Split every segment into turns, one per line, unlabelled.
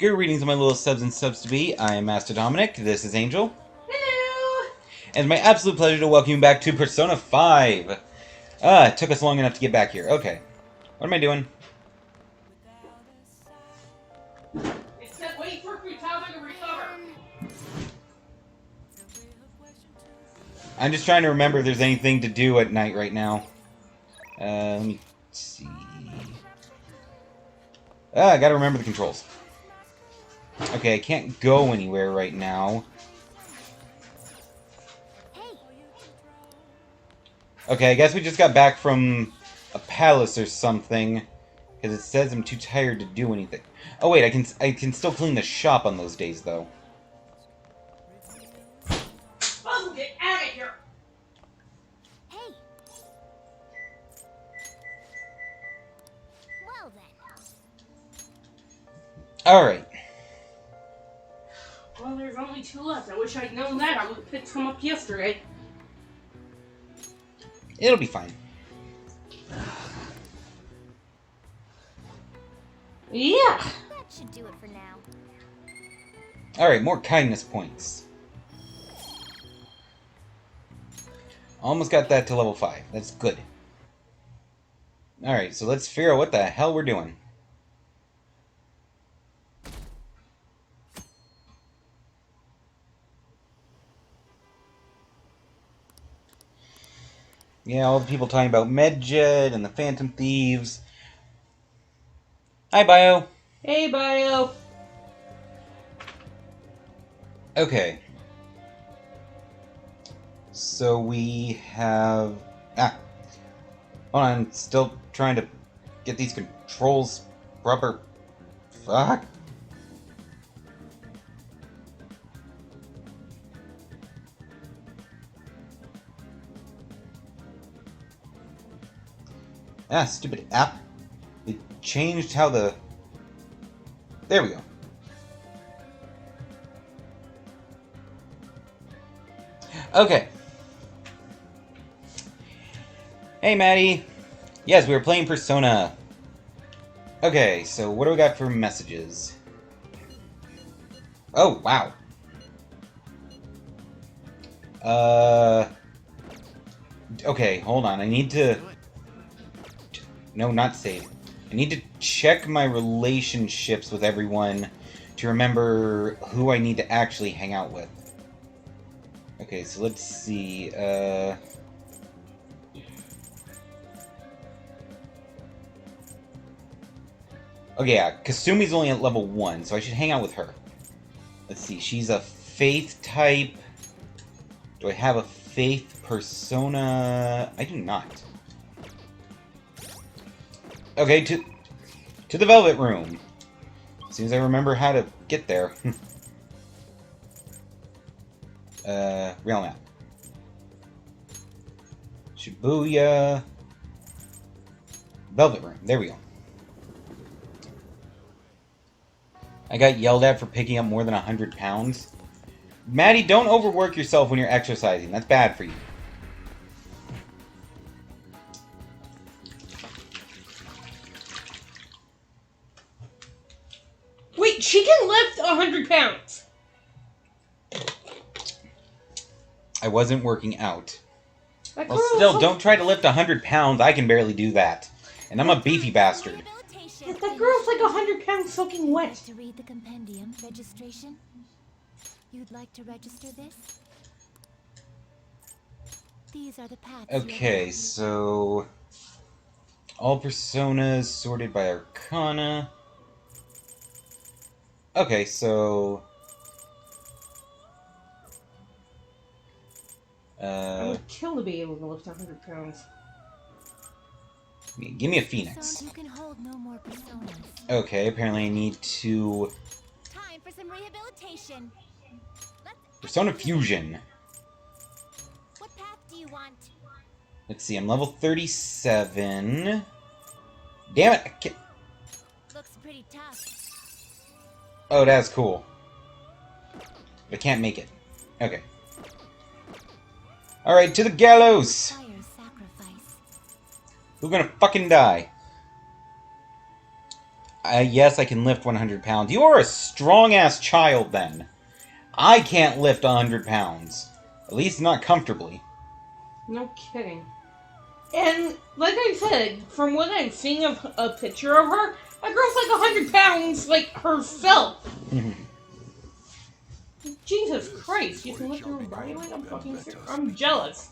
Good readings, my little subs and subs to be. I am Master Dominic. This is Angel.
Hello!
And it's my absolute pleasure to welcome you back to Persona 5. It took us long enough to get back here. Okay. What am I doing?
It said wait for Futaba to recover.
I'm just trying to remember if there's anything to do at night right now. Let me see. I gotta remember the controls. Okay, I can't go anywhere right now. Okay, I guess we just got back from a palace or something, because it says I'm too tired to do anything. Oh wait, I can still clean the shop on those days though.
Oh, get out of here!
Hey. Well then.
All right.
Well, there's only 2 left. I wish I'd known that. I would have picked some up yesterday.
It'll be fine.
Yeah.
That should do it for now.
Alright, more kindness points. Almost got that to level 5. That's good. Alright, so let's figure out what the hell we're doing. Yeah, all the people talking about Medjed and the Phantom Thieves. Hi, Bio.
Hey, Bio.
Okay. So we have... Hold on, still trying to get these controls proper. Fuck. Stupid app. It changed how the... There we go. Okay. Hey, Maddie. Yes, we were playing Persona. Okay, so what do we got for messages? Oh, wow. Okay, hold on. I need to... No, not save. I need to check my relationships with everyone to remember who I need to actually hang out with. Okay, so let's see. Oh yeah, Kasumi's only at level 1, so I should hang out with her. Let's see, she's a Faith type. Do I have a Faith persona? I do not. Okay, to the Velvet Room. As soon as I remember how to get there. Real map. Shibuya. Velvet Room. There we go. I got yelled at for picking up more than 100 pounds. Maddie, don't overwork yourself when you're exercising. That's bad for you.
Wait, she can lift 100 pounds.
I wasn't working out.
That
Well,
girl
still,
is
don't try to lift 100 pounds. I can barely do that. And I'm a beefy bastard.
That girl's like 100 pounds soaking wet.
To read the compendium registration? You'd like to register this? These are the paths.
Okay, so... all personas sorted by Arcana. Okay, so...
I would kill to be able to lift 100 pounds.
Give me a Phoenix.
So you can hold no more personas.
Okay, apparently I need to...
Time for some rehabilitation.
Persona Fusion.
What path do you want?
Let's see, I'm level 37. Damn it! I can't...
Looks pretty tough.
Oh, that's cool. I can't make it. Okay. Alright, to the gallows!
Fire sacrifice.
Who's gonna fucking die? Yes, I can lift 100 pounds. You are a strong-ass child, then. I can't lift 100 pounds. At least not comfortably.
No kidding. And like I said, from what I'm seeing of a picture of her, that girl's like 100 pounds, like herself. Jesus Christ, you can lift her body weight? I'm jealous.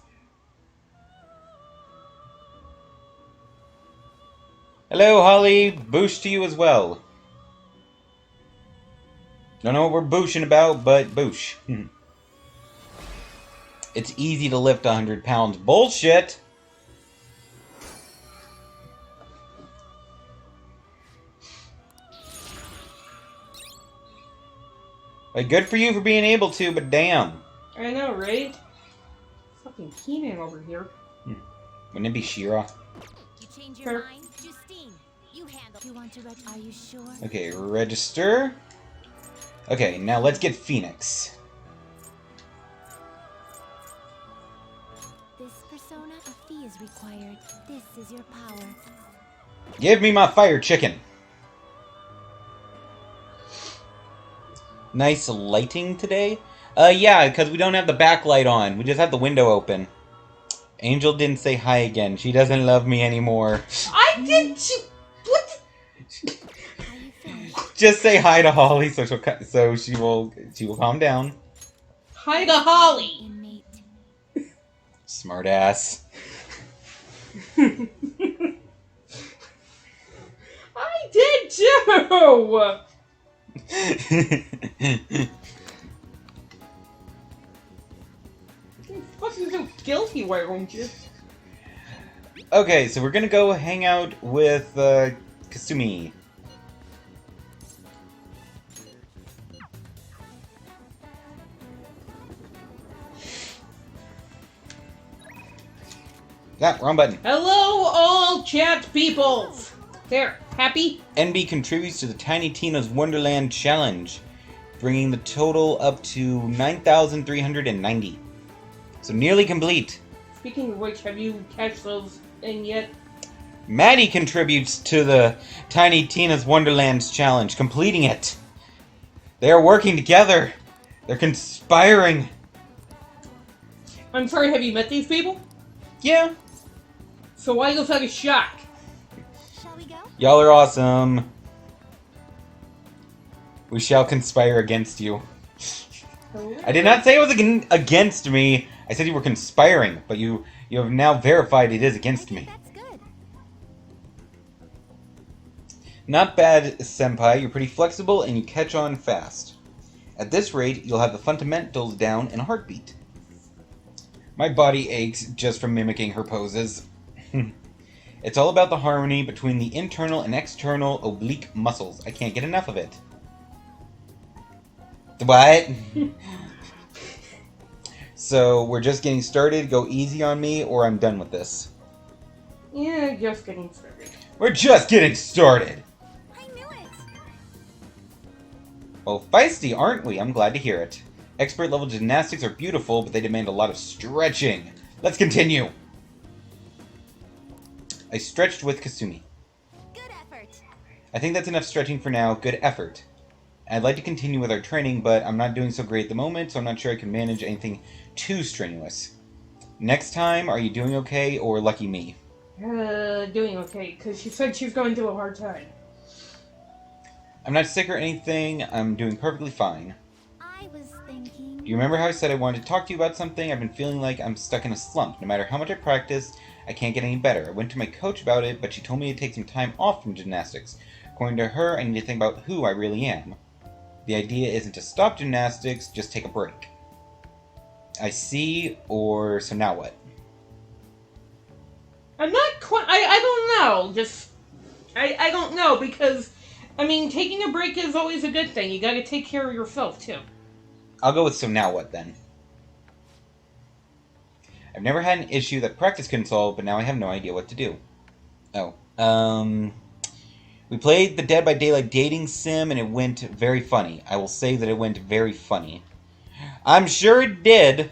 Hello, Holly. Boosh to you as well. Don't know what we're booshing about, but boosh. It's easy to lift 100 pounds. Bullshit! Like, good for you for being able to, but damn.
I know, right? Fucking Keenan over here.
Wouldn't it be She-Ra?
You change your mind, Justine. You handle. You want to Are you sure?
Okay, register. Okay, now let's get Phoenix.
This persona, a fee is required. This is your power.
Give me my fire chicken. Nice lighting today. Yeah, because we don't have the backlight on. We just have the window open. Angel didn't say hi again. She doesn't love me anymore.
I did. What?
How you feeling?
Just say hi to Holly, so she will calm down.
Hi to Holly.
Inmate.
Smart ass.
I did too. You're fucking so guilty, why won't you?
Okay, so we're gonna go hang out with Kasumi. Yeah, wrong button.
Hello, all chat peoples. There, happy?
NB contributes to the Tiny Tina's Wonderland Challenge, bringing the total up to 9,390. So nearly complete.
Speaking of which, have you cashed those in yet?
Maddie contributes to the Tiny Tina's Wonderlands Challenge, completing it. They are working together. They're conspiring.
I'm sorry, have you met these people?
Yeah.
So why go take a shock?
Shall we go?
Y'all are awesome. We shall conspire against you. I did not say it was against me. I said you were conspiring, but you have now verified it is against me.
That's good.
Not bad, Senpai. You're pretty flexible and you catch on fast. At this rate, you'll have the fundamentals down in a heartbeat. My body aches just from mimicking her poses. It's all about the harmony between the internal and external oblique muscles. I can't get enough of it. What? So, we're just getting started. Go easy on me, or I'm done with this.
Yeah, just getting started.
We're just getting started!
I knew it.
Well, feisty, aren't we? I'm glad to hear it. Expert level gymnastics are beautiful, but they demand a lot of stretching. Let's continue! I stretched with Kasumi.
Good effort.
I think that's enough stretching for now. Good effort. I'd like to continue with our training, but I'm not doing so great at the moment, so I'm not sure I can manage anything too strenuous. Next time, are you doing okay, or lucky me?
Doing okay, because she said she's going through a hard time.
I'm not sick or anything. I'm doing perfectly fine.
I was thinking.
Do you remember how I said I wanted to talk to you about something? I've been feeling like I'm stuck in a slump. No matter how much I practice, I can't get any better. I went to my coach about it, but she told me to take some time off from gymnastics. According to her, I need to think about who I really am. The idea isn't to stop gymnastics, just take a break. I see, or so now what?
I'm not quite. I don't know. I don't know, because, I mean, taking a break is always a good thing. You gotta take care of yourself, too.
I'll go with so now what then. I've never had an issue that practice can solve, but now I have no idea what to do. We played the Dead by Daylight dating sim, and it went very funny. I will say that it went very funny. I'm sure it did.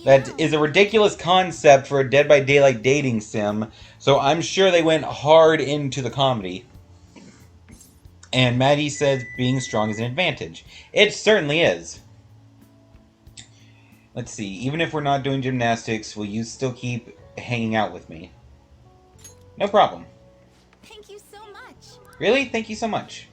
That is a ridiculous concept for a Dead by Daylight dating sim, so I'm sure they went hard into the comedy. And Maddie says being strong is an advantage. It certainly is. Let's see. Even if we're not doing gymnastics, will you still keep hanging out with me? No problem.
Thank you so much.
Really? Thank you so much.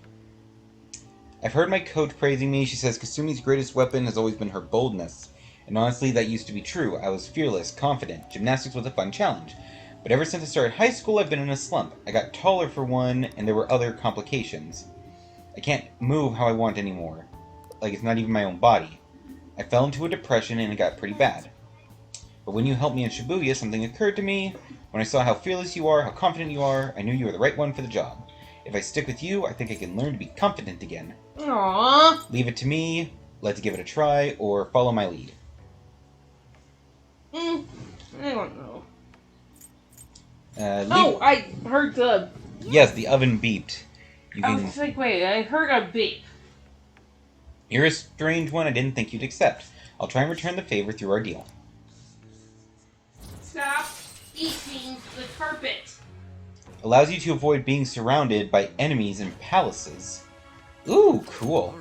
I've heard my coach praising me. She says Kasumi's greatest weapon has always been her boldness. And honestly, that used to be true. I was fearless, confident. Gymnastics was a fun challenge. But ever since I started high school, I've been in a slump. I got taller for one, and there were other complications. I can't move how I want anymore. Like it's not even my own body. I fell into a depression and it got pretty bad. But when you helped me in Shibuya, something occurred to me. When I saw how fearless you are, how confident you are, I knew you were the right one for the job. If I stick with you, I think I can learn to be confident again.
Aww.
Leave it to me, let's give it a try, or follow my lead.
I don't know.
Leave...
Oh, I heard the...
Yes, the oven beeped. You
I
can...
was like, wait, I heard a beep.
You're a strange one I didn't think you'd accept. I'll try and return the favor through our deal.
Stop eating the carpet.
Allows you to avoid being surrounded by enemies in palaces. Ooh, cool.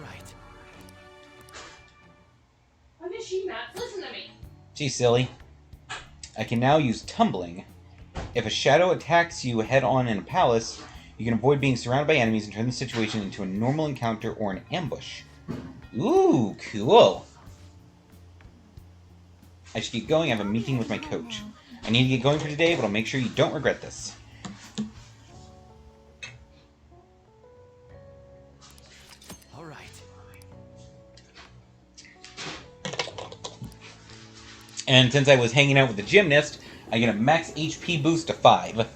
Why did she not listen to me?
Gee, silly. I can now use tumbling. If a shadow attacks you head-on in a palace, you can avoid being surrounded by enemies and turn the situation into a normal encounter or an ambush. Ooh, cool. I should get going. I have a meeting with my coach. I need to get going for today, but I'll make sure you don't regret this.
All right.
And since I was hanging out with the gymnast, I get a max HP boost to 5.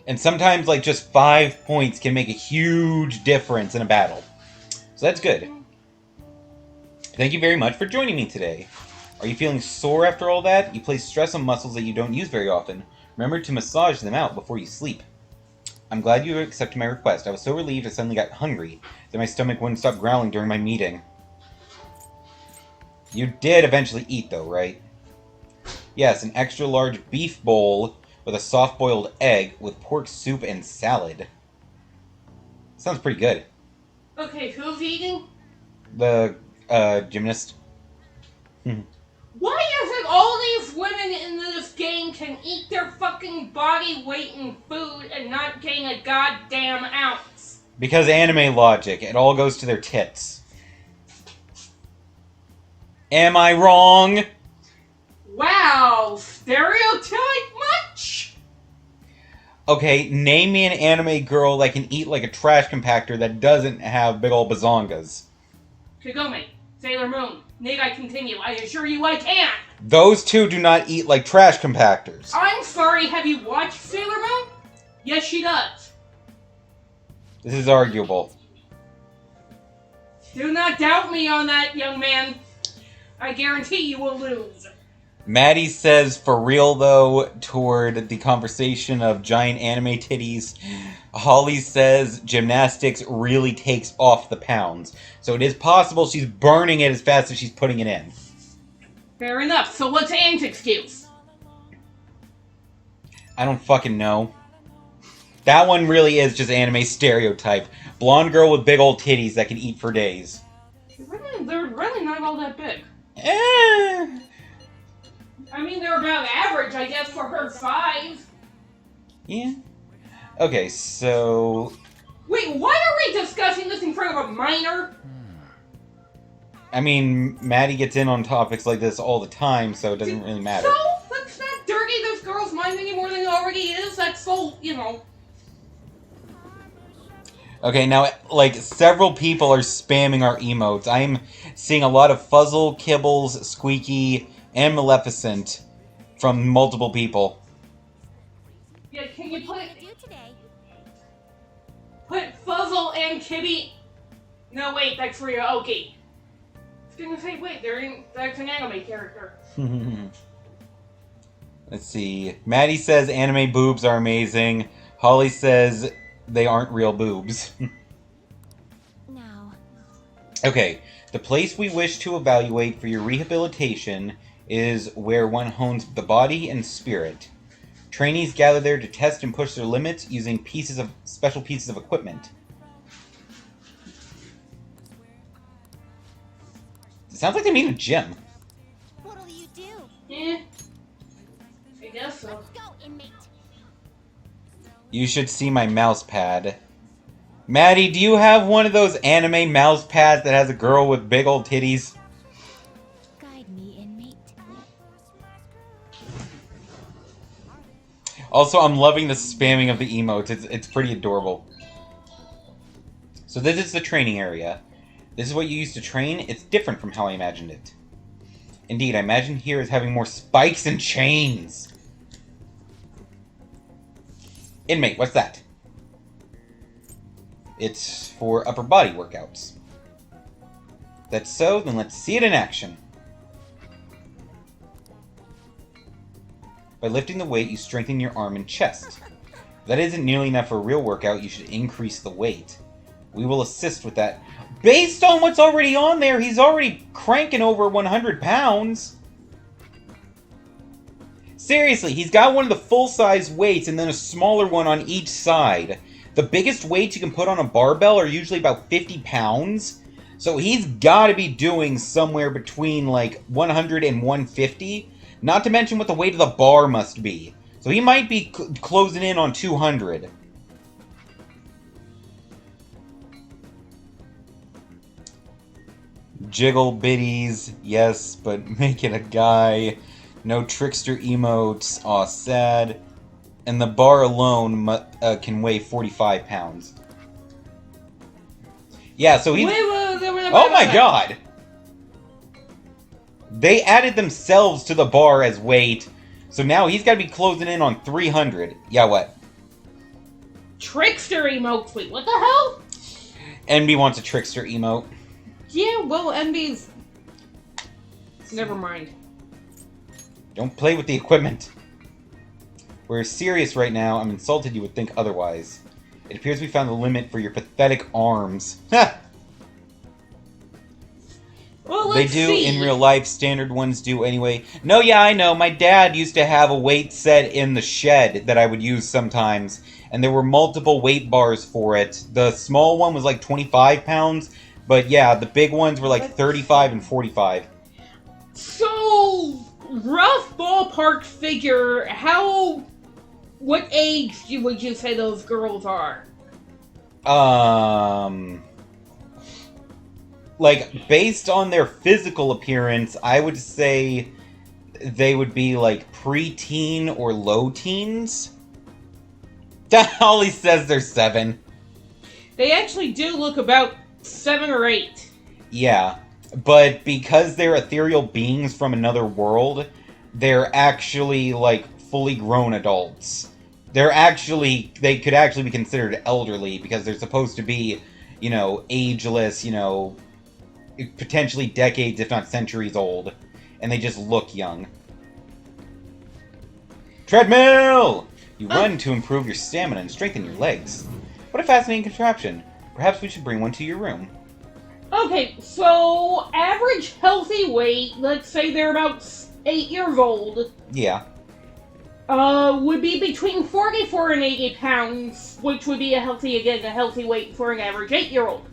And sometimes, like, just 5 points can make a huge difference in a battle. So that's good. Thank you very much for joining me today. Are you feeling sore after all that? You place stress on muscles that you don't use very often. Remember to massage them out before you sleep. I'm glad you accepted my request. I was so relieved I suddenly got hungry that my stomach wouldn't stop growling during my meeting. You did eventually eat, though, right? Yes, an extra large beef bowl with a soft-boiled egg with pork soup and salad. Sounds pretty good.
Okay, who's eating?
The, gymnast.
Why is it all these women in this game can eat their fucking body weight in food and not gain a goddamn ounce?
Because anime logic, it all goes to their tits. Am I wrong?
Wow, stereotype much?
Okay, name me an anime girl that can eat like a trash compactor that doesn't have big ol' bazongas.
Kagome, Sailor Moon, need I continue? I assure you I can!
Those two do not eat like trash compactors.
I'm sorry, have you watched Sailor Moon? Yes, she does.
This is arguable.
Do not doubt me on that, young man. I guarantee you will lose.
Maddie says, for real though, toward the conversation of giant anime titties. Holly says gymnastics really takes off the pounds. So it is possible she's burning it as fast as she's putting it in.
Fair enough, so what's Anne's excuse?
I don't fucking know. That one really is just anime stereotype. Blonde girl with big old titties that can eat for days.
They're really not all that big.
Eh.
I mean, they're about average, I guess, for her size.
Yeah. Okay, so...
Wait, why are we discussing this in front of a minor?
I mean, Maddie gets in on topics like this all the time, so it doesn't really matter.
So, let's not dirty this girl's mind any more than it already is. That's so, you know.
Okay, now, like, several people are spamming our emotes. I'm seeing a lot of Fuzzle, Kibbles, Squeaky, and Maleficent from multiple people.
Yeah, can you
What do you do today?
put Fuzzle and Kibby? No, wait, that's Ryoki. I was gonna say, wait, that's an anime character.
Let's see. Maddie says anime boobs are amazing. Holly says they aren't real boobs.
Now,
Okay, the place we wish to evaluate for your rehabilitation is where one hones the body and spirit. Trainees gather there to test and push their limits using special pieces of equipment. sounds like they mean a gym.
What'll you do?
Yeah. I guess so.
Let's go, inmate.
You should see my mouse pad. Maddie, do you have one of those anime mouse pads that has a girl with big old titties?
Guide me, inmate.
Also, I'm loving the spamming of the emotes. It's pretty adorable. So this is the training area. This is what you used to train. It's different from how I imagined it. Indeed, I imagine here as having more spikes and chains. Inmate, what's that? It's for upper body workouts. That's so, then let's see it in action. By lifting the weight, you strengthen your arm and chest. If that isn't nearly enough for a real workout, you should increase the weight. We will assist with that. Based on what's already on there, he's already cranking over 100 pounds. Seriously, he's got one of the full-size weights and then a smaller one on each side. The biggest weights you can put on a barbell are usually about 50 pounds. So he's got to be doing somewhere between like 100 and 150. Not to mention what the weight of the bar must be. So he might be closing in on 200. Jiggle biddies, yes, but make it a guy. No trickster emotes, aw sad. And the bar alone can weigh 45 pounds. Yeah, so he's... Oh my god! They added themselves to the bar as weight, so now he's got to be closing in on 300. Yeah, what?
Trickster emotes. Wait, what the hell?
NB wants a trickster emote.
Yeah, well, NB's... Never mind.
Don't play with the equipment. We're serious right now. I'm insulted you would think otherwise. It appears we found the limit for your pathetic arms. Ha!
Well,
They
let's
do
see.
in real life. Standard ones do anyway. No, yeah, I know. My dad used to have a weight set in the shed that I would use sometimes. And there were multiple weight bars for it. The small one was like 25 pounds. But yeah, the big ones were like 35 and 45.
So, rough ballpark figure, what age would you say those girls are?
Like, based on their physical appearance, I would say they would be like pre-teen or low teens. Holly says they're 7.
They actually do look about 7 or 8.
Yeah, but because they're ethereal beings from another world, they're actually like fully grown adults. They could actually be considered elderly because they're supposed to be, you know, ageless, you know, potentially decades, if not centuries old. And they just look young. Treadmill! You run to improve your stamina and strengthen your legs. What a fascinating contraption. Perhaps we should bring one to your room.
Okay, so average healthy weight, let's say they're about 8 years old,
Yeah.
would be between 44 and 80 pounds, which would be a healthy weight for an average 8-year-old.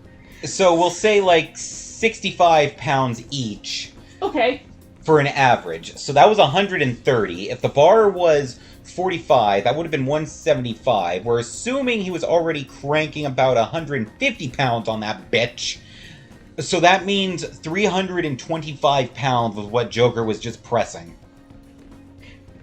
So we'll say like 65 pounds each.
Okay.
For an average. So that was 130. If the bar was 45, that would have been 175. We're assuming he was already cranking about 150 pounds on that bitch. So that means 325 pounds was what Joker was just pressing.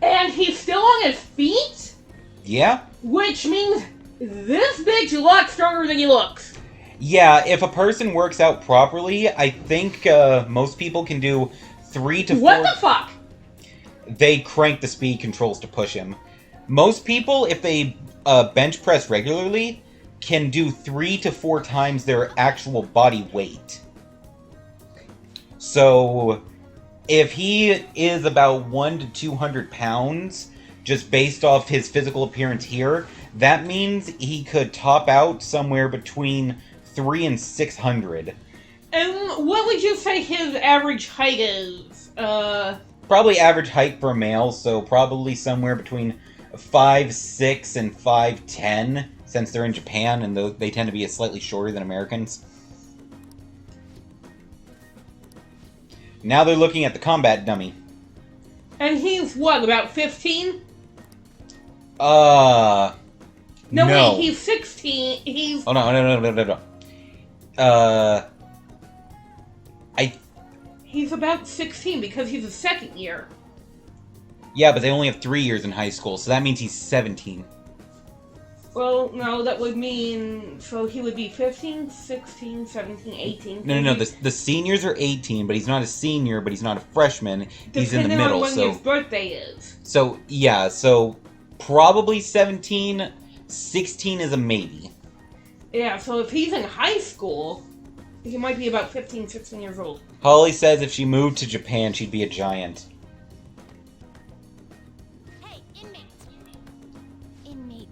And he's still on his feet?
Yeah?
Which means this bitch is a lot stronger than he looks.
Yeah, if a person works out properly, I think most people can do 3 to 4...
What the fuck?
They crank the speed controls to push him. Most people, if they bench press regularly, can do 3 to 4 times their actual body weight. So, if he is about 1 to 200 pounds, just based off his physical appearance here, that means he could top out somewhere between 300 and 600.
And what would you say his average height is?
Probably average height for a male, so probably somewhere between 5'6" and 5'10", since they're in Japan and they tend to be slightly shorter than Americans. Now they're looking at the combat dummy.
And he's what, about 15?
No.
Wait, he's 16. He's...
Oh, no.
He's about 16 because he's a second year.
Yeah, but they only have 3 years in high school, so that means he's 17.
Well, no, that would mean... So he would be 15, 16, 17, 18...
No. The seniors are 18, but he's not a senior, but he's not a freshman. He's in the
Depending
middle,
on when
so...
his birthday is.
So, yeah, so... Probably 17. 16 is a maybe.
Yeah, so if he's in high school, he might be about 15, 16 years old.
Holly says if she moved to Japan, she'd be a giant.
Hey, inmate. Inmate.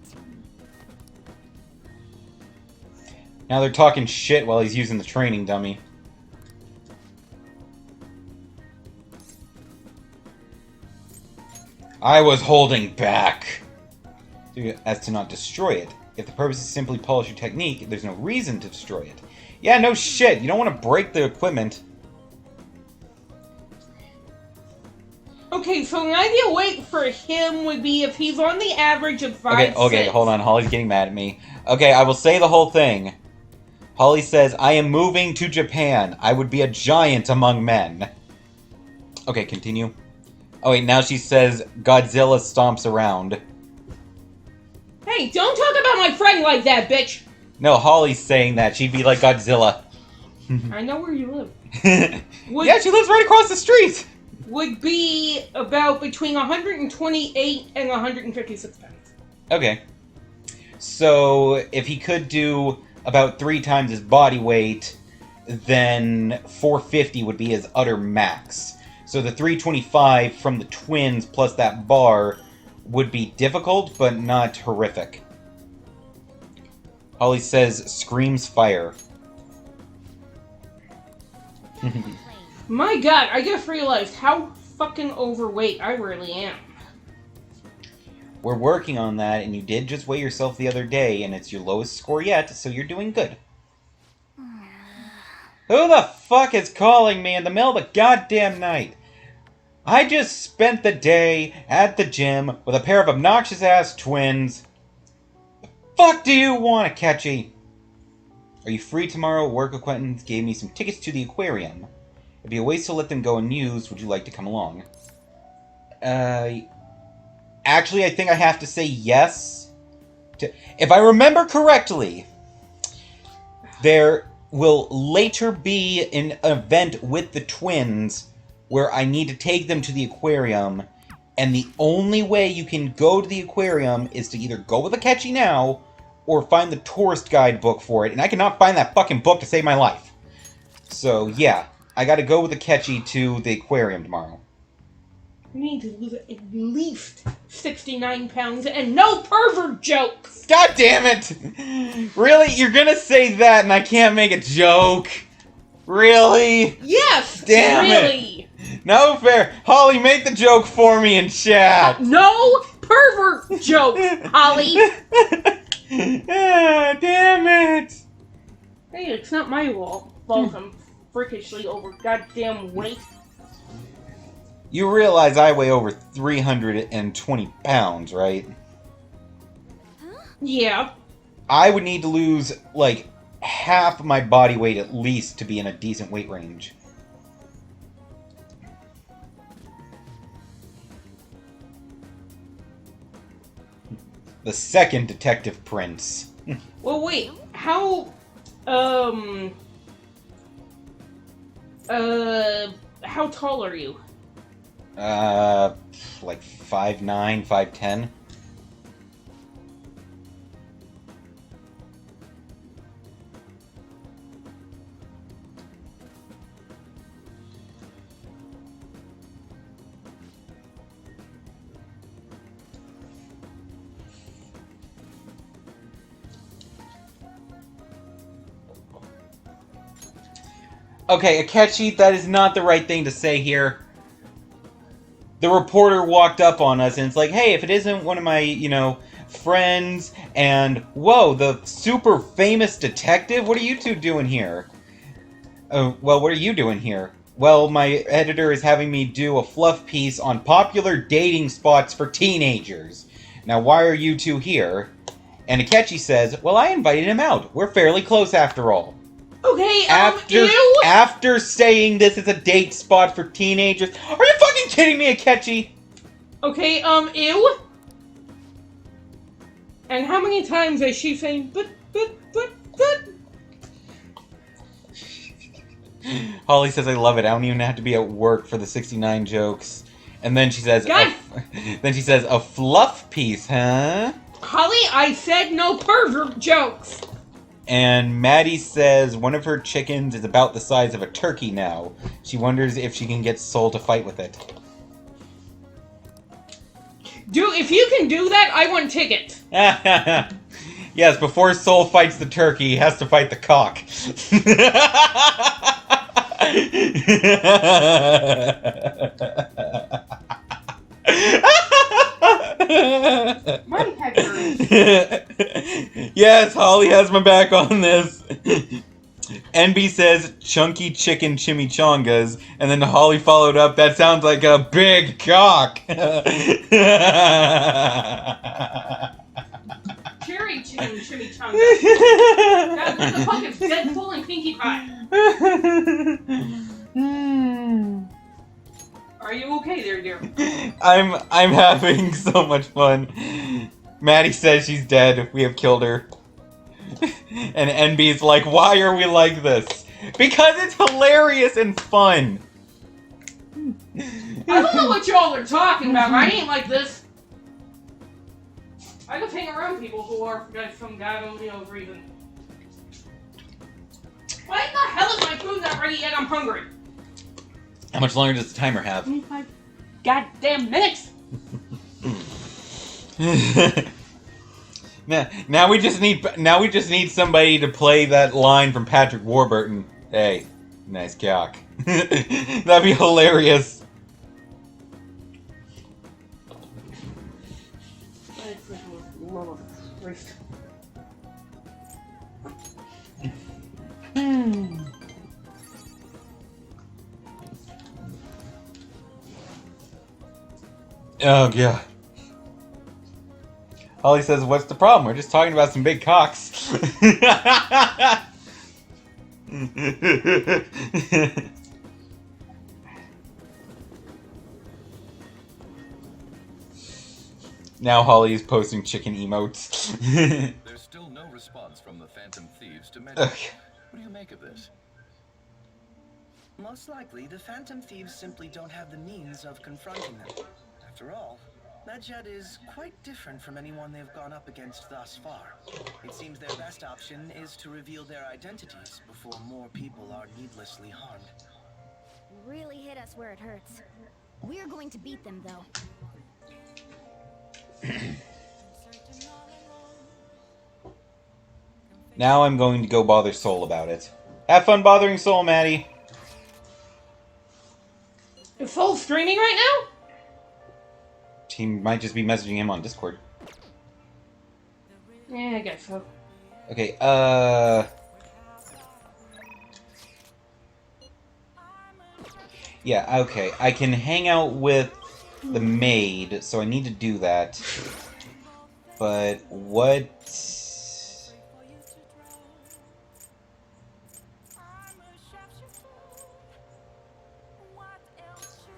Now they're talking shit while he's using the training dummy. I was holding back as to not destroy it. If the purpose is simply polish your technique, there's no reason to destroy it. Yeah, no shit. You don't want to break the equipment.
Okay, so an ideal weight for him would be if he's on the average of 5'6".
Okay, hold on. Holly's getting mad at me. Okay, I will say the whole thing. Holly says, I am moving to Japan. I would be a giant among men. Okay, continue. Oh wait, now she says Godzilla stomps around.
Hey, don't talk about my friend like that, bitch!
No, Holly's saying that. She'd be like Godzilla.
I know where you live.
Yeah, she lives right across the street!
Would be about between 128 and 156 pounds.
Okay. So, if he could do about 3 times his body weight, then 450 would be his utter max. So the 325 from the twins plus that bar would be difficult, but not horrific. Holly says, screams fire.
My god, I just realized how fucking overweight I really am.
We're working on that, and you did just weigh yourself the other day, and it's your lowest score yet, so you're doing good. Who the fuck is calling me in the middle of the goddamn night? I just spent the day at the gym with a pair of obnoxious-ass twins. The fuck do you want, Akechi? Are you free tomorrow? Work acquaintance gave me some tickets to the aquarium. It'd be a waste to let them go unused. Would you like to come along? Actually, I think I have to say yes. If I remember correctly, there will later be an event with the twins where I need to take them to the aquarium, and the only way you can go to the aquarium is to either go with Akechi now, or find the tourist guide book for it, and I cannot find that fucking book to save my life. So, yeah, I gotta go with Akechi to the aquarium tomorrow.
You need to lose at least 69 pounds and no pervert jokes!
God damn it! Really? You're gonna say that and I can't make a joke? Really?
Yes!
Damn
really!
it! No fair! Holly, make the joke for me in chat!
No pervert jokes, Holly!
Ah, damn it!
Hey, it's not my fault I'm freakishly over goddamn weight.
You realize I weigh over 320 pounds, right?
Yeah.
I would need to lose, like, half my body weight at least to be in a decent weight range. The second Detective Prince.
Well, wait, how tall are you?
Like 5'9", 5'10". Okay, Akechi, that is not the right thing to say here. The reporter walked up on us and it's like, hey, if it isn't one of my, friends and, whoa, the super famous detective, what are you two doing here? Well, what are you doing here? Well, my editor is having me do a fluff piece on popular dating spots for teenagers. Now, why are you two here? And Akechi says, well, I invited him out. We're fairly close after all.
Okay,
After,
ew!
after saying this is a date spot for teenagers... Are you fucking kidding me, Akechi?
Okay, ew? And how many times is she saying, but...
Holly says, I love it. I don't even have to be at work for the 69 jokes. And then she says,
God.
a fluff piece, huh?
Holly, I said no pervert jokes!
And Maddie says one of her chickens is about the size of a turkey now. She wonders if she can get Soul to fight with it.
If you can do that, I want tickets.
Yes, before Soul fights the turkey, he has to fight the cock.
My head hurts.
Yes, Holly has my back on this. NB says chunky chicken chimichangas, and then Holly followed up, that sounds like a big cock.
Cherry chicken chimichanga. What the fuck is Deadpool and Pinkie Pie? Are you okay there, dear?
I'm having so much fun. Maddie says she's dead. We have killed her. And NB's like, why are we like this? Because it's hilarious and fun.
I don't know what y'all are talking about. I ain't like this. I just hang around people who are for some goddamn reason. Why the hell is my food not ready yet? I'm hungry.
How much longer does the timer have?
25 goddamn minutes.
Now we just need somebody to play that line from Patrick Warburton. Hey, nice cock. That'd be hilarious. Oh, yeah. Holly says, what's the problem? We're just talking about some big cocks. Now Holly is posting chicken emotes.
There's still no response from the Phantom Thieves to Medjed. What do you make of this?
Most likely, the Phantom Thieves simply don't have the means of confronting them. After all, Medjed is quite different from anyone they've gone up against thus far. It seems their best option is to reveal their identities before more people are needlessly harmed.
Really hit us where it hurts. We're going to beat them, though.
Now I'm going to go bother Soul about it. Have fun bothering Soul, Maddie.
Is Soul streaming right now?
He might just be messaging him on Discord.
Yeah, I guess so.
Okay, yeah, okay. I can hang out with the maid, so I need to do that. But what...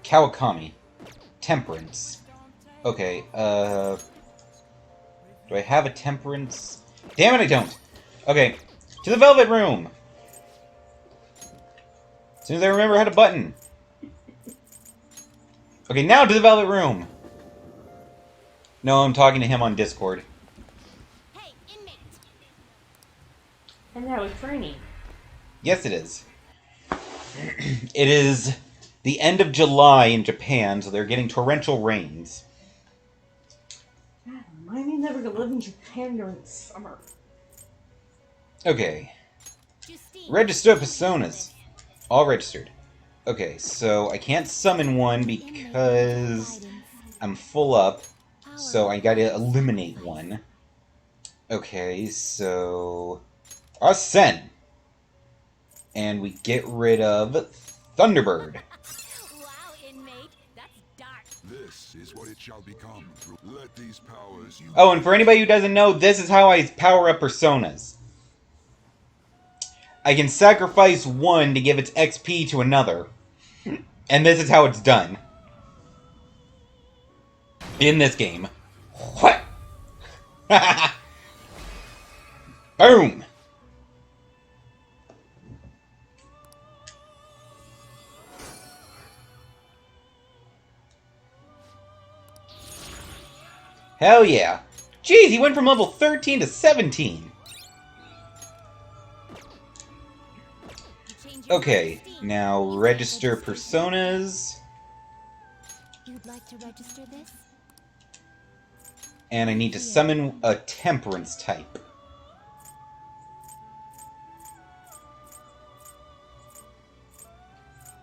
Kawakami. Temperance. Okay, do I have a temperance? Damn it, I don't! Okay, to the Velvet Room! As soon as I remember how to button. Okay, now to the Velvet Room! No, I'm talking to him on Discord.
Hey, inmates!
And now it's raining.
Yes, it is. It is the end of July in Japan, so they're getting torrential rains.
God, remind me never to live in Japan during summer.
Okay.
Justine.
Register personas. All registered. Okay, so I can't summon one because I'm full up, so I gotta eliminate one. Okay, so... Arsene! And we get rid of Thunderbird.
Wow, inmate, that's dark.
This is what it shall become through. Let these powers you.
Oh, and for anybody who doesn't know, this is how I power up personas. I can sacrifice one to give its XP to another. And this is how it's done. In this game. What? Boom! Hell yeah. Jeez, he went from level 13 to 17.
You change your
Okay,
prestige.
now
You'd like
register
registration?
personas.
You'd like to register this?
And I need to summon a temperance type.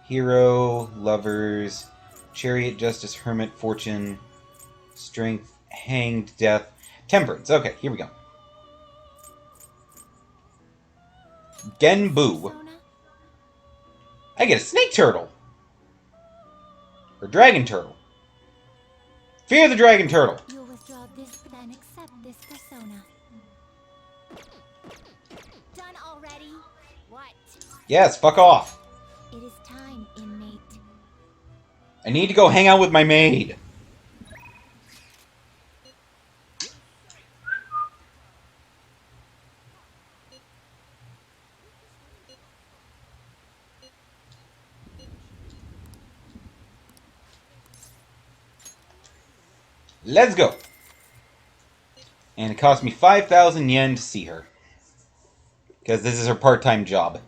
Hero, lovers, chariot, justice, hermit, fortune, strength, hanged, death, temperance. Okay, here we go. Genbu.
Persona?
I get a snake turtle. Or dragon turtle. Fear the dragon turtle.
You'll withdraw this and accept this persona. Done already? What?
Yes, fuck off.
It is time, inmate.
I need to go hang out with my maid. Let's go. And it cost me 5,000 yen to see her. Because this is her part-time job.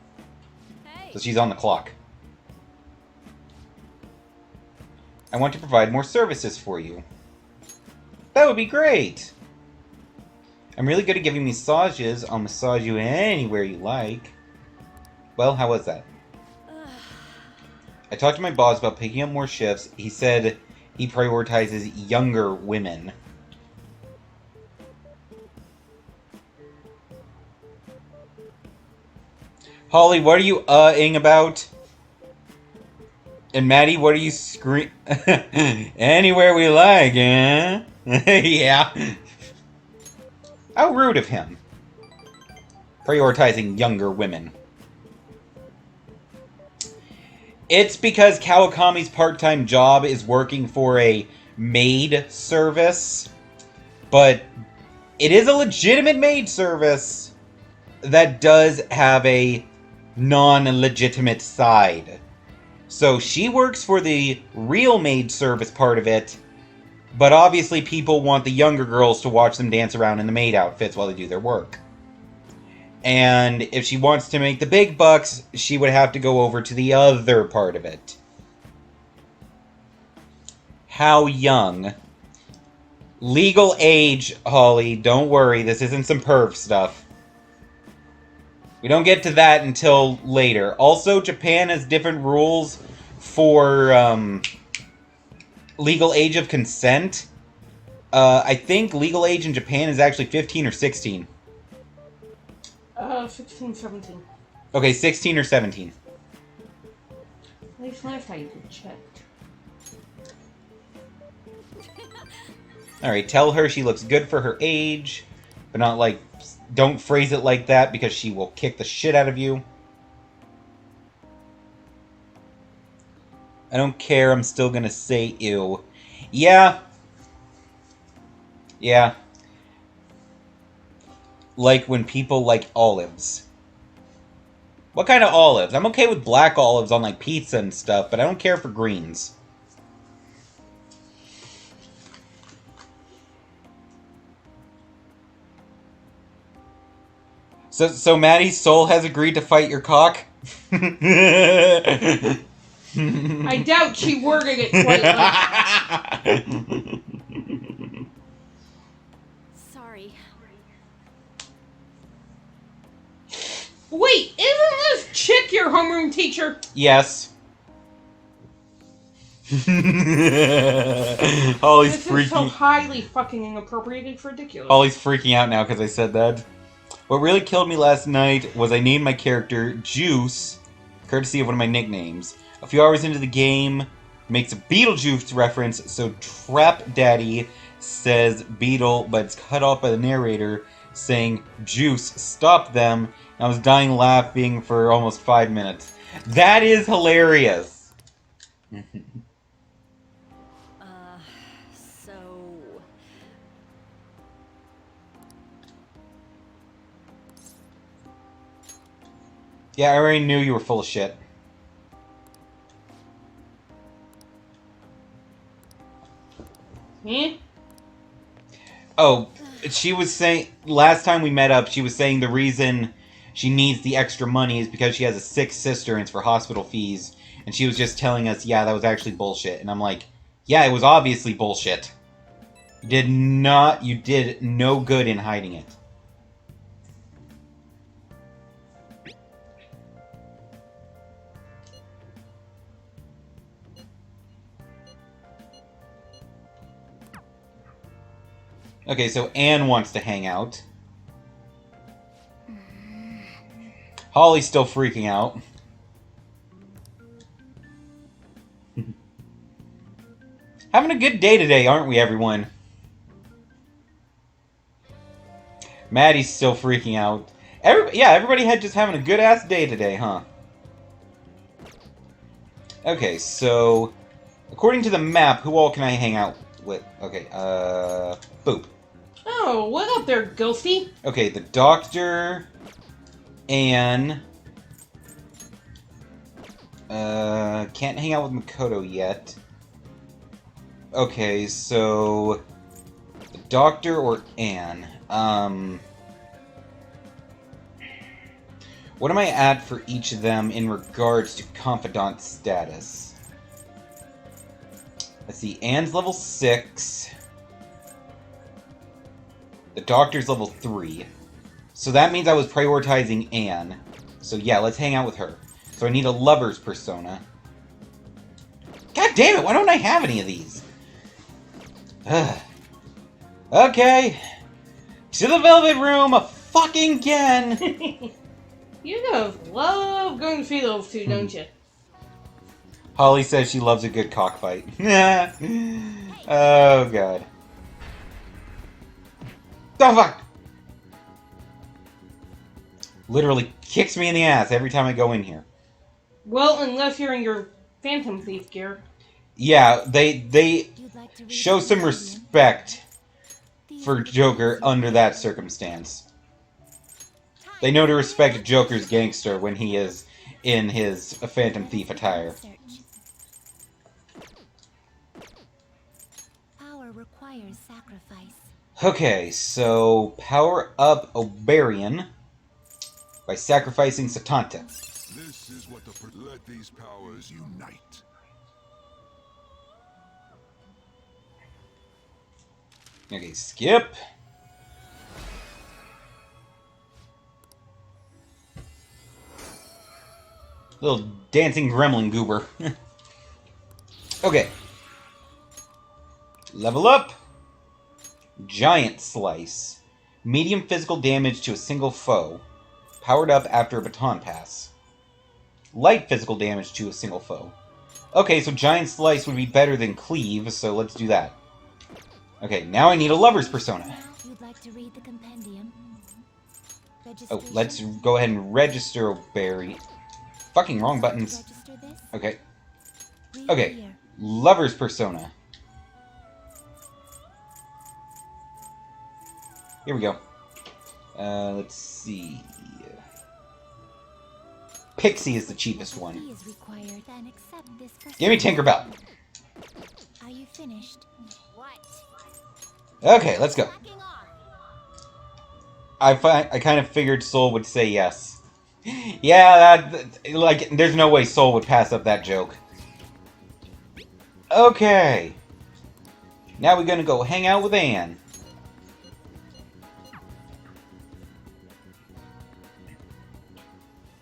Hey.
So she's on the clock. I want to provide more services for you. That would be great! I'm really good at giving massages. I'll massage you anywhere you like. Well, how was that? I talked to my boss about picking up more shifts. He said he prioritizes younger women. Holly, what are you ing about? And Maddie, what are you scream? Anywhere we like, eh? Yeah. How rude of him. Prioritizing younger women. It's because Kawakami's part-time job is working for a maid service. But it is a legitimate maid service that does have a non-legitimate side. So she works for the real maid service part of it, but obviously people want the younger girls to watch them dance around in the maid outfits while they do their work. And if she wants to make the big bucks, she would have to go over to the other part of it. How young? Legal age, Holly. Don't worry, this isn't some perv stuff. We don't get to that until later. Also, Japan has different rules for legal age of consent. I think legal age in Japan is actually 15 or 16.
16, 17.
Okay, 16 or 17.
At least last time you checked.
Alright, tell her she looks good for her age, but not like... Don't phrase it like that because she will kick the shit out of you. I don't care, I'm still gonna say ew. Yeah. Yeah. Like when people like olives. What kind of olives? I'm okay with black olives on like pizza and stuff, but I don't care for greens. So Maddie's soul has agreed to fight your cock?
I doubt she worded it quite like.
Sorry.
Wait, isn't this chick your homeroom teacher?
Yes. Holly's
This is so
freaking...
highly fucking inappropriate, it's ridiculous.
Holly's freaking out now because I said that. What really killed me last night was I named my character Juice, courtesy of one of my nicknames. A few hours into the game, makes a Beetlejuice reference, so Trap Daddy says Beetle, but it's cut off by the narrator saying, Juice, stop them. And I was dying laughing for almost 5 minutes. That is hilarious!
So...
Yeah, I already knew you were full of shit.
Eh?
Oh, she was saying, last time we met up, she was saying the reason she needs the extra money is because she has a sick sister and it's for hospital fees. And she was just telling us, yeah, that was actually bullshit. And I'm like, yeah, it was obviously bullshit. You did no good in hiding it. Okay, so Anne wants to hang out. Holly's still freaking out. Having a good day today, aren't we, everyone? Maddie's still freaking out. Everybody had just having a good-ass day today, huh? Okay, so... according to the map, who all can I hang out with? Okay, Boop.
Oh, what up there, Ghosty?
Okay, the Doctor... Anne... can't hang out with Makoto yet. Okay, so... the Doctor or Anne? What am I at for each of them in regards to confidant status? Let's see, Anne's level 6. The Doctor's level 3. So that means I was prioritizing Anne. So yeah, let's hang out with her. So I need a lover's persona. God damn it, why don't I have any of these? Ugh. Okay. To the Velvet Room fucking again!
You guys love going to see those two, don't you?
Holly says she loves a good cockfight. Oh, God. Oh, fuck! Literally kicks me in the ass every time I go in here.
Well, unless you're in your Phantom Thief gear.
Yeah, they
You'd like to read
show
the
some
compendium?
respect
These
for
are the
Joker
rules.
under that circumstance. They know to respect Joker's gangster when he is in his Phantom Thief attire.
Search. Power requires sacrifice.
Okay, so power up Oberian by sacrificing Satanta.
This is what let these powers unite.
Okay, skip. Little dancing gremlin goober. Okay. Level up. Giant Slice. Medium physical damage to a single foe. Powered up after a baton pass. Light physical damage to a single foe. Okay, so Giant Slice would be better than Cleave, so let's do that. Okay, now I need a lover's persona.
You'd like to read the compendium?
Oh, let's go ahead and register Barry. Fucking wrong buttons.
Register this?
Okay.
Read
Okay.
here.
Lover's persona. Here we go. Let's see. Pixie is the cheapest
Fee
one.
is required, then accept this for
Give me Tinkerbell.
Are you finished? What?
Okay, let's go.
Backing off.
I kind of figured Soul would say yes. Yeah, like, there's no way Soul would pass up that joke. Okay. Now we're gonna go hang out with Anne.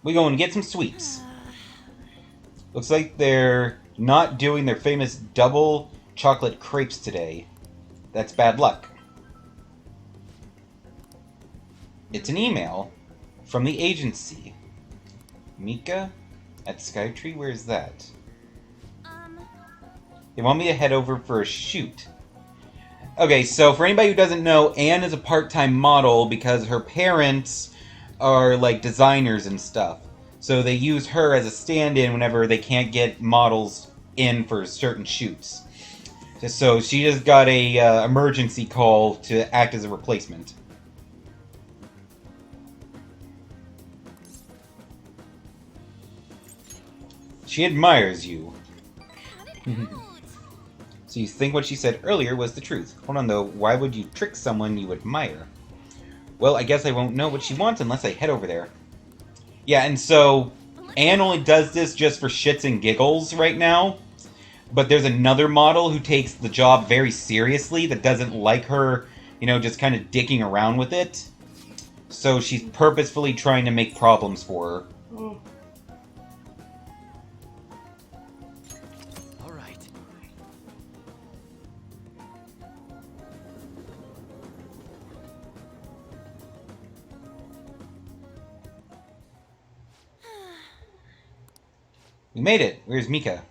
We're going to get some sweets. Looks like they're not doing their famous double chocolate crepes today. That's bad luck. It's an email from the agency. Mika at Skytree? Where's that? They want me to head over for a shoot. Okay, so for anybody who doesn't know, Anne is a part-time model because her parents are, like, designers and stuff. So they use her as a stand-in whenever they can't get models in for certain shoots. So she just got a emergency call to act as a replacement. She admires you. So you think what she said earlier was the truth. Hold on though, why would you trick someone you admire? Well, I guess I won't know what she wants unless I head over there. Yeah, and so Anne only does this just for shits and giggles right now. But there's another model who takes the job very seriously that doesn't like her, you know, just kind of dicking around with it. So she's purposefully trying to make problems for her.
Mm.
All right.
We made it. Where's Mika?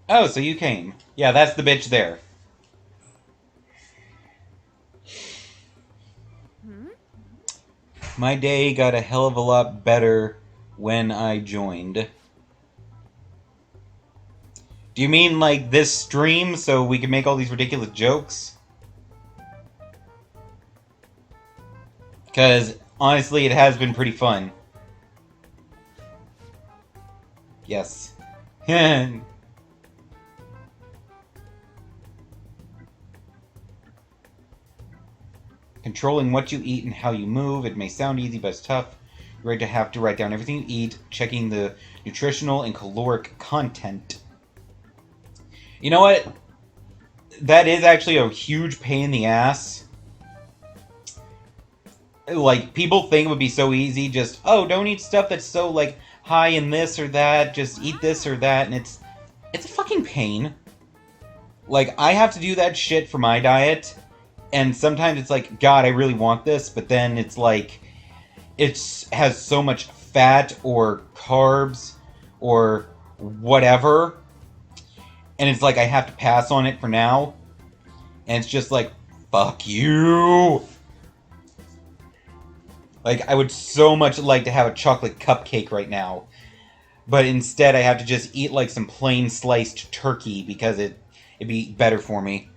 Oh, so you came. Yeah, that's the bitch there. My day got a hell of a lot better when I joined. Do you mean like this stream so we can make all these ridiculous jokes? Because honestly, it has been pretty fun. Yes. Controlling what you eat and how you move. It may sound easy, but it's tough. You're going to have to write down everything you eat, checking the nutritional and caloric content. You know what? That is actually a huge pain in the ass. Like, people think it would be so easy, just, oh, don't eat stuff that's so, like, high in this or that, just eat this or that, and it's a fucking pain. Like, I have to do that shit for my diet, and sometimes it's like, God, I really want this, but then it's like, it has so much fat or carbs or whatever, and it's like I have to pass on it for now, and it's just like, fuck you! Like, I would so much like to have a chocolate cupcake right now, but instead I have to just eat like some plain sliced turkey because it'd be better for me.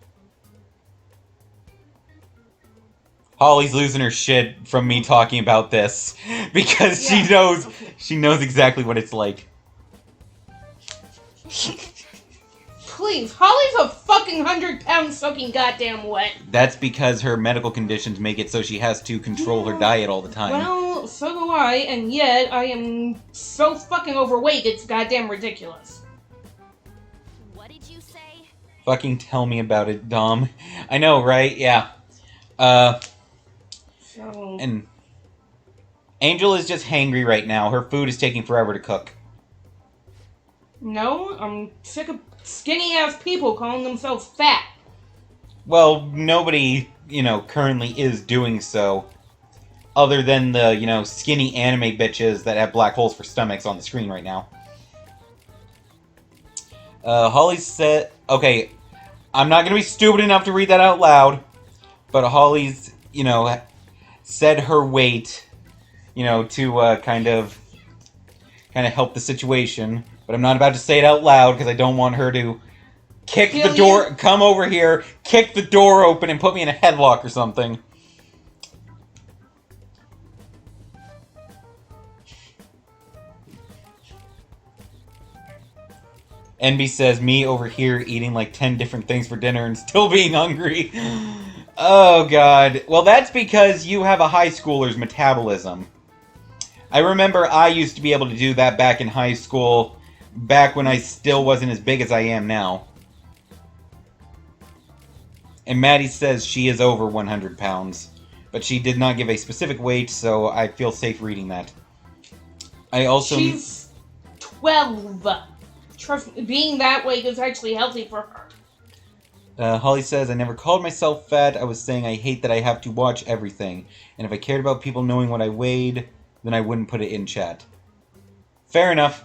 Holly's losing her shit from me talking about this because she knows exactly what it's like.
Please, Holly's a fucking 100-pound soaking goddamn wet.
That's because her medical conditions make it so she has to control her diet all the time.
Well, so do I, and yet I am so fucking overweight, it's goddamn ridiculous.
What did you say?
Fucking tell me about it, Dom. I know, right? Yeah. And Angel is just hangry right now. Her food is taking forever to cook.
No, I'm sick of skinny-ass people calling themselves fat.
Well, nobody, currently is doing so. Other than the, skinny anime bitches that have black holes for stomachs on the screen right now. Holly said... Okay, I'm not going to be stupid enough to read that out loud. But Holly's, said her weight, to kind of help the situation. But I'm not about to say it out loud because I don't want her to kick the door, come over here, kick the door open and put me in a headlock or something. Envy says, me over here eating like 10 different things for dinner and still being hungry. Oh, God. Well, that's because you have a high schooler's metabolism. I remember I used to be able to do that back in high school, back when I still wasn't as big as I am now. And Maddie says she is over 100 pounds, but she did not give a specific weight, so I feel safe reading that. I also...
She's 12. Trust me, being that weight is actually healthy for her.
Holly says, I never called myself fat. I was saying I hate that I have to watch everything. And if I cared about people knowing what I weighed, then I wouldn't put it in chat. Fair enough.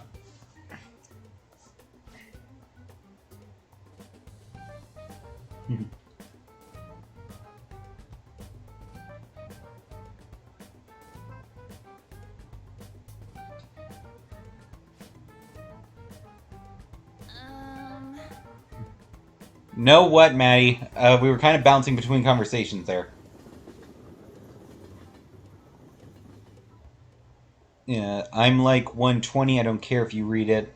Know what, Maddie? We were kind of bouncing between conversations there. Yeah, I'm like 120. I don't care if you read it.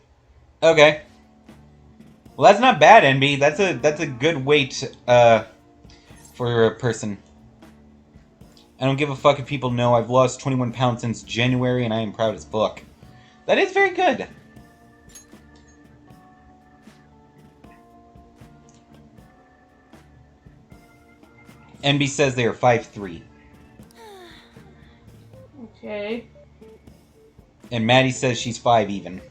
Okay. Well, that's not bad, NB. That's a good weight for a person. I don't give a fuck if people know I've lost 21 pounds since January, and I am proud as fuck. That is very good. NB says they are 5'3".
Okay.
And Maddie says she's 5 even.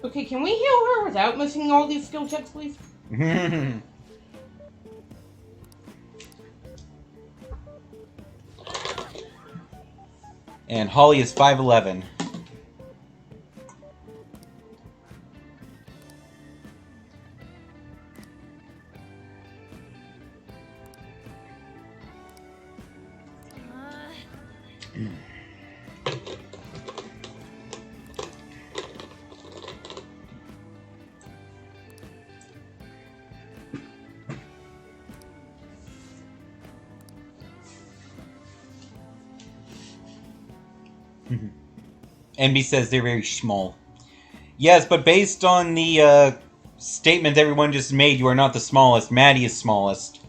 Okay, can we heal her without missing all these skill checks, please?
And Holly is 5'11". NB says they're very small. Yes, but based on the statement everyone just made, you are not the smallest. Maddie is smallest.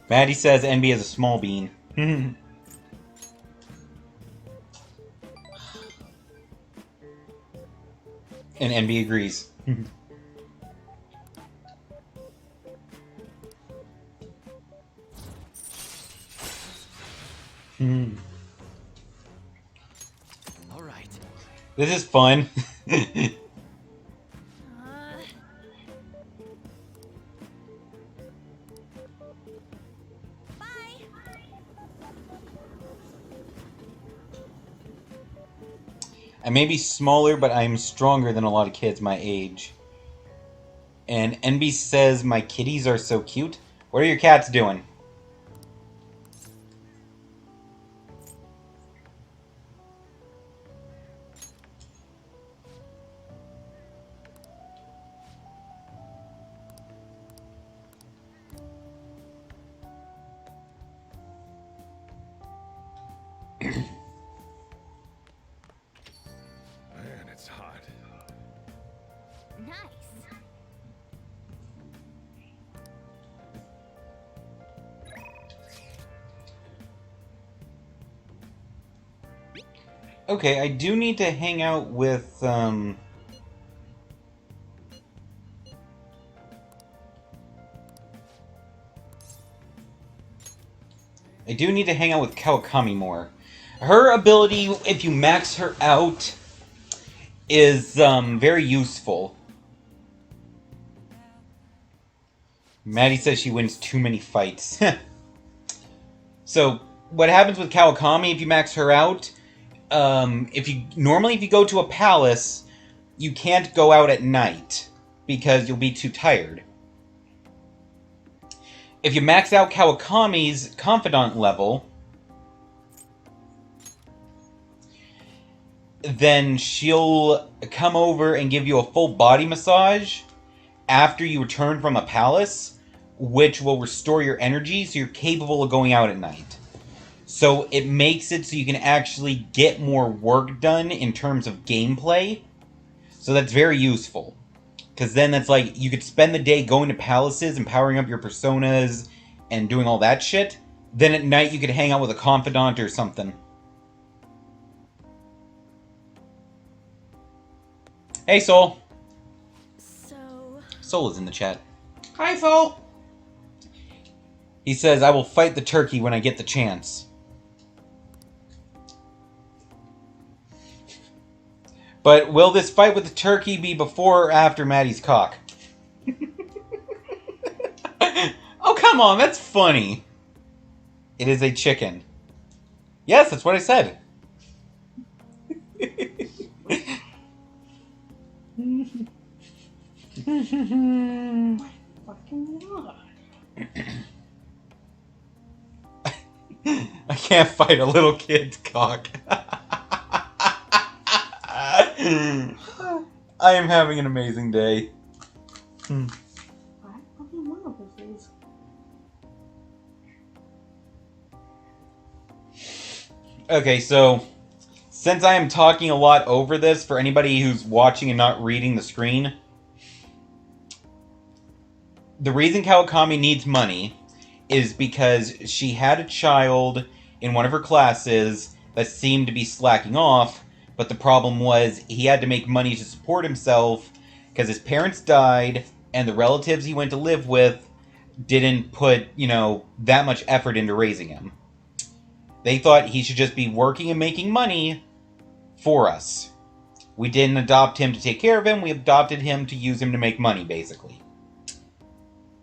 Maddie says NB is a small bean. And NB agrees.
All right.
This is fun. I may be smaller, but I'm stronger than a lot of kids my age. And NB says my kitties are so cute. What are your cats doing?
Man, it's hot.
Nice.
Okay, I do need to hang out with, I do need to hang out with Kawakami more. Her ability, if you max her out, is, very useful. Maddie says she wins too many fights. So, what happens with Kawakami if you max her out? If you go to a palace, you can't go out at night because you'll be too tired. If you max out Kawakami's confidant level, then she'll come over and give you a full body massage after you return from a palace, which will restore your energy so you're capable of going out at night. So it makes it so you can actually get more work done in terms of gameplay. So that's very useful. Because then that's like, you could spend the day going to palaces and powering up your personas and doing all that shit. Then at night you could hang out with a confidant or something. Hey, Soul.
So,
Soul is in the chat.
Hi, Soul.
He says, I will fight the turkey when I get the chance. But will this fight with the turkey be before or after Maddie's cock? Oh, come on, that's funny. It is a chicken. Yes, that's what I said.
Fucking God.
I can't fight a little kid's cock. I am having an amazing day.
I fucking love this.
Okay, so since I am talking a lot over this, for anybody who's watching and not reading the screen, the reason Kawakami needs money is because she had a child in one of her classes that seemed to be slacking off, but the problem was he had to make money to support himself because his parents died and the relatives he went to live with didn't put, that much effort into raising him. They thought he should just be working and making money for us. We didn't adopt him to take care of him, we adopted him to use him to make money, basically.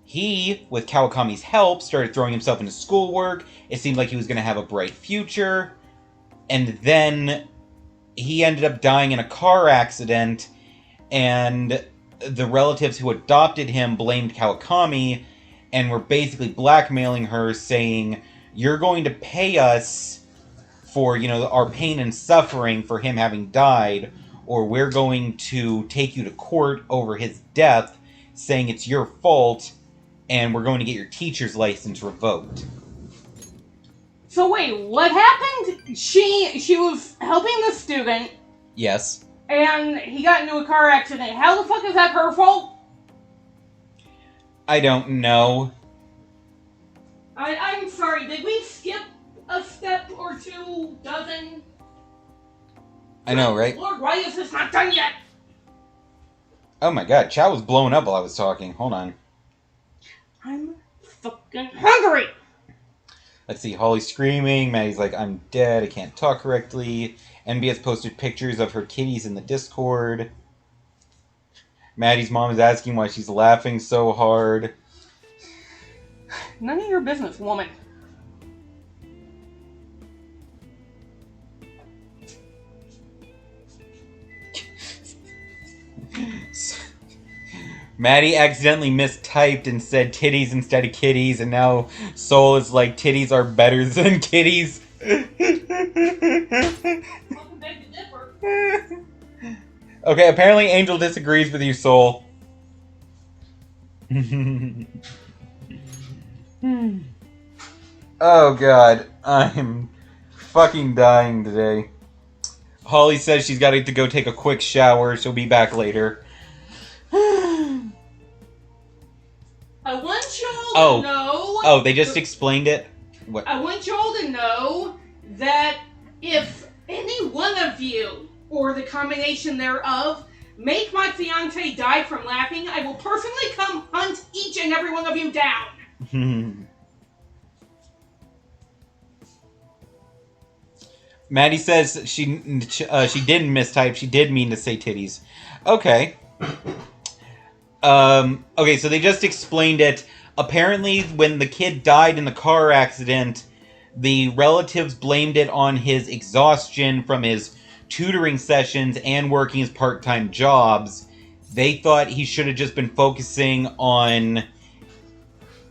He, with Kawakami's help, started throwing himself into schoolwork. It seemed like he was going to have a bright future. And then he ended up dying in a car accident, and the relatives who adopted him blamed Kawakami and were basically blackmailing her, saying, you're going to pay us for, our pain and suffering for him having died, or we're going to take you to court over his death, saying it's your fault, and we're going to get your teacher's license revoked.
So wait, what happened? She was helping the student,
Yes.
and he got into a car accident. How the fuck is that her fault?
I don't know.
I'm sorry, did we skip a step or two dozen?
I know, right?
Lord, why is this not done yet?
Oh my god, Chow was blowing up while I was talking. Hold on.
I'm fucking hungry!
Let's see, Holly's screaming, Maddie's like, I'm dead, I can't talk correctly. NB has posted pictures of her kitties in the Discord. Maddie's mom is asking why she's laughing so hard.
None of your business, woman.
Maddie accidentally mistyped and said titties instead of kitties, and now Soul is like, titties are better than kitties. Okay, apparently Angel disagrees with you, Soul. Oh god, I'm fucking dying today. Holly says she's got to go take a quick shower, she'll be back later.
I want y'all to know...
Oh, they just explained it? What?
I want y'all to know that if any one of you, or the combination thereof, make my fiancé die from laughing, I will personally come hunt each and every one of you down.
Maddie says she didn't mistype, she did mean to say titties. Okay. Okay, so they just explained it. Apparently, when the kid died in the car accident, the relatives blamed it on his exhaustion from his tutoring sessions and working his part-time jobs. They thought he should have just been focusing on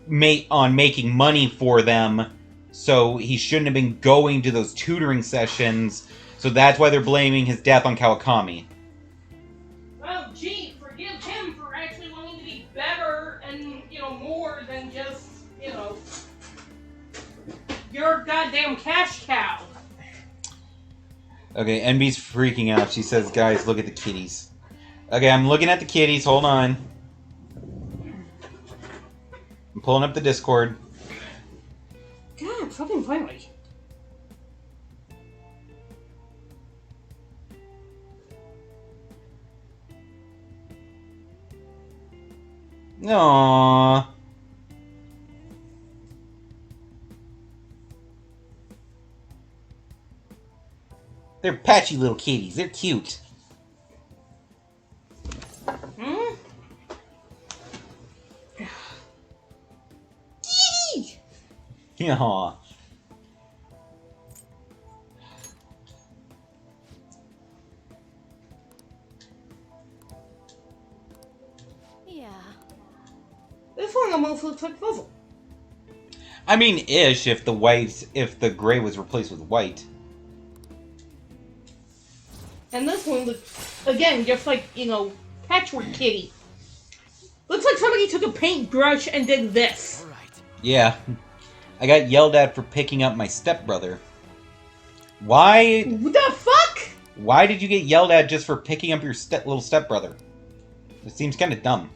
making money for them, so he shouldn't have been going to those tutoring sessions. So that's why they're blaming his death on Kawakami.
Well, gee, forgive him for actually wanting to be better and, more than just, your goddamn cash cow.
Okay, NB's freaking out. She says, guys, look at the kitties. Okay, I'm looking at the kitties. Hold on. I'm pulling up the Discord.
God, fucking finally.
Aww. They're patchy little kitties. They're cute.
Hmm?
Aww.
almost looks like Fuzzle.
I mean, ish, if the gray was replaced with white.
And this one looks, again, just like, you know, Patchwork Kitty. Looks like somebody took a paintbrush and did this.
All right.
Yeah. I got yelled at for picking up my stepbrother. Why?
What the fuck?
Why did you get yelled at just for picking up your little stepbrother? It seems kind of dumb.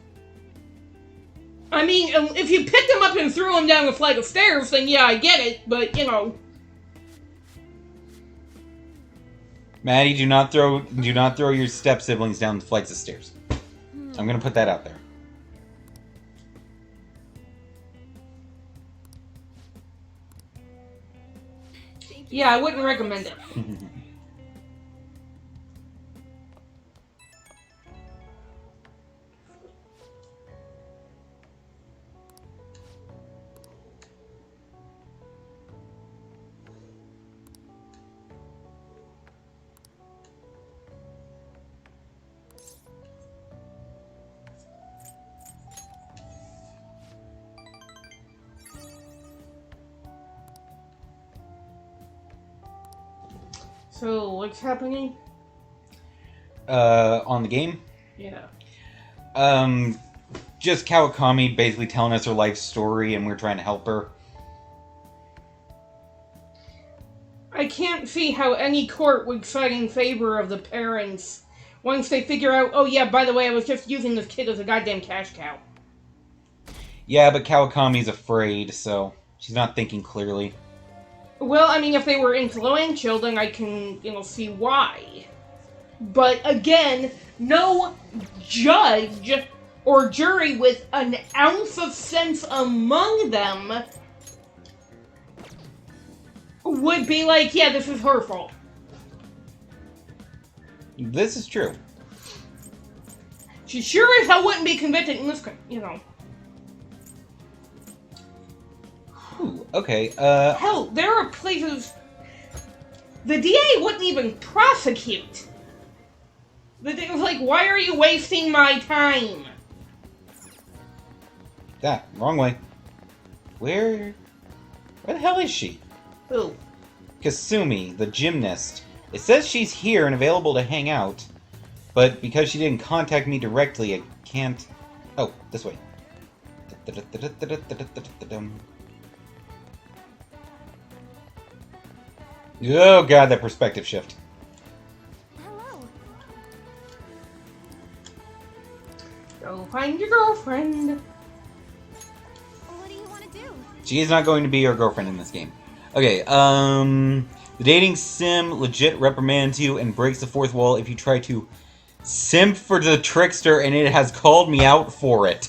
I mean, if you picked him up and threw him down a flight of stairs, then yeah, I get it, but, you know.
Maddie, do not throw your step siblings down the flights of stairs. I'm gonna put that out there.
Yeah, I wouldn't recommend it. So, what's happening?
On the game?
Yeah.
Just Kawakami basically telling us her life story and we're trying to help her.
I can't see how any court would side in favor of the parents once they figure out, oh yeah, by the way, I was just using this kid as a goddamn cash cow.
Yeah, but Kawakami's afraid, so she's not thinking clearly.
Well, I mean, if they were influential, then I can, you know, see why. But again, no judge or jury with an ounce of sense among them would be like, yeah, this is her fault.
This is true.
She sure as hell wouldn't be convicted in this, you know.
Ooh, okay,
Hell, there are places the DA wouldn't even prosecute. The DA was like, why are you wasting my time?
wrong way. Where the hell is she?
Who?
Kasumi, the gymnast. It says she's here and available to hang out, but because she didn't contact me directly, I can't... Oh, this way. Oh god, that perspective shift.
Hello.
Go find your girlfriend.
What do you want to do?
She is not going to be your girlfriend in this game. Okay, the dating sim legit reprimands you and breaks the fourth wall if you try to simp for the trickster, and it has called me out for it.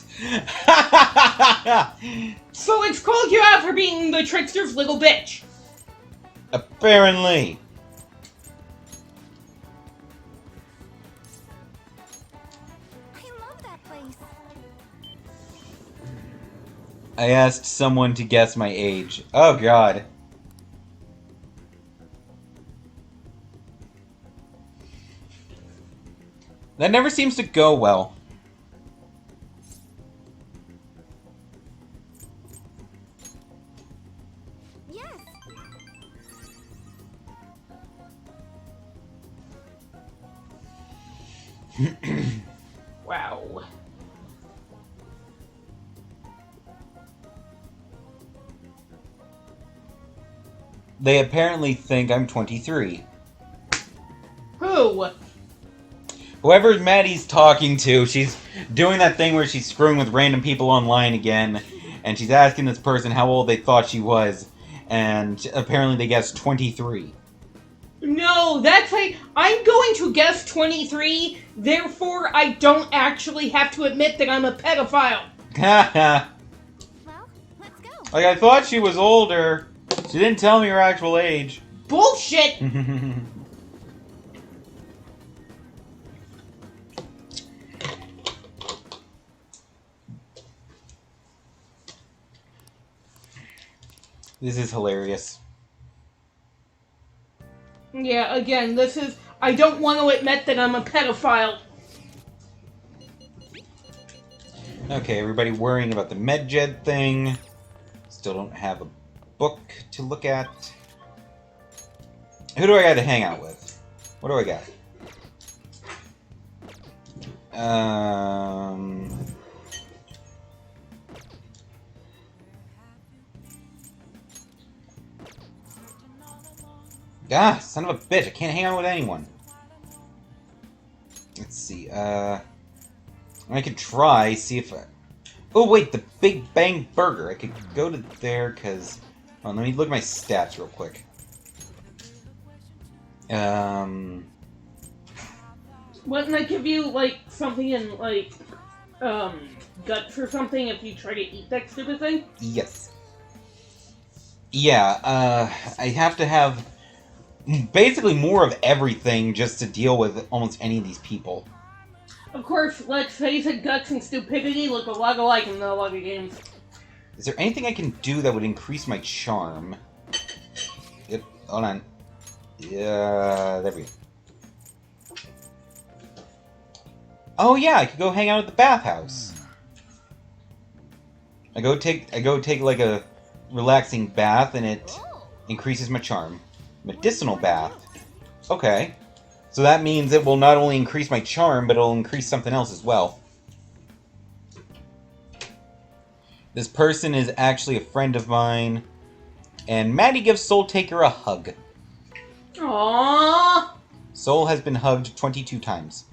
So it's called you out for being the trickster's little bitch.
Apparently.
I love that place.
I asked someone to guess my age. Oh god. That never seems to go well.
Yes.
Wow.
They apparently think I'm 23.
Who?
Whoever Maddie's talking to, she's doing that thing where she's screwing with random people online again, and she's asking this person how old they thought she was, and apparently they guessed 23.
No, that's like, I'm going to guess 23, therefore I don't actually have to admit that I'm a pedophile.
Haha.
Well, let's go.
Like, I thought she was older. She didn't tell me her actual age.
Bullshit!
This is hilarious.
Yeah, again, this is, I don't want to admit that I'm a pedophile.
Okay, everybody worrying about the MedJed thing. Still don't have a book to look at. Who do I got to hang out with? What do I got? Ah, son of a bitch, I can't hang out with anyone. Let's see, I could try, see if I... Oh, wait, the Big Bang Burger. I could go to there, because... Oh, let me look at my stats real quick.
Wouldn't I give you, like, something in, like, guts or something if you try to eat that stupid thing?
Yes. Yeah, I have to have basically more of everything just to deal with almost any of these people.
Of course, let's face it, guts and stupidity look a lot alike in a lot of games.
Is there anything I can do that would increase my charm? Yep, hold on. Yeah, there we go. Oh yeah, I could go hang out at the bathhouse. I go take like a relaxing bath and it increases my charm. Medicinal bath. Okay. So that means it will not only increase my charm, but it'll increase something else as well. This person is actually a friend of mine. And Maddie gives Soul Taker a hug.
Aww.
Soul has been hugged 22 times.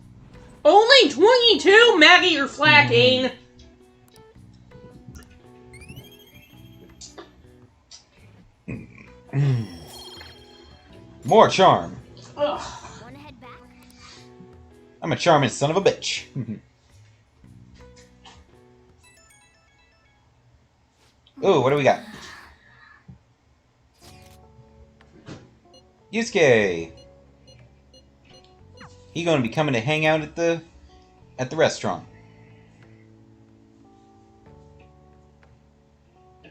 Only 22? Maggie, you're slacking.
More charm.
Ugh.
Wanna head back?
I'm a charming son of a bitch. Ooh, what do we got? Yusuke! He gonna be coming to hang out at the restaurant.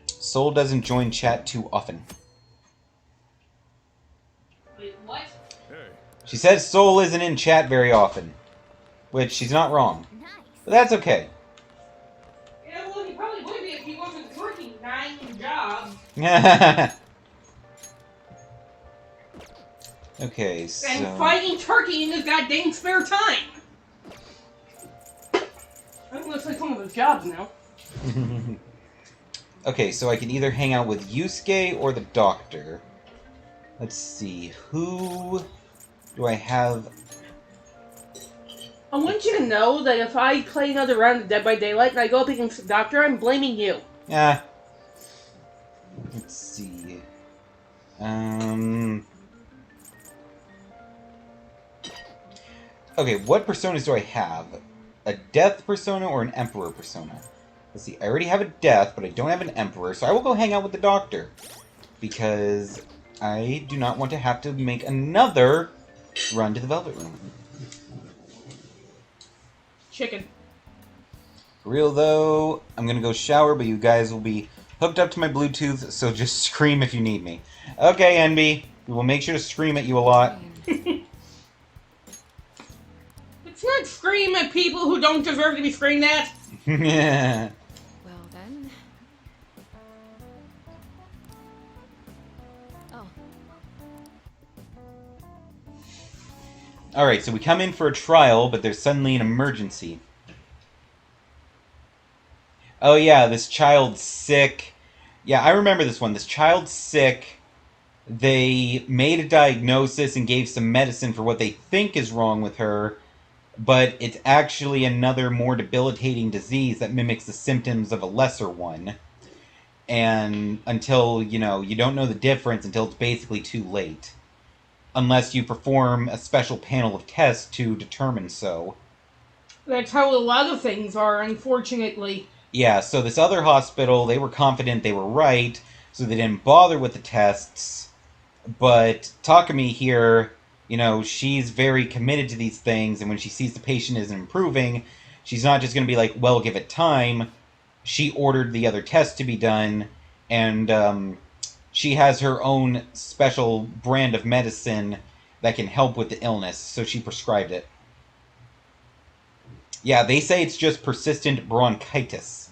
Soul doesn't join chat too often.
Wait, what?
She says Soul isn't in chat very often. Which, she's not wrong.
Nice.
But that's okay.
Yeah, well, he probably would be if he wasn't working 9 jobs.
Okay, so...
And fighting turkey in his goddamn spare time. That looks like one of his jobs now.
Okay, so I can either hang out with Yusuke or the doctor. Let's see, who do I have?
I want you to know that if I play another round of Dead by Daylight and I go up against the doctor, I'm blaming you.
Yeah. Let's see. Okay, what personas do I have? A death persona or an emperor persona? Let's see, I already have a death, but I don't have an emperor, so I will go hang out with the doctor. Because I do not want to have to make another run to the Velvet Room.
Chicken.
For real though, I'm gonna go shower, but you guys will be hooked up to my Bluetooth, so just scream if you need me. Okay, NB, we will make sure to scream at you a lot.
Let's not scream at people who don't deserve to be screamed at.
Yeah.
Well then. Oh.
Alright, so we come in for a trial, but there's suddenly an emergency. Oh yeah, this child's sick. Yeah, I remember this one. This child's sick. They made a diagnosis and gave some medicine for what they think is wrong with her, but it's actually another more debilitating disease that mimics the symptoms of a lesser one. And until, you don't know the difference until it's basically too late. Unless you perform a special panel of tests to determine so.
That's how a lot of things are, unfortunately.
Yeah, so this other hospital, they were confident they were right, so they didn't bother with the tests. But Takumi here, she's very committed to these things, and when she sees the patient isn't improving, she's not just going to be like, well, give it time. She ordered the other tests to be done, and she has her own special brand of medicine that can help with the illness, so she prescribed it. Yeah, they say it's just persistent bronchitis.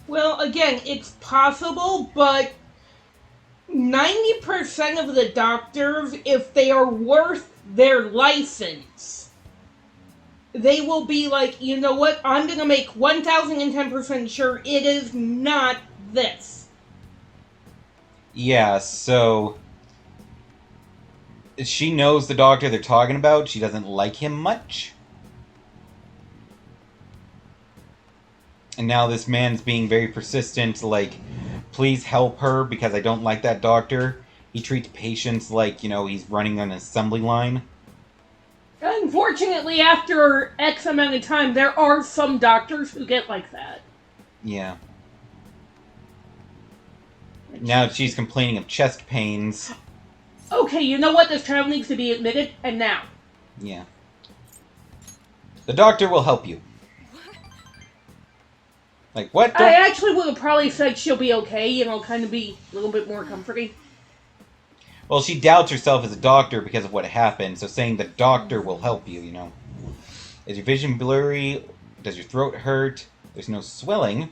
Well, again, it's possible, but 90% of the doctors, if they are worth their license, they will be like, you know what, I'm going to make 1010% sure it is not this.
Yeah, so... She knows the doctor they're talking about. She doesn't like him much. And now this man's being very persistent, like, please help her because I don't like that doctor. He treats patients like, you know, he's running an assembly line.
Unfortunately, after X amount of time, there are some doctors who get like that.
Yeah. Now she's complaining of chest pains.
Okay, you know what? This child needs to be admitted, and now.
Yeah. The doctor will help you. Like, what?
I actually would have probably said she'll be okay, you know, kind of be a little bit more comforting.
Well, she doubts herself as a doctor because of what happened, so saying the doctor will help you, you know. Is your vision blurry? Does your throat hurt? There's no swelling.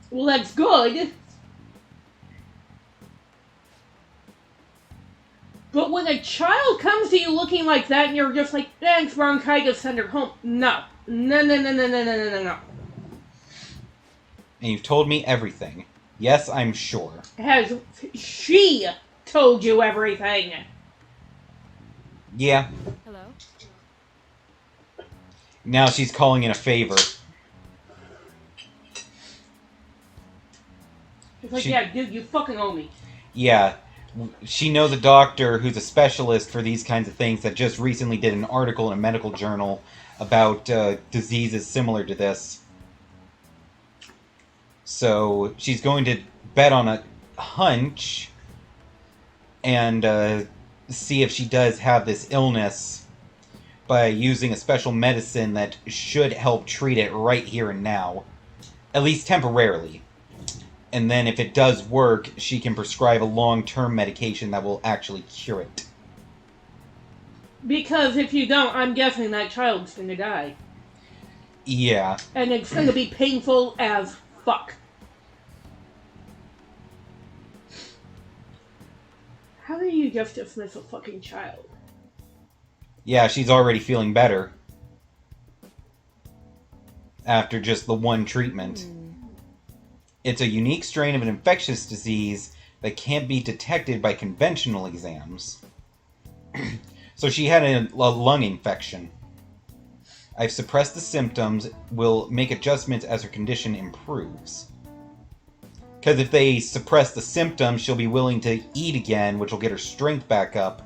Well, that's good. But when a child comes to you looking like that and you're just like, thanks, bronchitis, send her home. No. No.
And you've told me everything. Yes, I'm sure.
Has she told you everything?
Yeah.
Hello?
Now she's calling in a favor.
It's like, yeah, dude, you fucking owe me.
Yeah. She knows a doctor who's a specialist for these kinds of things that just recently did an article in a medical journal about diseases similar to this. So she's going to bet on a hunch and see if she does have this illness by using a special medicine that should help treat it right here and now. At least temporarily. And then if it does work, she can prescribe a long-term medication that will actually cure it.
Because if you don't, I'm guessing that child's gonna die.
Yeah.
And it's gonna be painful as fuck. How do you just dismiss a fucking child?
Yeah, she's already feeling better. After just the one treatment. It's a unique strain of an infectious disease that can't be detected by conventional exams. So she had a lung infection. I've suppressed the symptoms, will make adjustments as her condition improves. Because if they suppress the symptoms, she'll be willing to eat again, which will get her strength back up,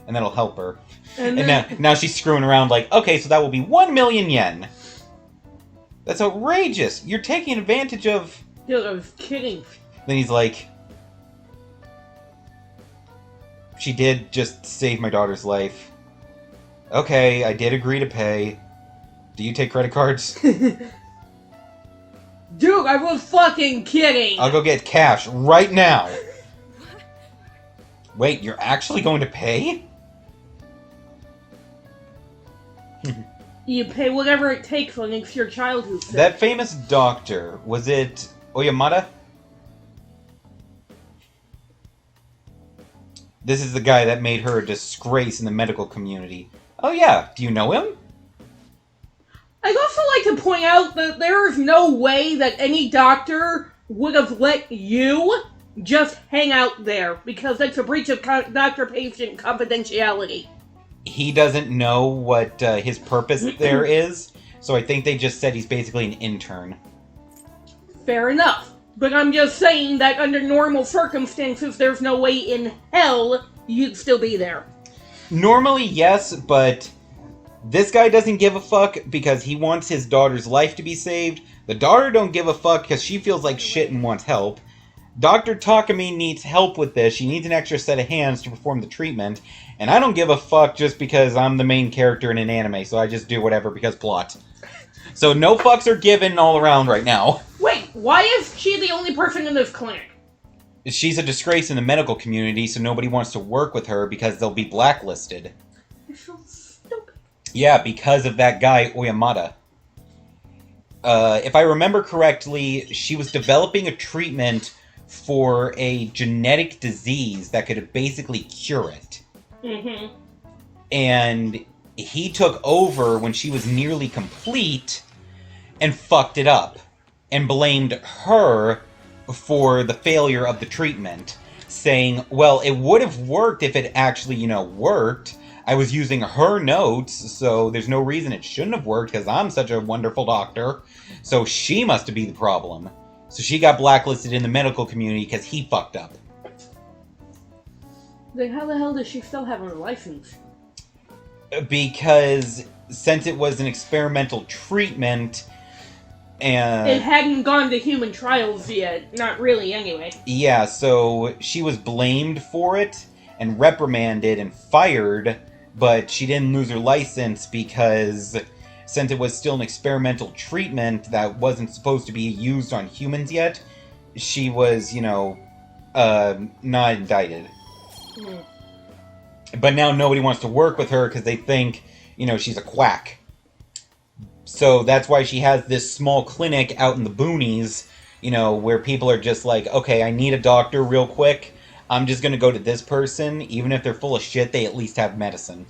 and that'll help her. And now she's screwing around like, okay, so that will be 1 million yen. That's outrageous. You're taking advantage of...
Dude, I was kidding.
Then he's like, she did just save my daughter's life. Okay, I did agree to pay. Do you take credit cards?
Dude, I was fucking kidding!
I'll go get cash right now. Wait, you're actually going to pay?
You pay whatever it takes when it's your child who's sick.
That famous doctor, was it Oyamada? This is the guy that made her a disgrace in the medical community. Oh yeah, do you know him?
I'd also like to point out that there is no way that any doctor would have let you just hang out there, because that's a breach of doctor-patient confidentiality.
He doesn't know what his purpose there is, so I think they just said he's basically an intern.
Fair enough. But I'm just saying that under normal circumstances, there's no way in hell you'd still be there.
Normally, yes, but this guy doesn't give a fuck because he wants his daughter's life to be saved. The daughter don't give a fuck because she feels like shit and wants help. Dr. Takami needs help with this. She needs an extra set of hands to perform the treatment. And I don't give a fuck just because I'm the main character in an anime, so I just do whatever because plot. So no fucks are given all around right now.
Wait, why is she the only person in this clinic?
she's a disgrace in the medical community, so nobody wants to work with her because they'll be blacklisted.
I feel stupid.
Yeah, because of that guy, Oyamada. If I remember correctly, she was developing a treatment for a genetic disease that could basically cure it.
Mm-hmm.
And he took over when she was nearly complete and fucked it up. And blamed her for the failure of the treatment. Saying, well, it would have worked if it actually, worked. I was using her notes, so there's no reason it shouldn't have worked because I'm such a wonderful doctor. So she must be the problem. So she got blacklisted in the medical community because he fucked up.
Then how the hell does she still have her license?
Because since it was an experimental treatment, and
it hadn't gone to human trials yet. Not really, anyway.
Yeah, so she was blamed for it and reprimanded and fired, but she didn't lose her license because since it was still an experimental treatment that wasn't supposed to be used on humans yet, she was, not indicted. But now nobody wants to work with her because they think, she's a quack. So that's why she has this small clinic out in the boonies, where people are just like, okay, I need a doctor real quick. I'm just going to go to this person. Even if they're full of shit, they at least have medicine.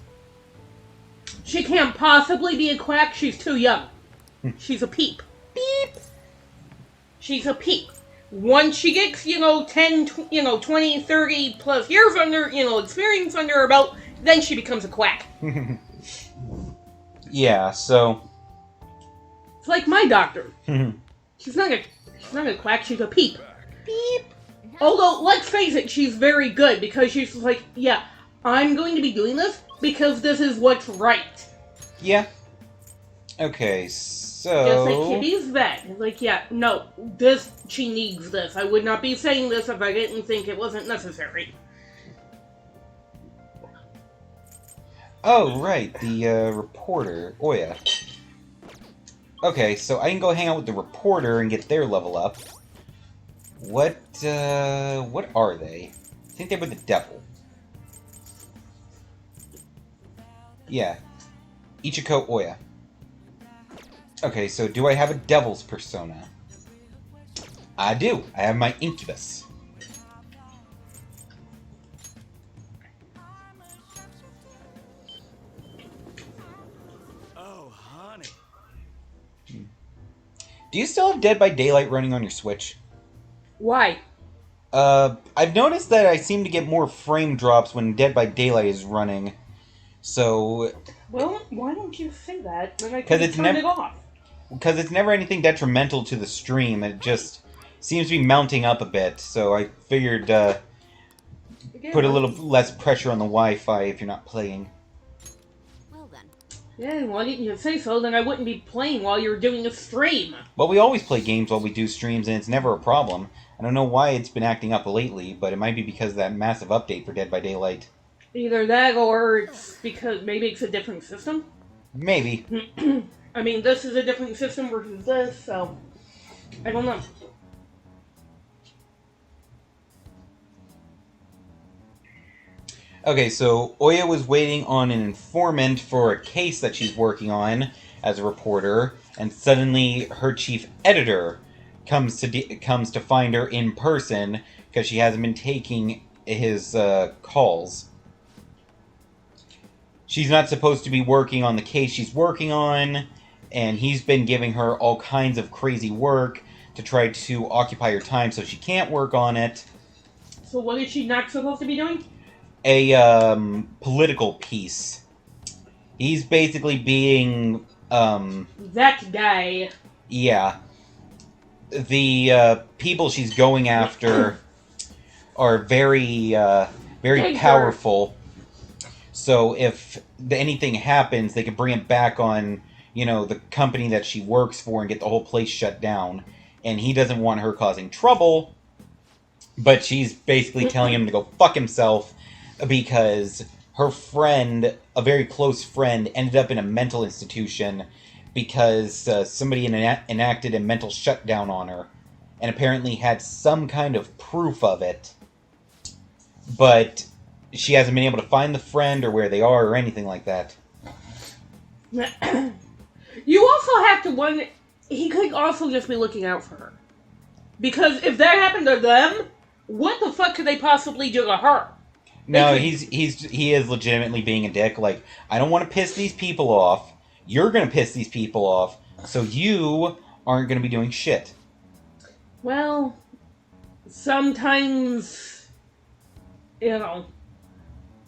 She can't possibly be a quack. She's too young. She's a peep. Beep. She's a peep. Once she gets, 10, 20, 30 plus years under, experience under her belt, then she becomes a quack.
Yeah, so...
It's like my doctor. She's not a quack, she's a peep. Beep. Although, let's face it, she's very good because she's like, yeah, I'm going to be doing this because this is what's right.
Yeah. Okay, so...
Just like Kitty's vet. It's like, yeah, no, she needs this. I would not be saying this if I didn't think it wasn't necessary.
Oh, right, the reporter, Oya. Okay, so I can go hang out with the reporter and get their level up. What are they? I think they were the devil. Yeah. Ichiko Oya. Okay, so do I have a devil's persona? I do. I have my Incubus. Do you still have Dead by Daylight running on your Switch?
Why?
I've noticed that I seem to get more frame drops when Dead by Daylight is running. So...
Well, why don't you say that? Then I can turn it off.
Because it's never anything detrimental to the stream. It just seems to be mounting up a bit. So I figured, put a little less pressure on the Wi-Fi if you're not playing.
Yeah, why didn't you say so? Then I wouldn't be playing while you're doing a stream.
Well, we always play games while we do streams, and it's never a problem. I don't know why it's been acting up lately, but it might be because of that massive update for Dead by Daylight.
Either that, or it's because maybe it's a different system?
Maybe.
I mean, this is a different system versus this, so... I don't know.
Okay, so Oya was waiting on an informant for a case that she's working on as a reporter, and suddenly her chief editor comes to find her in person because she hasn't been taking his calls. She's not supposed to be working on the case she's working on, and he's been giving her all kinds of crazy work to try to occupy her time so she can't work on it.
So what is she not supposed to be doing?
A political piece. He's basically being
that guy.
Yeah. The people she's going after are very powerful. So if anything happens, they can bring it back on, the company that she works for and get the whole place shut down. And he doesn't want her causing trouble, but she's basically telling him to go fuck himself because her friend, a very close friend, ended up in a mental institution because somebody enacted a mental shutdown on her. and apparently had some kind of proof of it, but she hasn't been able to find the friend or where they are or anything like that.
You also have to wonder, he could also just be looking out for her. Because if that happened to them, what the fuck could they possibly do to her?
No, he is legitimately being a dick. Like, I don't want to piss these people off. You're gonna piss these people off, so you aren't gonna be doing shit.
Well, sometimes, you know.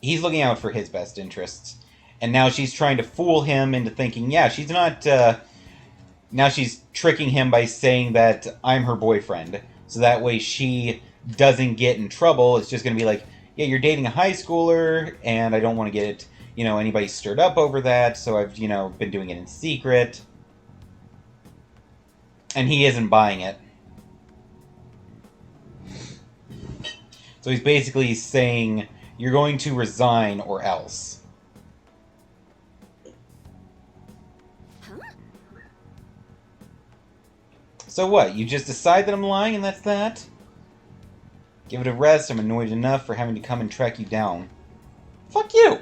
He's looking out for his best interests. And now she's trying to fool him into thinking, yeah, she's not, now she's tricking him by saying that I'm her boyfriend. So that way she doesn't get in trouble. It's just gonna be like, yeah, you're dating a high schooler, and I don't want to get, anybody stirred up over that, so I've, been doing it in secret. And he isn't buying it. So he's basically saying, you're going to resign or else. So what, you just decide that I'm lying and that's that? Give it a rest, I'm annoyed enough for having to come and track you down. Fuck you!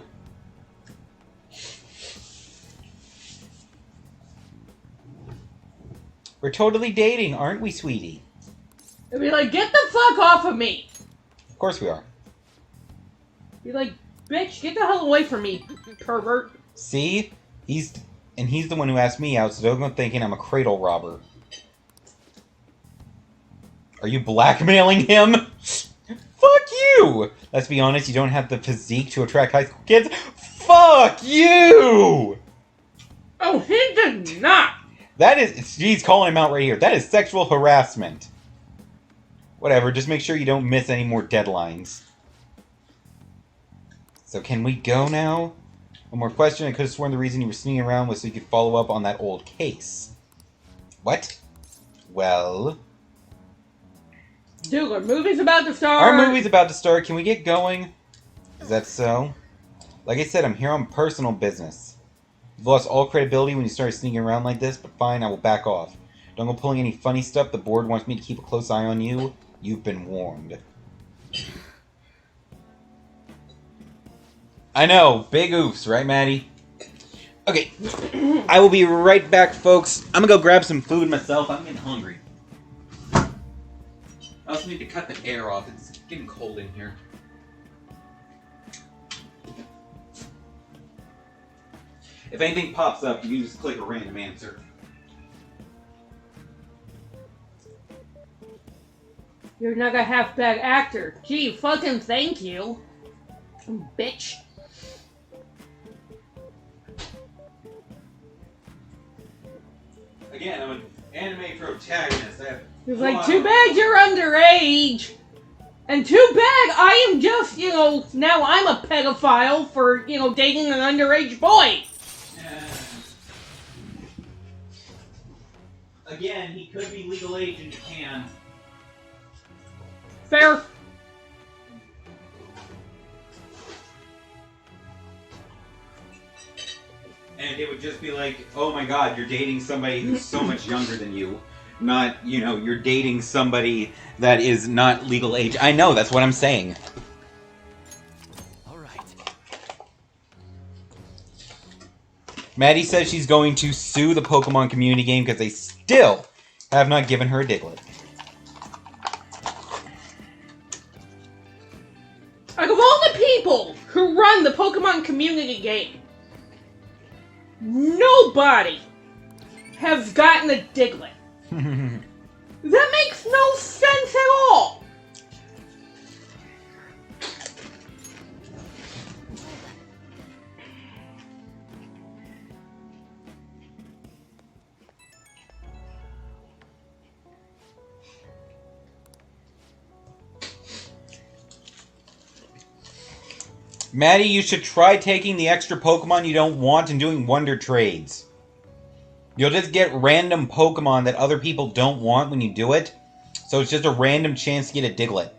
We're totally dating, aren't we, sweetie?
They'd be like, get the fuck off of me!
Of course we are.
Be like, bitch, get the hell away from me, pervert.
See? He's the one who asked me out, so don't go thinking I'm a cradle robber. Are you blackmailing him? Fuck you! Let's be honest, you don't have the physique to attract high school kids. Fuck you!
Oh, he did not!
That is... She's calling him out right here. That is sexual harassment. Whatever, just make sure you don't miss any more deadlines. So can we go now? One more question. I could have sworn the reason you were sneaking around was so you could follow up on that old case. What? Well...
Dude, our movie's about to start!
Our movie's about to start. Can we get going? Is that so? Like I said, I'm here on personal business. You've lost all credibility when you started sneaking around like this, but fine, I will back off. Don't go pulling any funny stuff. The board wants me to keep a close eye on you. You've been warned. I know. Big oofs, right, Maddie? Okay. I will be right back, folks. I'm gonna go grab some food myself. I'm getting hungry. I also need to cut the air off. It's getting cold in here. If anything pops up, you can just click a random answer.
You're not a half-bad actor. Gee, fucking thank you. Bitch.
Again, I'm an anime protagonist.
He's like, too bad you're underage. And too bad I am just, now I'm a pedophile for, dating an underage boy.
Again, he could be legal age in Japan.
Fair.
And it would just be like, oh my god, you're dating somebody who's so much younger than you. Not, you're dating somebody that is not legal age. I know, that's what I'm saying.
All right.
Maddie says she's going to sue the Pokemon community game because they still have not given her a Diglett.
Like, of all the people who run the Pokemon community game, nobody has gotten a Diglett. That makes no sense at all.
Maddie, you should try taking the extra Pokemon you don't want and doing Wonder Trades. You'll just get random Pokemon that other people don't want when you do it. So it's just a random chance to get a Diglett.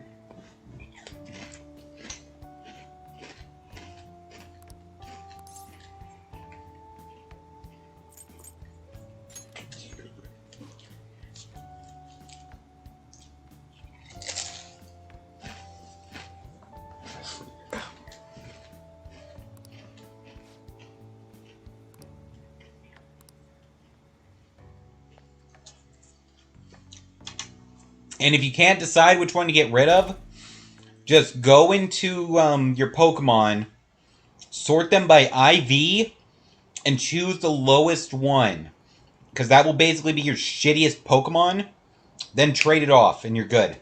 And if you can't decide which one to get rid of, just go into your Pokemon, sort them by IV, and choose the lowest one. Because that will basically be your shittiest Pokemon. Then trade it off, and you're good.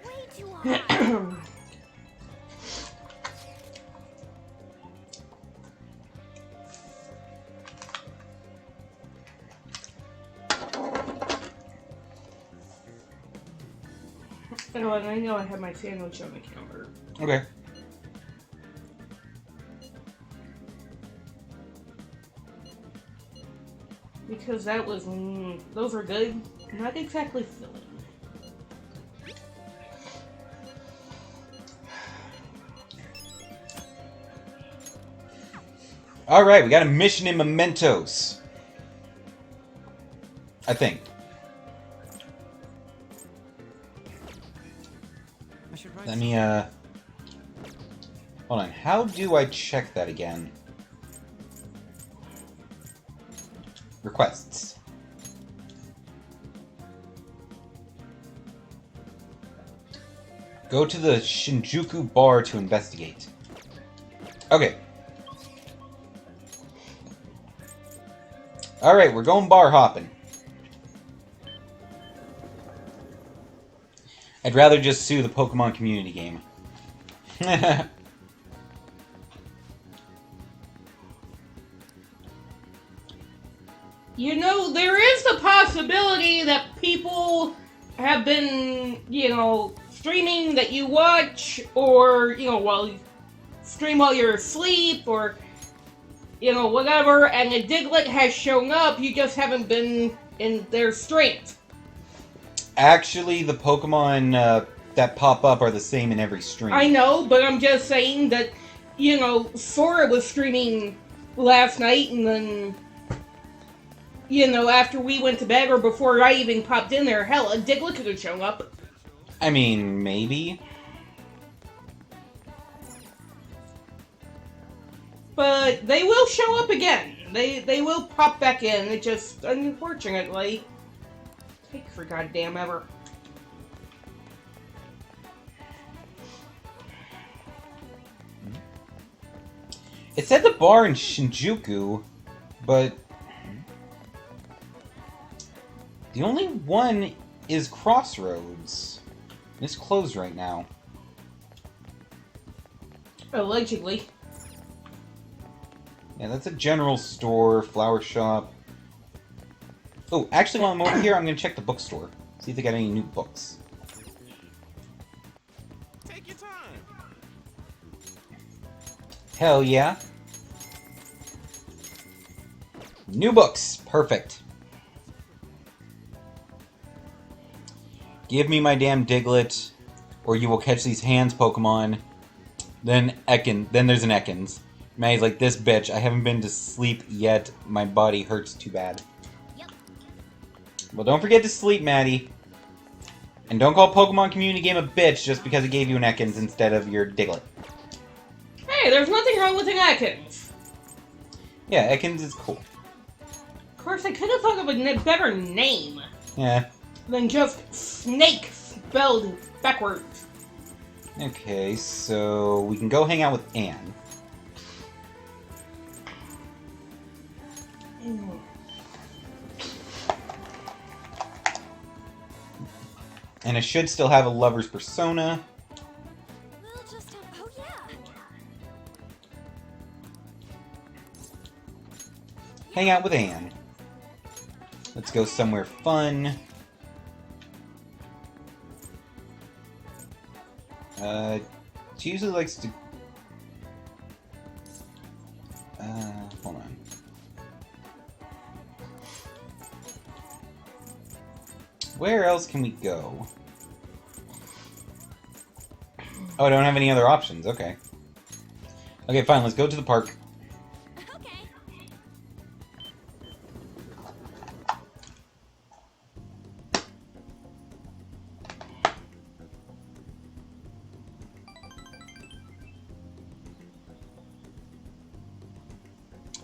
Way too high.
Oh, and I know I have my sandwich on the counter.
Okay.
Because that was, those are good. Not exactly filling.
Alright, we got a mission in Mementos. I think.
I should write
Let me, hold on. How do I check that again? Requests. Go to the Shinjuku bar to investigate. Okay. Alright, we're going bar hopping. I'd rather just sue the Pokemon community game.
You know, there is the possibility that people have been, streaming that you watch, or, while you stream while you're asleep, or, whatever, and a Diglett has shown up, you just haven't been in their streams.
Actually, the Pokemon that pop up are the same in every stream.
I know, but I'm just saying that, Sora was streaming last night, and then, after we went to bed, or before I even popped in there, hell, a Diglett could have shown up.
I mean, maybe.
But they will show up again. They will pop back in. It just, unfortunately, takes for goddamn ever.
It said the bar in Shinjuku, but the only one is Crossroads. It's closed right now.
Allegedly.
Yeah, that's a general store, flower shop. Oh, actually, while I'm over here, I'm gonna check the bookstore. See if they got any new books.
Take your time.
Hell yeah. New books! Perfect. Give me my damn Diglett, or you will catch these hands Pokemon. Then then there's an Ekans. Maddie's like, this bitch, I haven't been to sleep yet. My body hurts too bad.
Yep.
Well, don't forget to sleep, Maddie. And don't call Pokemon Community Game a bitch just because it gave you an Ekans instead of your Diglett.
Hey, there's nothing wrong with an Ekans.
Yeah, Ekans is cool.
Of course, I could have thought of a better name
Yeah.
than just Snake spelled backwards.
Okay, so we can go hang out with Anne. And I should still have a lover's persona.
We'll just oh yeah.
Hang out with Anne. Let's go somewhere fun. She usually likes to... hold on. Where else can we go? Oh, I don't have any other options. Okay. Okay, fine. Let's go to the park.
Okay.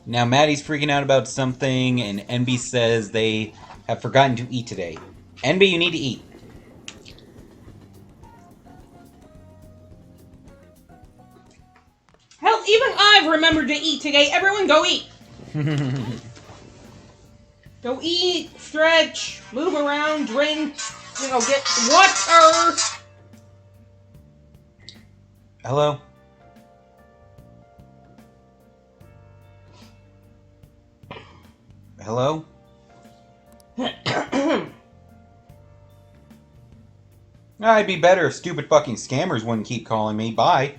Now Maddie's freaking out about something, and NB says they have forgotten to eat today. NB, you need to eat.
Hell, even I've remembered to eat today. Everyone go eat. Go eat, stretch, move around, drink, get water.
Hello? Hello? I'd be better if stupid fucking scammers wouldn't keep calling me. Bye.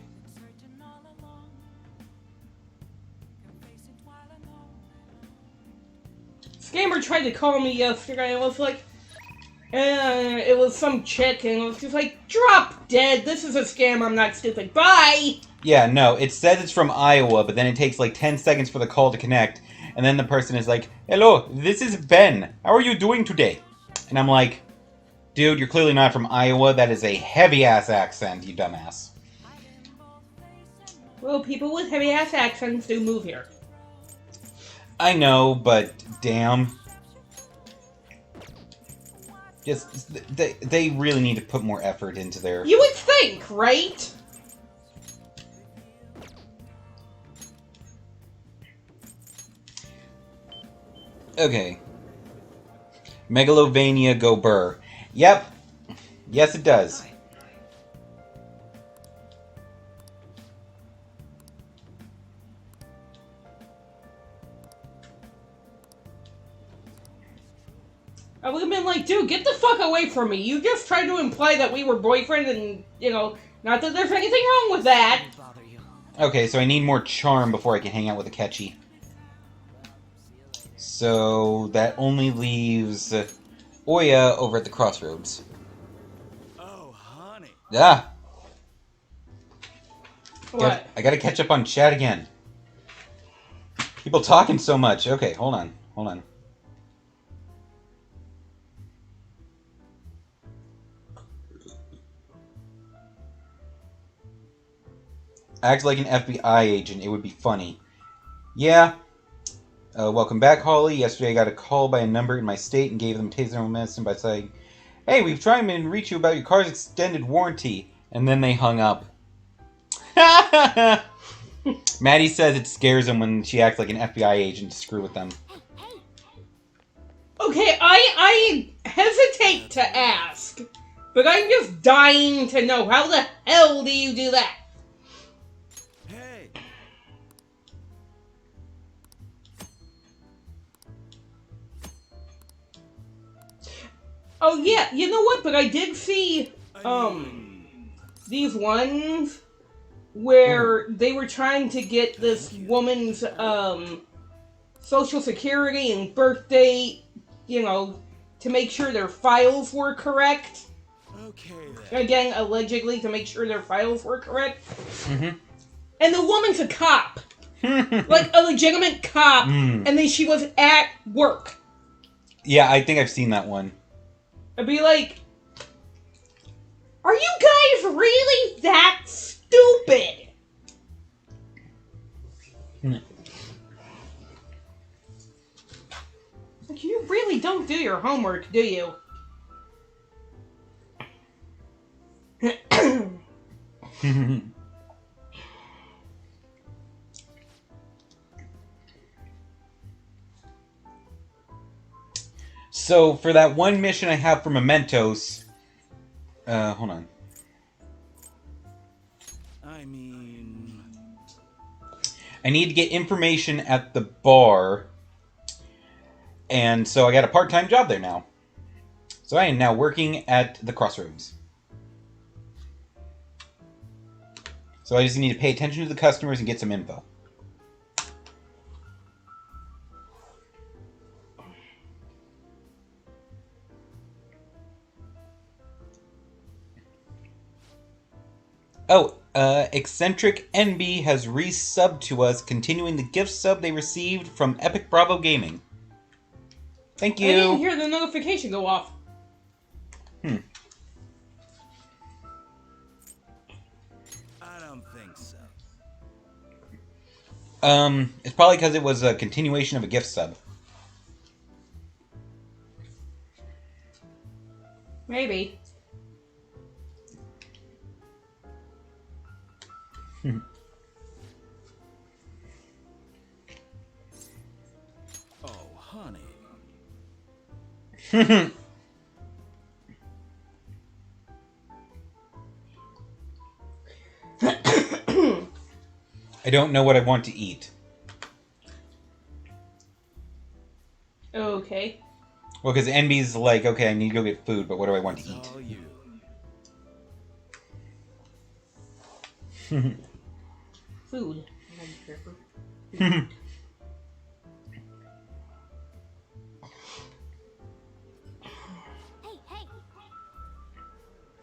Scammer tried to call me yesterday. It was like, it was some chick, and it was just like, drop dead. This is a scam. I'm not stupid. Bye.
Yeah, no, it says it's from Iowa, but then it takes like 10 seconds for the call to connect, and then the person is like, hello, this is Ben. How are you doing today? And I'm like, dude, you're clearly not from Iowa. That is a heavy-ass accent, you dumbass.
Well, people with heavy-ass accents do move here.
I know, but damn. Just, they really need to put more effort into their...
You would think, right?
Okay. Megalovania go burr. Yep. Yes, it does.
I would have been like, dude, get the fuck away from me. You just tried to imply that we were boyfriend and, not that there's anything wrong with that.
Okay, so I need more charm before I can hang out with Akechi. So that only leaves Oya over at the crossroads.
Oh, honey.
Ah!
What?
I gotta catch up on chat again. People talking so much. Okay, hold on. Act like an FBI agent. It would be funny. Yeah. Welcome back, Holly. Yesterday I got a call by a number in my state and gave them taser medicine by saying, hey, we've tried to reach you about your car's extended warranty. And then they hung up. Maddie says it scares them when she acts like an FBI agent to screw with them.
Okay, I hesitate to ask, but I'm just dying to know, how the hell do you do that?
Hey.
Oh yeah, you know what, but I did see, these ones where they were trying to get this woman's, social security and birth date, to make sure their files were correct.
Okay then.
Again, allegedly, to make sure their files were correct.
Mm-hmm.
And the woman's a cop. Like, a legitimate cop. And then she was at work.
Yeah, I think I've seen that one.
I'd be like, are you guys really that stupid? Like, you really don't do your homework, do you?
So, for that one mission I have for Mementos... hold on. I need to get information at the bar. And so I got a part-time job there now. So I am now working at the Crossroads. So I just need to pay attention to the customers and get some info. Oh, Eccentric NB has resubbed to us, continuing the gift sub they received from Epic Bravo Gaming. Thank you.
I didn't hear the notification go off.
I don't think so.
It's probably because it was a continuation of a gift sub.
Maybe.
Oh, honey.
I don't know what I want to eat.
Okay.
Well, because Envy's like, okay, I need to go get food, but what do I want to
It's
eat?
all you.
Food.
Hey,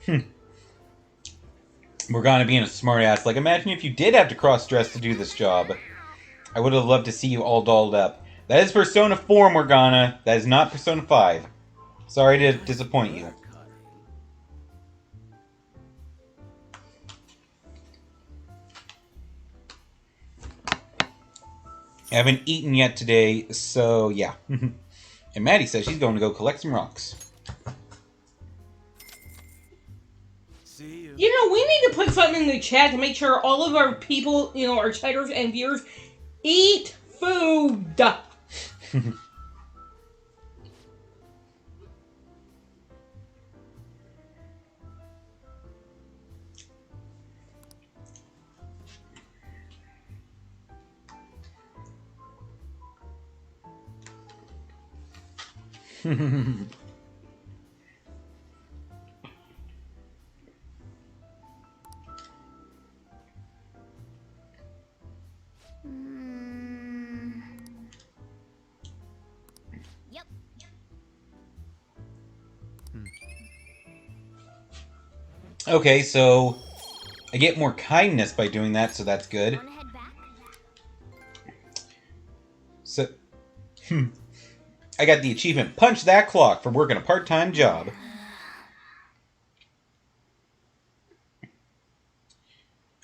hey.
Morgana being a smartass. Like, imagine if you did have to cross-dress to do this job. I would have loved to see you all dolled up. That is Persona 4, Morgana. That is not Persona 5. Sorry to disappoint you. I haven't eaten yet today, so yeah. And Maddie says she's going to go collect some rocks.
See you.
You know, we need to put something in the chat to make sure all of our people, you know, our chatters and viewers eat food.
Mm. Yep.
Okay, so I get more kindness by doing that, so that's good.
Wanna head back?
So, I got the achievement Punch That Clock for working a part-time job.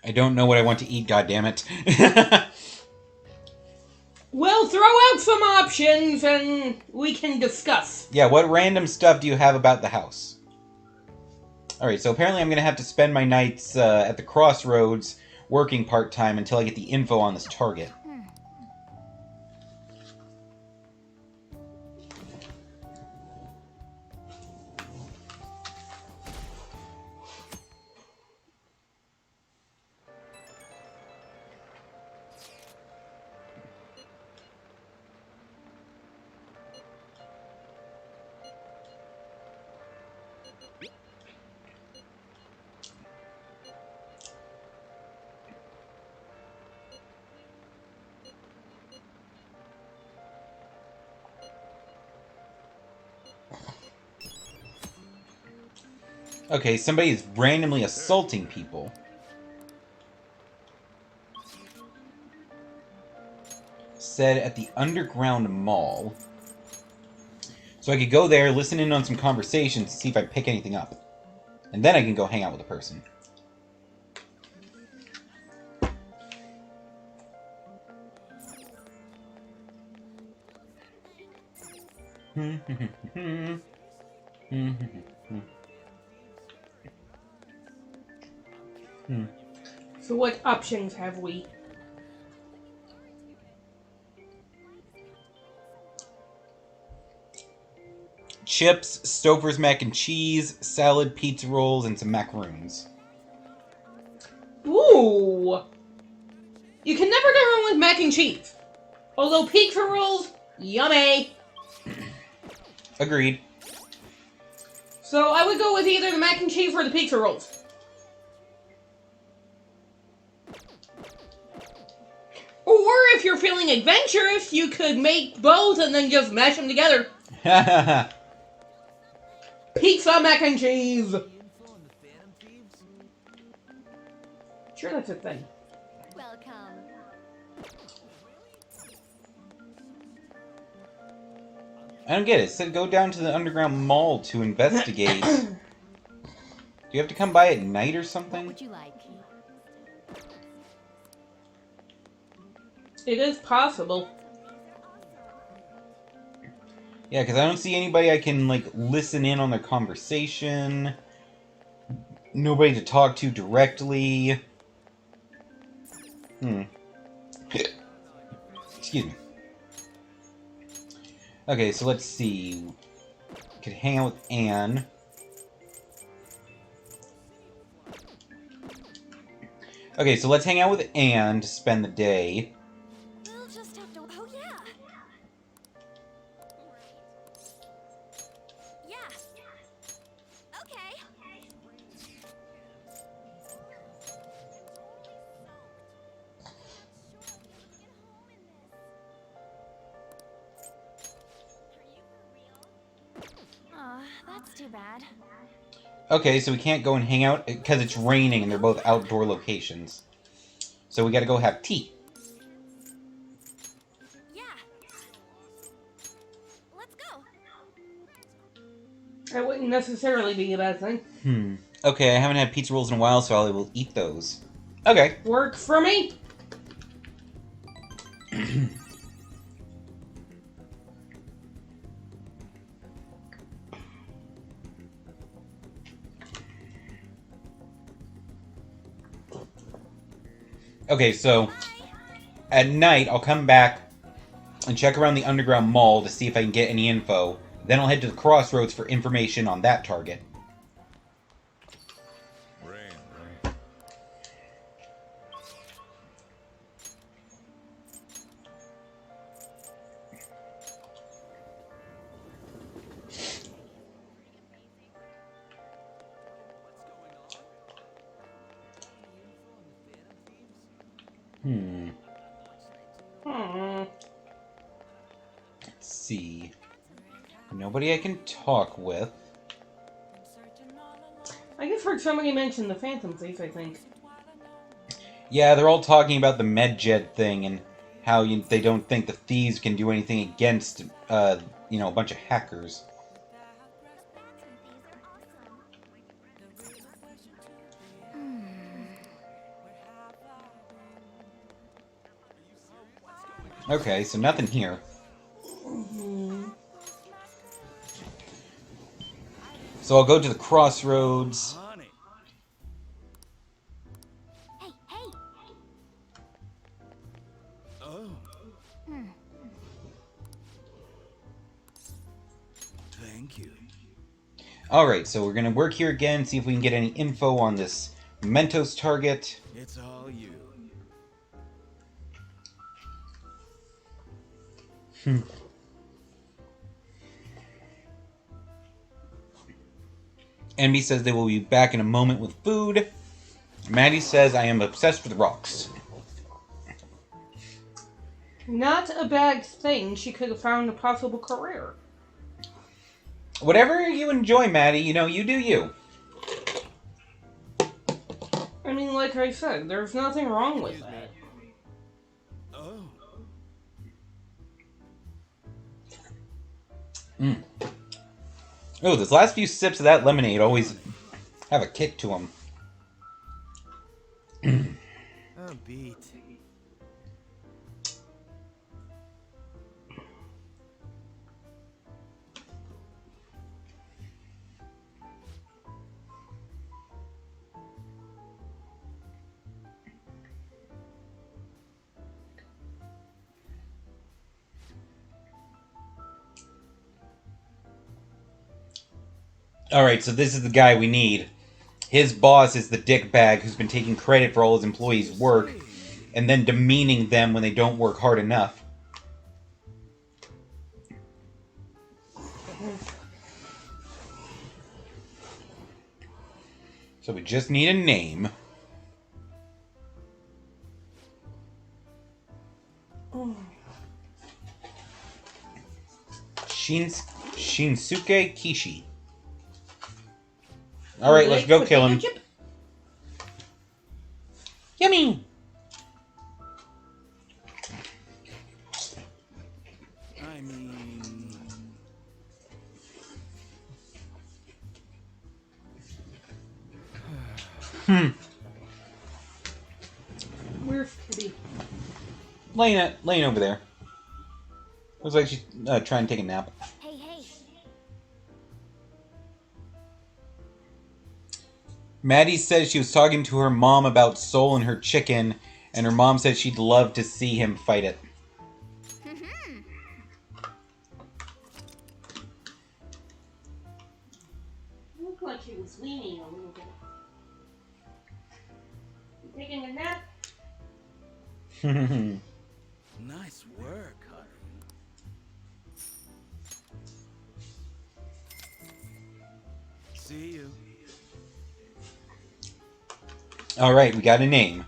I don't know what I want to eat, goddammit.
Well, throw out some options and we can discuss.
Yeah, what random stuff do you have about the house? Alright, so apparently I'm going to have to spend my nights at the crossroads working part-time until I get the info on this target. Okay, somebody is randomly assaulting people. Said at the underground mall. So I could go there, listen in on some conversations, see if I pick anything up. And then I can go hang out with the person.
So what options have we?
Chips, Stouffer's mac and cheese, salad, pizza rolls, and some macaroons.
Ooh! You can never go wrong with mac and cheese. Although pizza rolls, yummy!
Agreed.
So I would go with either the mac and cheese or the pizza rolls. Or if you're feeling adventurous, you could make both and then just mash them together. Pizza, mac and cheese! Sure, that's a thing.
Welcome.
I don't get it. It said go down to the underground mall to investigate. Do you have to come by at night or
What
something?
would you like?
It is possible.
Yeah, because I don't see anybody I can, like, listen in on their conversation. Nobody to talk to directly. Excuse me. Okay, so let's see. Could hang out with Anne. Okay, so let's hang out with Anne to spend the day.
We'll just have to. Oh yeah. Yeah. Okay. Aw, that's too bad.
Okay, so we can't go and hang out because it's raining and they're both outdoor locations. So we gotta go have tea.
Yeah. Let's go.
That wouldn't necessarily be a bad thing.
Okay, I haven't had pizza rolls in a while, so I will eat those. Okay.
Works for me.
Okay, so at night I'll come back and check around the underground mall to see if I can get any info. Then I'll head to the crossroads for information on that target.
Rain.
Let's see. Nobody I can talk with.
I just heard somebody mention the Phantom Thief, I think.
Yeah, they're all talking about the MedJed thing and how they don't think the thieves can do anything against, a bunch of hackers. Okay, so nothing here. So I'll go to the crossroads.
Honey.
Hey, hey.
Oh. Thank you.
Alright, so we're gonna work here again, see if we can get any info on this Mentos target.
It's all you.
Envy says they will be back in a moment with food. Maddie says I am obsessed with rocks.
Not a bad thing. She could have found a possible career.
Whatever you enjoy, Maddie, you do you.
I mean, like I said, there's nothing wrong with that.
Oh.
Oh, those last few sips of that lemonade always have a kick to them.
A beat.
Alright, so this is the guy we need. His boss is the dickbag who's been taking credit for all his employees' work and then demeaning them when they don't work hard enough. So we just need a name. Shinsuke Kishi. Alright, let's go kill him. Yummy!
I mean...
Where's Kitty?
laying over there. Looks like she's trying to take a nap.
Hey, hey.
Maddie says she was talking to her mom about Soul and her chicken, and her mom said she'd love to see him fight it.
Looked like he was leaning a little bit. You taking a nap?
Nice work, honey. See you.
Alright, we got a name.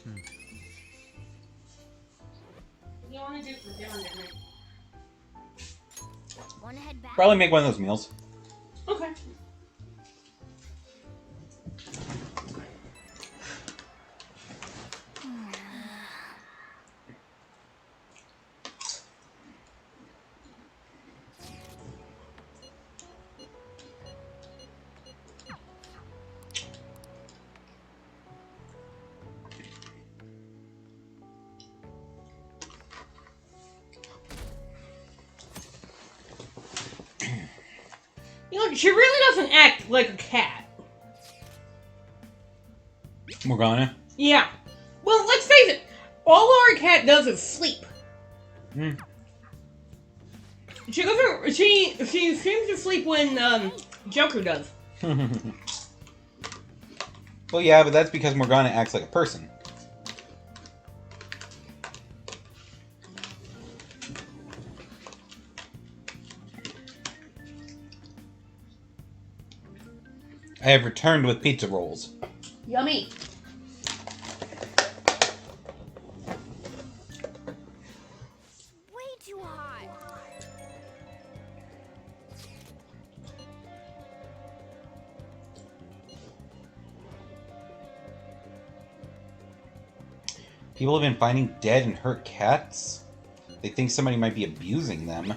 What do you want to do for dinner tonight?
Wanna head back?
Probably make one of those meals.
Okay. You know, she really doesn't act like a cat.
Morgana?
Yeah. Well, let's face it. All our cat does is sleep.
Hmm.
She doesn't. She seems to sleep when Joker does.
Well, yeah, but that's because Morgana acts like a person. I have returned with pizza rolls.
Yummy.
Way too hot.
People have been finding dead and hurt cats? They think somebody might be abusing them.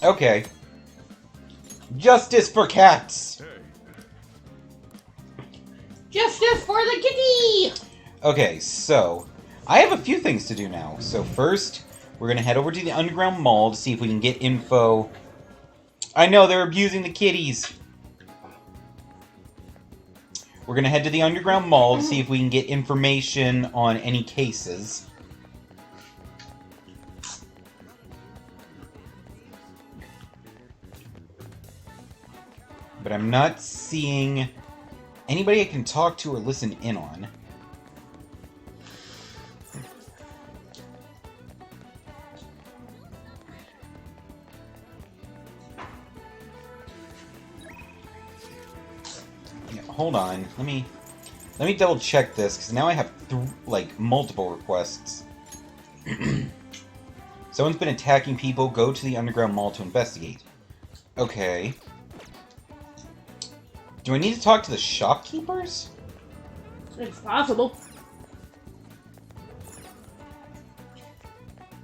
Okay. Justice for cats!
Justice for the kitty!
Okay, so I have a few things to do now. So first, we're gonna head over to the underground mall to see if we can get info. I know, they're abusing the kitties! We're gonna head to the underground mall to see if we can get information on any cases. But I'm not seeing anybody I can talk to or listen in on. Yeah, hold on. Let me double check this because now I have multiple requests. Someone's been attacking people. Go to the underground mall to investigate. Okay. Do I need to talk to the shopkeepers?
It's possible.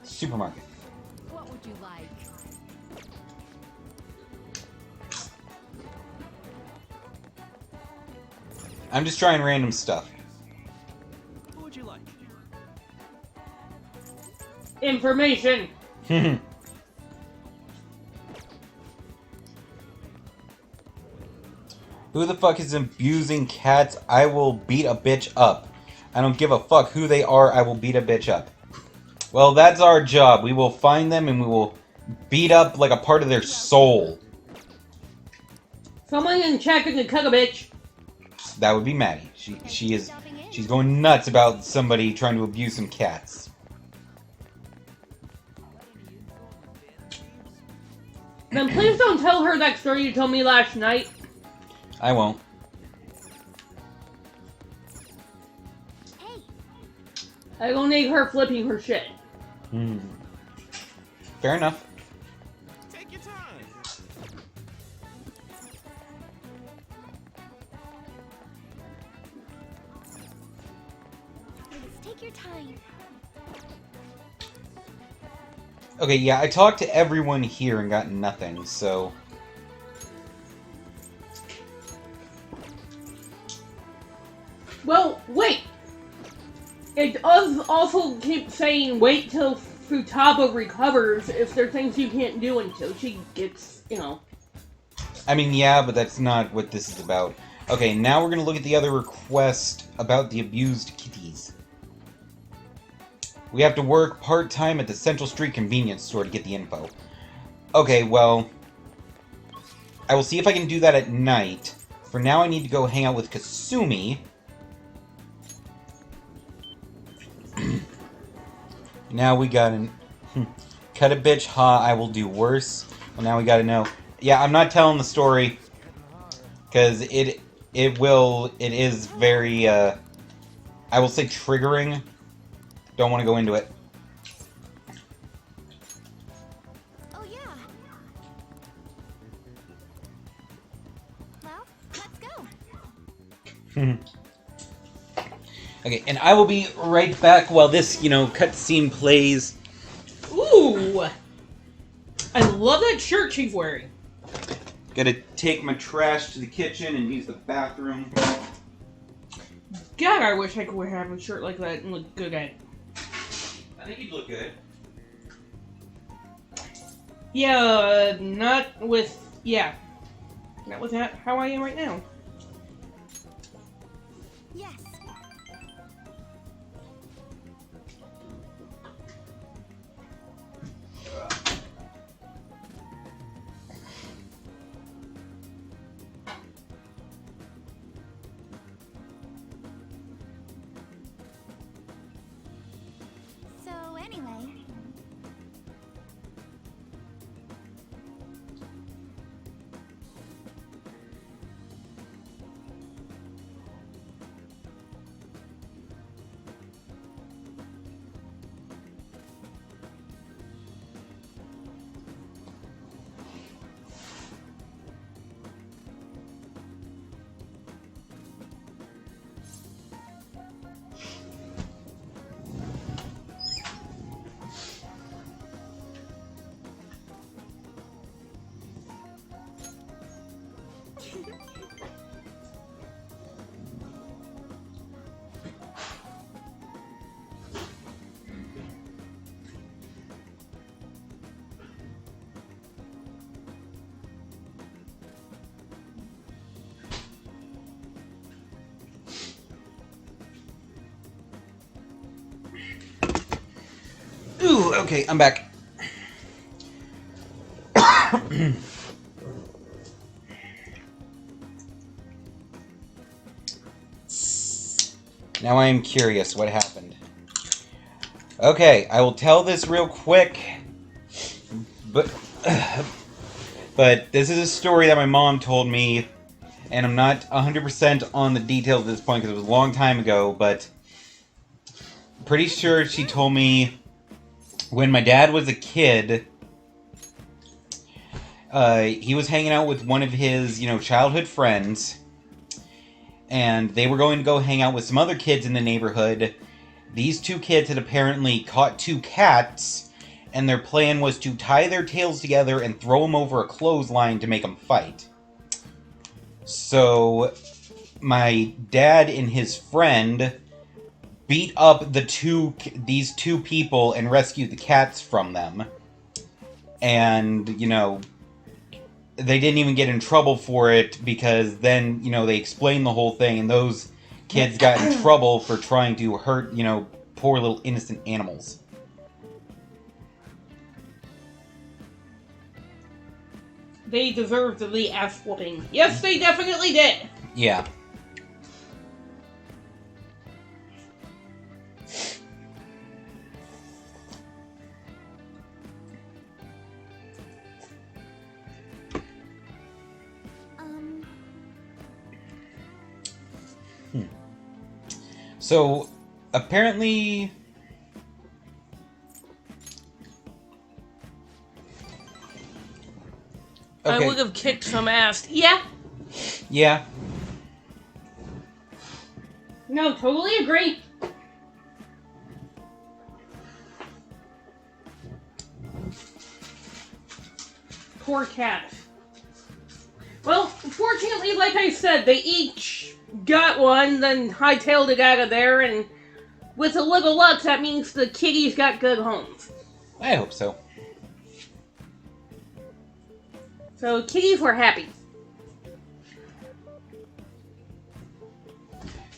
Supermarket.
What would you like?
I'm just trying random stuff.
What would you like?
Information.
Who the fuck is abusing cats? I will beat a bitch up. I don't give a fuck who they are, I will beat a bitch up. Well, that's our job. We will find them and we will beat up like a part of their soul.
Someone in chat can cook a bitch.
That would be Maddie. She's going nuts about somebody trying to abuse some cats.
Then please don't tell her that story you told me last night.
I won't.
Hey,
I don't need her flipping her shit.
Fair enough.
Take your time.
please take your time.
Okay, yeah, I talked to everyone here and got nothing, so...
It does also keep saying wait till Futaba recovers if there are things you can't do until she gets, you know.
I mean, yeah, but that's not what this is about. Okay, now we're gonna look at the other request about the abused kitties. We have to work part-time at the Central Street convenience store to get the info. Okay, well, I will see if I can do that at night. For now, I need to go hang out with Kasumi. Now we got an... Cut a bitch, ha, I will do worse. Well, now we gotta know. Yeah, I'm not telling the story. Because it is very, I will say triggering. Don't want to go into it.
Oh yeah. Well, let's go.
Okay, and I will be right back while this, cutscene plays.
Ooh! I love that shirt she's wearing.
Gotta take my trash to the kitchen and use the bathroom.
God, I wish I could have a shirt like that and look good at it.
I think you'd look good.
Yeah, not with that, how I am right now.
Yes. So anyway,
Ooh, okay, I'm back. Now I am curious what happened. Okay, I will tell this real quick. But this is a story that my mom told me, and I'm not 100% on the details at this point because it was a long time ago, but pretty sure she told me when my dad was a kid, he was hanging out with one of his, childhood friends, and they were going to go hang out with some other kids in the neighborhood. These two kids had apparently caught two cats, and their plan was to tie their tails together and throw them over a clothesline to make them fight. So, my dad and his friend beat up these two people and rescued the cats from them. And, they didn't even get in trouble for it because then, they explained the whole thing and those kids got in trouble for trying to hurt, poor little innocent animals.
They deserved the ass whooping. Yes, they definitely did.
Yeah. So, apparently...
I would have kicked some ass. Yeah.
Yeah.
No, totally agree. Poor cat. Well, fortunately, like I said, they each got one, then hightailed it out of there, and With a little luck, that means the kitties got good homes.
I hope so.
So kitties were happy.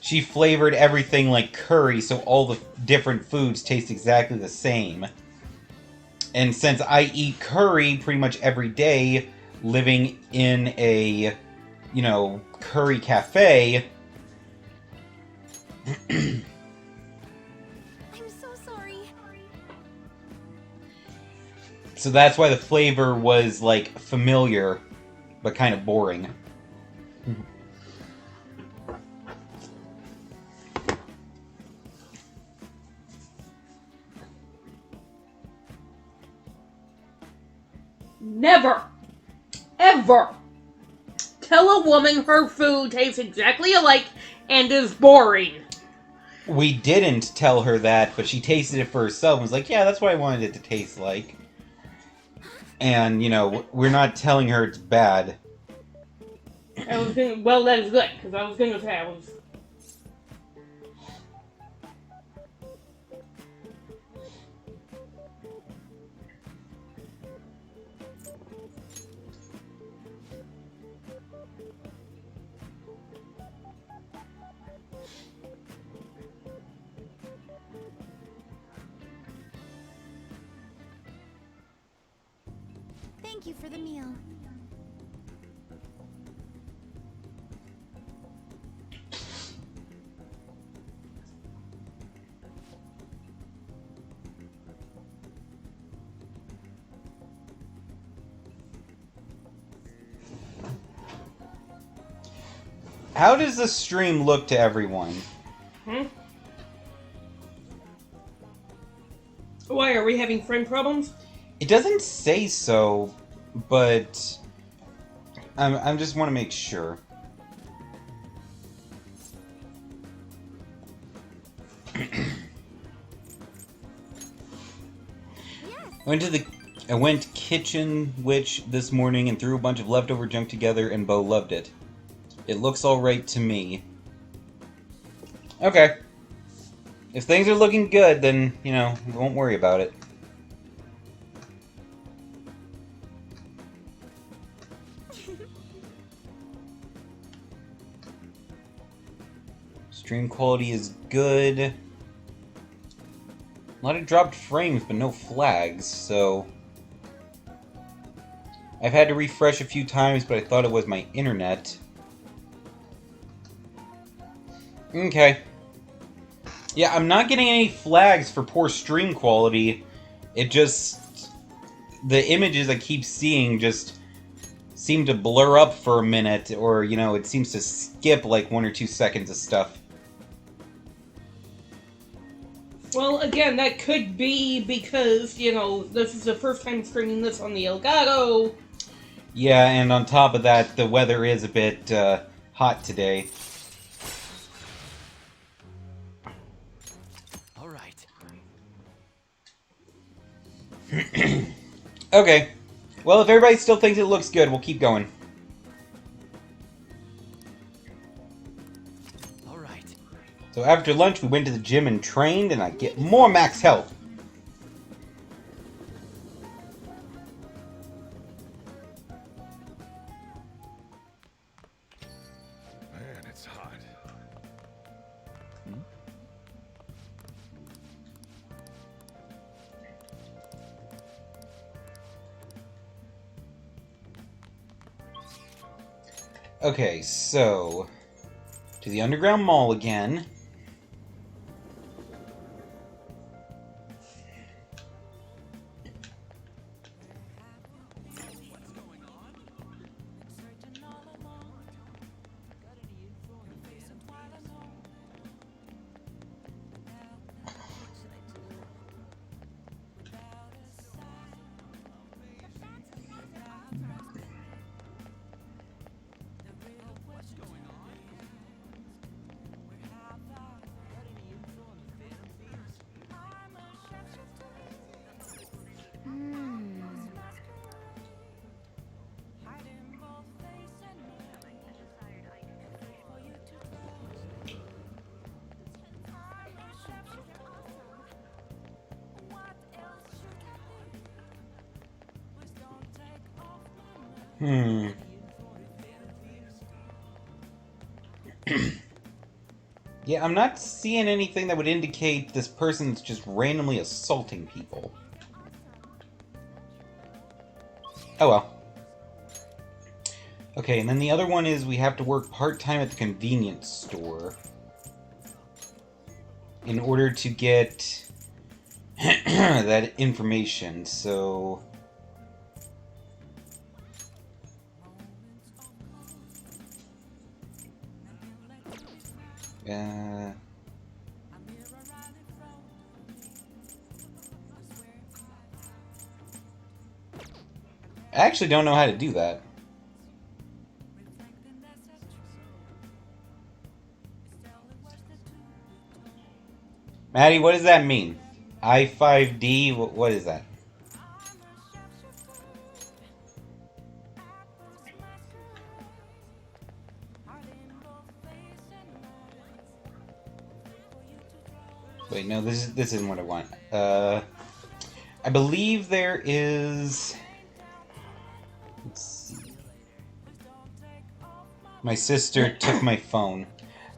She flavored everything like curry, so all the different foods taste exactly the same. And since I eat curry pretty much every day, living in a, curry cafe...
I'm so sorry.
So that's why the flavor was, like, familiar, but kind of boring.
Never, ever tell a woman her food tastes exactly alike and is boring.
We didn't tell her that, but she tasted it for herself and was like, yeah, that's what I wanted it to taste like. And, we're not telling her it's bad.
Well, that is good, because I was going to say I was...
Thank you for the meal.
How does the stream look to everyone?
Why, are we having friend problems?
It doesn't say so, but I just want to make sure. I went Kitchen Witch this morning and threw a bunch of leftover junk together, and Bo loved it. It looks alright to me. Okay. If things are looking good, then, we won't worry about it. Stream quality is good. A lot of dropped frames, but no flags, so... I've had to refresh a few times, but I thought it was my internet. Okay. Yeah, I'm not getting any flags for poor stream quality. It just... The images I keep seeing just seem to blur up for a minute, or, it seems to skip like 1 or 2 seconds of stuff.
Well, again, that could be because, this is the first time streaming this on the Elgato.
Yeah, and on top of that, the weather is a bit hot today.
All right.
Okay. Well, if everybody still thinks it looks good, we'll keep going.
All right.
So after lunch, we went to the gym and trained, and I get more max health.
Man, it's hot.
Okay, so... to the Underground Mall again. Hmm. Yeah, I'm not seeing anything that would indicate this person's just randomly assaulting people. Oh well. Okay, and then the other one is we have to work part-time at the convenience store in order to get that information, so... I actually don't know how to do that. Maddie, what does that mean? I5D? What is that? Wait, no, this isn't what I want. I believe there is... Let's see. My sister took my phone.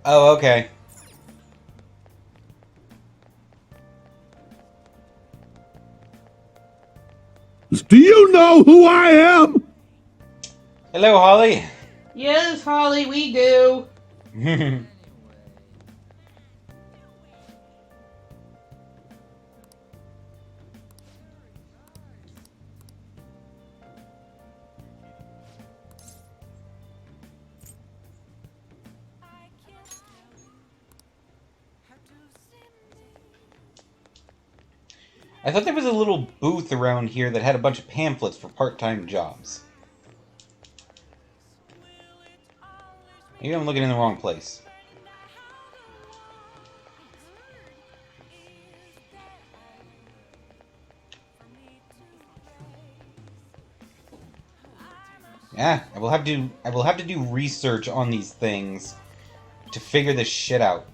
Oh, okay.
Do you know who I am?
Hello, Holly.
Yes, Holly, we do.
I thought there was a little booth around here that had a bunch of pamphlets for part-time jobs. Maybe I'm looking in the wrong place. Yeah, I will have to do research on these things to figure this shit out.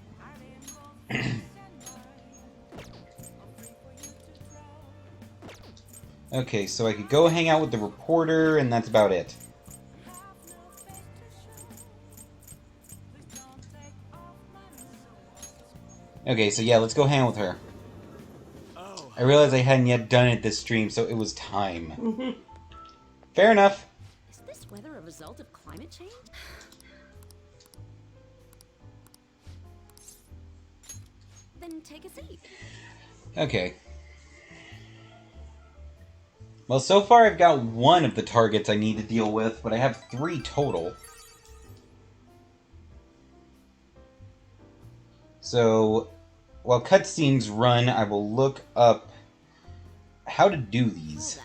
Okay, so I could go hang out with the reporter, and that's about it. Okay, so yeah, let's go hang out with her. I realized I hadn't yet done it this stream, so it was time. Fair enough.
Is this weather a result of climate change? Then take a seat.
Okay. Well, so far I've got one of the targets I need to deal with, but I have 3 total. So, while cutscenes run, I will look up how to do these.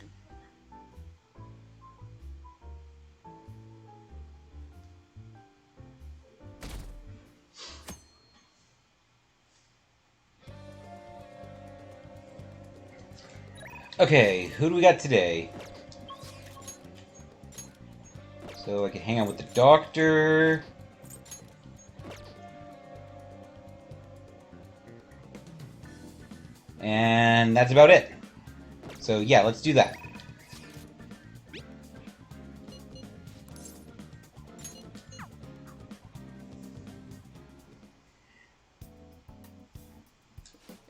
Okay, who do we got today? So I can hang out with the doctor. And that's about it. So yeah, let's do that.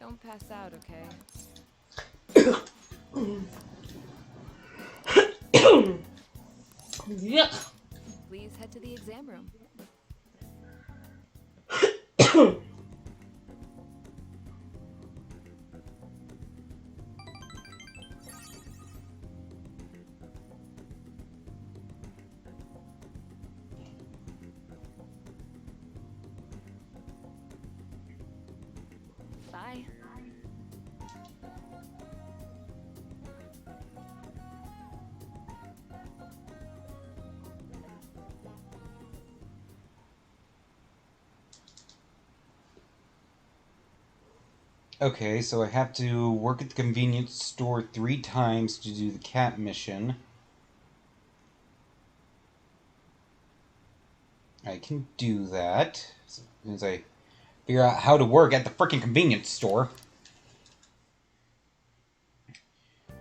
Don't pass out, okay?
Yuck.
Please head to the exam room. Bye.
Okay, so I have to work at the convenience store 3 times to do the cat mission. I can do that as soon as I figure out how to work at the frickin' convenience store.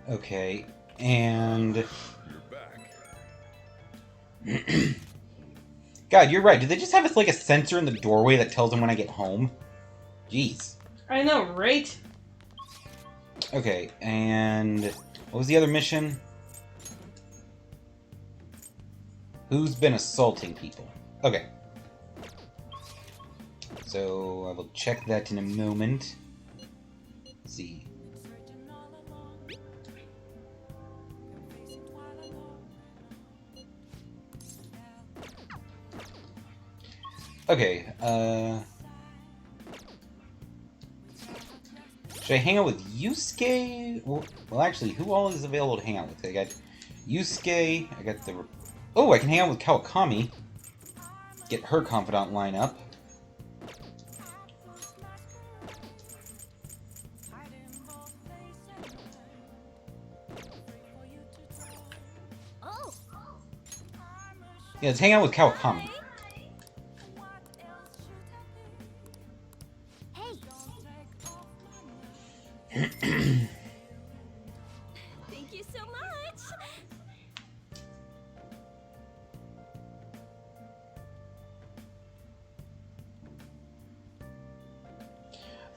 Okay, and...
You're back.
God, you're right. Do they just have like a sensor in the doorway that tells them when I get home? Jeez.
I know, right?
Okay, and what was the other mission? Who's been assaulting people? Okay. So I will check that in a moment. Let's see. Okay, should I hang out with Yusuke? Well, actually, who all is available to hang out with? I got Yusuke, I got the... Oh, I can hang out with Kawakami. Get her confidant line up.
Oh.
Yeah, let's hang out with Kawakami.
Thank you so much.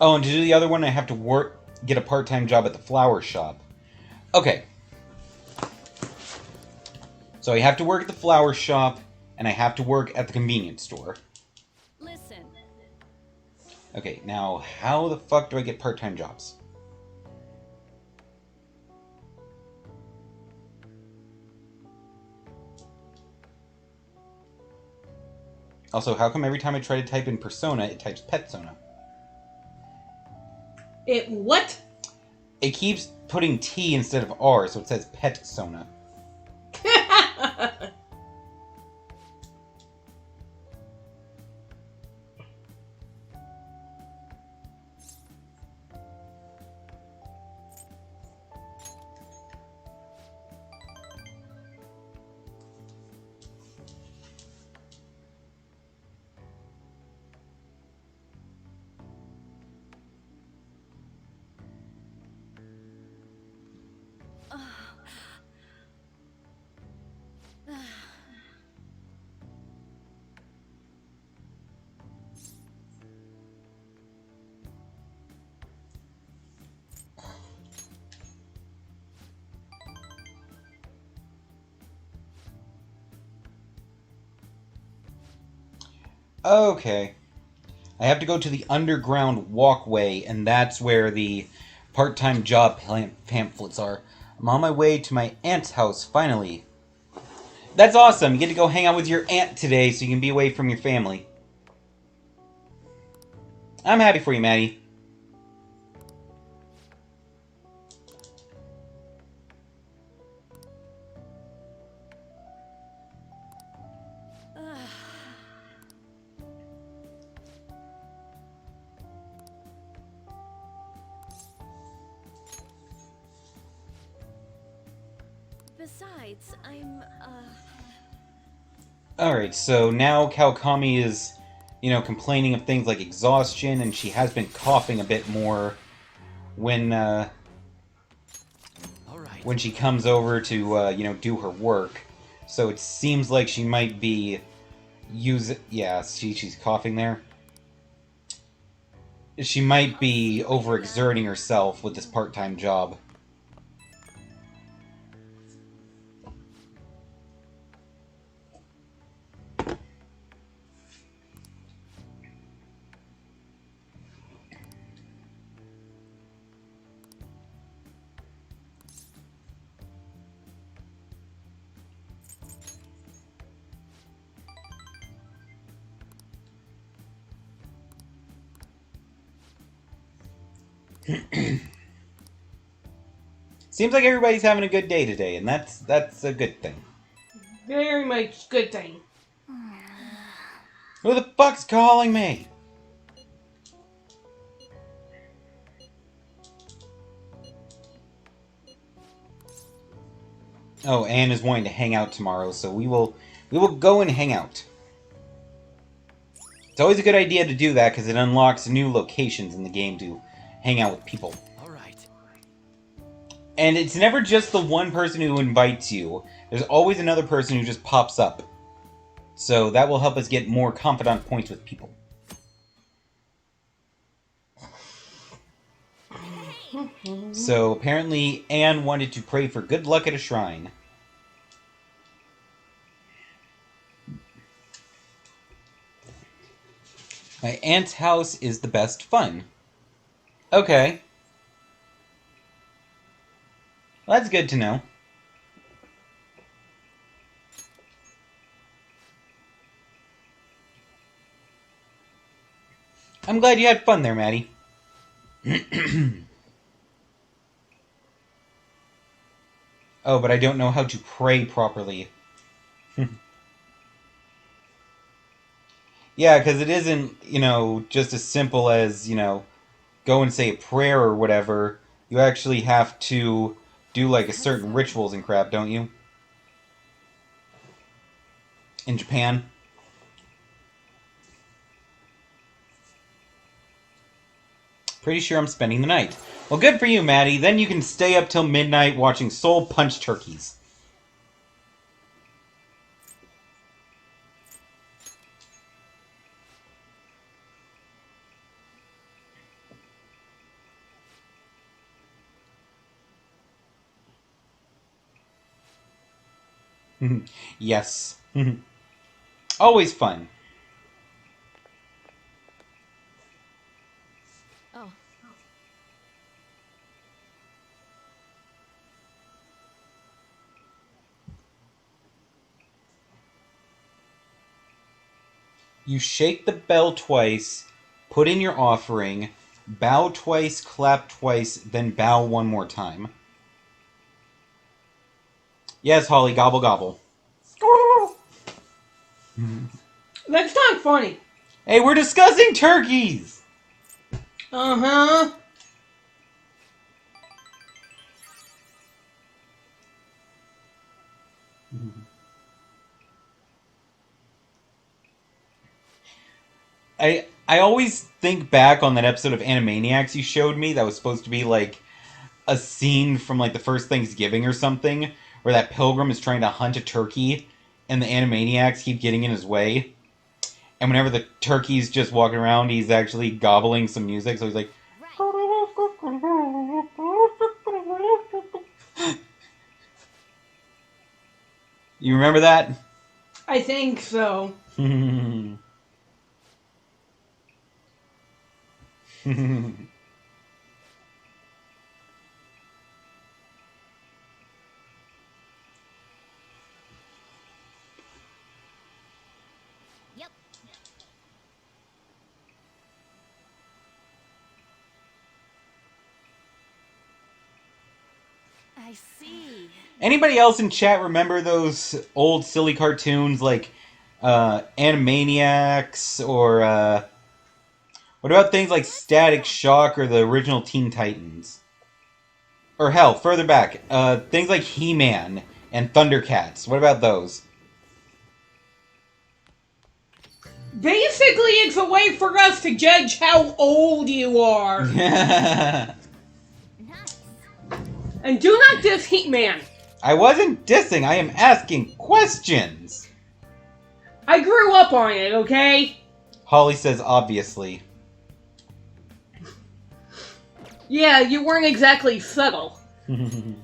Oh, and to do the other one, I have to get a part-time job at the flower shop. Okay. So I have to work at the flower shop, and I have to work at the convenience store.
Listen.
Okay, now, how the fuck do I get part-time jobs? Also, how come every time I try to type in Persona, it types Petsona?
It what?
It keeps putting T instead of R, so it says Petsona. Okay. I have to go to the underground walkway, and that's where the part-time job pamphlets are. I'm on my way to my aunt's house, finally. That's awesome! You get to go hang out with your aunt today, so you can be away from your family. I'm happy for you, Maddie.
Besides, I'm,
Alright, so now Kawakami is, complaining of things like exhaustion, and she has been coughing a bit more when she comes over to, do her work. So it seems like she might be yeah, she's coughing there. She might be overexerting herself with this part-time job. Seems like everybody's having a good day today, and that's a good thing.
Very much good thing.
Who the fuck's calling me? Oh, Anne is wanting to hang out tomorrow, so we will go and hang out. It's always a good idea to do that because it unlocks new locations in the game to hang out with people. And it's never just the one person who invites you. There's always another person who just pops up. So that will help us get more confidant points with people. So apparently Anne wanted to pray for good luck at a shrine. My aunt's house is the best fun. Okay. Well, that's good to know. I'm glad you had fun there, Maddie. Oh, but I don't know how to pray properly. Yeah, because it isn't, just as simple as, go and say a prayer or whatever. You actually have to do, like, a certain rituals and crap, don't you? In Japan. Pretty sure I'm spending the night. Well, good for you, Maddie. Then you can stay up till midnight watching Soul Punch turkeys. Yes. Always fun.
Oh.
You shake the bell twice, put in your offering, bow twice, clap twice, then bow one more time. Yes, Holly, gobble gobble.
That's not funny.
Hey, we're discussing turkeys!
Uh-huh.
I always think back on that episode of Animaniacs you showed me that was supposed to be like a scene from like the first Thanksgiving or something, where that pilgrim is trying to hunt a turkey and the Animaniacs keep getting in his way. And whenever the turkey's just walking around, he's actually gobbling some music, so he's like... You remember that?
I think so.
Yep. I see.
Anybody else in chat remember those old silly cartoons like Animaniacs or what about things like Static Shock or the original Teen Titans? Or hell, further back, things like He-Man and Thundercats. What about those?
Basically, it's a way for us to judge how old you are.
Nice.
And do not diss He-Man.
I wasn't dissing, I am asking questions!
I grew up on it, okay?
Holly says obviously.
Yeah, you weren't exactly subtle. Of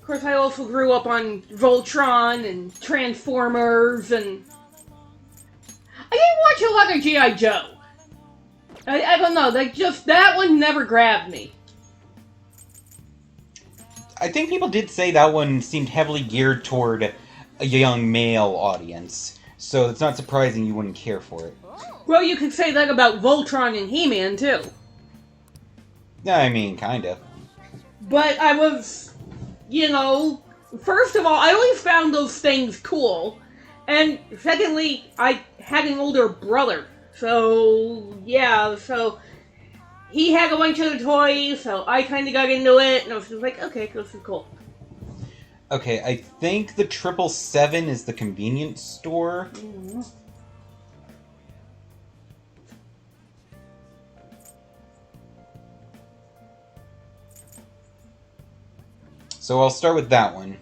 course, I also grew up on Voltron and Transformers, and I didn't watch a lot of G.I. Joe. I don't know, that one never grabbed me.
I think people did say that one seemed heavily geared toward a young male audience, so it's not surprising you wouldn't care for it.
Well, you could say that about Voltron and He-Man, too.
I mean, kinda.
But I was, first of all, I always found those things cool. And secondly, I had an older brother. So he had a bunch of the toys, so I kind of got into it, and I was just like, okay, this is cool.
Okay, I think the 777 is the convenience store.
Mm-hmm.
So I'll start with that one.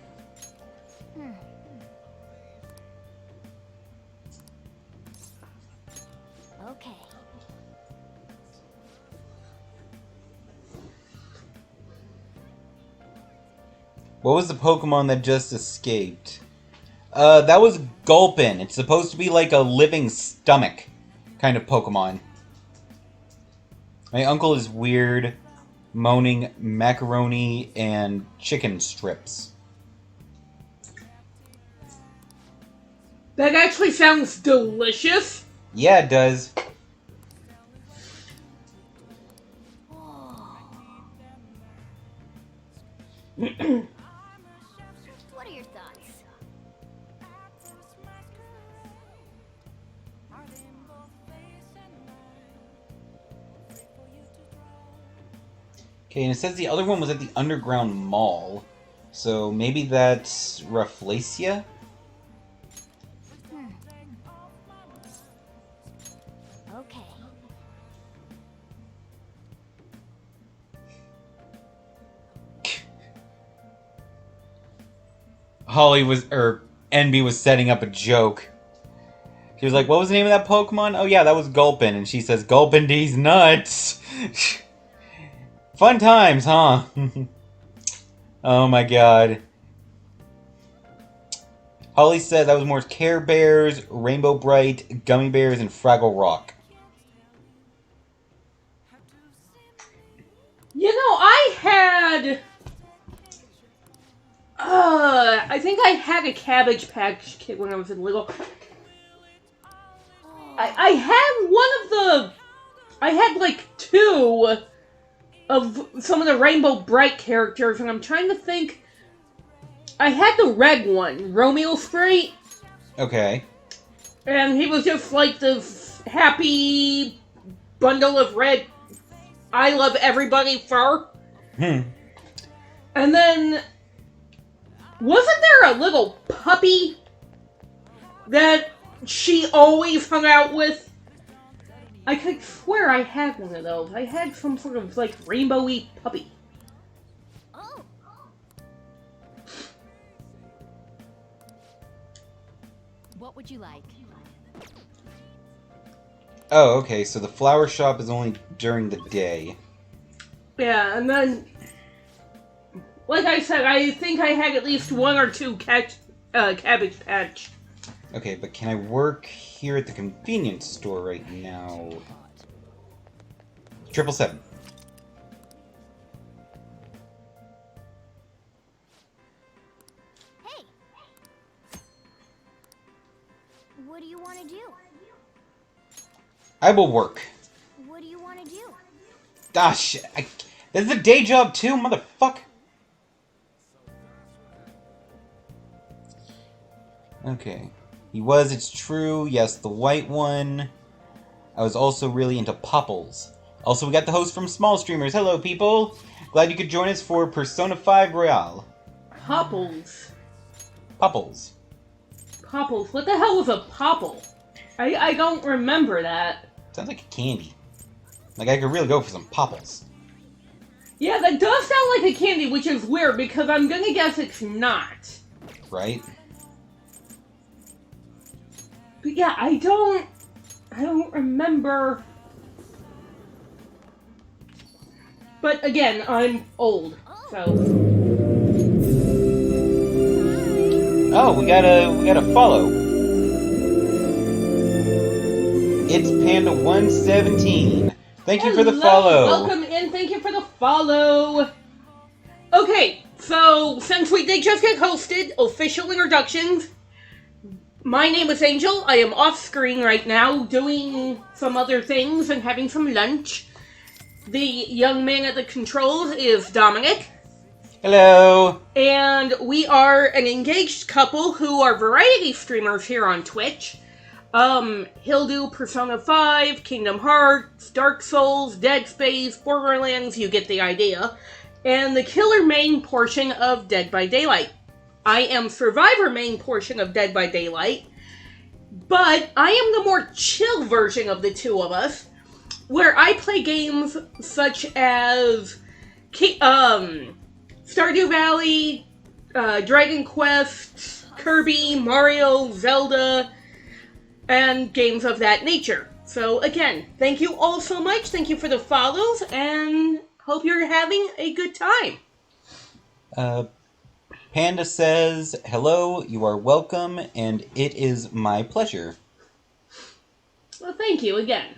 What was the Pokemon that just escaped? That was Gulpin. It's supposed to be like a living stomach kind of Pokemon. My uncle is weird, moaning macaroni and chicken strips.
That actually sounds delicious.
Yeah, it does.
What are your thoughts?
Okay, and it says the other one was at the Underground Mall. So maybe that's Rafflesia?
Okay.
Envy was setting up a joke. She was like, what was the name of that Pokemon? Oh yeah, that was Gulpin. And she says, Gulpin D's nuts. Fun times, huh? Oh my god. Holly said that was more Care Bears, Rainbow Bright, Gummy Bears, and Fraggle Rock.
You know, I think I had a Cabbage Patch Kid when I was little. I had like 2 of some of the Rainbow Bright characters, and I'm trying to think. I had the red one, Romeo Sprite.
Okay.
And he was just like this happy bundle of red, I love everybody fur. And then, wasn't there a little puppy that she always hung out with? I could swear I had one of those. I had some sort of, like, rainbowy puppy.
Oh.
What would you like?
Oh, okay, so the flower shop is only during the day.
Yeah, and then, like I said, I think I had at least 1 or 2 Cabbage Patch.
Okay, but can I work here at the convenience store right now? 777.
Hey. What do you want to do?
I will work.
What do you want to do?
Ah, shit. This is a day job too, motherfucker. Okay. He was, it's true. Yes, the white one. I was also really into Popples. Also, we got the host from Small Streamers. Hello, people. Glad you could join us for Persona 5 Royale.
Popples.
Popples.
Popples. What the hell was a popple? I don't remember that.
Sounds like a candy. Like, I could really go for some Popples.
Yeah, that does sound like a candy, which is weird, because I'm gonna guess it's not.
Right?
But yeah, I don't remember. But again, I'm old, so.
Oh, we got a follow. It's Panda117. Thank you for the follow.
Welcome in. Thank you for the follow. Okay, so since we did just get hosted, official introductions. My name is Angel. I am off screen right now doing some other things and having some lunch. The young man at the controls is Dominic.
Hello.
And we are an engaged couple who are variety streamers here on Twitch. He'll do Persona 5, Kingdom Hearts, Dark Souls, Dead Space, Borderlands, you get the idea. And the killer main portion of Dead by Daylight. I am Survivor main portion of Dead by Daylight, but I am the more chill version of the two of us, where I play games such as Stardew Valley, Dragon Quest, Kirby, Mario, Zelda, and games of that nature. So again, thank you all so much, thank you for the follows, and hope you're having a good time.
Panda says, hello, you are welcome, and it is my pleasure.
Well, thank you again.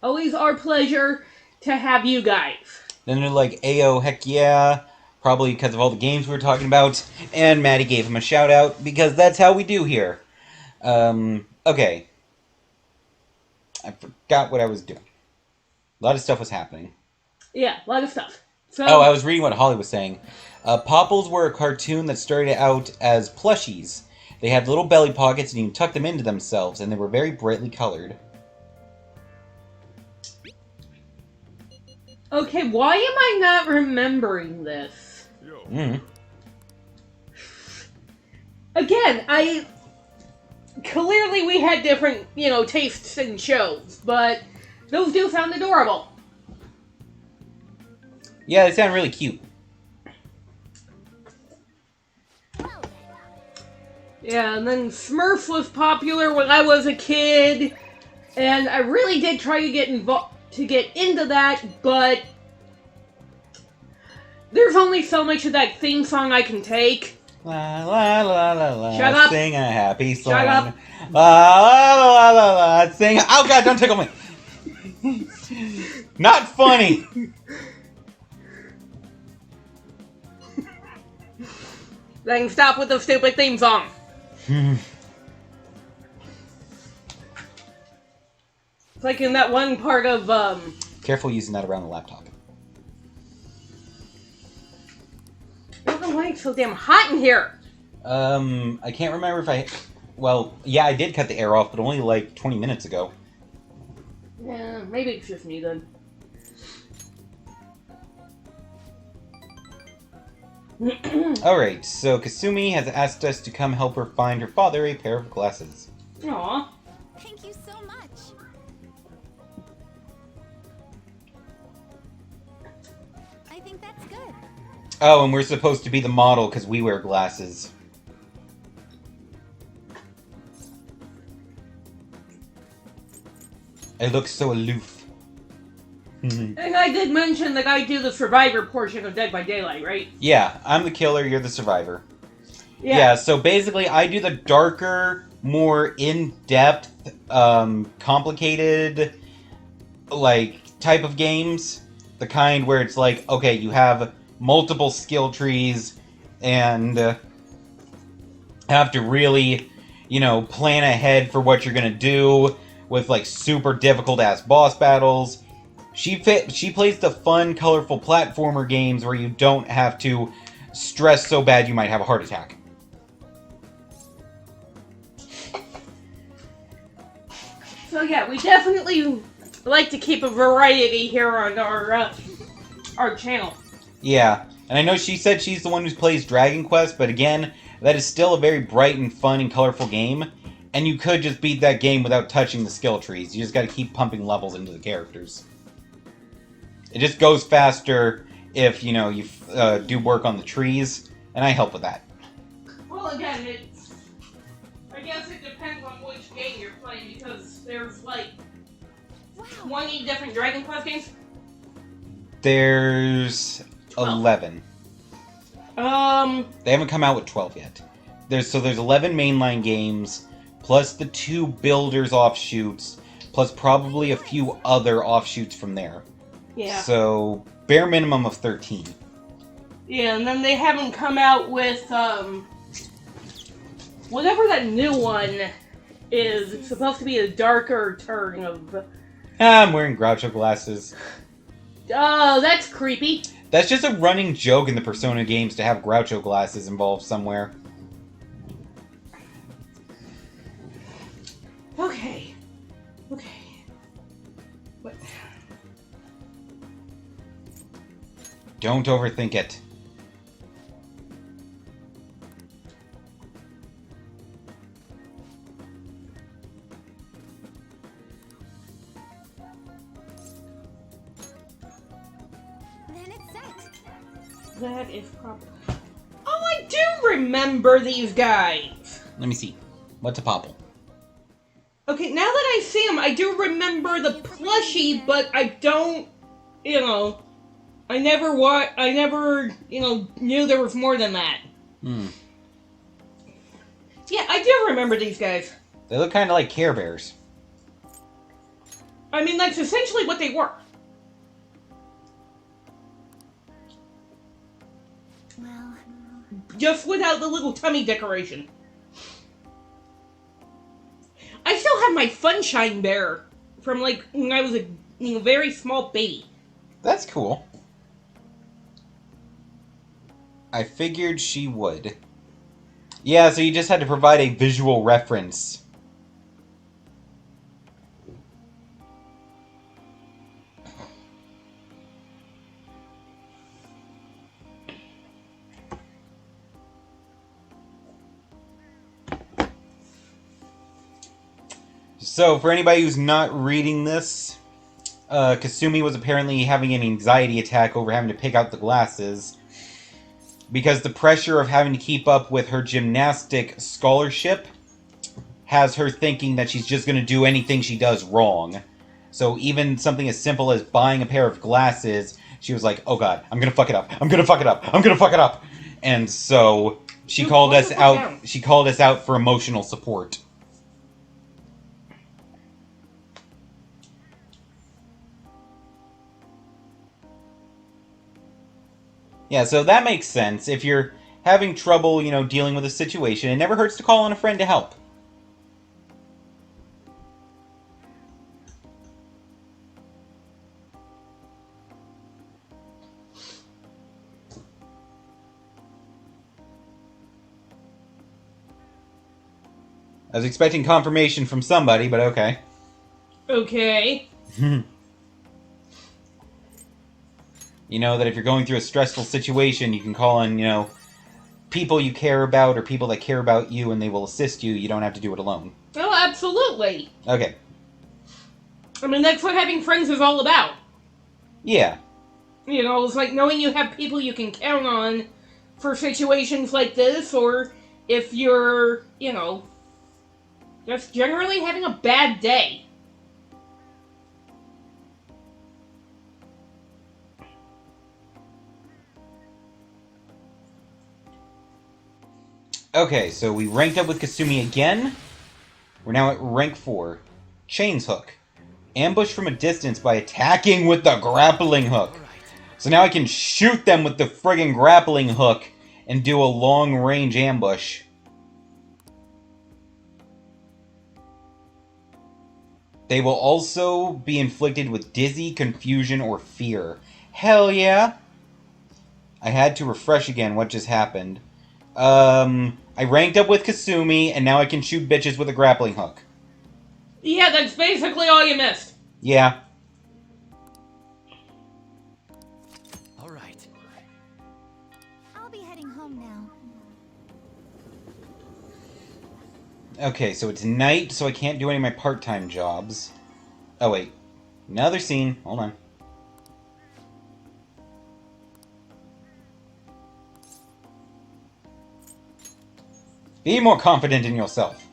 Always our pleasure to have you guys.
Then they're like, Ayo, heck yeah, probably because of all the games we were talking about, and Maddie gave him a shout out, because that's how we do here. Okay. I forgot what I was doing. A lot of stuff was happening.
Yeah, a lot of stuff. So,
Oh, I was reading what Holly was saying. Popples were a cartoon that started out as plushies. They had little belly pockets and you can tuck them into themselves, and they were very brightly colored.
okay, why am I not remembering this?
Mm.
Again, clearly we had different, tastes in shows, but those do sound adorable.
Yeah, they sound really cute.
Yeah, and then Smurfs was popular when I was a kid, and I really did try to get into that, but there's only so much of that theme song I can take.
La la la la la.
Shut up.
Sing a happy song.
Shut up.
La la la la la. Sing. Oh God! Don't tickle me. Not funny.
Then stop with the stupid theme song. It's like in that one part of,
Careful using that around the laptop.
I don't know why it's so damn hot in here.
I can't remember if I... Well, yeah, I did cut the air off, but only like 20 minutes ago.
Yeah, maybe it's just me then.
Alright, so Kasumi has asked us to come help her find her father a pair of glasses.
Aw.
Thank you so much. I think that's good.
Oh, and we're supposed to be the model because we wear glasses. I look so aloof.
And I did mention that I do the survivor portion of Dead by Daylight, right?
Yeah, I'm the killer, you're the survivor. Yeah, so basically I do the darker, more in-depth, complicated, like, type of games. The kind where it's like, okay, you have multiple skill trees, and have to really, plan ahead for what you're gonna do, with, like, super difficult-ass boss battles. She plays the fun, colorful platformer games where you don't have to stress so bad you might have a heart attack.
So yeah, we definitely like to keep a variety here on our channel.
Yeah, and I know she said she's the one who plays Dragon Quest, but again, that is still a very bright and fun and colorful game, and you could just beat that game without touching the skill trees. You just gotta keep pumping levels into the characters. It just goes faster if, you do work on the trees, and I help with that.
Well, again, I guess it depends on which game you're playing, because there's, like, 20 different Dragon Quest games?
There's 11. They haven't come out with 12 yet. There's 11 mainline games, plus the 2 Builders offshoots, plus probably a few other offshoots from there.
Yeah.
So, bare minimum of 13.
Yeah, and then they haven't come out with, whatever that new one is. It's supposed to be a darker turn of...
I'm wearing Groucho glasses.
Oh, that's creepy.
That's just a running joke in the Persona games to have Groucho glasses involved somewhere.
Okay. What?
Don't overthink it.
Then it's set.
That is proper. Oh, I do remember these guys!
Let me see. What's a popple?
Okay, now that I see them, I do remember the plushie, but I don't, I never, knew there was more than that. Yeah, I do remember these guys.
They look kind of like Care Bears.
I mean, that's essentially what they were.
Well,
Just without the little tummy decoration. I still have my Funshine Bear from, like, when I was a very small baby.
That's cool. I figured she would. Yeah, so you just had to provide a visual reference. So, for anybody who's not reading this, Kasumi was apparently having an anxiety attack over having to pick out the glasses because the pressure of having to keep up with her gymnastic scholarship has her thinking that she's just going to do anything she does wrong. So even something as simple as buying a pair of glasses, she was like, oh god, I'm going to fuck it up. I'm going to fuck it up. I'm going to fuck it up. And so she called us out. She called us out for emotional support. Yeah, so that makes sense. If you're having trouble, dealing with a situation, it never hurts to call on a friend to help. I was expecting confirmation from somebody, but okay.
Okay.
You know that if you're going through a stressful situation, you can call on, people you care about or people that care about you and they will assist you. You don't have to do it alone.
Oh, absolutely.
Okay.
I mean, that's what having friends is all about.
Yeah.
It's like knowing you have people you can count on for situations like this, or if you're, just generally having a bad day.
Okay, so we ranked up with Kasumi again. We're now at rank 4. Chains Hook. Ambush from a distance by attacking with the grappling hook. So now I can shoot them with the friggin' grappling hook and do a long-range ambush. They will also be inflicted with dizzy, confusion, or fear. Hell yeah! I had to refresh again what just happened. I ranked up with Kasumi, and now I can shoot bitches with a grappling hook.
Yeah, that's basically all you missed.
Yeah.
All right.
I'll be heading home now.
Okay, so it's night, so I can't do any of my part-time jobs. Oh, wait. Another scene. Hold on. Be more confident in yourself.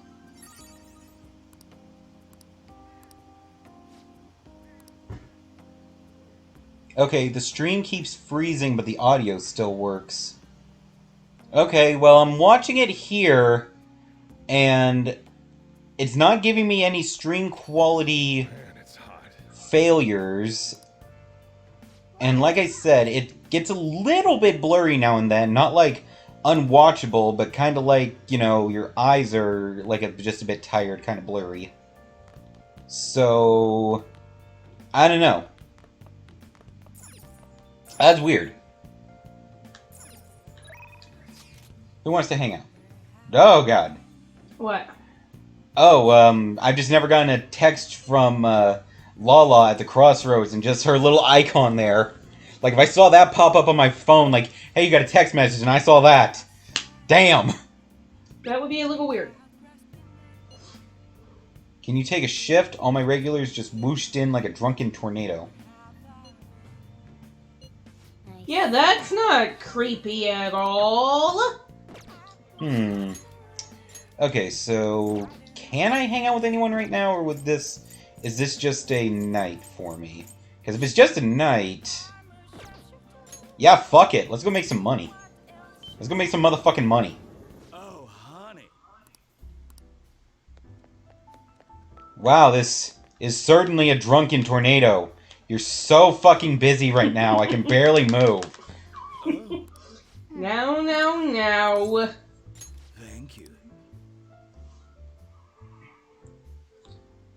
Okay, the stream keeps freezing, but the audio still works. Okay, well, I'm watching it here, and it's not giving me any stream quality failures. And like I said, it gets a little bit blurry now and then, not like unwatchable, but kind of like, your eyes are like just a bit tired, kind of blurry. So, I don't know. That's weird. Who wants to hang out? Oh, God.
What?
Oh, I've just never gotten a text from Lala at the Crossroads and just her little icon there. Like, if I saw that pop up on my phone, like, hey, you got a text message, and I saw that. Damn!
That would be a little weird.
Can you take a shift? All my regulars just whooshed in like a drunken tornado.
Yeah, that's not creepy at all.
Okay, so can I hang out with anyone right now, or with this? Is this just a night for me? Because if it's just a night, yeah, fuck it. Let's go make some money. Let's go make some motherfucking money.
Oh, honey.
Wow, this is certainly a drunken tornado. You're so fucking busy right now, I can barely move.
Now.
Thank you.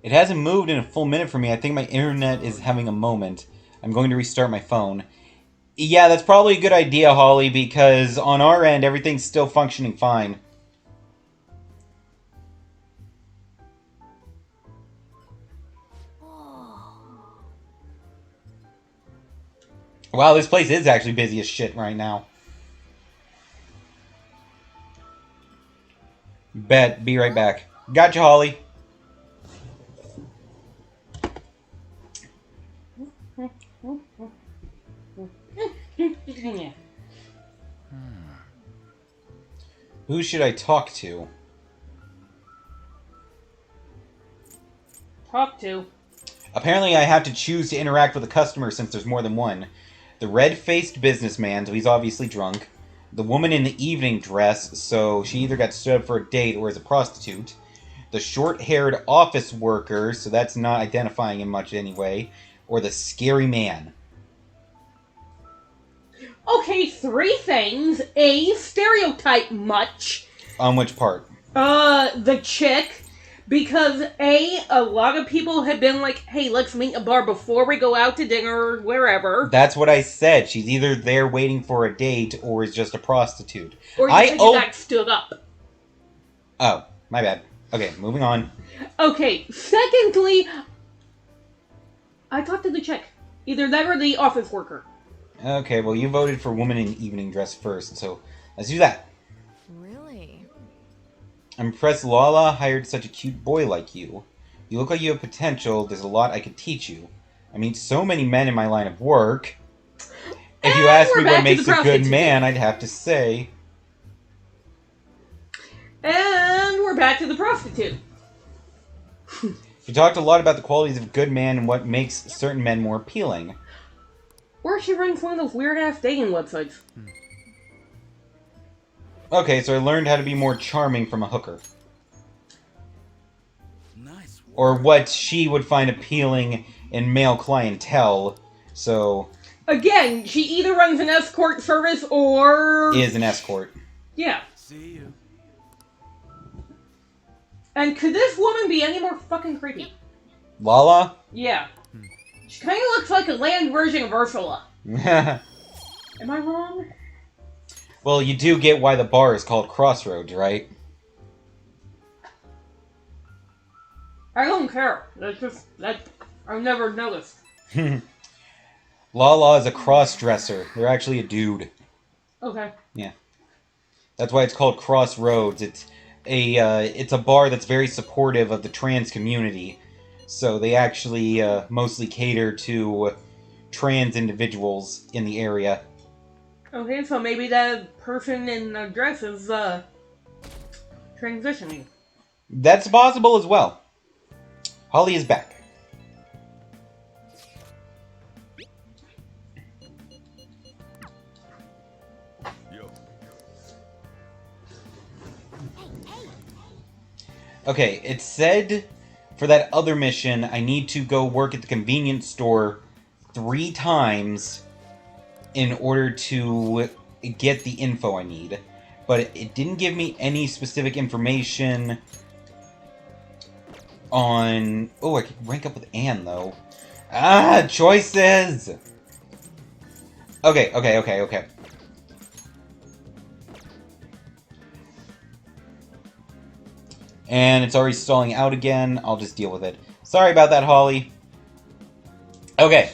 It hasn't moved in a full minute for me. I think my internet is having a moment. I'm going to restart my phone. Yeah, that's probably a good idea, Holly, because on our end, everything's still functioning fine. Wow, this place is actually busy as shit right now. Bet. Be right back. Gotcha, Holly. Who should I talk to?
Talk to.
Apparently I have to choose to interact with a customer since there's more than one. The red-faced businessman, so he's obviously drunk. The woman in the evening dress, so she either got stood up for a date or is a prostitute. The short-haired office worker, so that's not identifying him much anyway. Or the scary man.
Okay, 3 things. A, stereotype much.
On which part?
The chick. Because a lot of people have been like, hey, let's meet in a bar before we go out to dinner or wherever.
That's what I said. She's either there waiting for a date or is just a prostitute.
Or you got stood up.
Oh, my bad. Okay, moving on.
Okay, secondly, I talked to the chick. Either that or the office worker.
Okay, well, you voted for woman in evening dress first, so let's do that.
Really?
I'm impressed Lala hired such a cute boy like you. You look like you have potential. There's a lot I could teach you. I meet so many men in my line of work. If you ask me what makes a good man, I'd have to say...
And we're back to the prostitute.
You talked a lot about the qualities of a good man and what makes certain men more appealing.
Or she runs one of those weird-ass dating websites.
Okay, so I learned how to be more charming from a hooker.
Nice work.
Or what she would find appealing in male clientele, so...
Again, she either runs an escort service or...
is an escort.
Yeah.
See you.
And could this woman be any more fucking creepy?
Lala?
Yeah. She kind of looks like a land version of Ursula. Am I wrong?
Well, you do get why the bar is called Crossroads, right?
I don't care. That's just... I've never noticed.
Lala is a cross-dresser. They're actually a dude.
Okay.
Yeah. That's why it's called Crossroads. It's a bar that's very supportive of the trans community. So they actually mostly cater to trans individuals in the area.
Okay, so maybe that person in the dress is, transitioning.
That's possible as well. Holly is back.
Yo.
Okay, it said for that other mission, I need to go work at the convenience store 3 times in order to get the info I need. But it didn't give me any specific information on... Oh, I could rank up with Anne, though. Ah, choices! Okay. And it's already stalling out again. I'll just deal with it. Sorry about that, Holly. Okay.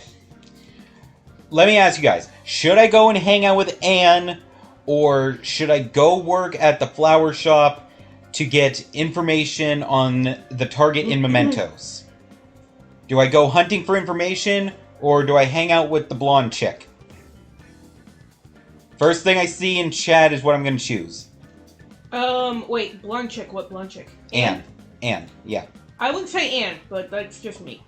Let me ask you guys. Should I go and hang out with Anne? Or should I go work at the flower shop to get information on the target in Mementos? Do I go hunting for information? Or do I hang out with the blonde chick? First thing I see in chat is what I'm going to choose.
Wait, blonde chick, what blonde chick?
Anne, yeah.
I would say Anne, but that's just me.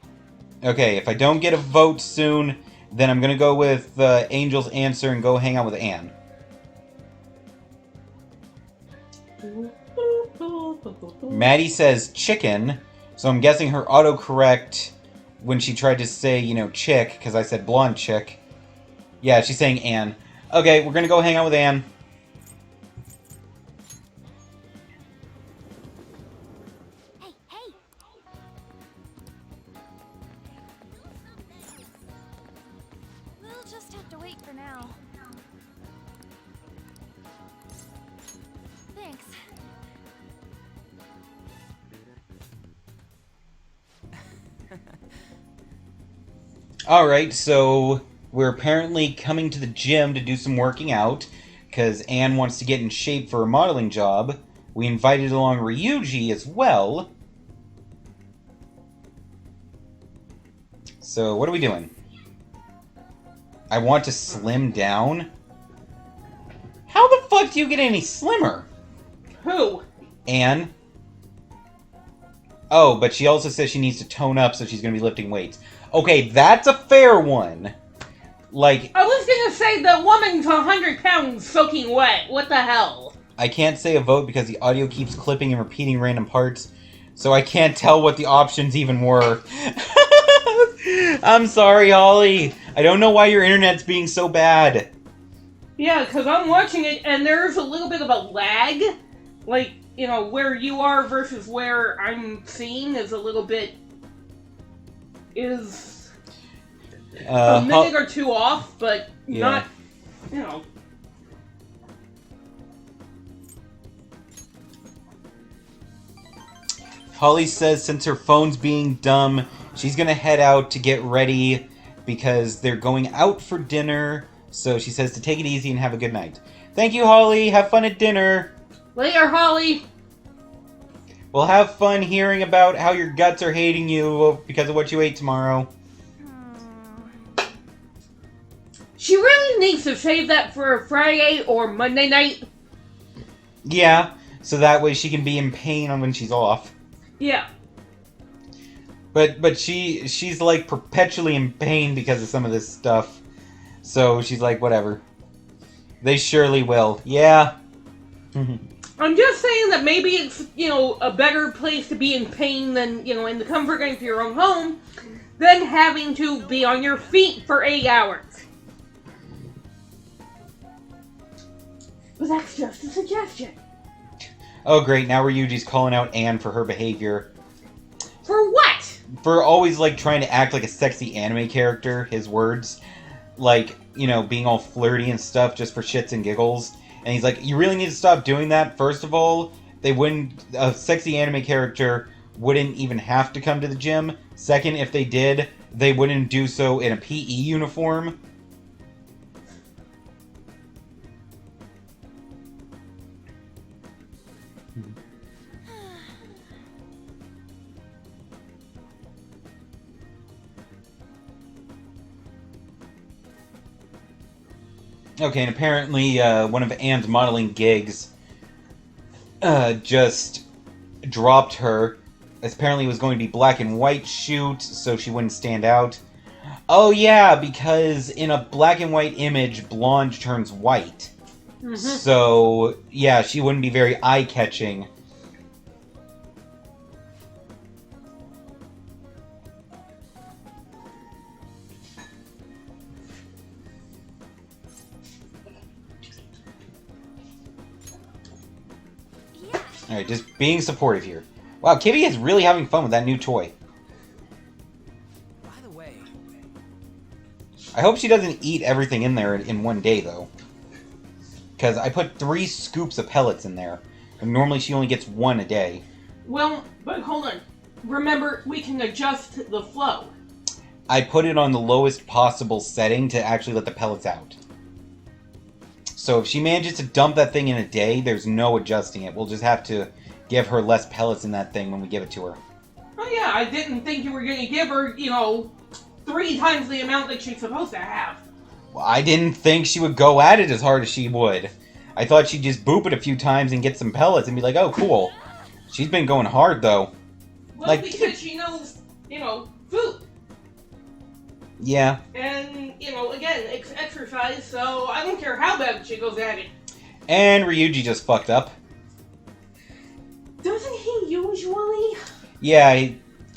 Okay, if I don't get a vote soon, then I'm gonna go with Angel's answer and go hang out with Anne. Maddie says chicken, so I'm guessing her autocorrect when she tried to say, you know, chick, because I said blonde chick. Yeah, she's saying Anne. Okay, we're gonna go hang out with Anne.
Hey, hey! We'll just have to wait for now. Thanks.
Alright, so we're apparently coming to the gym to do some working out, because Anne wants to get in shape for a modeling job. We invited along Ryuji as well. So, what are we doing? I want to slim down? How the fuck do you get any slimmer?
Who?
Anne? Oh, but she also says she needs to tone up, so she's going to be lifting weights. Okay, that's a fair one. Like,
I was gonna say the woman's 100 pounds soaking wet. What the hell?
I can't say a vote because the audio keeps clipping and repeating random parts, so I can't tell what the options even were. I'm sorry, Holly. I don't know why your internet's being so bad.
Yeah, because I'm watching it and there's a little bit of a lag. Like, you know, where you are versus where I'm seeing is a little bit... is... a minute or two off, but not, you know.
Holly says since her phone's being dumb, she's gonna head out to get ready because they're going out for dinner. So she says to take it easy and have a good night. Thank you, Holly. Have fun at dinner.
Later, Holly.
We'll have fun hearing about how your guts are hating you because of what you ate tomorrow.
She really needs to save that for Friday or Monday night.
Yeah, so that way she can be in pain on when she's off.
Yeah.
But she's like perpetually in pain because of some of this stuff. So she's like, whatever. They surely will. Yeah.
I'm just saying that maybe it's, you know, a better place to be in pain than, you know, in the comfort of your own home than having to be on your feet for 8 hours. But that's just a suggestion.
Oh, great. Now Ryuji's calling out Anne for her behavior.
For what?
For always, like, trying to act like a sexy anime character, his words. Like, you know, being all flirty and stuff just for shits and giggles. And he's like, you really need to stop doing that. First of all, a sexy anime character wouldn't even have to come to the gym. Second, if they did, they wouldn't do so in a PE uniform. Okay, and apparently one of Anne's modeling gigs just dropped her. Apparently it was going to be black and white shoot, so she wouldn't stand out. Oh yeah, because in a black and white image, blonde turns white. Mm-hmm. So, yeah, she wouldn't be very eye-catching. Alright, just being supportive here. Wow, Kibby is really having fun with that new toy.
By the way,
I hope she doesn't eat everything in there in one day, though. Because I put 3 scoops of pellets in there. And normally she only gets 1 a day.
Well, but hold on. Remember, we can adjust the flow.
I put it on the lowest possible setting to actually let the pellets out. So if she manages to dump that thing in a day, there's no adjusting it. We'll just have to give her less pellets in that thing when we give it to her.
Oh yeah, I didn't think you were going to give her, 3 times the amount that she's supposed to have.
Well, I didn't think she would go at it as hard as she would. I thought she'd just boop it a few times and get some pellets and be like, oh, cool. She's been going hard, though.
Well, because she knows, food.
Yeah.
And, again, it's exercise, so I don't care how bad she goes at it.
And Ryuji just fucked up.
Doesn't he usually?
Yeah,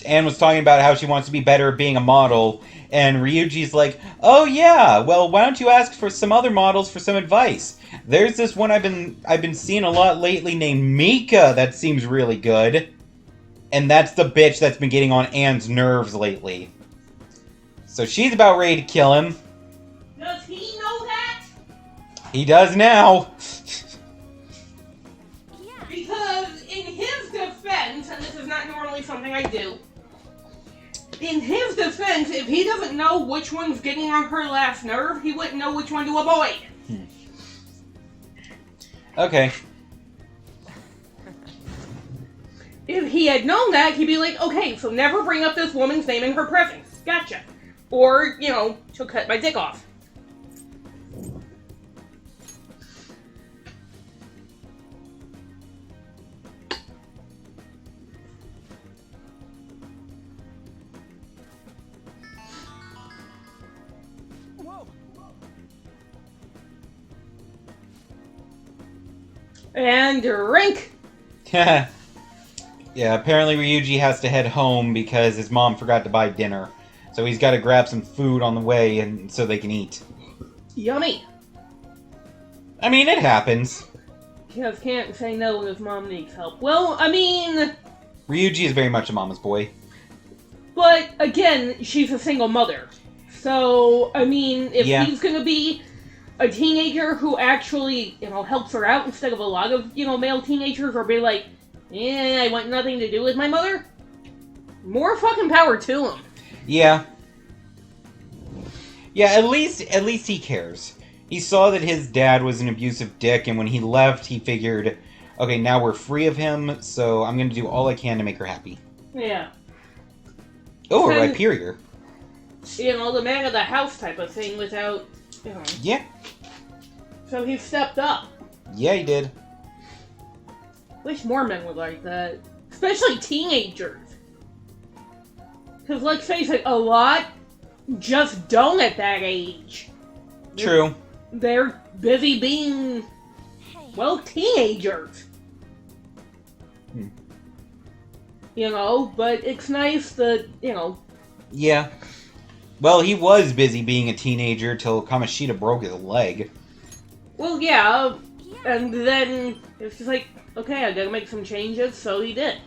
Anne was talking about how she wants to be better at being a model, and Ryuji's like, "Oh yeah, well why don't you ask for some other models for some advice? There's this one I've been seeing a lot lately named Mika that seems really good." And that's the bitch that's been getting on Anne's nerves lately. So she's about ready to kill him.
Does he know that?
He does now.
Because in his defense, and this is not normally something I do, in his defense, if he doesn't know which one's getting on her last nerve, he wouldn't know which one to avoid.
Okay.
If he had known that, he'd be like, okay, so never bring up this woman's name in her presence. Gotcha. Or, you know, she'll cut my dick off.
Whoa!
And drink.
Yeah, apparently Ryuji has to head home because his mom forgot to buy dinner. So he's got to grab some food on the way and so they can eat.
Yummy.
I mean, it happens.
Just can't say no when his mom needs help. Well, I mean...
Ryuji is very much a mama's boy.
But, again, she's a single mother. So, I mean, if
Yeah.
he's gonna be a teenager who actually, you know, helps her out instead of a lot of, you know, male teenagers or be like, I want nothing to do with my mother, more fucking power to him.
Yeah. Yeah, at least he cares. He saw that his dad was an abusive dick, and when he left, he figured, okay, now we're free of him, so I'm gonna do all I can to make her happy.
Yeah.
Oh, a
And-
Rhyperior.
You know, the man of the house type of thing without, you know.
Yeah.
So he stepped up.
Yeah, he did.
Wish more men were like that. Especially teenagers. Because let's face it, a lot just don't at that age.
True.
They're busy being, well, teenagers. You know, but it's nice that, you know...
Yeah. Well, he was busy being a teenager till Kamoshida broke his leg.
Well, yeah, and then it's just like, okay, I gotta make some changes, so he did.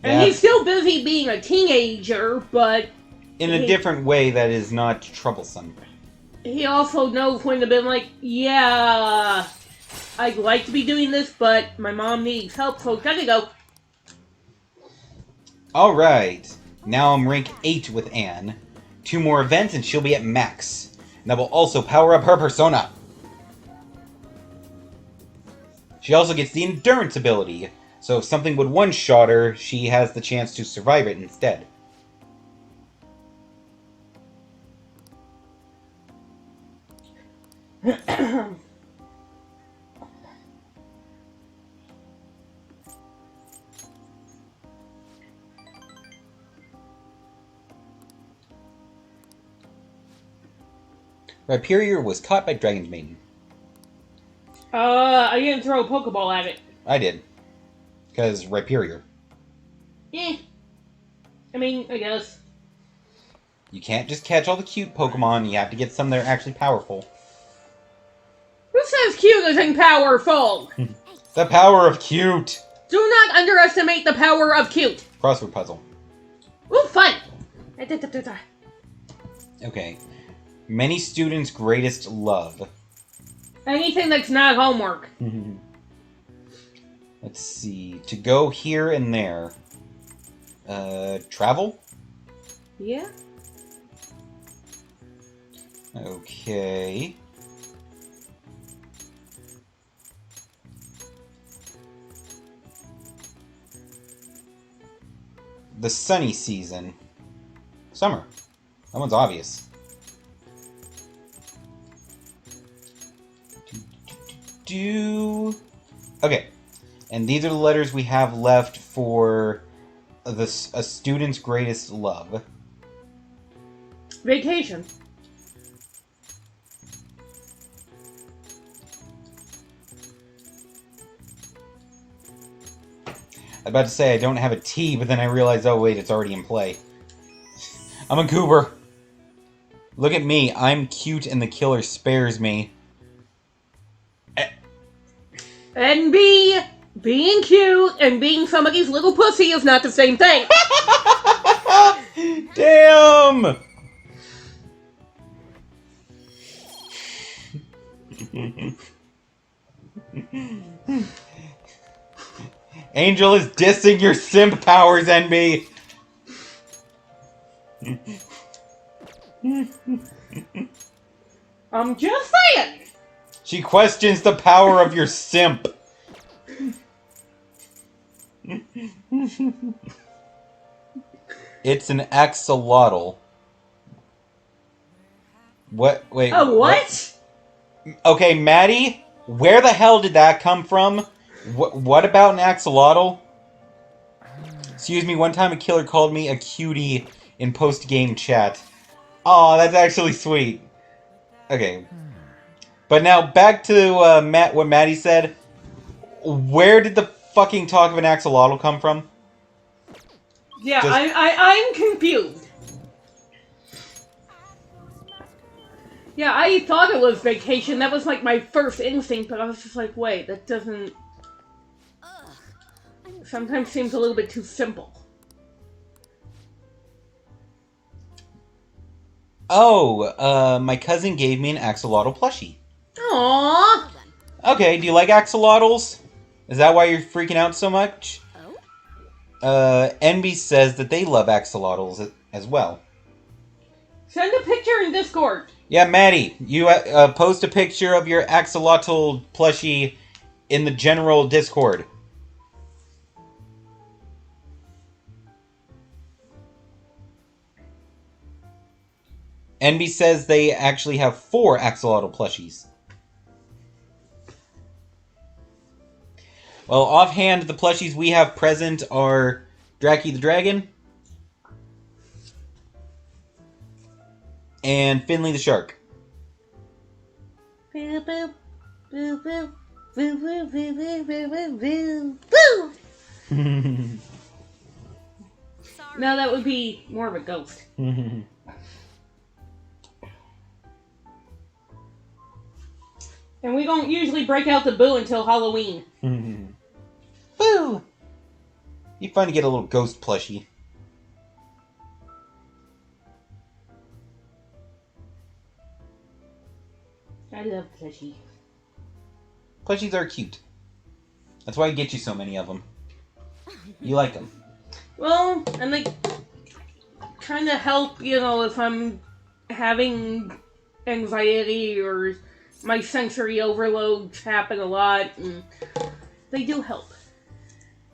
And
Yeah.
he's still busy being a teenager, but...
In a different way that is not troublesome.
He also knows when to be like, yeah, I'd like to be doing this, but my mom needs help, so gotta go.
Alright. Now I'm rank 8 with Anne. 2 more events and she'll be at max. And that will also power up her persona. She also gets the endurance ability. So if something would one-shot her, she has the chance to survive it instead. Rhyperior was caught by Dragon's Maiden.
I didn't throw a Pokeball at it.
I did. Because Rhyperior.
I mean, I guess.
You can't just catch all the cute Pokemon, you have to get some that are actually powerful.
Who says cute isn't powerful?
The power of cute!
Do not underestimate the power of cute.
Crossword puzzle.
Ooh, fun!
Okay. Many students' greatest love.
Anything that's not homework.
Let's see. To go here and there. Travel?
Yeah?
Okay. The sunny season. Summer. That one's obvious. Okay. And these are the letters we have left for a student's greatest love.
Vacation.
was about to say I don't have a T, but then I realized, oh wait, it's already in play. I'm a goober. Look at me. I'm cute and the killer spares me.
And being cute and being somebody's little pussy is not the same thing.
Damn! Angel is dissing your simp powers, NB.
I'm just saying.
She questions the power of your simp. It's an axolotl. What? Wait.
A what?
Okay, Maddie, where the hell did that come from? What about an axolotl? Excuse me, one time a killer called me a cutie in post-game chat. Aw, that's actually sweet. Okay. But now, back to what Maddie said. Where did the fucking talk of an axolotl come from?
Yeah, I'm confused. Yeah, I thought it was vacation. That was like my first instinct, but I was just like, wait, that doesn't... Sometimes seems a little bit too simple.
Oh, my cousin gave me an axolotl plushie.
Aww!
Okay, do you like axolotls? Is that why you're freaking out so much? Envy says that they love axolotls as well.
Send a picture in Discord.
Yeah, Maddie, you post a picture of your axolotl plushie in the general Discord. Envy says they actually have 4 axolotl plushies. Well, offhand, the plushies we have present are Dracky the Dragon and Finley the Shark.
Boo boo boo boo boo boo boo boo boo boo boo boo. No, that would be more of a ghost. And we don't usually break out the boo until Halloween.
Boo! Be fun to get a little ghost plushie.
I love plushie.
Plushies are cute. That's why I get you so many of them. You like them.
Well, and they kind of help, you know, if I'm having anxiety or my sensory overloads happen a lot, and they do help.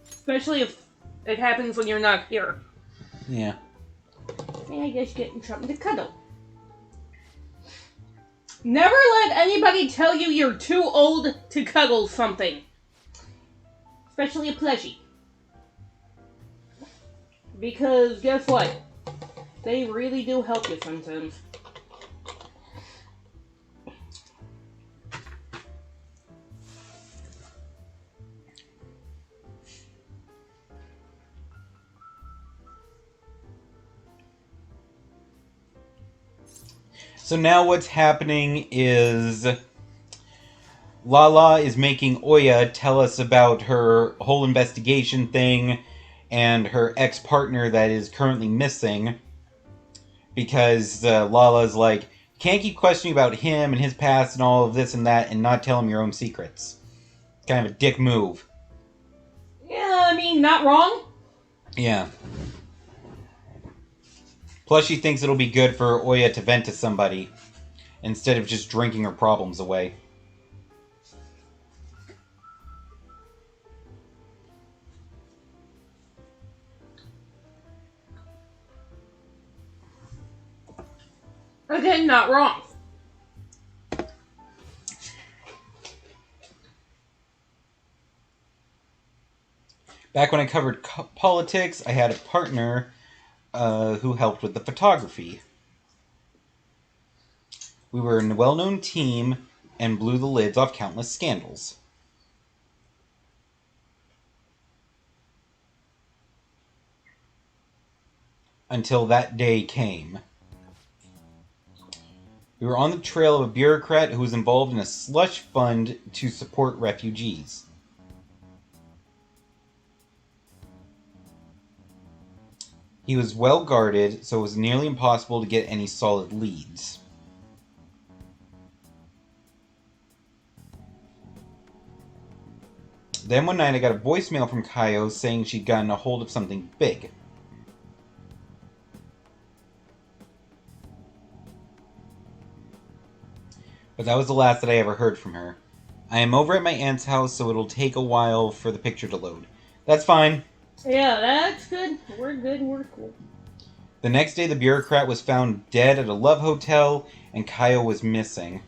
Especially if it happens when you're not here.
Yeah.
And I guess getting something to cuddle. Never let anybody tell you you're too old to cuddle something. Especially a plushie. Because guess what? They really do help you sometimes.
So now what's happening is Lala is making Oya tell us about her whole investigation thing and her ex-partner that is currently missing, because Lala's like, you can't keep questioning about him and his past and all of this and that and not tell him your own secrets. Kind of a dick move.
Yeah, I mean, not wrong.
Yeah. Plus, she thinks it'll be good for Oya to vent to somebody instead of just drinking her problems away.
Again, not wrong.
Back when I covered politics, I had a partner who helped with the photography. We were a well-known team and blew the lids off countless scandals. until that day came. We were on the trail of a bureaucrat who was involved in a slush fund to support refugees. He was well guarded, so it was nearly impossible to get any solid leads. Then one night I got a voicemail from Kaio saying she'd gotten a hold of something big. But that was the last that I ever heard from her. I am over at my aunt's house, so it'll take a while for the picture to load. That's fine.
Yeah, that's good. We're good. We're cool.
The next day, the bureaucrat was found dead at a love hotel, and Kaio was missing.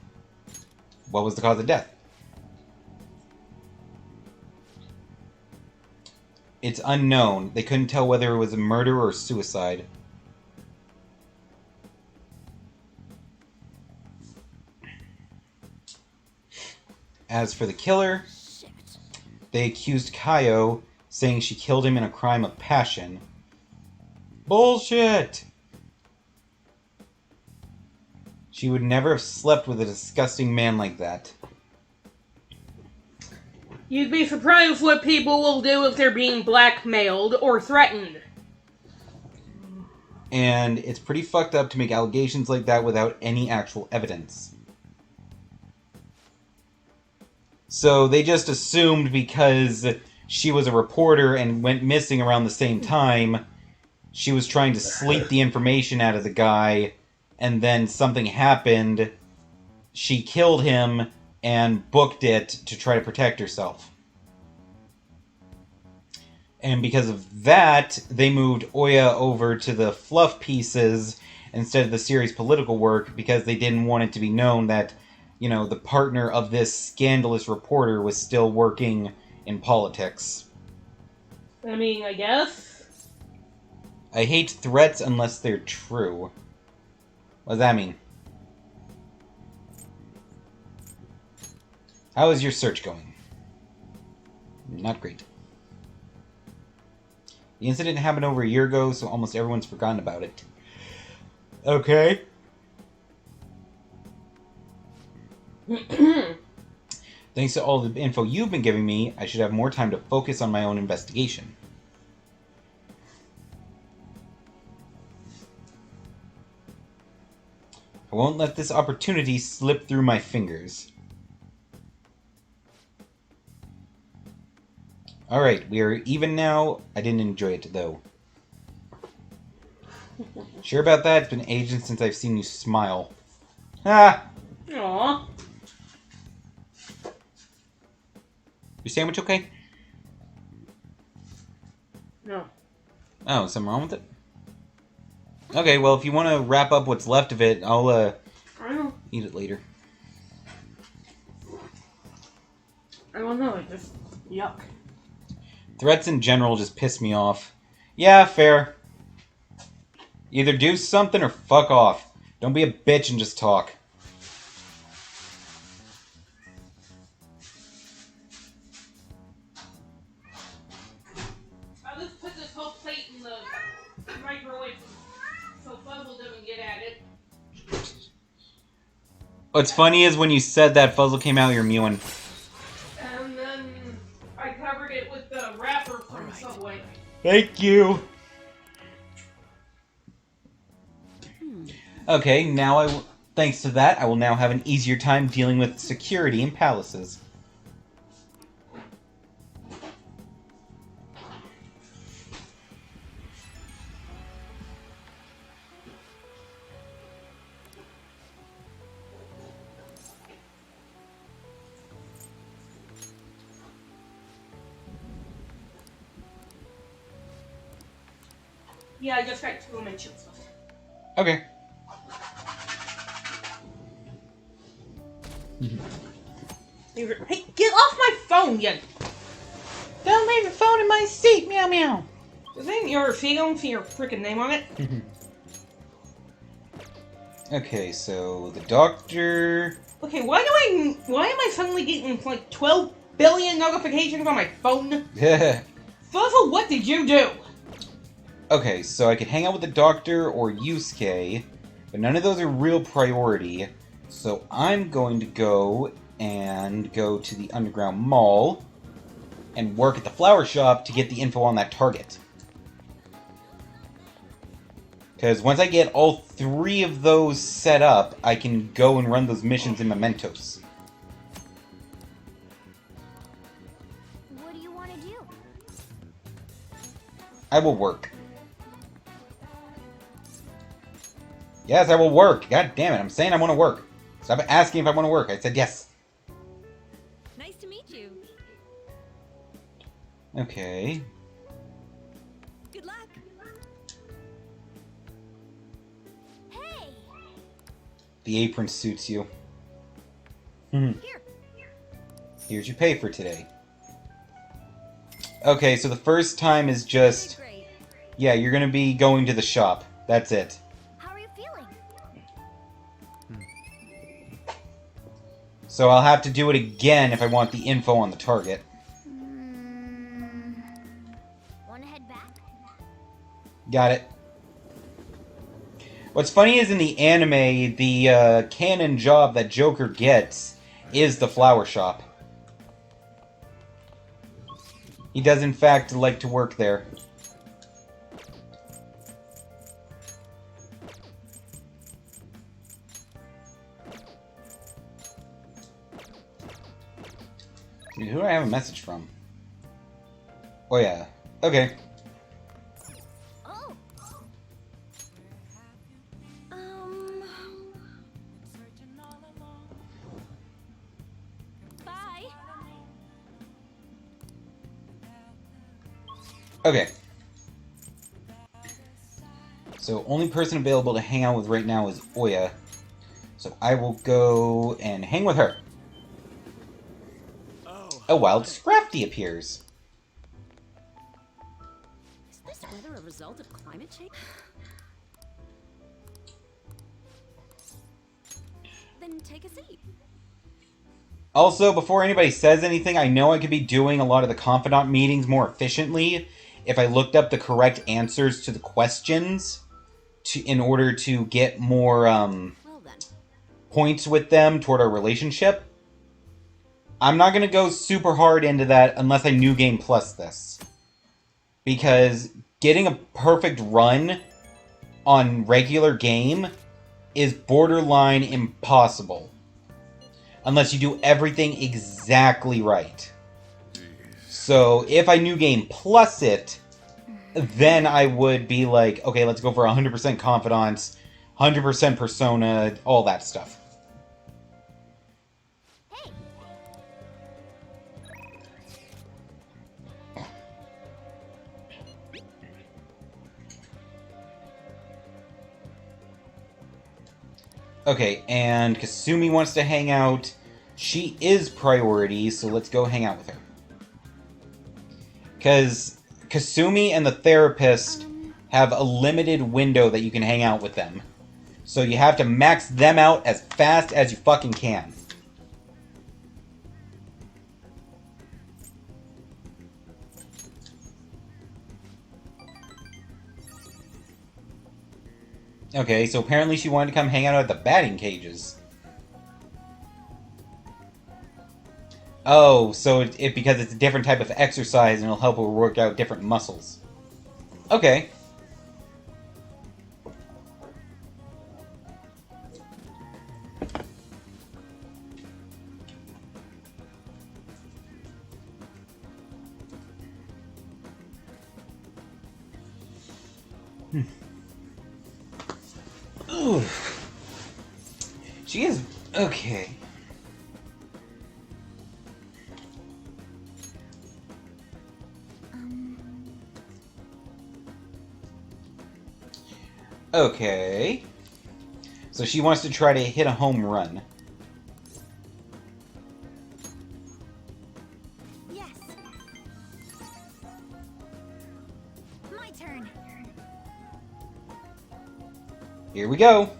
What was the cause of death? It's unknown. They couldn't tell whether it was a murder or suicide. As for the killer, they accused Kaio, saying she killed him in a crime of passion. Bullshit! She would never have slept with a disgusting man like that.
You'd be surprised what people will do if they're being blackmailed or threatened.
And it's pretty fucked up to make allegations like that without any actual evidence. So they just assumed because she was a reporter and went missing around the same time, she was trying to sleep the information out of the guy, and then something happened, she killed him, and booked it to try to protect herself. And because of that, they moved Oya over to the fluff pieces instead of the series' political work, because they didn't want it to be known that, you know, the partner of this scandalous reporter was still working in politics.
I mean, I guess.
I hate threats unless they're true. What does that mean? How is your search going? Not great. The incident happened over a year ago, so almost everyone's forgotten about it. Okay. Thanks to all the info you've been giving me, I should have more time to focus on my own investigation. I won't let this opportunity slip through my fingers. Alright, we are even now. I didn't enjoy it, though. Sure about that? It's been ages since I've seen you smile. Ah!
Aww.
Your sandwich okay?
No.
Oh, something wrong with it? Okay, well, if you want to wrap up what's left of it, I'll,
I don't.
eat it later.
I don't know. It just yuck.
Threats in general just piss me off. Yeah, fair. Either do something or fuck off. Don't be a bitch and just talk.
I'll just put this whole plate in the microwave so Fuzzle doesn't get at it.
What's funny is when you said that Fuzzle came out, you're mewing.
And then I covered it with the wrapper from Subway.
Thank you. Okay, now thanks to that, I will now have an easier time dealing with security in palaces.
Yeah, I just got 2 mentions left.
Okay.
Hey, get off my phone, you!
Don't leave your phone in my seat, meow meow.
This ain't your seat, don't see your freaking name on it.
Okay, so the doctor...
Okay, why am I suddenly getting like 12 billion notifications on my phone? Fuzzle, what did you do?
Okay, so I could hang out with the Doctor or Yusuke, but none of those are real priority. So I'm going to go to the Underground Mall and work at the flower shop to get the info on that target. Because once I get all 3 of those set up, I can go and run those missions in Mementos.
What do you want to do?
I will work. Yes, I will work. God damn it, I'm saying I want to work. Stop asking if I want to work. I said yes.
Nice to meet you.
Okay.
Good luck.
Hey!
The apron suits you. Here's your pay for today. Okay, so the first time is just...
Great.
Yeah, you're gonna be going to the shop. That's it.
How are you feeling?
So I'll have to do it again if I want the info on the target.
Want to head back?
Got it. What's funny is in the anime, the canon job that Joker gets is the flower shop. He does in fact like to work there. Who do I have a message from? Oh yeah. Okay.
Oh. Bye.
Okay. So only person available to hang out with right now is Oya. So I will go and hang with her. A wild Scrafty appears.
Is this weather a result of climate change? Then take a seat.
Also, before anybody says anything, I know I could be doing a lot of the Confidant meetings more efficiently if I looked up the correct answers to the questions in order to get more
Well then.
points with them toward our relationship. I'm not going to go super hard into that unless I New Game Plus this. Because getting a perfect run on regular game is borderline impossible. Unless you do everything exactly right. So if I New Game Plus it, then I would be like, okay, let's go for 100% Confidants, 100% Persona, all that stuff. Okay, and Kasumi wants to hang out. She is priority, so let's go hang out with her. Because Kasumi and the therapist have a limited window that you can hang out with them. So you have to max them out as fast as you fucking can. Okay, so apparently she wanted to come hang out at the batting cages. Oh, so it because it's a different type of exercise and it'll help her work out different muscles. Okay. Ooh. She is... okay. Okay. So she wants to try to hit a home run.
Yes. My turn.
Here we go.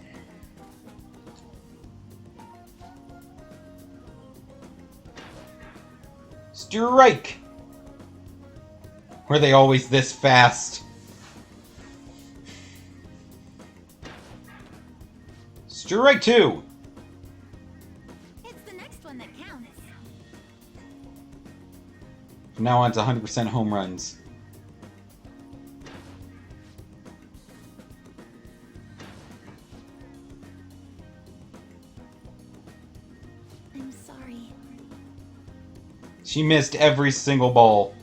Strike! Were they always this fast? Strike 2!
It's the next one that counts.
From now on, it's 100% home runs.
I'm sorry.
She missed every single ball.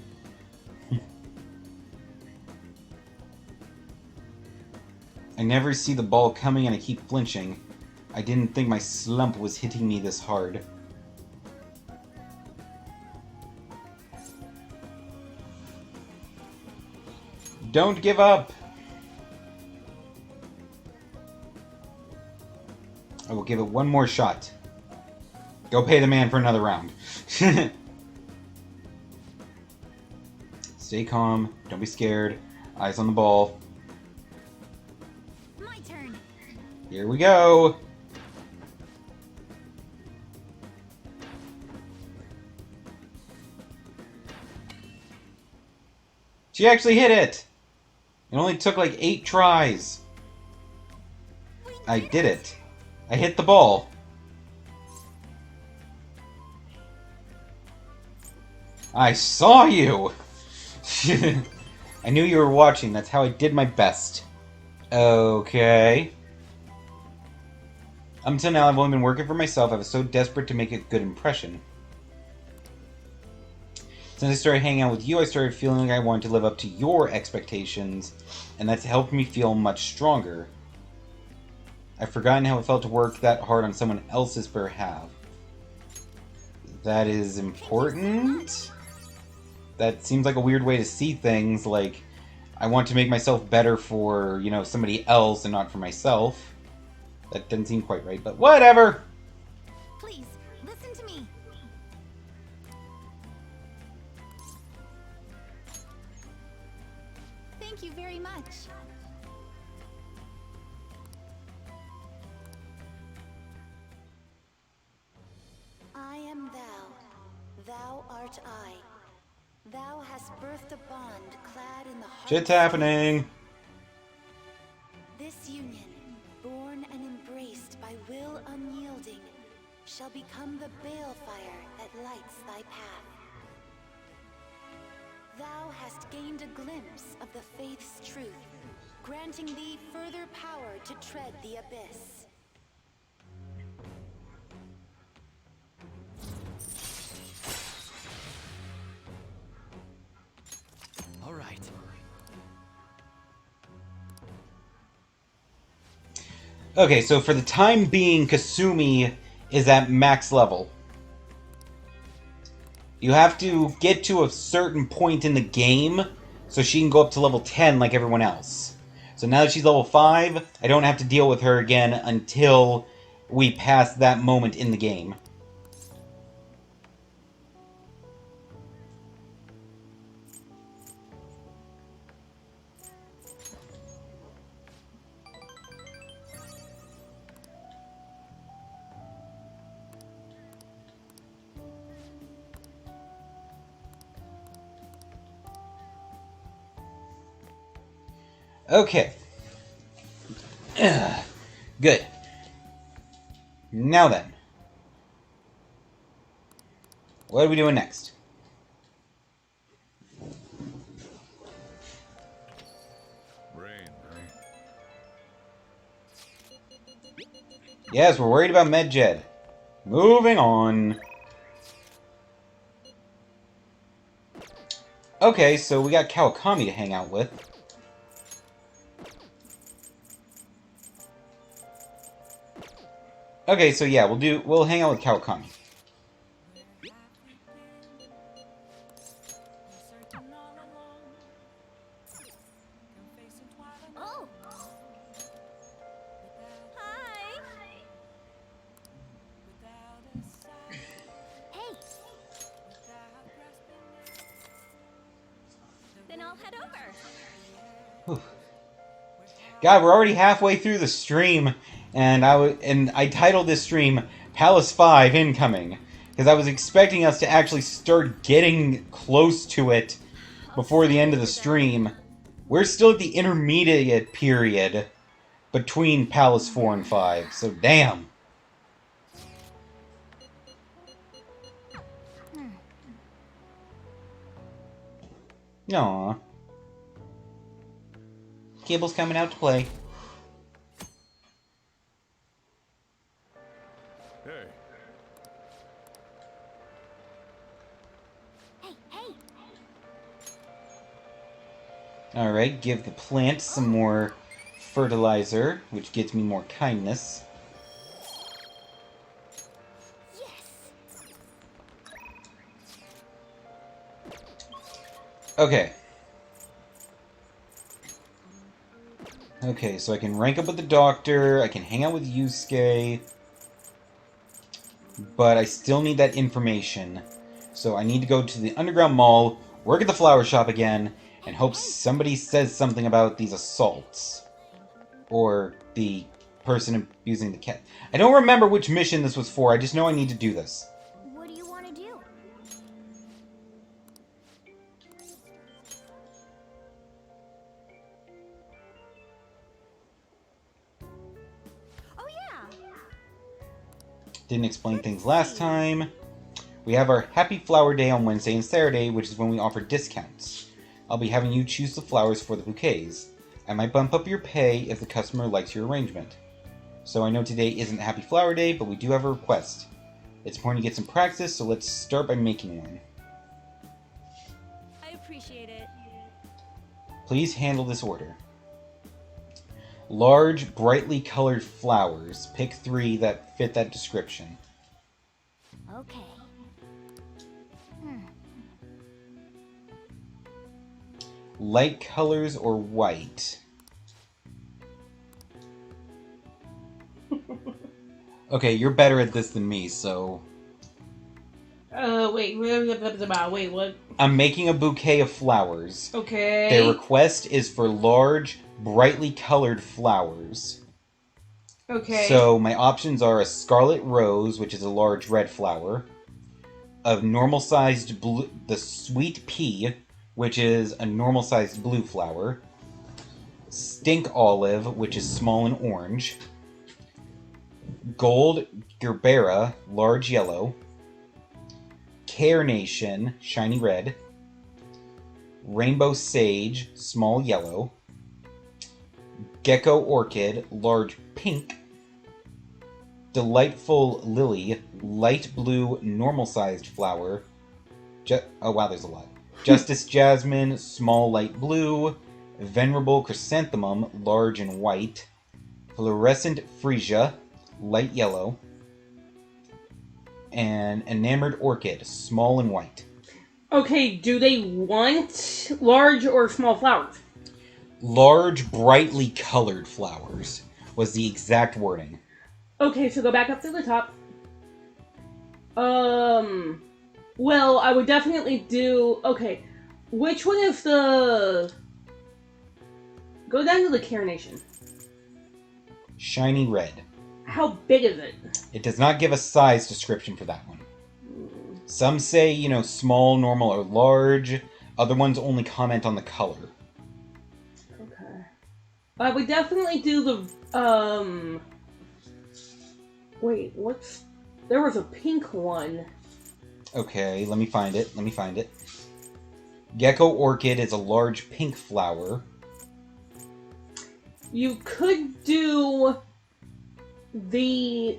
I never see the ball coming and I keep flinching. I didn't think my slump was hitting me this hard. Don't give up! I will give it one more shot. Go pay the man for another round. Stay calm. Don't be scared. Eyes on the ball.
My turn.
Here we go! She actually hit it! It only took like 8 tries. I did it. I hit the ball. I saw you! I knew you were watching. That's how I did my best. Okay. Up until now, I've only been working for myself. I was so desperate to make a good impression. Since I started hanging out with you, I started feeling like I wanted to live up to your expectations, and that's helped me feel much stronger. I've forgotten how it felt to work that hard on someone else's behalf. That is important. That seems like a weird way to see things, like, I want to make myself better for, you know, somebody else and not for myself. That doesn't seem quite right, but whatever!
Please, listen to me. Thank you very much. I am thou. Thou art I. Thou hast birthed a bond clad in the heart.
Shit's happening!
This union, born and embraced by will unyielding, shall become the balefire that lights thy path. Thou hast gained a glimpse of the faith's truth, granting thee further power to tread the abyss.
All right.
Okay, so for the time being, Kasumi is at max level. You have to get to a certain point in the game so she can go up to level 10 like everyone else. So now that she's level 5, I don't have to deal with her again until we pass that moment in the game. Okay. Good. Now then. What are we doing next?
Rain.
Yes, we're worried about Medjed. Moving on. Okay, so we got Kawakami to hang out with. Okay, so yeah, we'll hang out with Kawakami.
Oh! Hi! Hey! Then I'll head over.
God, we're already halfway through the stream, and I titled this stream Palace 5 Incoming, because I was expecting us to actually start getting close to it before the end of the stream. We're still at the intermediate period, between Palace 4 and 5, so damn. Aww. Cable's coming out to play.
Hey,
Hey!
Alright, give the plant some more fertilizer, which gets me more kindness.
Yes!
Okay. Okay, so I can rank up with the doctor, I can hang out with Yusuke, but I still need that information. So I need to go to the underground mall, work at the flower shop again, and hope somebody says something about these assaults. Or the person abusing the cat. I don't remember which mission this was for, I just know I need to do this.
What do you want to do? Oh yeah!
Didn't explain things last time. We have our Happy Flower Day on Wednesday and Saturday, which is when we offer discounts. I'll be having you choose the flowers for the bouquets. I might bump up your pay if the customer likes your arrangement. So I know today isn't Happy Flower Day, but we do have a request. It's important to get some practice, so let's start by making one.
I appreciate it.
Please handle this order. Large, brightly colored flowers. Pick 3 that fit that description.
Okay.
Light colors or white? Okay, you're better at this than me, so...
Wait, what?
I'm making a bouquet of flowers.
Okay.
Their request is for large, brightly colored flowers.
Okay.
So my options are a scarlet rose, which is a large red flower, a normal-sized blue, the sweet pea, which is a normal-sized blue flower, stink olive, which is small and orange, gold gerbera, large yellow, carnation, shiny red, rainbow sage, small yellow, gecko orchid, large pink, delightful lily, light blue, normal-sized flower, oh wow, there's a lot. Justice jasmine, small light blue, venerable chrysanthemum, large and white, fluorescent freesia, light yellow, and enamored orchid, small and white.
Okay, do they want large or small flowers?
Large, brightly colored flowers was the exact wording.
Okay, so go back up to the top. Well, I would definitely do... Okay, which one is the... Go down to the carnation.
Shiny red.
How big is it?
It does not give a size description for that one. Some say, you know, small, normal, or large. Other ones only comment on the color.
Okay. I would definitely do the, Wait, what's... There was a pink one.
Okay, let me find it. Gecko orchid is a large pink flower.
You could do the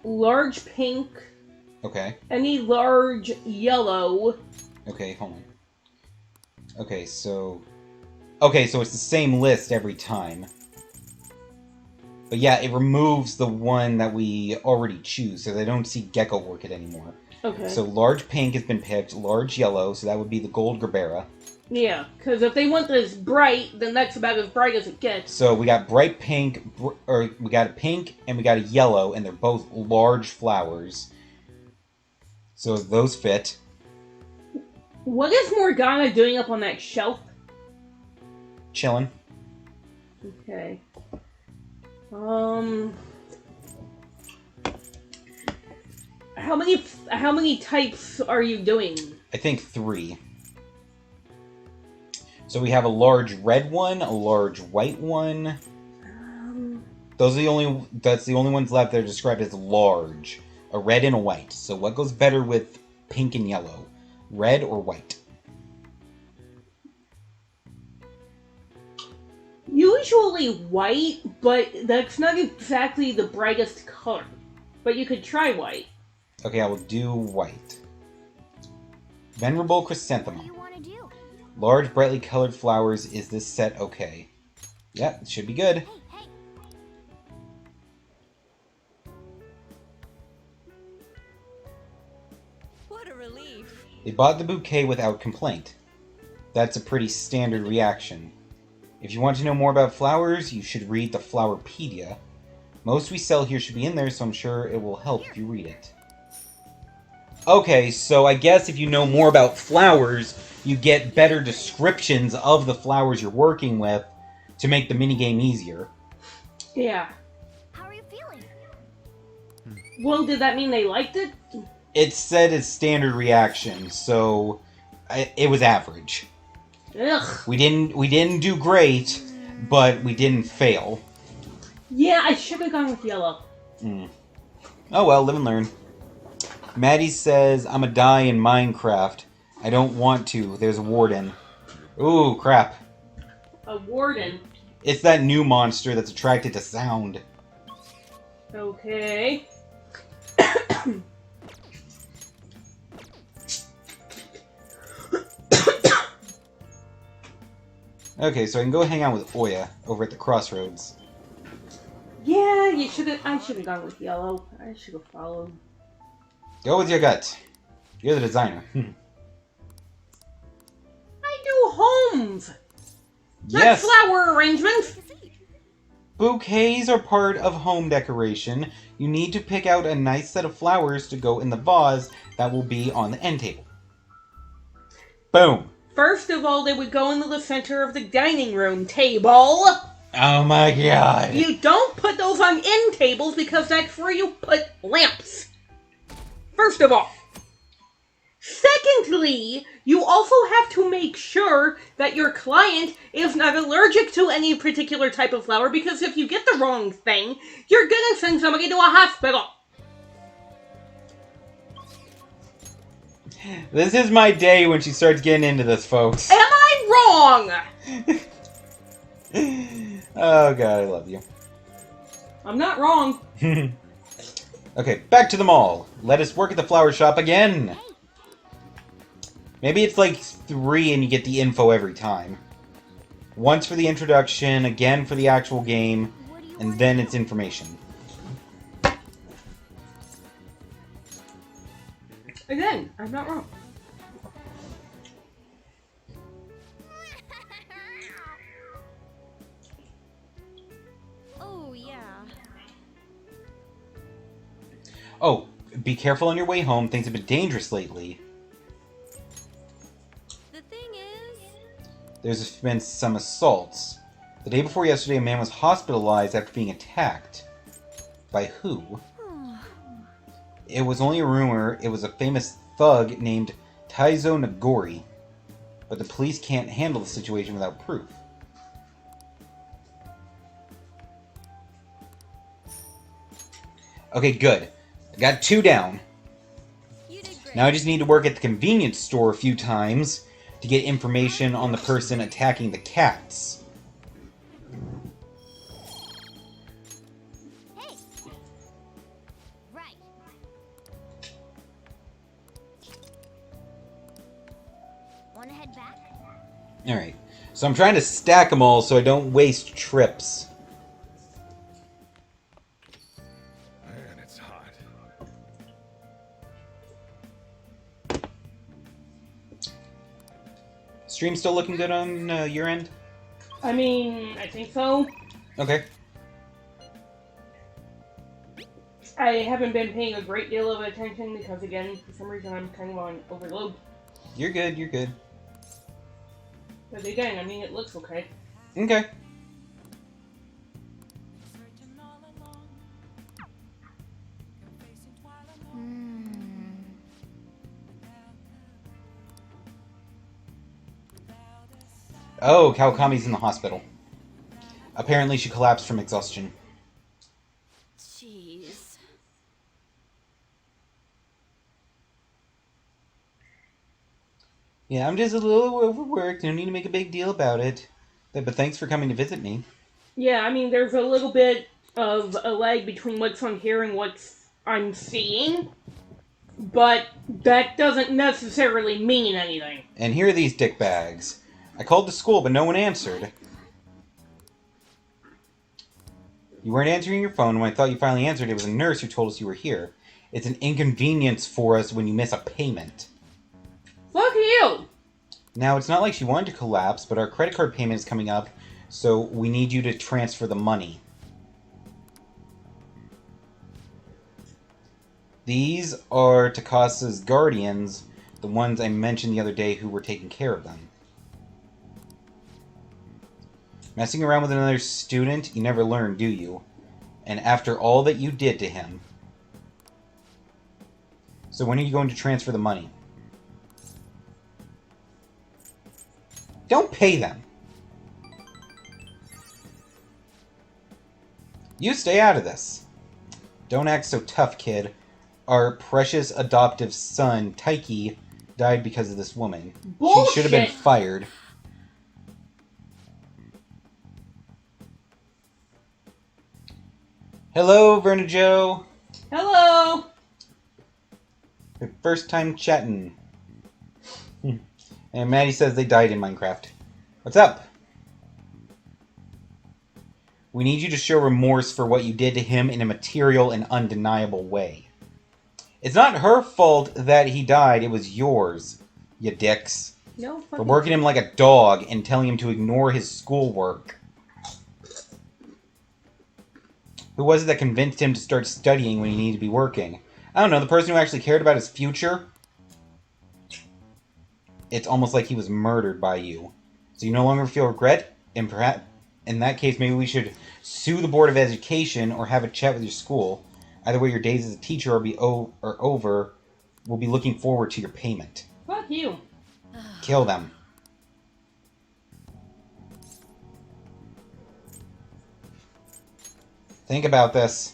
large pink,
Okay.
any large yellow.
Okay, hold on. Okay, so it's the same list every time. But yeah, it removes the one that we already choose, so they don't see Gecko Orchid anymore.
Okay.
So large pink has been picked, large yellow, so that would be the gold gerbera.
Yeah, because if they want this bright, then that's about as bright as it gets.
So we got bright pink, or we got a pink and we got a yellow, and they're both large flowers. So those fit.
What is Morgana doing up on that shelf?
Chillin'.
Okay. How many types are you doing?
I think 3. So we have a large red one, a large white one. That's the only ones left that are described as large. A red and a white. So what goes better with pink and yellow? Red or white?
Usually white, but that's not exactly the brightest color. But you could try white.
Okay, I will do white. Venerable
What do
chrysanthemum.
you want to do?
Large, brightly colored flowers. Is this set okay? Yep, it should be good.
Hey, hey.
What a relief.
They bought the bouquet without complaint. That's a pretty standard reaction. If you want to know more about flowers, you should read the Flowerpedia. Most we sell here should be in there, so I'm sure it will help if you read it. Okay, so I guess if you know more about flowers, you get better descriptions of the flowers you're working with to make the minigame easier.
Yeah.
How are you feeling?
Well, did that mean they liked it?
It said it's standard reaction, so it was average.
Ugh.
We didn't do great, but we didn't fail.
Yeah, I should have gone with yellow.
Oh well, live and learn. Maddie says, I'm a die in Minecraft. I don't want to. There's a warden. Ooh, crap.
A warden.
It's that new monster that's attracted to sound.
Okay.
Okay, so I can go hang out with Oya over at the crossroads.
Yeah, I should have gone with yellow. I should have followed.
Go with your gut. You're the designer.
I do homes, not
Yes!
flower arrangements.
Bouquets are part of home decoration. You need to pick out a nice set of flowers to go in the vase that will be on the end table. Boom!
First of all, they would go into the center of the dining room table.
Oh my god!
You don't put those on end tables because that's where you put lamps. First of all. Secondly, you also have to make sure that your client is not allergic to any particular type of flower, because if you get the wrong thing, you're gonna send somebody to a hospital.
This is my day when she starts getting into this, folks.
Am I wrong?
Oh god, I love you.
I'm not wrong.
Okay, back to the mall. Let us work at the flower shop again. Maybe it's like 3 and you get the info every time. Once for the introduction, again for the actual game, and then it's information.
Again, I'm not wrong.
Oh, yeah.
Oh, be careful on your way home. Things have been dangerous lately.
The thing is...
There's been some assaults. The day before yesterday, a man was hospitalized after being attacked. By who? It was only a rumor. It was a famous thug named Taizo Nagori. But the police can't handle the situation without proof. Okay, good. I got 2 down.
You did great.
Now I just need to work at the convenience store a few times to get information on the person attacking the cats.
Hey! Right. Wanna head back?
Alright, so I'm trying to stack them all so I don't waste trips.
Man, it's hot.
Stream still looking good on your end?
I mean, I think so.
Okay.
I haven't been paying a great deal of attention because, again, for some reason I'm kind of on overload.
You're good, you're good.
But again, I mean, it looks okay.
Okay. Oh, Kawakami's in the hospital. Apparently she collapsed from exhaustion. Yeah, I'm just a little overworked. No need to make a big deal about it. But thanks for coming to visit me.
Yeah, I mean, there's a little bit of a lag between what's on here and what's I'm seeing, but that doesn't necessarily mean anything.
And here are these dickbags. I called the school, but no one answered. You weren't answering your phone. When I thought you finally answered, it was a nurse who told us you were here. It's an inconvenience for us when you miss a payment.
Fuck you!
Now, it's not like she wanted to collapse, but our credit card payment is coming up, so we need you to transfer the money. These are Takasa's guardians, the ones I mentioned the other day who were taking care of them. Messing around with another student, you never learn, do you? And after all that you did to him. So when are you going to transfer the money? Don't pay them. You stay out of this. Don't act so tough, kid. Our precious adoptive son, Taiki, died because of this woman.
Bullshit.
She should have been fired. Hello, Verna Joe.
Hello!
Your first time chatting. And Maddie says they died in Minecraft. What's up? We need you to show remorse for what you did to him in a material and undeniable way. It's not her fault that he died, it was yours, you dicks.
No,
For working him like a dog and telling him to ignore his schoolwork. Who was it that convinced him to start studying when he needed to be working? I don't know, the person who actually cared about his future? It's almost like he was murdered by you. So you no longer feel regret? And perhaps, in that case, maybe we should sue the Board of Education or have a chat with your school. Either way, your days as a teacher are over. We'll be looking forward to your payment.
Fuck you.
Kill them. Think about this.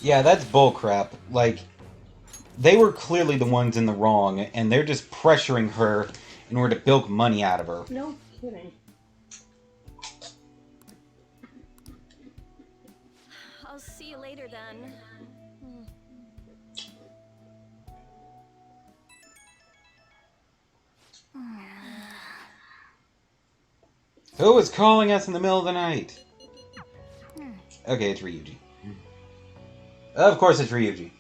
Yeah, that's bullcrap. Like, they were clearly the ones in the wrong, and they're just pressuring her in order to bilk money out of her.
No kidding.
I'll see you later then.
Who is calling us in the middle of the night? Okay, it's Ryuji. Of course it's Ryuji.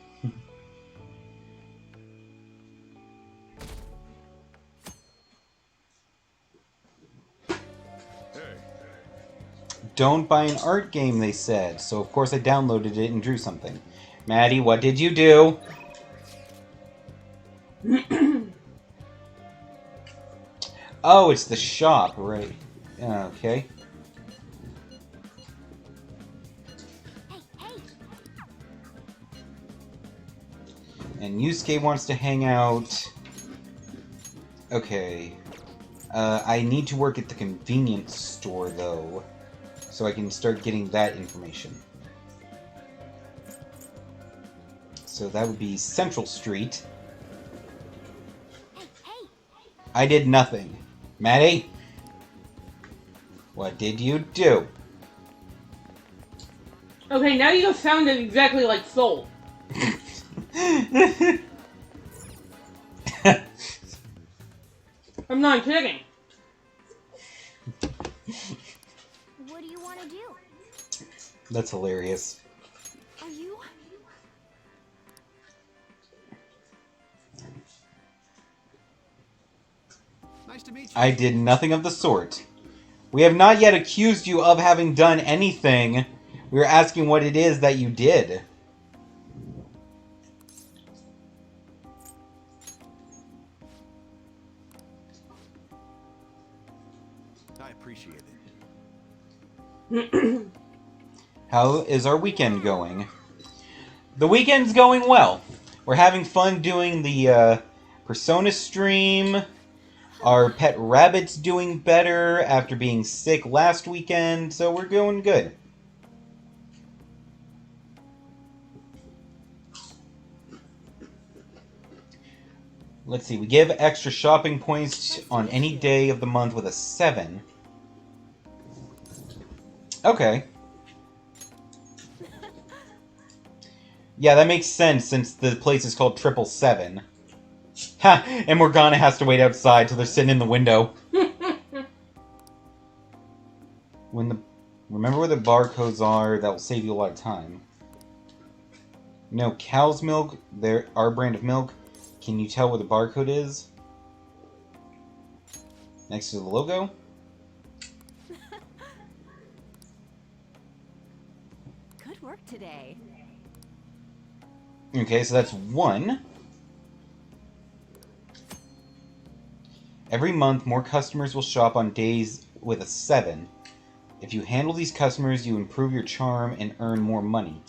Don't buy an art game, they said. So of course I downloaded it and drew something. Maddie, what did you do? Oh, it's the shop, right. Okay. And Yusuke wants to hang out. Okay. I need to work at the convenience store, though. So I can start getting that information. So that would be Central Street. I did nothing. Maddie? What did you do?
Okay, now you sounded exactly like Soul. I'm not kidding.
What do you want to do?
That's hilarious.
Are you?
Nice to meet you.
I did nothing of the sort. We have not yet accused you of having done anything. We are asking what it is that you did.
appreciate it.
How is our weekend going? The weekend's going well. We're having fun doing the Persona stream. Our pet rabbit's doing better after being sick last weekend, so we're going good. Let's see, we give extra shopping points on any day of the month with a 7. Okay. Yeah, that makes sense since the place is called 777. Ha! And Morgana has to wait outside till they're sitting in the window. Remember where the barcodes are, that will save you a lot of time. No, cow's milk, our brand of milk. Can you tell where the barcode is? Next to the logo?
Good work today.
Okay, so that's 1. Every month, more customers will shop on days with a 7. If you handle these customers, you improve your charm and earn more money.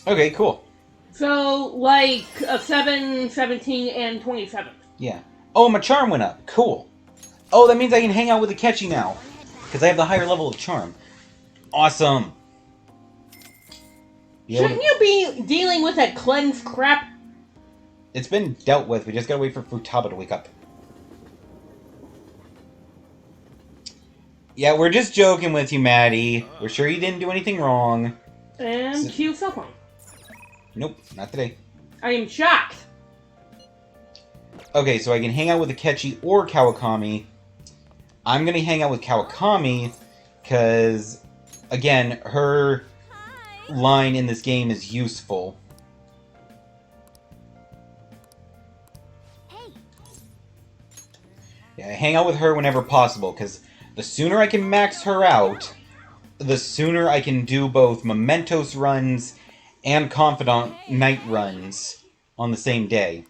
Okay, cool.
So, like a 7, 17, and 27.
Yeah. Oh, my charm went up. Cool. Oh, that means I can hang out with Akechi now. Because I have the higher level of charm. Awesome.
Shouldn't you be dealing with that cleanse crap?
It's been dealt with. We just gotta wait for Futaba to wake up. Yeah, we're just joking with you, Maddie. We're sure you didn't do anything wrong.
And cue cell phone.
Nope, not today.
I am shocked.
Okay, so I can hang out with Akechi or Kawakami. I'm gonna hang out with Kawakami, because, again, her line in this game is useful. Yeah, I hang out with her whenever possible, because the sooner I can max her out, the sooner I can do both Mementos runs and Confidant Night runs on the same day.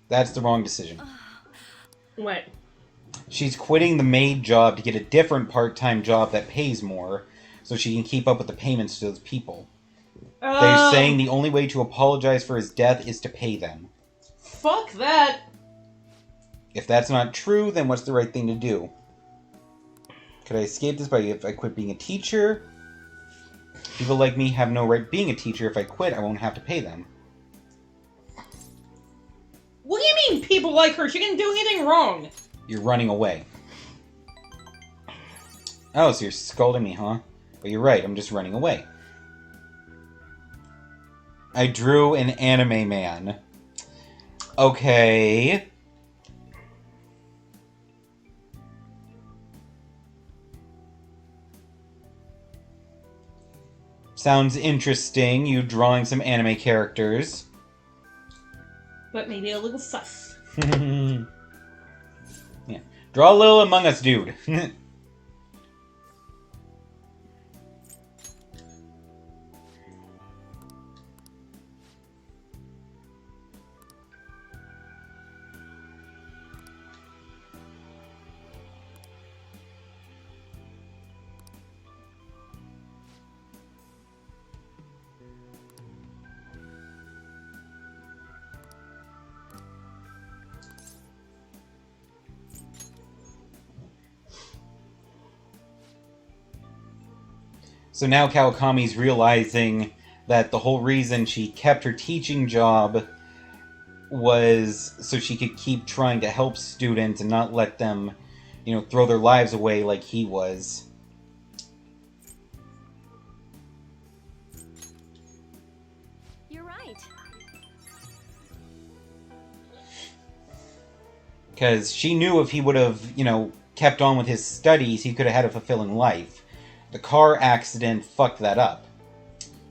That's the wrong decision.
What?
She's quitting the maid job to get a different part-time job that pays more, so she can keep up with the payments to those people. They're saying the only way to apologize for his death is to pay them.
Fuck that.
If that's not true, then what's the right thing to do? Could I escape this if I quit being a teacher? People like me have no right being a teacher. If I quit, I won't have to pay them.
What do you mean people like her? She didn't do anything wrong.
You're running away. Oh, so you're scolding me, huh? But you're right, I'm just running away. I drew an anime man. Okay. Sounds interesting, you drawing some anime characters.
But maybe a little sus.
Yeah. Draw a little Among Us, dude. So now Kawakami's realizing that the whole reason she kept her teaching job was so she could keep trying to help students and not let them, you know, throw their lives away like he was.
You're right.
Because she knew if he would have, you know, kept on with his studies, he could have had a fulfilling life. The car accident fucked that up.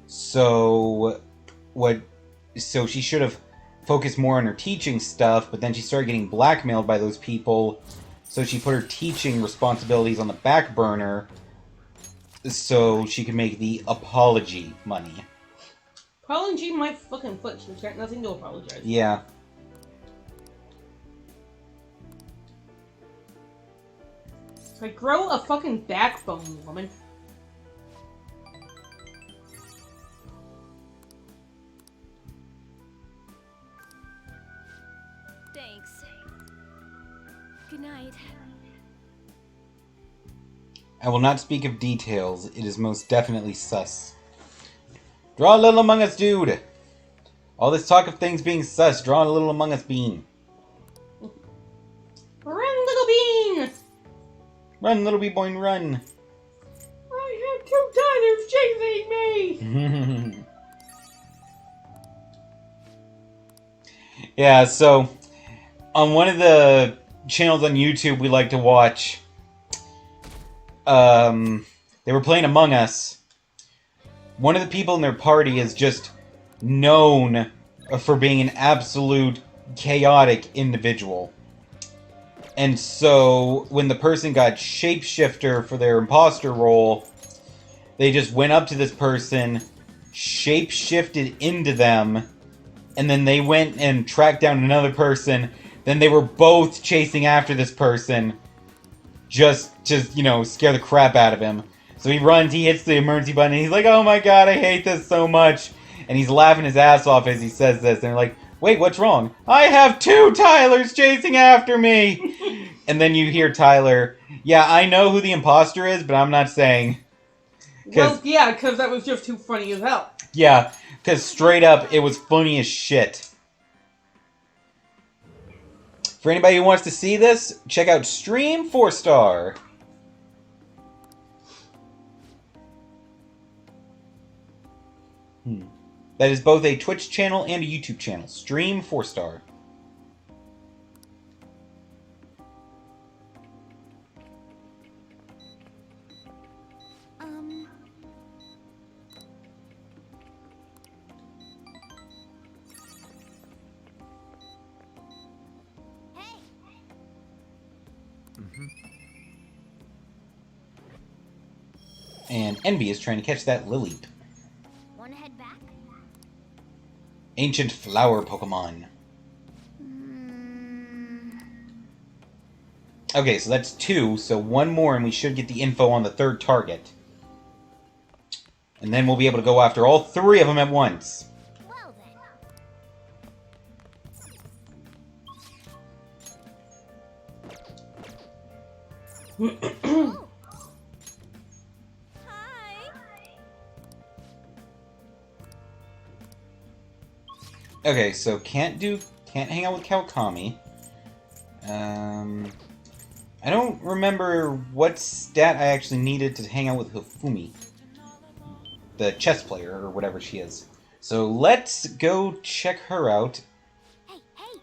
So she should have focused more on her teaching stuff, but then she started getting blackmailed by those people So she put her teaching responsibilities on the back burner so she could make the apology money.
Apology my fucking foot. She's got nothing to apologize.
Yeah.
Like, grow a fucking backbone, woman.
Thanks. Good night.
I will not speak of details. It is most definitely sus. Draw a little Among Us, dude! All this talk of things being sus, draw a little Among Us bean.
Run, little bean!
Run, little bee boy, run!
I have 2 diners chasing me!
Yeah, so, on one of the channels on YouTube we like to watch, they were playing Among Us. One of the people in their party is just known for being an absolute chaotic individual. And so, when the person got shapeshifter for their imposter role, they just went up to this person, shapeshifted into them, and then they went and tracked down another person. Then they were both chasing after this person, just you know, scare the crap out of him. So he runs, he hits the emergency button, and he's like, oh my god, I hate this so much. And he's laughing his ass off as he says this. And they're like, wait, what's wrong? I have 2 Tylers chasing after me! And then you hear Tyler, yeah, I know who the imposter is, but I'm not saying.
Well, yeah, because that was just too funny as hell.
Yeah, because straight up, it was funny as shit. For anybody who wants to see this, check out Stream 4-Star. That is both a Twitch channel and a YouTube channel. Stream 4-Star. And Envy is trying to catch that Lilip.
Wanna head back?
Ancient flower Pokemon. Okay, so that's 2, so 1 more and we should get the info on the 3rd target. And then we'll be able to go after all 3 of them at once.
Well then. Hi.
Okay, so can't hang out with Kawakami. I don't remember what stat I actually needed to hang out with Hifumi, the chess player, or whatever she is. So let's go check her out.
Hey, hey.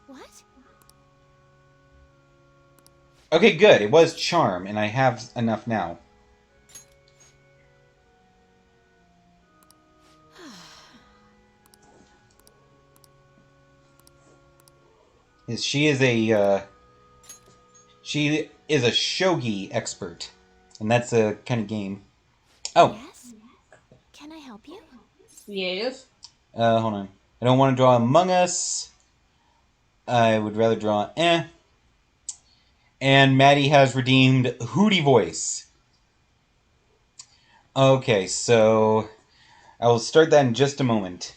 What?
Okay, good. It was Charm, and I have enough now. She is a shogi expert, and that's a kind of game. Oh.
Yes? Can I help you?
Yes.
Hold on. I don't want to draw Among Us. I would rather draw And Maddie has redeemed Hootie Voice. Okay, so I will start that in just a moment.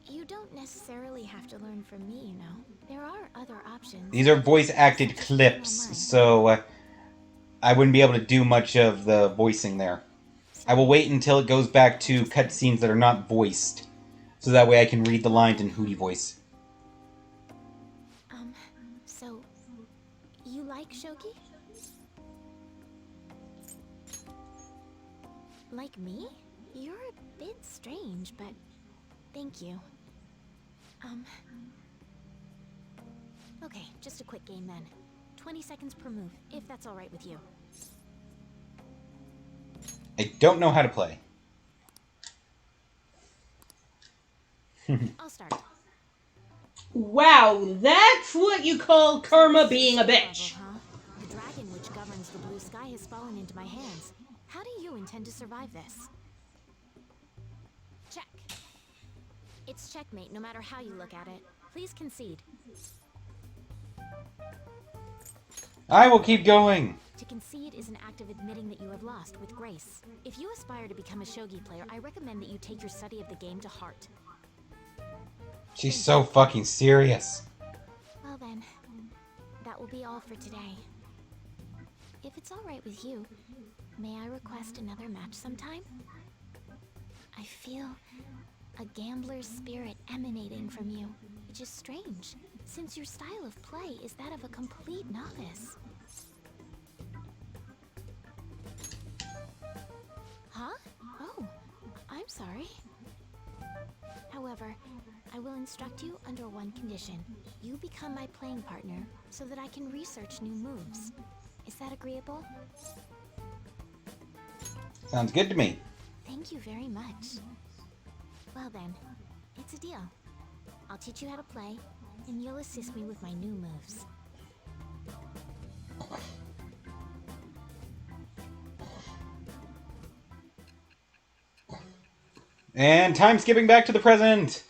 You don't necessarily have to learn from me, you know. There are other options.
These are voice-acted clips, so I wouldn't be able to do much of the voicing there. I will wait until it goes back to cutscenes that are not voiced, so that way I can read the lines in Hootie Voice.
So you like shogi? Like me? You're a bit strange, but thank you. Okay, just a quick game then. 20 seconds per move, if that's alright with you.
I don't know how to play.
I'll start.
Wow, that's what you call karma being a bitch.
Huh? The dragon which governs the blue sky has fallen into my hands. How do you intend to survive this? Check. It's checkmate no matter how you look at it. Please concede.
I will keep going.
To concede is an act of admitting that you have lost with grace. If you aspire to become a shogi player, I recommend that you take your study of the game to heart.
She's so fucking serious.
Well then, that will be all for today. If it's alright with you, may I request another match sometime? I feel a gambler's spirit emanating from you, which is strange, since your style of play is that of a complete novice. Huh? Oh, I'm sorry. However, I will instruct you under one condition. You become my playing partner so that I can research new moves. Is that agreeable?
Sounds good to me.
Thank you very much. Well then, it's a deal. I'll teach you how to play, and you'll assist me with my new moves.
And time skipping back to the present.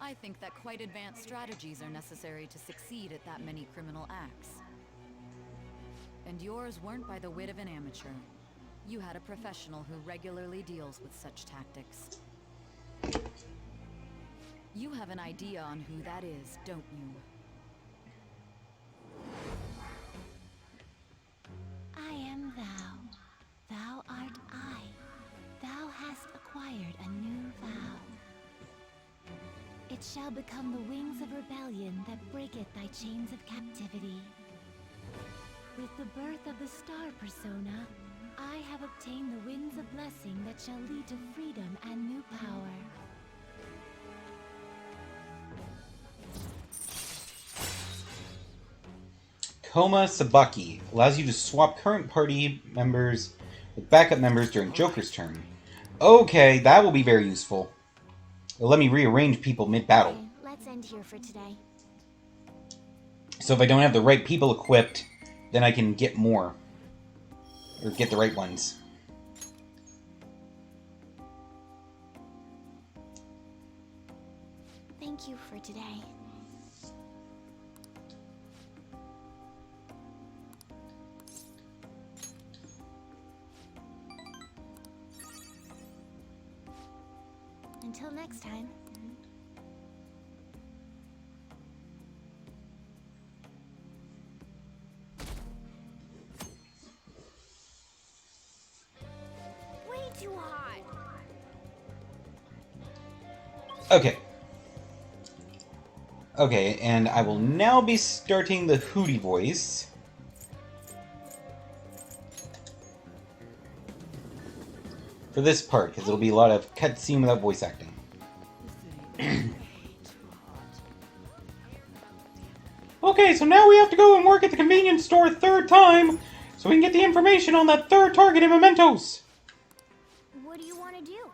I think that quite advanced strategies are necessary to succeed at that many criminal acts. And yours weren't by the wit of an amateur. You had a professional who regularly deals with such tactics. You have an idea on who that is, don't you?
I am thou. Thou art I. Thou hast acquired a new vow. It shall become the wings of rebellion that breaketh thy chains of captivity. With the birth of the star persona, I have obtained the winds of blessing that shall lead to freedom and new power.
Koma Sabaki allows you to swap current party members with backup members during Joker's turn. Okay, that will be very useful. It'll let me rearrange people mid-battle.
Okay, let's end here for today.
So if I don't have the right people equipped, then I can get more. Or get the right ones.
Thank you for today. Until next time. Way too hot.
Okay. Okay, and I will now be starting the Hootie voice. For this part, because it'll be a lot of cutscene without voice acting. Okay, so now we have to go and work at the convenience store a third time, so we can get the information on that third target in Mementos.
What do you want to do?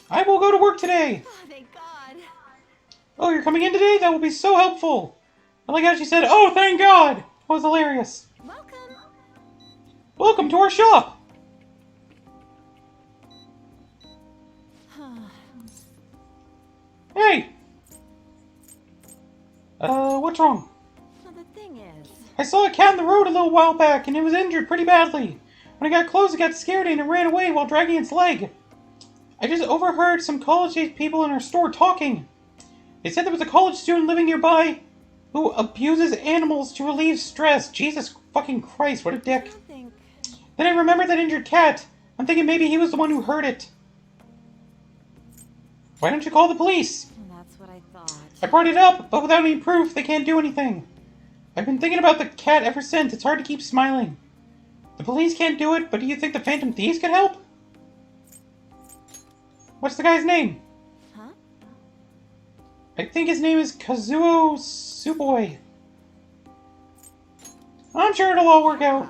I will go to work today.
Oh, thank God.
Oh, you're coming in today? That will be so helpful. I like how she said, "Oh, thank God." That was hilarious.
Welcome.
Welcome to our shop. Hey! What's wrong?
Well, the thing is,
I saw a cat in the road a little while back, and it was injured pretty badly. When I got close, it got scared and it ran away while dragging its leg. I just overheard some college-age people in our store talking. They said there was a college student living nearby who abuses animals to relieve stress. Jesus fucking Christ, what a
I
dick.
don't think...
Then I remembered that injured cat. I'm thinking maybe he was the one who hurt it. Why don't you call the police?
That's what I thought.
I brought it up, but without any proof, they can't do anything. I've been thinking about the cat ever since. It's hard to keep smiling. The police can't do it, but do you think the Phantom Thieves could help? What's the guy's name?
Huh?
I think his name is Kazuo Tsuboi. I'm sure it'll all work out.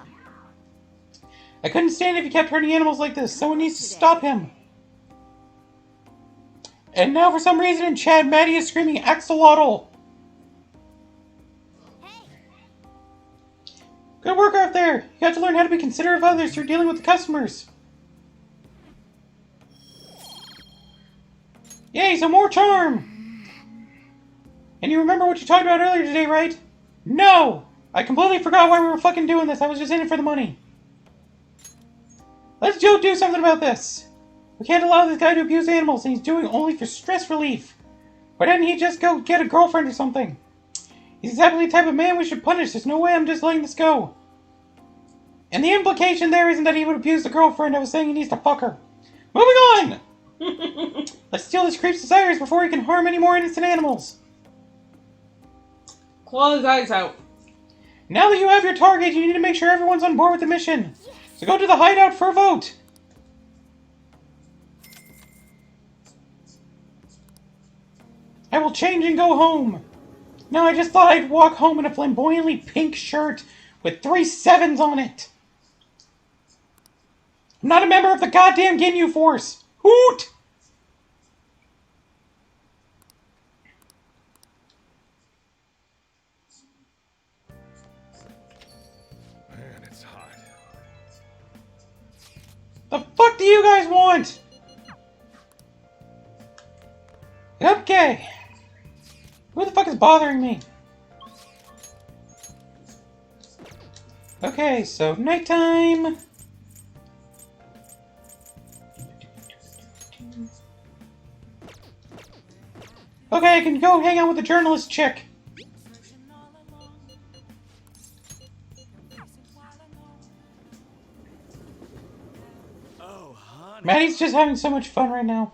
I couldn't stand if he kept hurting animals like this. Someone needs to stop him. And now for some reason in chat, Maddie is screaming axolotl. Good work out there. You have to learn how to be considerate of others through dealing with the customers. Yay, some more charm! And you remember what you talked about earlier today, right? No! I completely forgot why we were fucking doing this. I was just in it for the money. Let's do something about this. We can't allow this guy to abuse animals, and he's doing it only for stress relief. Why didn't he just go get a girlfriend or something? He's exactly the type of man we should punish. There's no way I'm just letting this go. And the implication there isn't that he would abuse the girlfriend. I was saying he needs to fuck her. Moving on! Let's steal this creep's desires before he can harm any more innocent animals.
Claw his eyes out.
Now that you have your target, you need to make sure everyone's on board with the mission. So go to the hideout for a vote. I will change and go home. No, I just thought I'd walk home in a flamboyantly pink shirt with 3 sevens on it. I'm not a member of the goddamn Ginyu Force. Hoot!
Man, it's hot.
The fuck do you guys want? Okay. Who the fuck is bothering me? Okay, so nighttime. Okay, I can go hang out with the journalist chick.
Oh, honey.
Maddie's just having so much fun right now.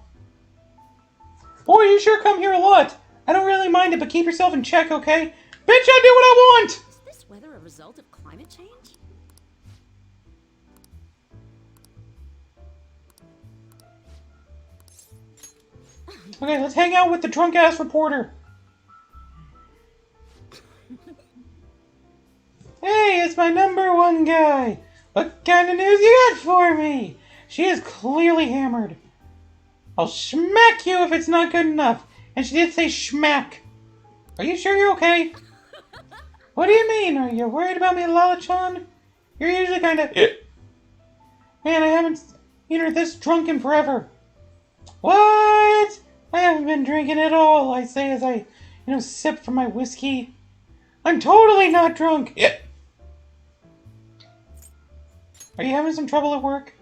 Boy, you sure come here a lot. I don't really mind it, but keep yourself in check, okay? Bitch, I do what I want!
Is this weather a result of climate change?
Okay, let's hang out with the drunk-ass reporter. Hey, it's my #1 guy. What kind of news you got for me? She is clearly hammered. I'll smack you if it's not good enough. And she did say schmack. Are you sure you're okay? What do you mean? Are you worried about me, Lala-chan? You're usually kind of... Man, I haven't seen her this drunk in forever. What? I haven't been drinking at all, I say as I, sip from my whiskey. I'm totally not drunk. Are you having some trouble at work?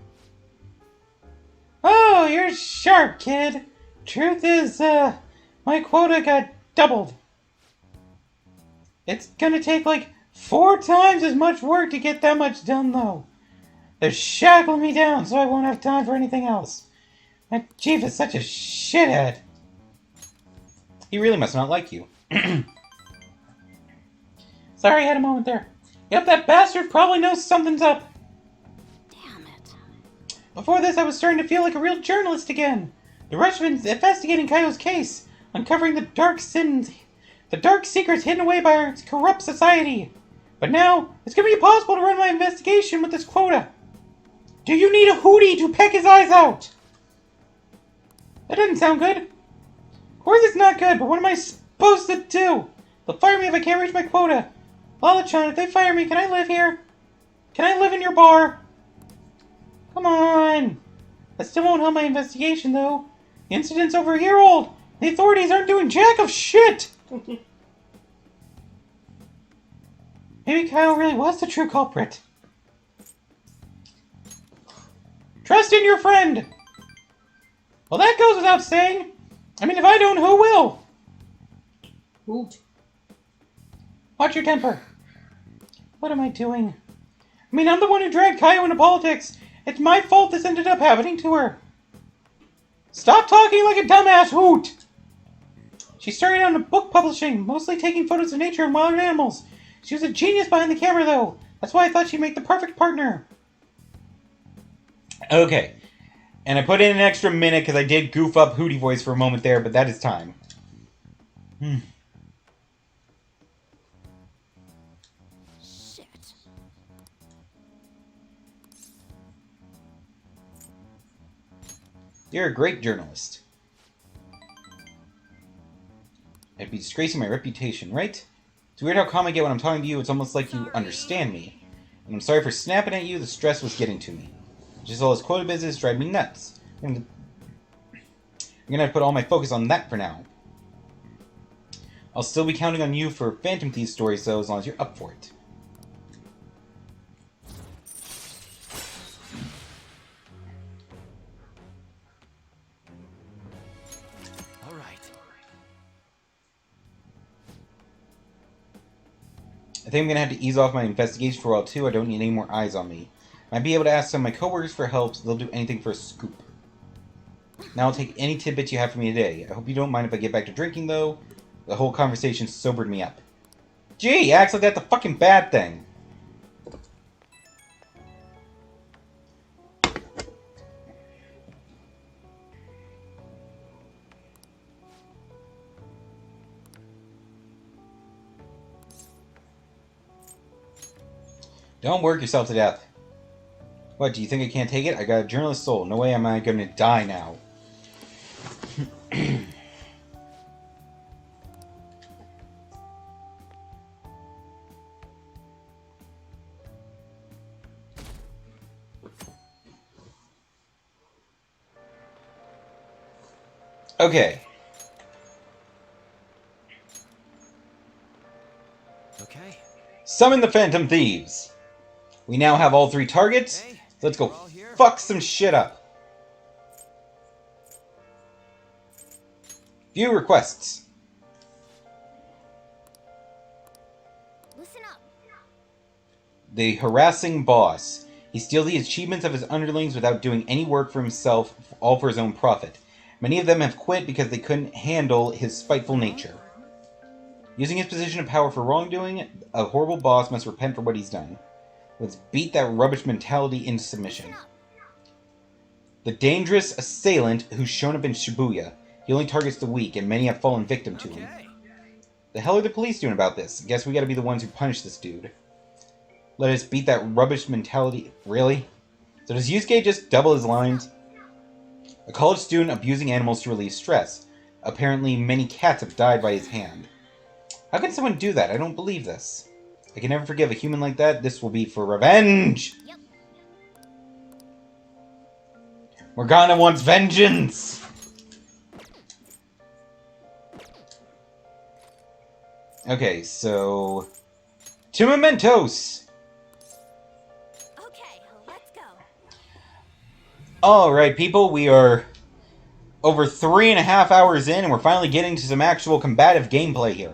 Oh, you're sharp, kid. Truth is, my quota got doubled. It's gonna take like 4 times as much work to get that much done, though. They're shackling me down so I won't have time for anything else. That chief is such a shithead. He really must not like you. Sorry, I had a moment there. Yep, that bastard probably knows something's up.
Damn it.
Before this, I was starting to feel like a real journalist again. The Rushman's investigating Kaio's case, uncovering the dark secrets hidden away by our corrupt society. But now, it's going to be impossible to run my investigation with this quota. Do you need a hootie to peck his eyes out? That doesn't sound good. Of course it's not good, but what am I supposed to do? They'll fire me if I can't reach my quota. Lala-chan, if they fire me, can I live here? Can I live in your bar? Come on. That still won't help my investigation, though. The incident's over a year old. The authorities aren't doing jack of shit. Maybe Kaio really was the true culprit. Trust in your friend. Well, that goes without saying. I mean, if I don't, who will?
Hoot.
Watch your temper. What am I doing? I mean, I'm the one who dragged Kaio into politics. It's my fault this ended up happening to her. Stop talking like a dumbass, Hoot! She started out in book publishing, mostly taking photos of nature and wild animals. She was a genius behind the camera, though. That's why I thought she'd make the perfect partner. Okay. And I put in an extra minute because I did goof up Hootie voice for a moment there, but that is time.
Shit.
You're a great journalist. I'd be disgracing my reputation, right? It's weird how calm I get when I'm talking to you. It's almost like you understand me. And I'm sorry for snapping at you. The stress was getting to me. Just all this quota business drive me nuts. I'm gonna have to put all my focus on that for now. I'll still be counting on you for Phantom Thieves stories, though, as long as you're up for it.
All right.
I think I'm gonna have to ease off my investigation for a while, too. I don't need any more eyes on me. I might be able to ask some of my coworkers for help, so they'll do anything for a scoop. Now I'll take any tidbits you have for me today. I hope you don't mind if I get back to drinking, though. The whole conversation sobered me up. Gee, acts like that's a fucking bad thing. Don't work yourself to death. What, do you think I can't take it? I got a journalist soul. No way am I gonna die now. Okay.
Okay.
Summon the Phantom Thieves. We now have all 3 targets.
Hey,
Let's go
we're all here.
fuck some shit up. View requests.
Listen up.
The harassing boss. He steals the achievements of his underlings without doing any work for himself, all for his own profit. Many of them have quit because they couldn't handle his spiteful nature. Using his position of power for wrongdoing, a horrible boss must repent for what he's done. Let's beat that rubbish mentality into submission. The dangerous assailant who's shown up in Shibuya. He only targets the weak, and many have fallen victim to him. The hell are the police doing about this? Guess we gotta be the ones who punish this dude. Let us beat that rubbish mentality. Really? So does Yusuke just double his lines? A college student abusing animals to relieve stress. Apparently many cats have died by his hand. How can someone do that? I don't believe this. I can never forgive a human like that. This will be for revenge!
Yep.
Morgana wants vengeance! Okay, so... to Mementos!
Okay, let's go.
Alright, people, we are over 3.5 hours in, and we're finally getting to some actual combative gameplay here.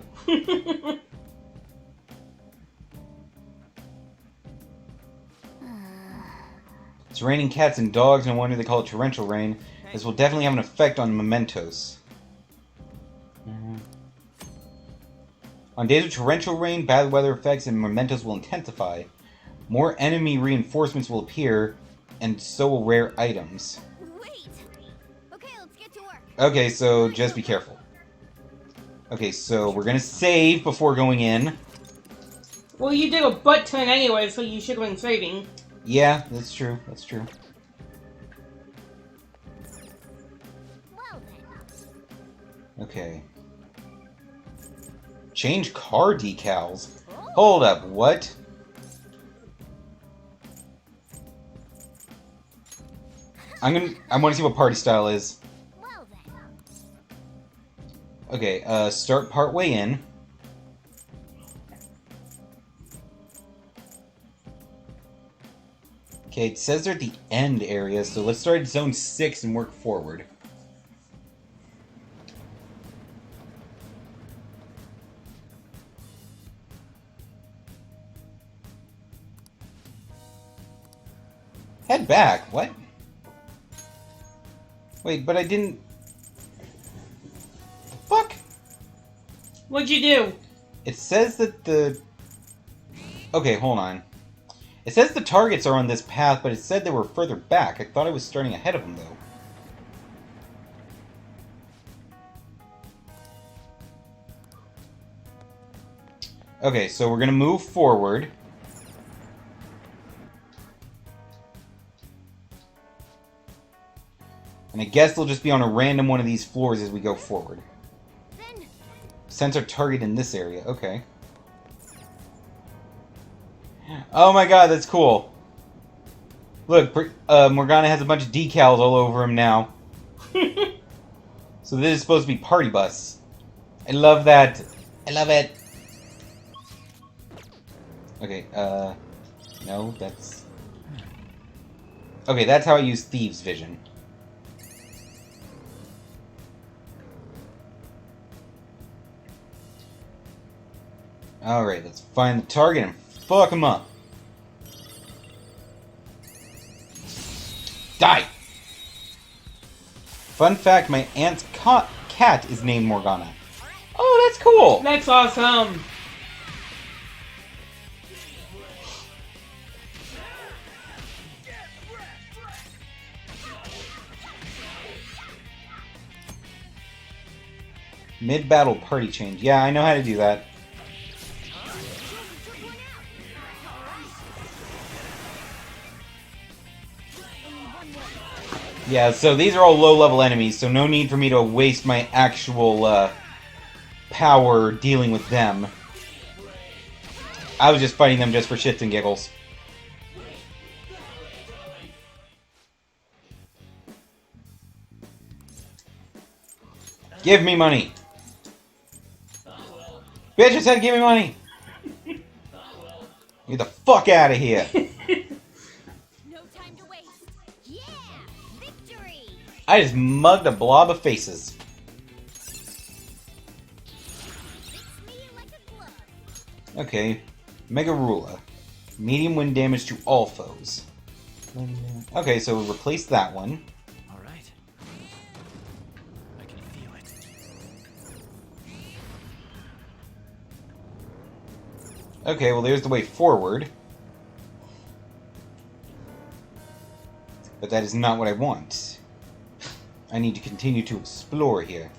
It's raining cats and dogs, no wonder they call it torrential rain. This will definitely have an effect on Mementos. On days of torrential rain, bad weather effects and Mementos will intensify. More enemy reinforcements will appear, and so will rare items.
Wait. Okay, let's get to work.
Okay, so just be careful. Okay, so we're gonna save before going in.
Well, you did a butt ton anyway, so you should have been saving.
Yeah, that's true. That's true.
Well then.
Okay. Change car decals. Hold up, what? I want to see what party style is.
Well then.
Okay, start partway in. Okay, it says they're at the end area, so let's start at zone 6 and work forward. Head back, what? Wait, but I didn't... The fuck?
What'd you do?
It says that the... Okay, hold on. It says the targets are on this path, but it said they were further back. I thought I was starting ahead of them, though. Okay, so we're gonna move forward. And I guess they'll just be on a random one of these floors as we go forward. Sensor target in this area. Okay. Oh my god, that's cool. Look, Morgana has a bunch of decals all over him now. So this is supposed to be Party Bus. I love that. I love it. Okay, no, that's... Okay, that's how I use Thieves' Vision. Alright, let's find the target and fuck him up. Die! Fun fact, my aunt's cat is named Morgana. Oh, that's cool!
That's awesome!
Mid-battle party change. Yeah, I know how to do that. Yeah, so these are all low-level enemies, so no need for me to waste my actual power dealing with them. I was just fighting them just for shits and giggles. Give me money! Bitch, I said give me money! Get the fuck out of here!
No time to waste. Yeah! Victory!
I just mugged a blob of faces. Okay, Mega Rula. Medium wind damage to all foes. Okay, so we'll replace that one.
Alright. I can feel it.
Okay, well there's the way forward. But that is not what I want. I need to continue to explore here.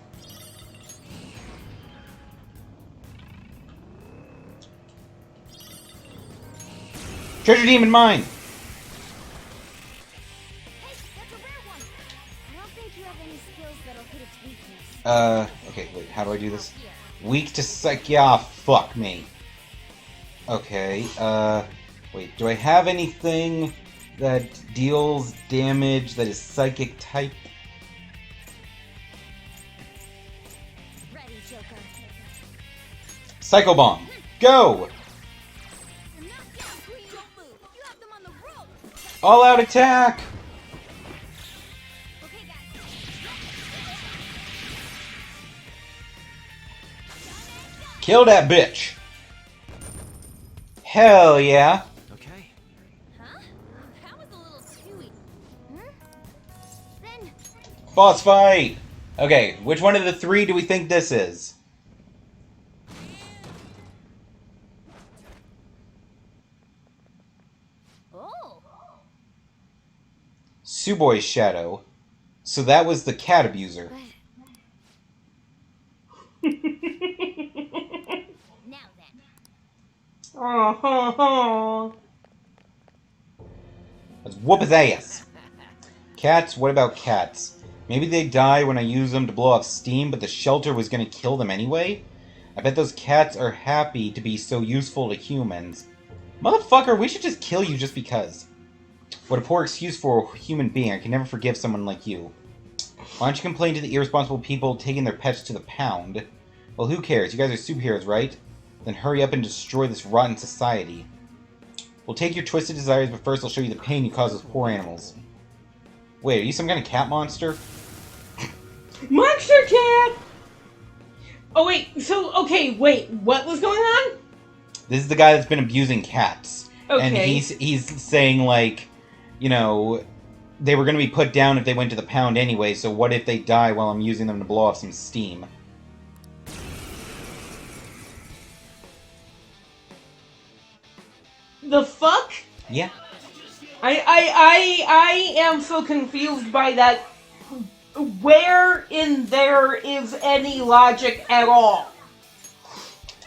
Treasure Demon Mine!
Hey, that's a rare one. I don't think you have any skills that'll hit its weakness.
Okay, wait, how do I do this? Weak to psych... Yeah, fuck me. Okay, wait, do I have anything that deals damage that is psychic type?
Ready, Joker.
Psycho Bomb! Go!
I'm not down, Queen. Don't move. You have them on the rope.
All out attack!
Okay, guys.
Kill that bitch! Hell yeah!
Okay.
Huh? That was a little too... Then...
Boss fight! Okay, which one of the three do we think this is?
Oh!
Suboi's shadow. So that was the cat abuser.
Now then.
Oh,
Let's whoop his ass! Cats? What about cats? Maybe they die when I use them to blow off steam, but the shelter was gonna kill them anyway? I bet those cats are happy to be so useful to humans. Motherfucker, we should just kill you just because. What a poor excuse for a human being. I can never forgive someone like you. Why don't you complain to the irresponsible people taking their pets to the pound? Well, who cares? You guys are superheroes, right? Then hurry up and destroy this rotten society. We'll take your twisted desires, but first I'll show you the pain you cause those poor animals. Wait, are you some kind of cat monster?
Monster Cat! Oh wait, so, okay, wait, what was going on?
This is the guy that's been abusing cats.
Okay.
And he's saying, like, you know, they were going to be put down if they went to the pound anyway, so what if they die while I'm using them to blow off some steam?
The fuck?
Yeah.
I am so confused by that. Where in there is any logic at all?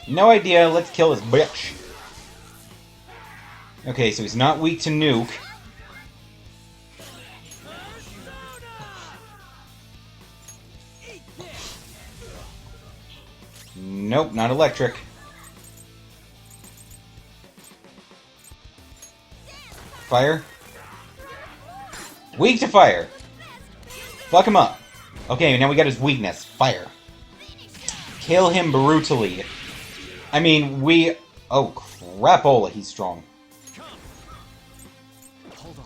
No idea, let's kill this bitch. Okay, so he's not weak to nuke. Nope, not electric. Fire. Weak to fire. Fuck him up. Okay, now we got his weakness. Fire. Kill him brutally. I mean, we... Oh, crapola, he's strong.
Hold on.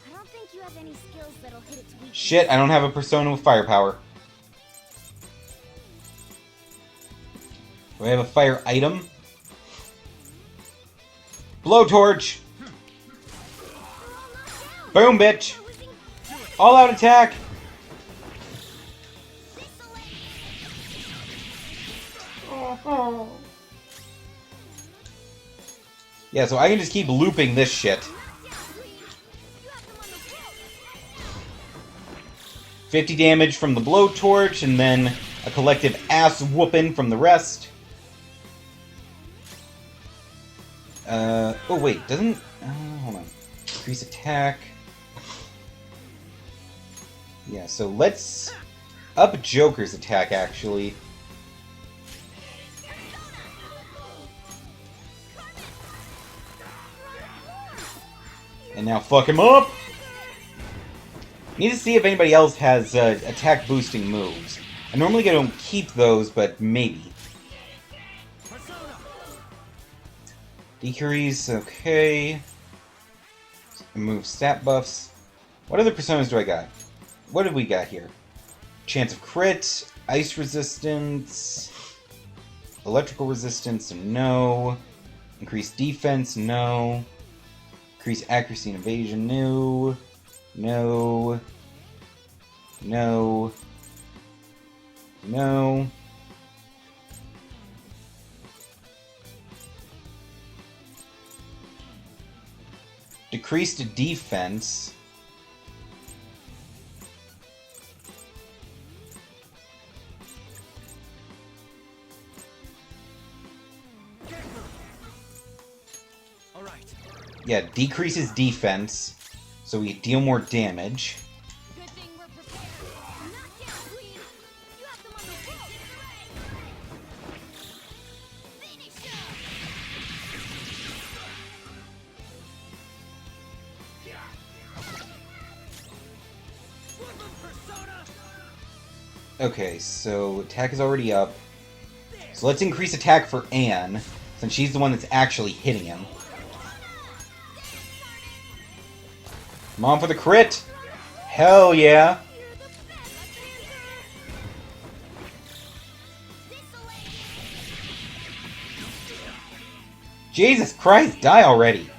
I don't think you have any skills that'll hit its weakness.
Shit, I don't have a persona with firepower. Do I have a fire item? Blowtorch! Boom, bitch! All out attack! Yeah, so I can just keep looping this shit. 50 damage from the blowtorch, and then a collective ass whooping from the rest. Oh wait, doesn't... hold on. Increase attack. Yeah, so let's up Joker's attack, actually. And now fuck him up! Need to see if anybody else has attack boosting moves. I normally don't keep those, but maybe. Decrease, okay. Move stat buffs. What other personas do I got? What have we got here? Chance of crit, ice resistance, electrical resistance, no. Increased defense, no. Increase accuracy and evasion, no. No. No. No. Decreased defense.
All right.
Yeah, decreases defense, so we deal more damage.
Good thing we're prepared. Knock down, Queen. You have them on the rope. Finish him.
Okay, so attack is already up. So let's increase attack for Anne, since she's the one that's actually hitting him. Come on for the crit! Hell yeah! Jesus Christ, die already!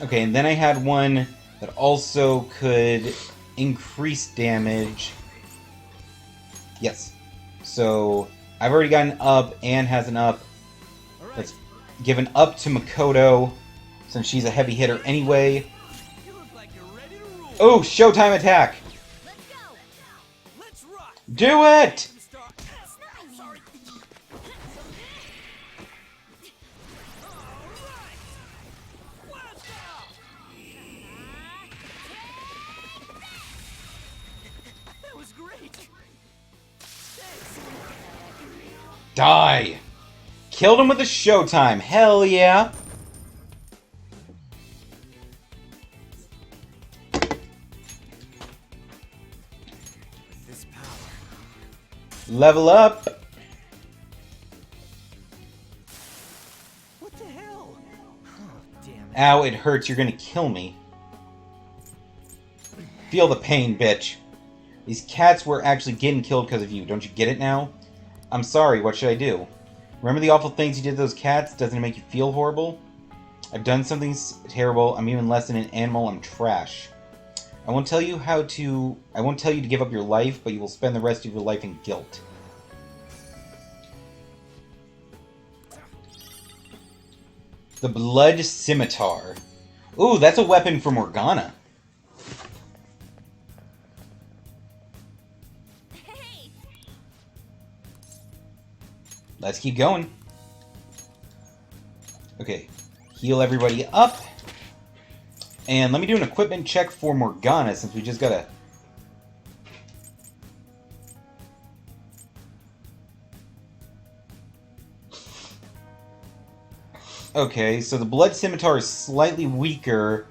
Okay, and then I had one that also could increase damage. Yes. So, I've already got an up, Anne has an up. Let's give an up to Makoto, since she's a heavy hitter anyway. Oh, Showtime attack! Do it! Die! Killed him with a Showtime. Hell yeah!
This power.
Level up!
What the hell? Oh, damn it.
Ow, it hurts. You're gonna kill me. Feel the pain, bitch. These cats were actually getting killed because of you. Don't you get it now? I'm sorry, what should I do? Remember the awful things you did to those cats? Doesn't it make you feel horrible? I've done something terrible. I'm even less than an animal. I'm trash. I won't tell you to give up your life, but you will spend the rest of your life in guilt. The Blood Scimitar. Ooh, that's a weapon for Morgana. Let's keep going. Okay, heal everybody up. And let me do an equipment check for Morgana, since we just got a... Okay, so the Blood Scimitar is slightly weaker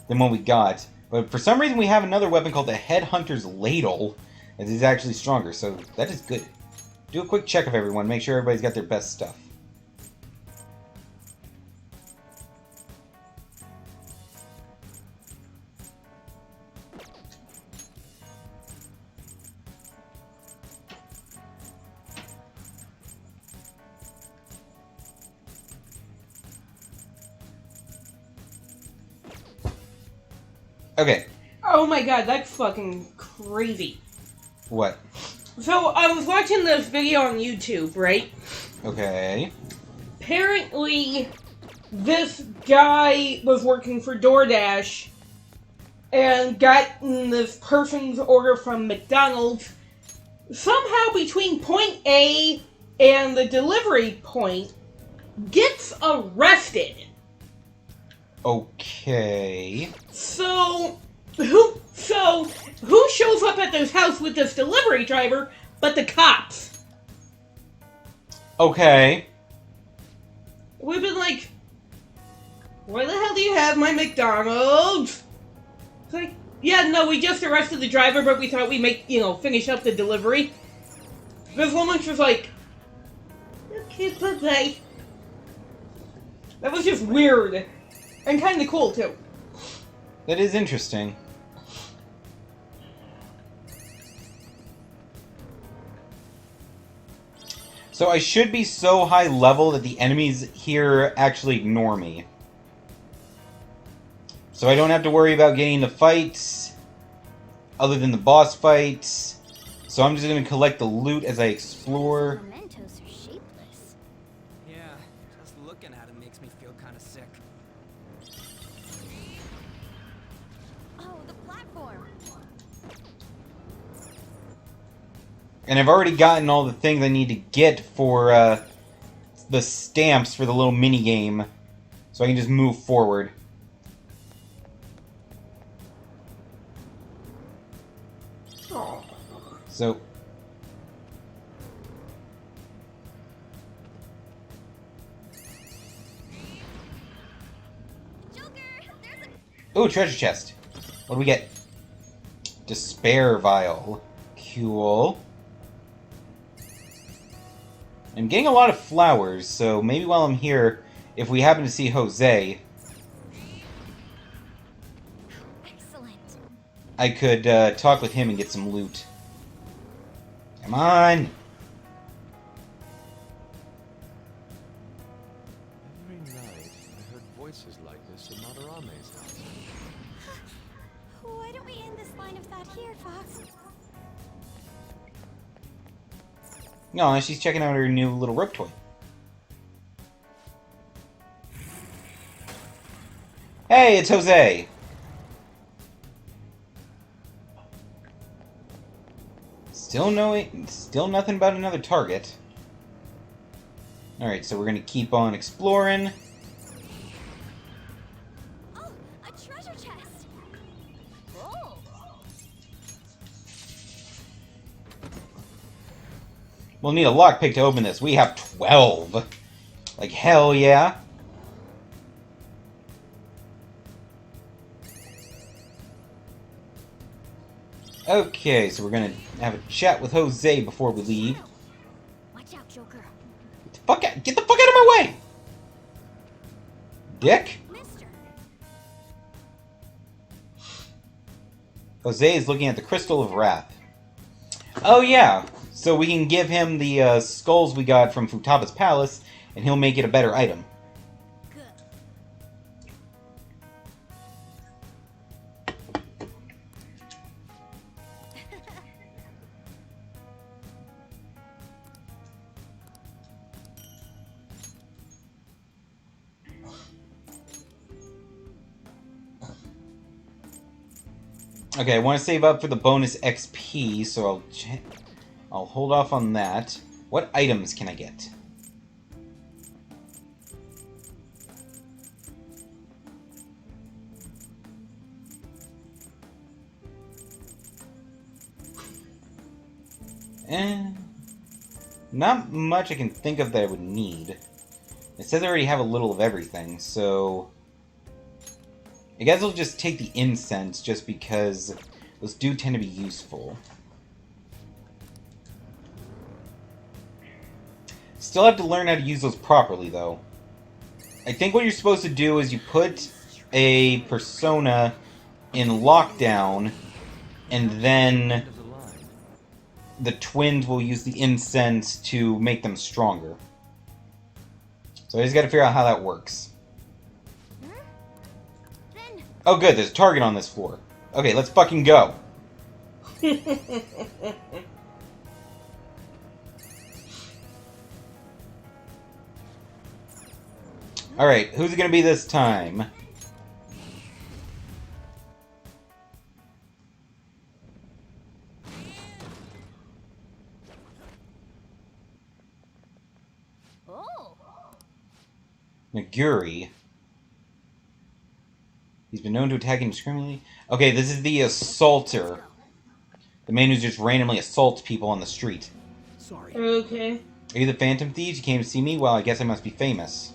than what we got. But for some reason we have another weapon called the Headhunter's Ladle that is actually stronger, so that is good. Do a quick check of everyone, make sure everybody's got their best stuff. Okay.
Oh my god, that's fucking crazy.
What?
So, I was watching this video on YouTube, right?
Okay.
Apparently, this guy was working for DoorDash and got this person's order from McDonald's. Somehow, between point A and the delivery point, gets arrested.
Okay.
So who shows up at this house with this delivery driver but the cops?
Okay.
We've been like, why the hell do you have my McDonald's? It's like, yeah, no, we just arrested the driver, but we thought we'd finish up the delivery. This woman's just like, okay, bye-bye. That was just weird. And kind of cool, too.
That is interesting. So I should be so high level that the enemies here actually ignore me. So I don't have to worry about getting the fights, other than the boss fights. So I'm just going to collect the loot as I explore.
Mementos are shapeless.
Yeah, just looking at him makes me feel kind of sick.
Oh, the platform.
And I've already gotten all the things I need to get for the stamps for the little mini game. So I can just move forward. So... Ooh, treasure chest. What do we get? Despair vial. Cool. I'm getting a lot of flowers, so maybe while I'm here, if we happen to see Jose,
Excellent.
I could talk with him and get some loot. Come on!
Every night, I heard voices like this in Madarame's house.
Why don't we end this line of thought here, Fox?
No, she's checking out her new little rope toy. Hey, it's Jose! Still nothing about another target. Alright, so we're gonna keep on exploring.
Oh, a treasure chest. Oh.
We'll need a lockpick to open this. We have 12. Like, hell yeah. Okay, so we're gonna have a chat with Jose before we leave.
Watch out, Joker.
Get the fuck out of my way! Dick?
Mister.
Jose is looking at the Crystal of Wrath. Oh yeah, so we can give him the skulls we got from Futaba's palace, and he'll make it a better item. Okay, I want to save up for the bonus XP, so I'll hold off on that. What items can I get? Not much I can think of that I would need. It says I already have a little of everything, so... I guess I'll just take the incense, just because those do tend to be useful. Still have to learn how to use those properly, though. I think what you're supposed to do is you put a persona in lockdown, and then the twins will use the incense to make them stronger. So I just gotta figure out how that works. Oh good, there's a target on this floor. Okay, let's fucking go. Alright, who's it gonna be this time? Naguri. He's been known to attack indiscriminately. Okay, this is the assaulter. The man who just randomly assaults people on the street.
Sorry. Okay.
Are you the Phantom Thieves? You came to see me? Well, I guess I must be famous.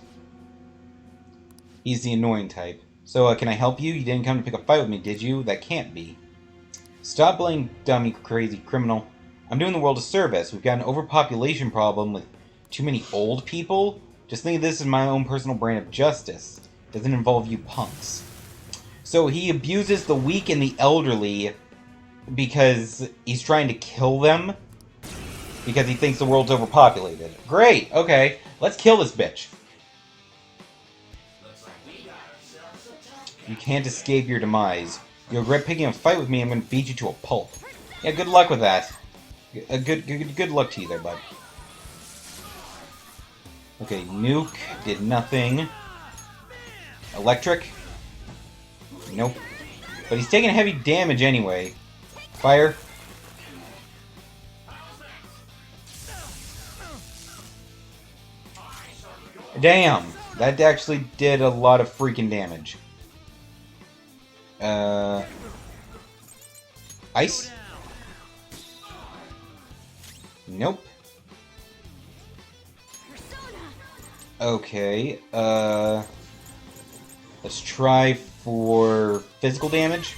He's the annoying type. So, can I help you? You didn't come to pick a fight with me, did you? That can't be. Stop playing dumb, you crazy criminal. I'm doing the world a service. We've got an overpopulation problem with too many old people. Just think of this as my own personal brand of justice. Doesn't involve you punks. So he abuses the weak and the elderly because he's trying to kill them because he thinks the world's overpopulated. Great, okay. Let's kill this bitch. You can't escape your demise. You'll regret picking a fight with me, I'm gonna beat you to a pulp. Yeah, good luck with that. Good luck to you there, bud. Okay, nuke did nothing. Electric? Nope. But he's taking heavy damage anyway. Fire. Damn! That actually did a lot of freaking damage. Ice? Nope. Okay, let's try for physical damage.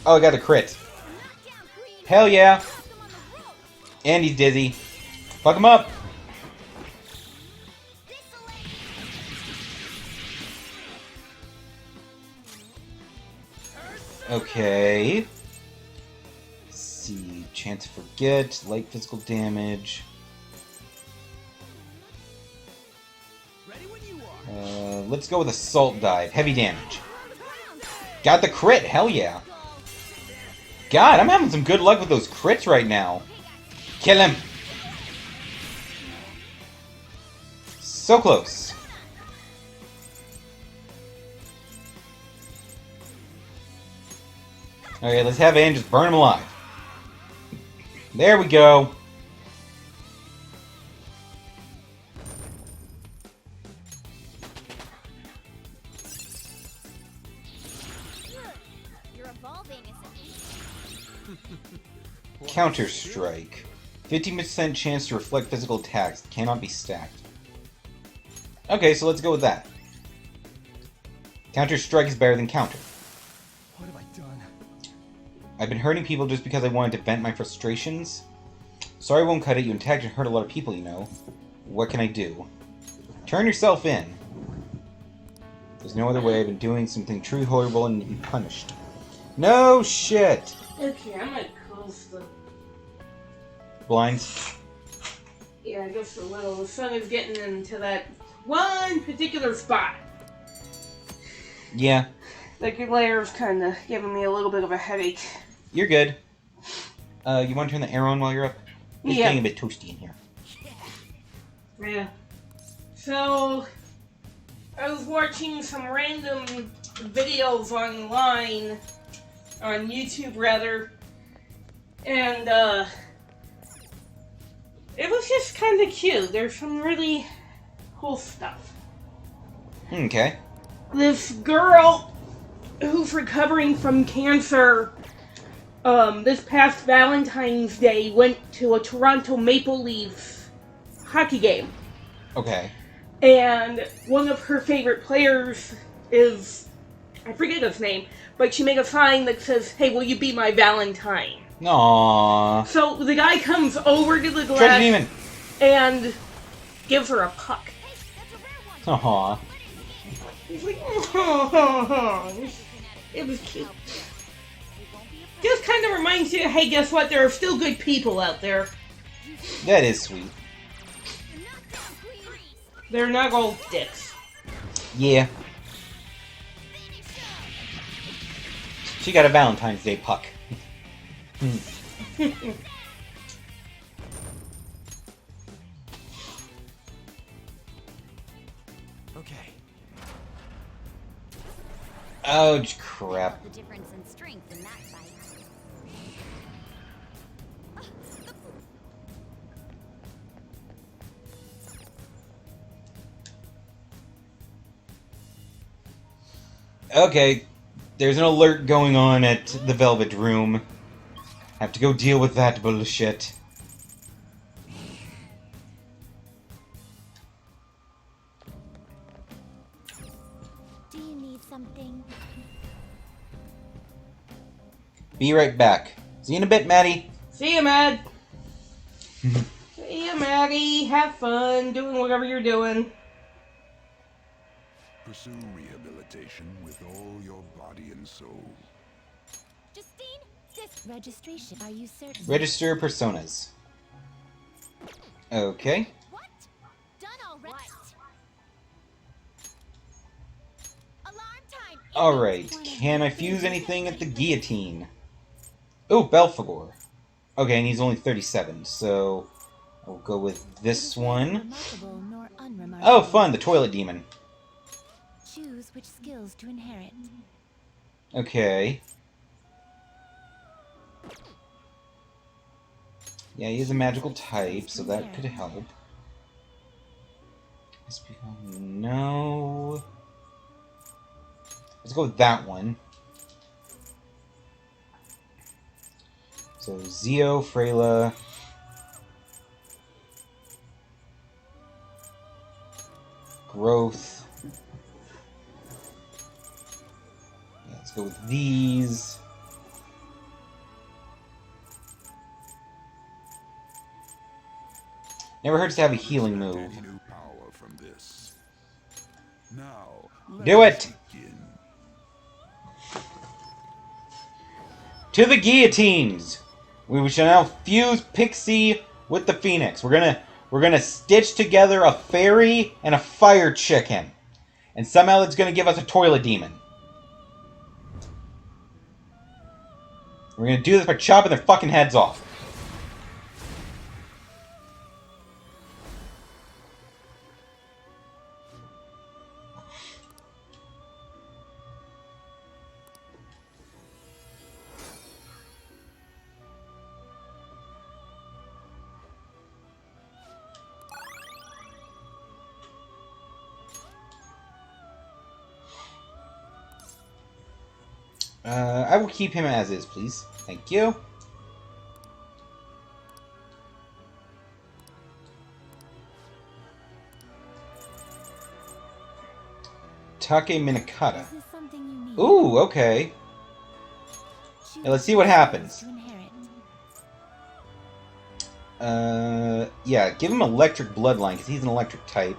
Oh, I got a crit. Hell yeah! And he's dizzy. Fuck him up! Okay. Let's see. Chance to forget. Light physical damage. Let's go with Assault Dive. Heavy damage. Got the crit! Hell yeah! God, I'm having some good luck with those crits right now. Kill him! So close. Okay, let's have Anne just burn him alive. There we go. Counter-Strike. 50% chance to reflect physical attacks. Cannot be stacked. Okay, so let's go with that. Counter-Strike is better than Counter.
What have I done?
I've been hurting people just because I wanted to vent my frustrations. Sorry I won't cut it. You attacked and hurt a lot of people, you know. What can I do? Turn yourself in. There's no other way. I've been doing something truly horrible and need to be punished. No shit!
Okay, I'm gonna close the
blinds.
Yeah, just a little. The sun is getting into that one particular spot.
Yeah.
The glare's kind of giving me a little bit of a headache.
You're good. You want to turn the air on while you're up? It's getting a bit toasty in here.
Yeah. So, I was watching some random videos online, on YouTube rather, and it was just kind of cute. There's some really cool stuff.
Okay.
This girl who's recovering from cancer, this past Valentine's Day went to a Toronto Maple Leafs hockey game.
Okay.
and one of her favorite players is, I forget his name, but she made a sign that says, "Hey, will you be my Valentine?"
Aww.
So the guy comes over to the
Treasure
glass
demon.
and gives her a puck.
Aww.
He's like, oh, it was cute. Just kind of reminds you, hey, guess what? There are still good people out there.
That is sweet.
They're not all dicks.
Yeah. She got a Valentine's Day puck.
Okay.
Oh, crap.
The difference in strength in that fight.
Okay, there's an alert going on at the Velvet Room. Have to go deal with that bullshit.
Do you need something?
Be right back. See you in a bit, Maddie.
See ya, Mad. See ya, Maddie. Have fun doing whatever you're doing.
Pursue rehabilitation with all your body and soul.
Justine, this registration. Are you certain?
Register personas. Okay.
What? Done already. Alarm time.
Alright. Can I fuse anything at the guillotine? Oh, Belphegor. Okay, and he's only 37, so I'll go with this one.
Remarkable nor unremarkable.
Oh, fun, the toilet demon.
Choose which skills to inherit.
Okay. Yeah, he is a magical type, so that could help. No. Let's go with that one. So, Zio, Freyla. Growth. Yeah, let's go with these. Never hurts to have a healing move.
Any new power from this. Now,
Do it!
begin.
To the guillotines! We shall now fuse Pixie with the Phoenix. We're gonna stitch together a fairy and a fire chicken. And somehow it's gonna give us a toilet demon. We're gonna do this by chopping their fucking heads off. I will keep him as is, please. Thank you. Take Minakata.
Is this something you need?
Ooh, okay.
Choose
Yeah, let's see what happens.
to inherit.
Yeah, give him electric bloodline, because he's an electric type.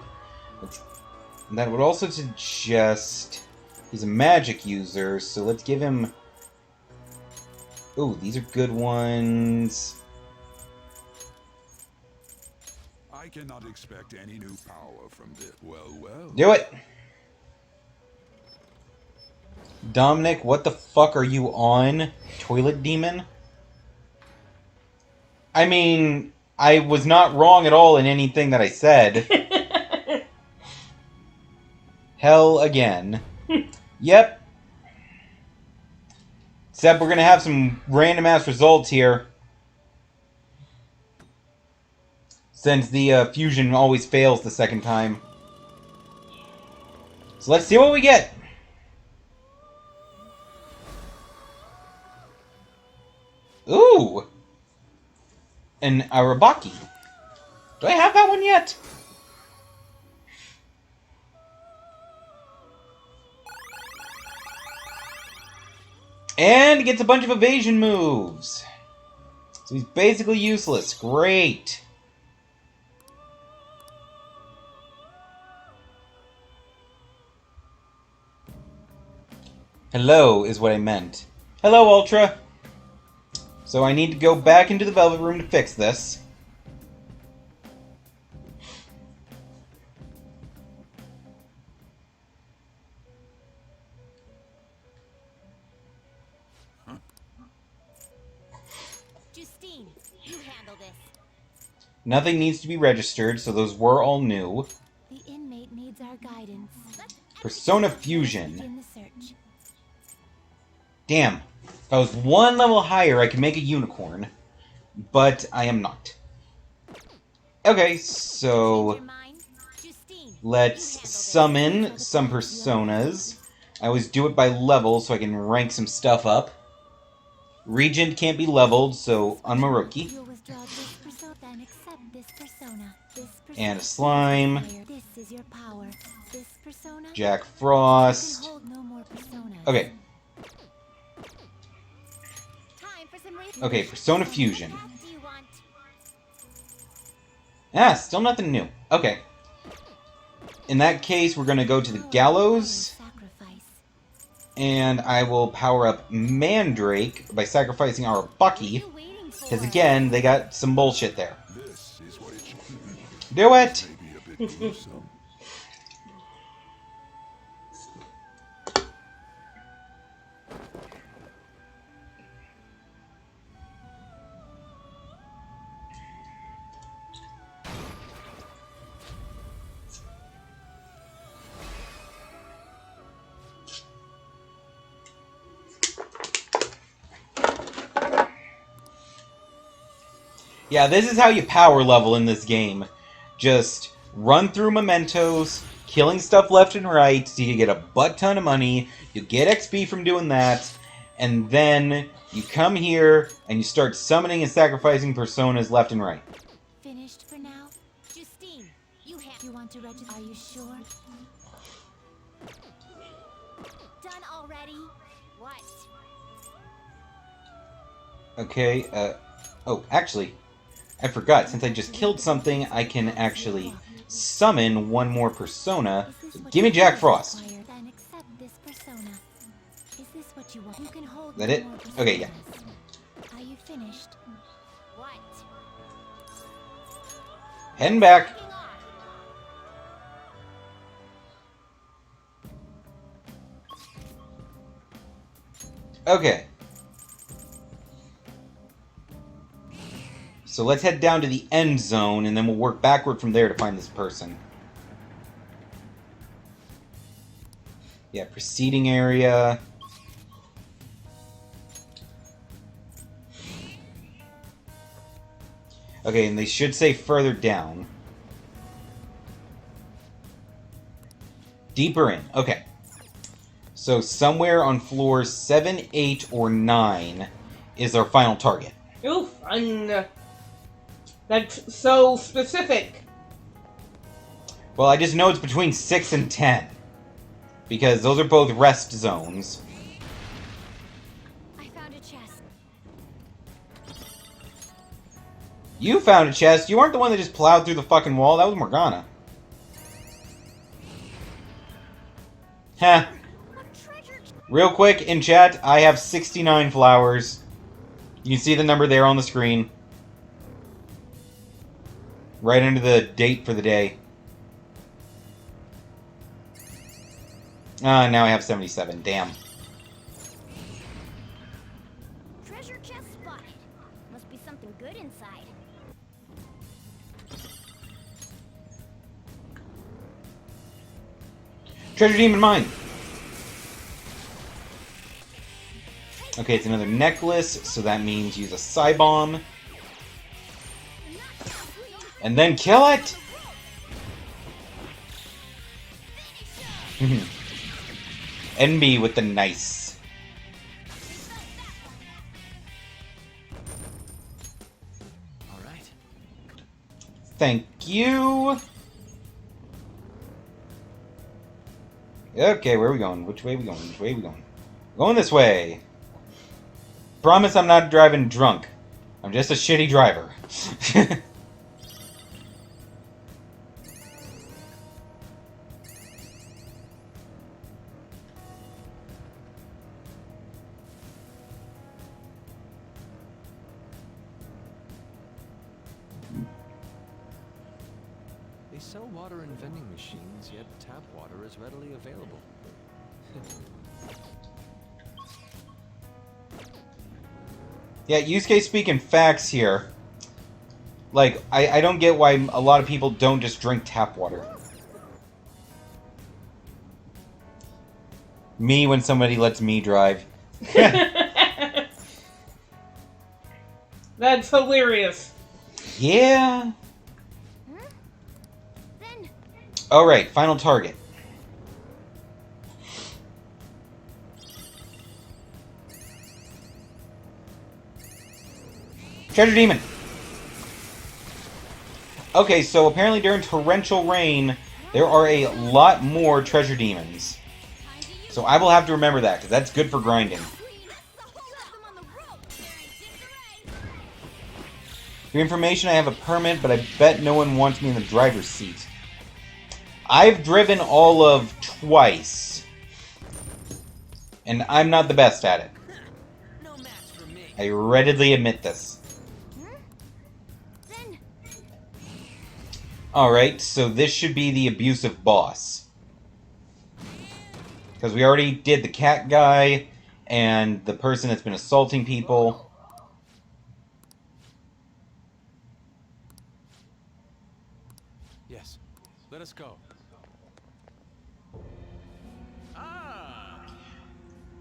That would also suggest he's a magic user, so let's give him... Ooh, these are good ones.
I cannot expect any new power from this. Well.
Do it! Dominic, what the fuck are you on? Toilet demon? I mean, I was not wrong at all in anything that I said. Hell again. Yep. Except we're gonna have some random ass results here. Since the fusion always fails the second time. So let's see what we get. Ooh! An Arabaki. Do I have that one yet? And gets a bunch of evasion moves. So he's basically useless. Great. Hello is what I meant. Hello, Ultra. So I need to go back into the Velvet Room to fix this.
Justine, you handle this.
Nothing needs to be registered, so those were all new.
The inmate needs our guidance.
Persona Fusion.
Begin the search.
Damn. If I was one level higher, I could make a unicorn. But I am not. Okay, so let's summon some personas. I always do it by level so I can rank some stuff up. Regent can't be leveled, so Unmaroki.
You'll withdraw this persona, then accept this persona. This persona
And a slime.
This is your power. This persona.
Jack Frost.
You can hold no more personas.
Okay.
Time for some
Okay, Persona Fusion.
What do you want?
Ah, still nothing new. Okay. In that case, we're going to go to the Gallows. And I will power up Mandrake by sacrificing our Bucky. Because again, they got some bullshit there.
This is what it should be.
Do it!
Maybe a bit gruesome.
Yeah, this is how you power level in this game. Just run through mementos, killing stuff left and right, so you get a butt ton of money, you get XP from doing that, and then you come here and you start summoning and sacrificing personas left and right.
Finished for now? Justine, you want to register? Are you sure? Done already? What?
Okay, oh, actually, I forgot. Since I just killed something, I can actually summon one more persona. So give me Jack Frost.
Then accept this persona. Is this what you want? You can hold
That it?
more
Okay, yeah.
personas. Are you finished? What?
Heading back. Okay. So let's head down to the end zone, and then we'll work backward from there to find this person. Yeah, preceding area. Okay, and they should say further down. Deeper in. Okay. So somewhere on floors 7, 8, or 9 is our final target.
Oof, that's so specific.
Well, I just know it's between 6 and 10. Because those are both rest zones.
I found a chest.
You found a chest. You aren't the one that just plowed through the fucking wall. That was Morgana. Heh. Real quick, in chat, I have 69 flowers. You can see the number there on the screen. Right under the date for the day. Now I have 77. Damn.
Treasure chest spotted. Must be something good inside.
Treasure Demon Mine. Okay, it's another necklace, so that means use a Psy Bomb. And then kill it! NB with the nice.
Alright.
Thank you! Okay, where are we going? Which way are we going? Which way are we going? Going this way! Promise I'm not driving drunk. I'm just a shitty driver.
They sell water in vending machines, yet tap water is readily available.
Yeah, Yusuke speaking facts here. Like, I don't get why a lot of people don't just drink tap water. Me when somebody lets me drive.
That's hilarious.
Yeah. Alright, final target. Treasure Demon! Okay, so apparently during torrential rain, there are a lot more Treasure Demons. So I will have to remember that, because that's good for grinding. For your information, I have a permit, but I bet no one wants me in the driver's seat. I've driven all of twice. And I'm not the best at it. I readily admit this. Alright, so this should be the abusive boss. Because we already did the cat guy, and the person that's been assaulting people.
Yes, let us go.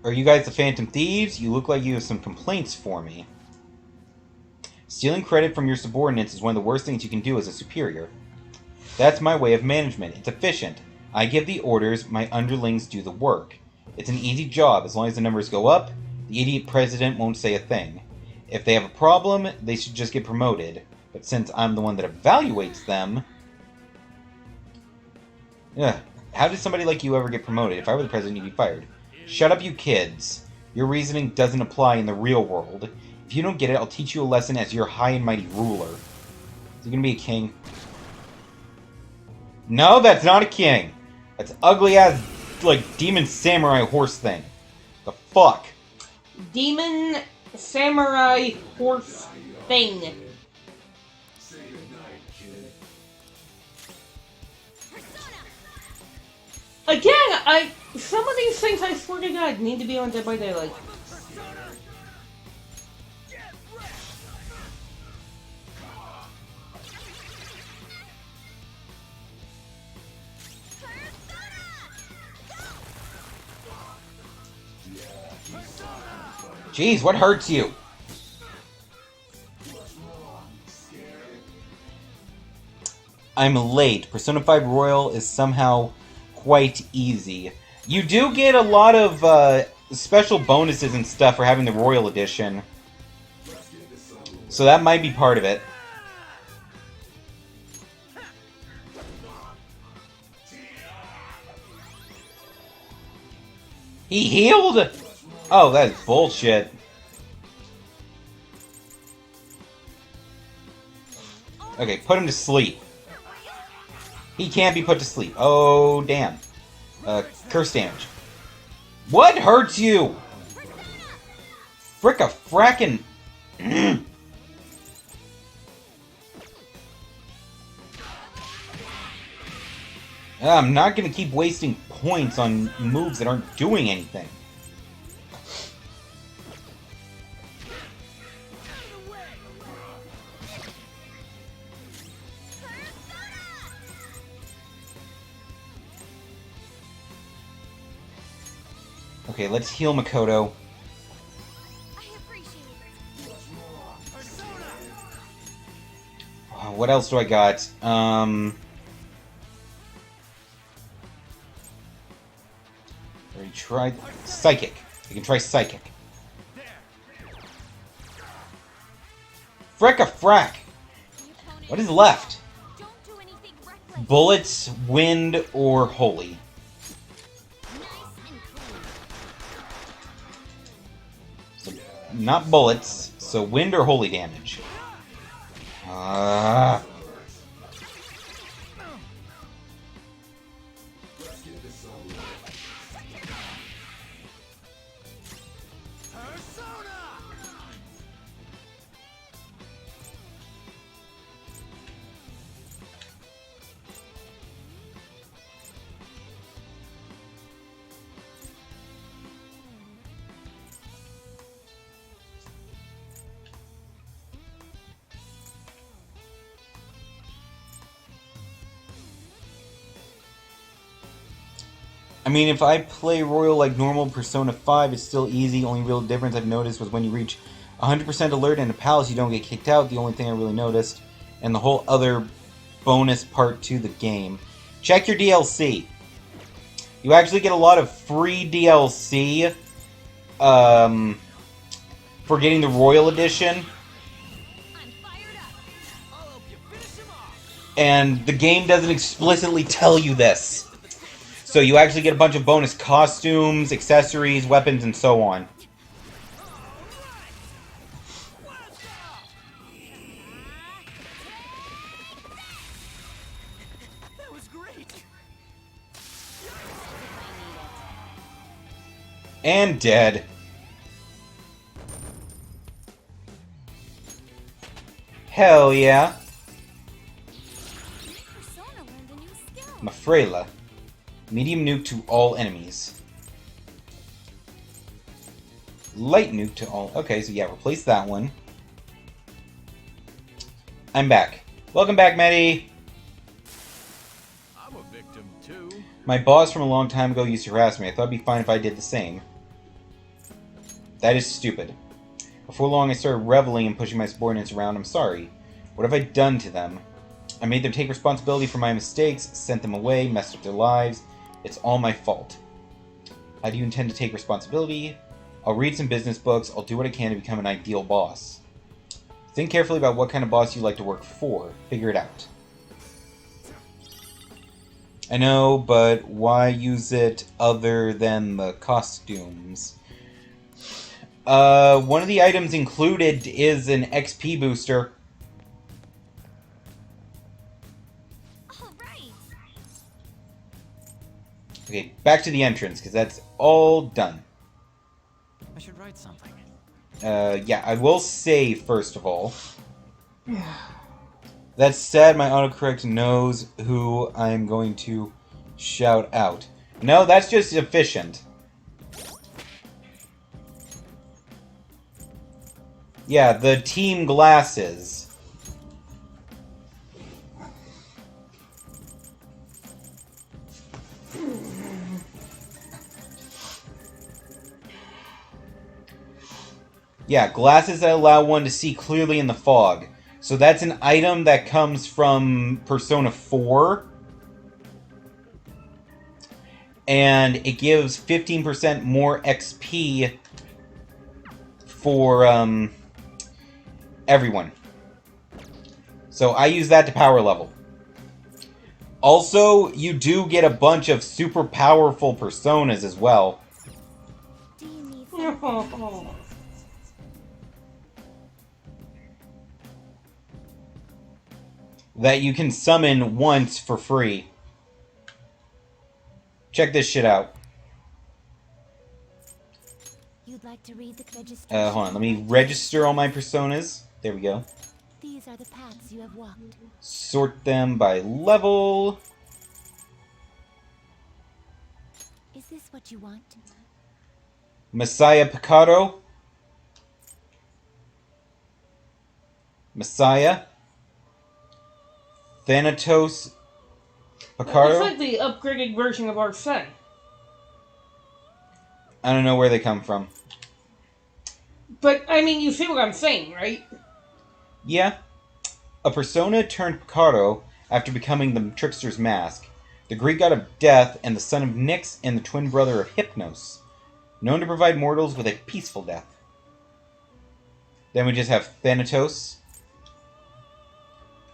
Are you guys the Phantom Thieves? You look like you have some complaints for me. Stealing credit from your subordinates is one of the worst things you can do as a superior. That's my way of management. It's efficient. I give the orders, my underlings do the work. It's an easy job. As long as the numbers go up, the idiot president won't say a thing. If they have a problem, they should just get promoted. But since I'm the one that evaluates them... Ugh. How did somebody like you ever get promoted? If I were the president, you'd be fired. Shut up, you kids. Your reasoning doesn't apply in the real world. If you don't get it, I'll teach you a lesson as your high and mighty ruler. Is he gonna be a king? No, that's not a king. That's ugly-ass, like, demon samurai horse thing. The fuck?
Demon samurai horse thing. Again, some of these things, I swear to God, need to be on Dead by Daylight.
Jeez, what hurts you? I'm late. Persona 5 Royal is somehow quite easy. You do get a lot of special bonuses and stuff for having the Royal Edition. So that might be part of it. He healed? Oh, that is bullshit. Okay, put him to sleep. He can't be put to sleep. Oh, damn. Curse damage. What hurts you? Fricka-frackin'... I'm not gonna keep wasting points on moves that aren't doing anything. Okay, let's heal Makoto. What else do I got? We tried Psychic. We can try Psychic. Fricka-frack! What is left? Bullets, Wind, or Holy? not bullets. So wind or holy damage? I mean, if I play Royal like normal Persona 5, it's still easy. Only real difference I've noticed was when you reach 100% alert in a palace, you don't get kicked out. The only thing I really noticed. And the whole other bonus part to the game. Check your DLC. You actually get a lot of free DLC for getting the Royal Edition. And the game doesn't explicitly tell you this. So you actually get a bunch of bonus costumes, accessories, weapons, and so on.
That was great.
And dead. Hell yeah. Mafrela. Medium nuke to all enemies. Light nuke to all... Okay, so yeah, replace that one. I'm back. Welcome back, Medi!
I'm a victim too.
My boss from a long time ago used to harass me. I thought it'd be fine if I did the same. That is stupid. Before long, I started reveling and pushing my subordinates around. I'm sorry. What have I done to them? I made them take responsibility for my mistakes, sent them away, messed up their lives. It's all my fault. How do you intend to take responsibility? I'll read some business books. I'll do what I can to become an ideal boss. Think carefully about what kind of boss you like to work for. Figure it out. I know, but why use it other than the costumes? One of the items included is an XP booster. Okay, back to the entrance, because that's all done.
I should write something.
Yeah, I will save, first of all. That said, my autocorrect knows who I'm going to shout out. No, that's just efficient. Yeah, the Team Glasses. Yeah, glasses that allow one to see clearly in the fog. So that's an item that comes from Persona 4. And it gives 15% more XP for everyone. So I use that to power level. Also, you do get a bunch of super powerful personas as well. That you can summon once for free. Check this shit out.
You'd like to read the registration?
Hold on, let me register all my personas. There we go.
These are the paths you have walked.
Sort them by level.
Is this what you want?
Messiah Picaro. Messiah. Thanatos Picaro.
It's like the upgraded version of Arsene.
I don't know where they come from.
But, I mean, you see what I'm saying, right?
Yeah. A persona turned Picaro after becoming the Trickster's Mask, the Greek god of death, and the son of Nyx and the twin brother of Hypnos, known to provide mortals with a peaceful death. Then we just have Thanatos.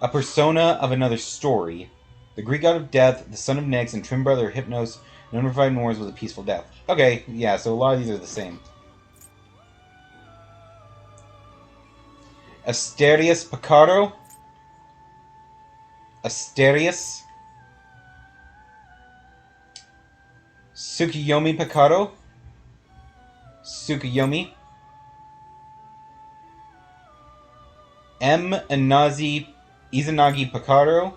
A persona of another story. The Greek god of death, the son of Nyx, and twin brother of Hypnos, known to provide mortals with a peaceful death. Okay, yeah, so a lot of these are the same. Asterius Picaro. Asterius. Tsukuyomi Picaro. Tsukuyomi. M. Izanagi Picaro.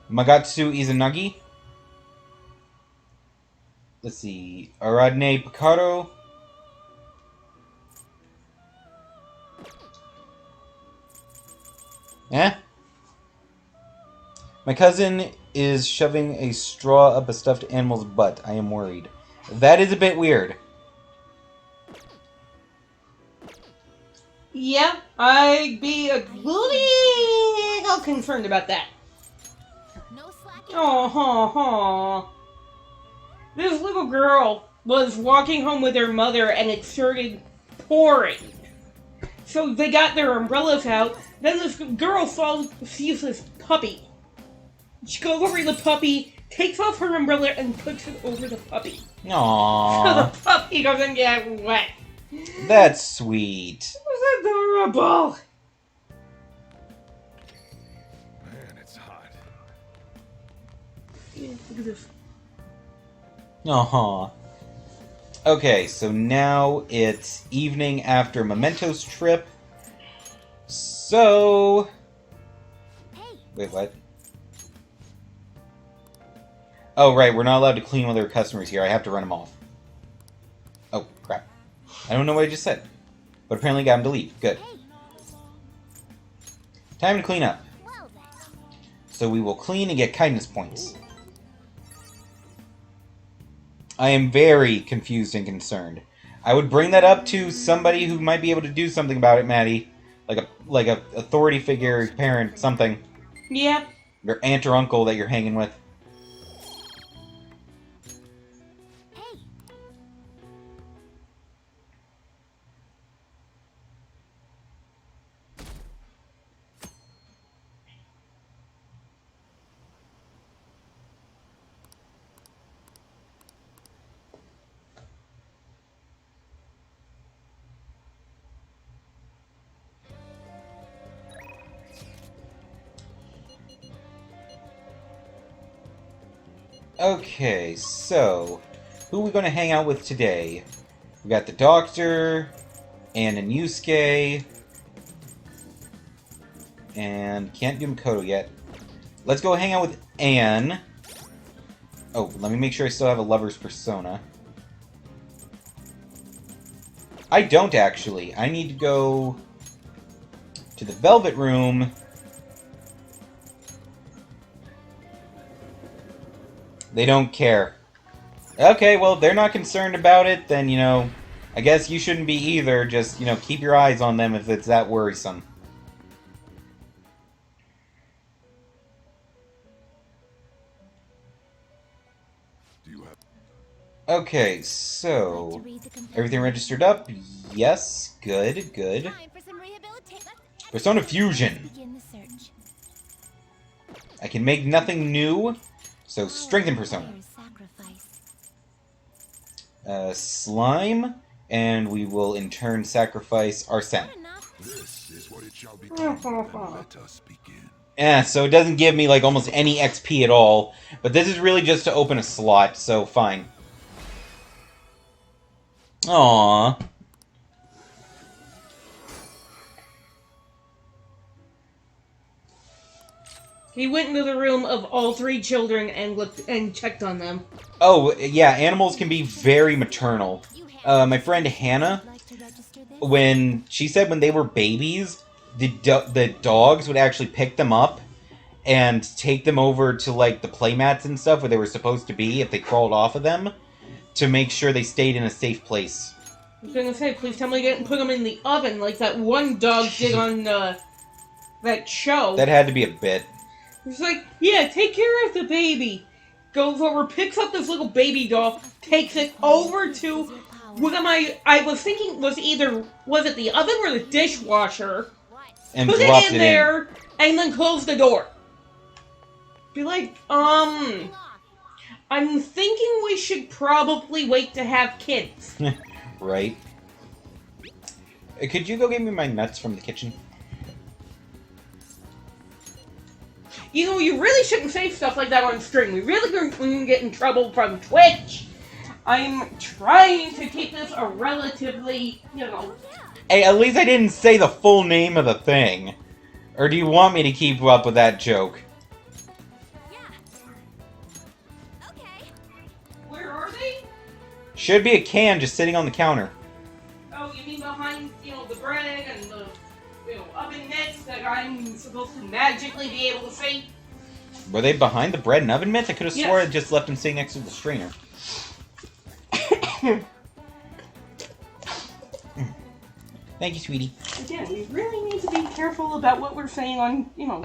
Magatsu Izanagi. Let's see. Aradne Picaro. My cousin is shoving a straw up a stuffed animal's butt. I am worried. That is a bit weird.
Yeah, I'd be a little concerned about that.
No slacking.
Oh, This little girl was walking home with her mother and it started pouring. So they got their umbrellas out. Then this girl sees this puppy. She goes over to the puppy, takes off her umbrella, and puts it over the puppy.
Aww.
So the puppy doesn't get wet.
That's sweet.
It was adorable.
Man, it's hot.
Yeah, look at this.
Aww. Okay, so now it's evening after Memento's trip. So... Wait, what? Oh, right, we're not allowed to clean with our customers here. I have to run them off. Oh, crap. I don't know what I just said. But apparently got him to leave. Good. Time to clean up. So we will clean and get kindness points. I am very confused and concerned. I would bring that up to somebody who might be able to do something about it, Maddie. Like a authority figure, parent, something.
Yeah.
Your aunt or uncle that you're hanging with. Okay, so who are we going to hang out with today? We got the Doctor, Ann and Yusuke, and can't do Makoto yet. Let's go hang out with Ann. Oh, let me make sure I still have a lover's persona. I don't, actually. I need to go to the Velvet Room. They don't care. Okay, well, if they're not concerned about it, then, you know, I guess you shouldn't be either. Just, you know, keep your eyes on them if it's that worrisome. Okay, so... everything registered up? Yes, good, good. Persona Fusion! I can make nothing new, so strengthen Persona. Slime, and we will in turn sacrifice Arsene.
This is what it shall become. Let us begin.
Yeah, so it doesn't give me like almost any XP at all, but this is really just to open a slot, so fine. Aww.
He went into the room of all three children and looked and checked on them.
Oh, yeah, animals can be very maternal. My friend Hannah, when she said when they were babies, the dogs would actually pick them up and take them over to, like, the playmats and stuff where they were supposed to be if they crawled off of them to make sure they stayed in a safe place.
I was gonna say, please tell me you didn't put them in the oven like that one dog did on that show.
That had to be a bit.
He's like, yeah, take care of the baby. Goes over, picks up this little baby doll, takes it over to what I was thinking was it the oven or the dishwasher?
And
put
dropped
it in there, and then close the door. Be like, I'm thinking we should probably wait to have kids.
Right. Could you go get me my nuts from the kitchen?
You know, you really shouldn't say stuff like that on stream. We really going to get in trouble from Twitch. I'm trying to keep this a relatively, you know...
Hey, at least I didn't say the full name of the thing. Or do you want me to keep up with that joke?
Where are they?
Should be a can just sitting on the counter.
Oh, you mean behind, you know, the bread and the, you know, oven mitts that I'm supposed to magically be able to see?
Were they behind the bread and oven mitts? I could have swore
Yes.
I just left them sitting next to the strainer. Thank you, sweetie.
Again, we really need to be careful about what we're saying on, you know...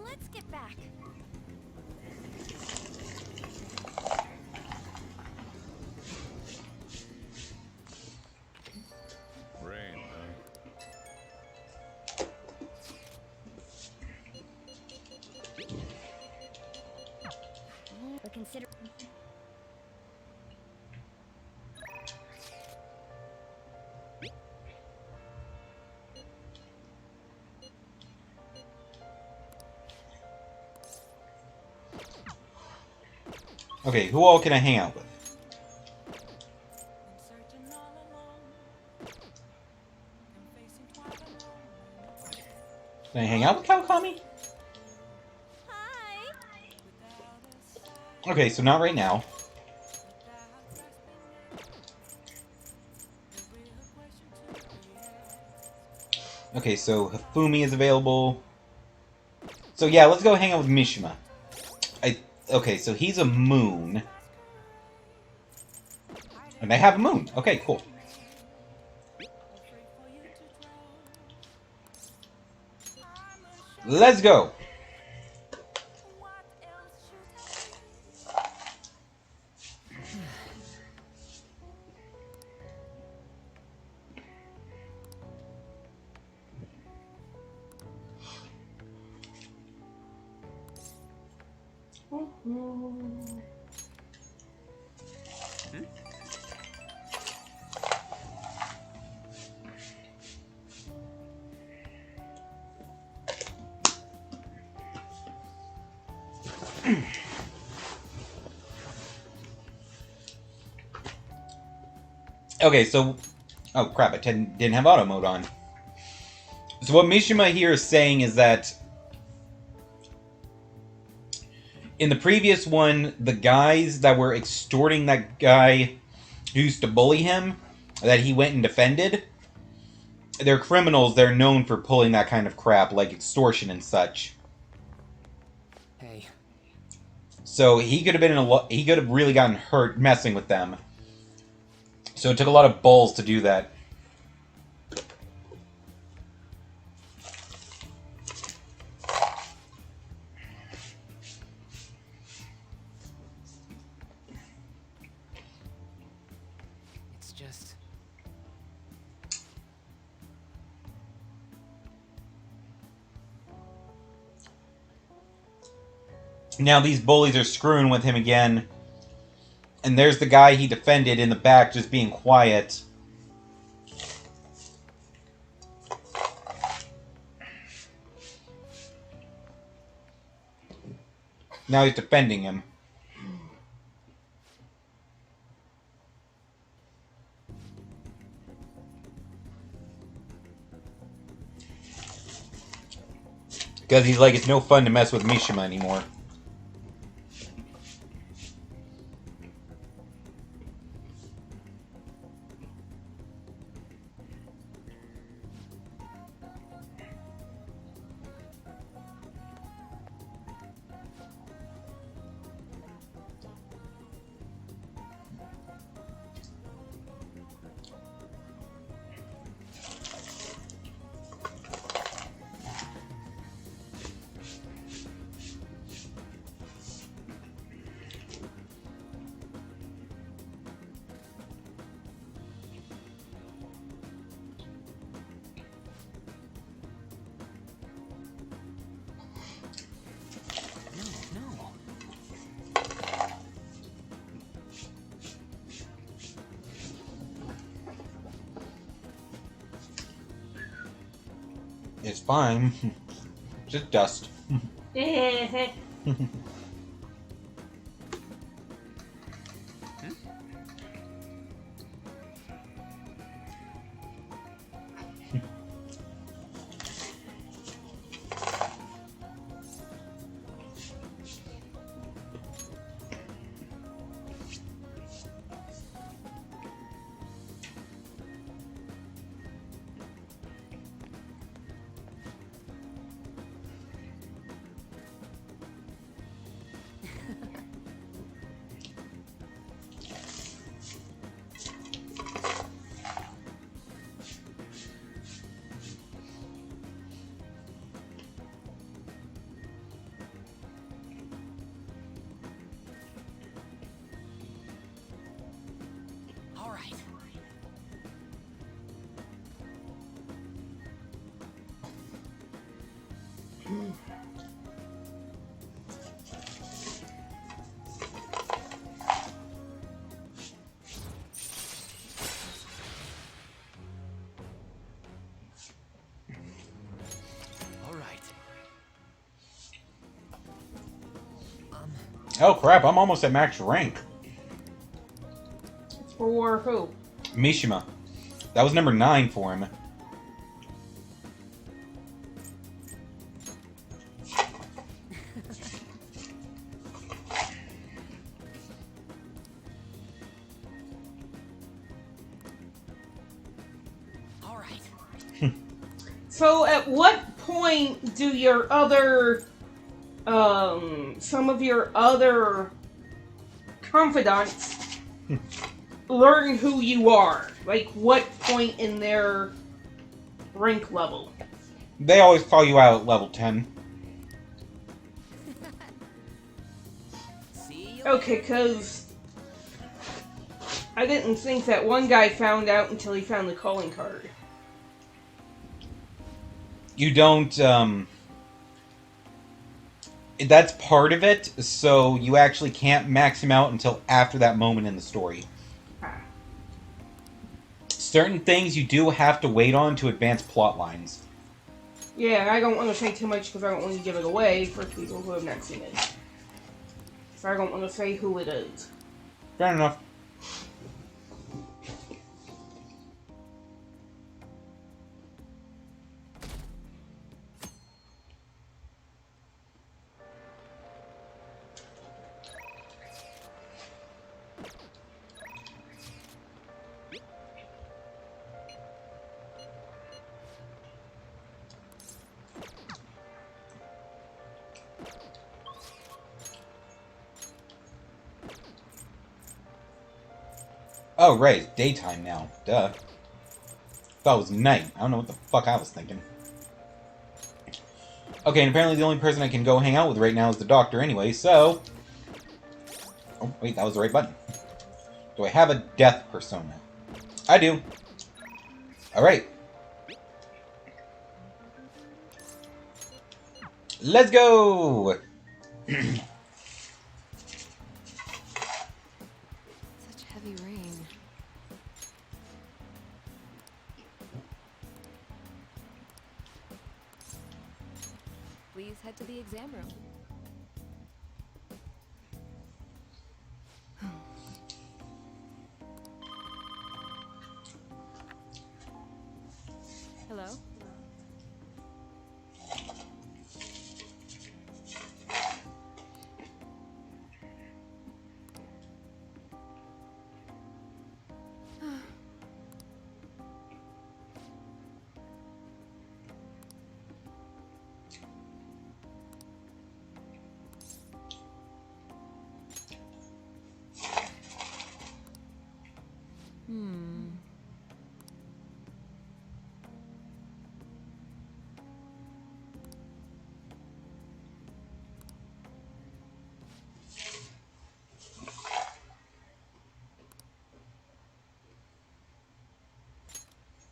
Let's get back.
Rain,
But consider.
Okay, who all can I hang out with? Can I hang out with Kawakami? Okay, so not right now. Okay, so Hifumi is available. So yeah, let's go hang out with Mishima. Okay, so he's a moon. And they have a moon. Okay, cool. Let's go. Okay, so... Oh, crap, I didn't have auto mode on. So what Mishima here is saying is that... In the previous one, the guys that were extorting that guy who used to bully him, that he went and defended, they're criminals. They're known for pulling that kind of crap, like extortion and such.
Hey.
So he could have been he could have really gotten hurt messing with them. So it took a lot of balls to do that.
It's just...
Now these bullies are screwing with him again. And there's the guy he defended in the back just being quiet. Now he's defending him. Because he's like, it's no fun to mess with Mishima anymore. It's fine. Just dust.
All right.
All right.
Oh crap, I'm almost at max rank.
For who?
Mishima. That was number 9 for him.
All right.
So, at what point do your other, some of your other confidants learn who you are? Like, what point in their rank level?
They always call you out at level 10.
Okay, because I didn't think that one guy found out until he found the calling card.
You don't, that's part of it, so you actually can't max him out until after that moment in the story. Certain things you do have to wait on to advance plot lines.
Yeah, I don't want to say too much because I don't want to give it away for people who have not seen it. So I don't want to say who it is.
Fair enough. Oh, right, it's daytime now. Duh. Thought it was night. I don't know what the fuck I was thinking. Okay, and apparently the only person I can go hang out with right now is the doctor anyway, so... Oh, wait, that was the right button. Do I have a death persona? I do. Alright. Let's go!
Such heavy rain. Please head to the exam room. Hello?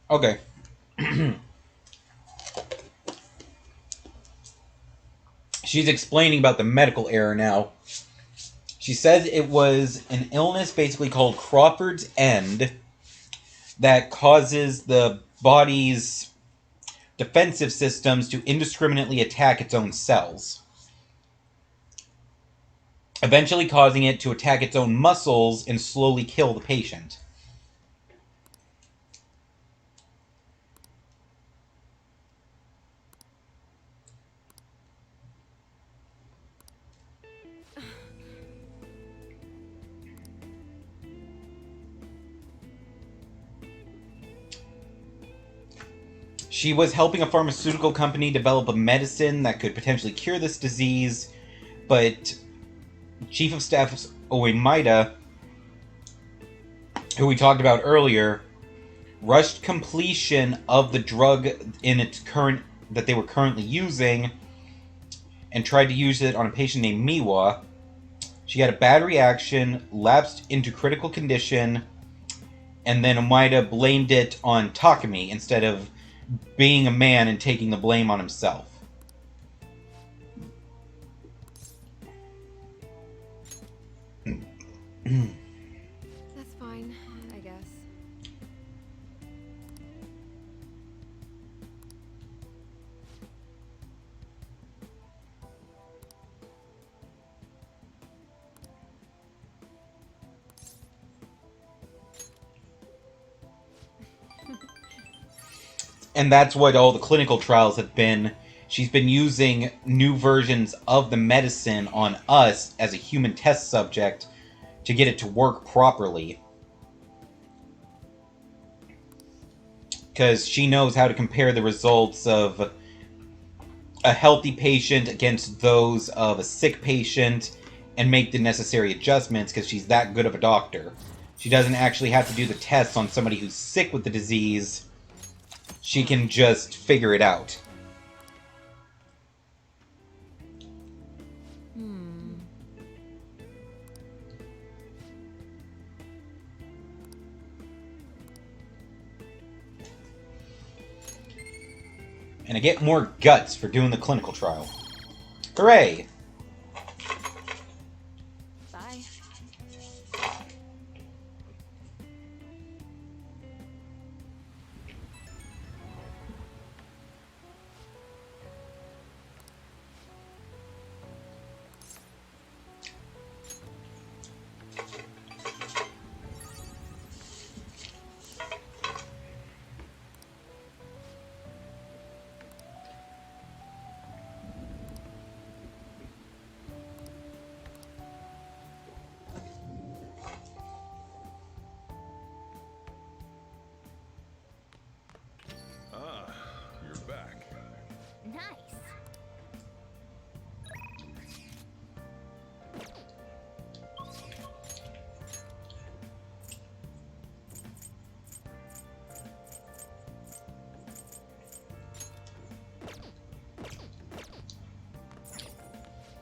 Okay. She's explaining about the medical error now. She says it was an illness basically called Crawford's End that causes the body's defensive systems to indiscriminately attack its own cells, eventually causing it to attack its own muscles and slowly kill the patient. She was helping a pharmaceutical company develop a medicine that could potentially cure this disease, but Chief of Staff Oemaida, who we talked about earlier, rushed completion of the drug in its current that they were currently using and tried to use it on a patient named Miwa. She had a bad reaction, lapsed into critical condition, and then Oemaida blamed it on Takumi instead of being a man and taking the blame on himself.
That's fine, I guess.
And that's what all the clinical trials have been. She's been using new versions of the medicine on us as a human test subject to get it to work properly. Because she knows how to compare the results of a healthy patient against those of a sick patient and make the necessary adjustments because she's that good of a doctor. She doesn't actually have to do the tests on somebody who's sick with the disease. She can just figure it out. And I get more guts for doing the clinical trial. Hooray!
Bye.
You're back.
Nice.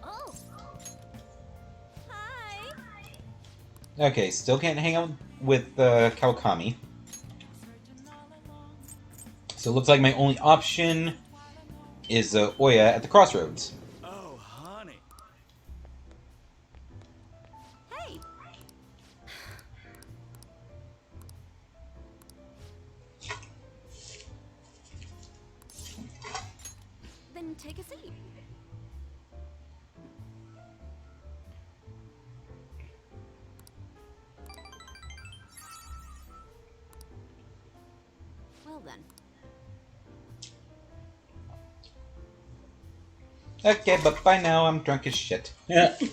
Oh. Hi.
Okay, still can't hang out with Kawakami. So it looks like my only option is Oya at the crossroads.
Oh, honey.
Hey. Then take a seat. Well then.
Okay, but by now I'm drunk as shit. Yeah.
Hey.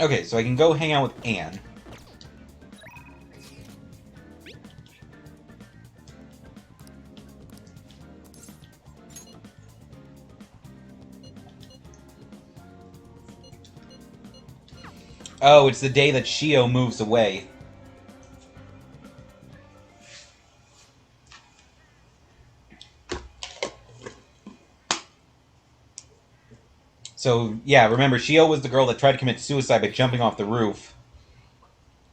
Okay, so I can go hang out with Anne. Oh, it's the day that Shio moves away. So, yeah, remember, Shio was the girl that tried to commit suicide by jumping off the roof.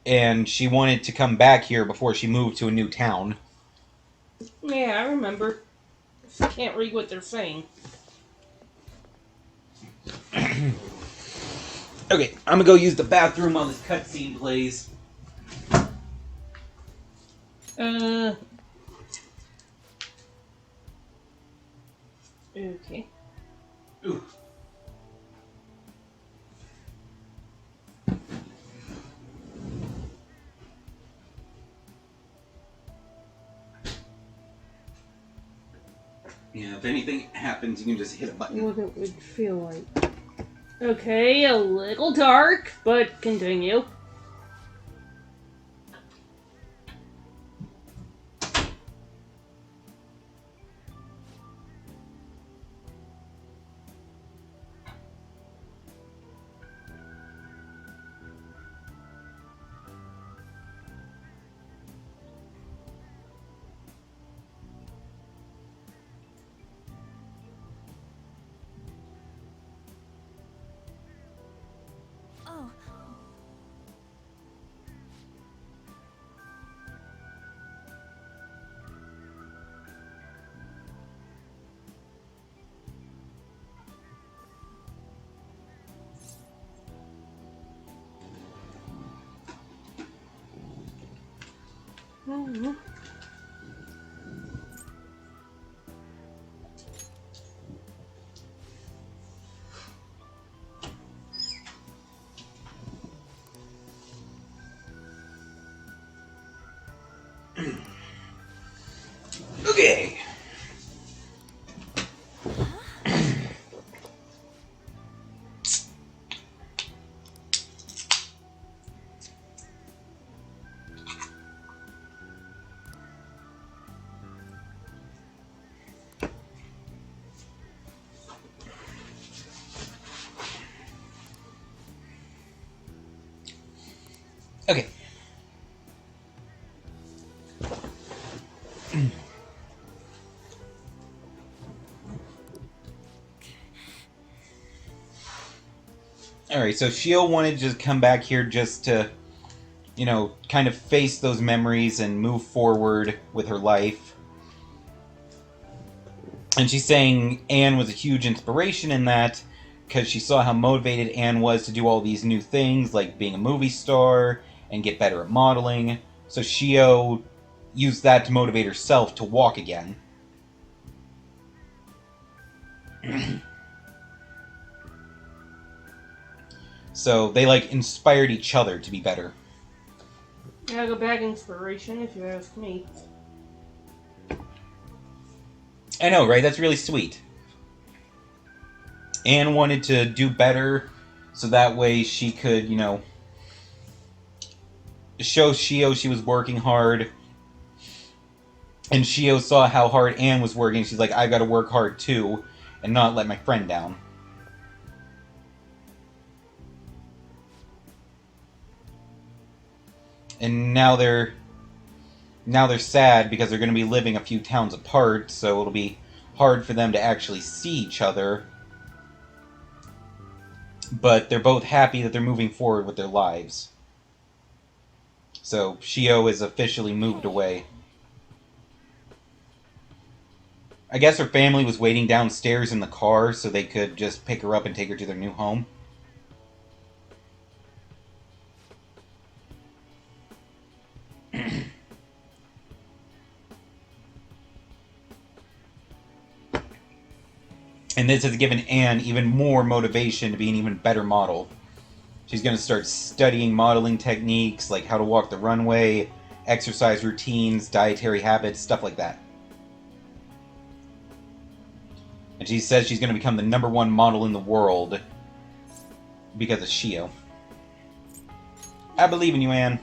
And she wanted to come back here before she moved to a new town.
Yeah, I remember. I can't read what they're saying.
Okay, I'm gonna go use the bathroom while this cutscene plays.
Okay.
Ooh. Yeah, if anything happens, you can just hit a button.
What it would feel like. Okay, a little dark, but continue.
Oh.
Mm-hmm.
Okay. Okay. Alright, so Shio wanted to just come back here just to, you know, kind of face those memories and move forward with her life. And she's saying Anne was a huge inspiration in that, because she saw how motivated Anne was to do all these new things, like being a movie star and get better at modeling. So Shio used that to motivate herself to walk again. So they, like, inspired each other to be better.
Yeah, go back inspiration, if you ask me.
I know, right? That's really sweet. Anne wanted to do better, so that way she could, you know, show Shio she was working hard. And Shio saw how hard Anne was working. She's like, I gotta work hard too, and not let my friend down. And now they're sad because they're going to be living a few towns apart, so it'll be hard for them to actually see each other. But they're both happy that they're moving forward with their lives. So Shio is officially moved away. I guess her family was waiting downstairs in the car so they could just pick her up and take her to their new home. And this has given Anne even more motivation to be an even better model. She's going to start studying modeling techniques, like how to walk the runway, exercise routines, dietary habits, stuff like that. And she says she's going to become the #1 model in the world because of Shio. I believe in you, Anne.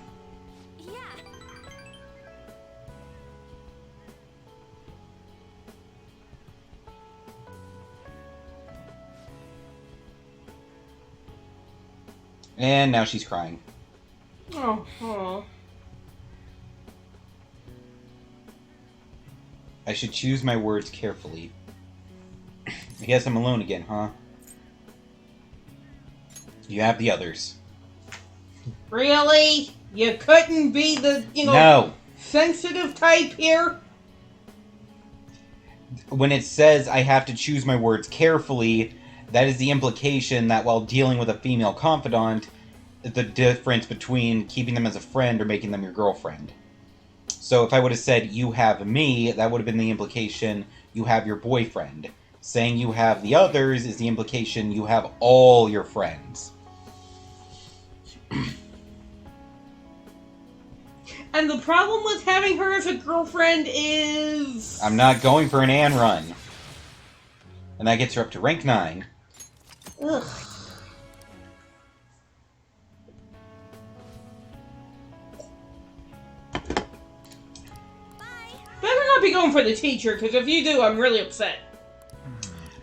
And now she's crying.
Oh.
I should choose my words carefully. I guess I'm alone again, huh? You have the others.
Really? You couldn't be the,
No.
sensitive type here?
When it says I have to choose my words carefully, that is the implication that while dealing with a female confidant, the difference between keeping them as a friend or making them your girlfriend. So if I would have said, you have me, that would have been the implication, you have your boyfriend. Saying you have the others is the implication you have all your friends.
And the problem with having her as a girlfriend is...
I'm not going for an Anne run. And that gets her up to rank 9.
Ugh. Better not be going for the teacher, because if you do, I'm really upset.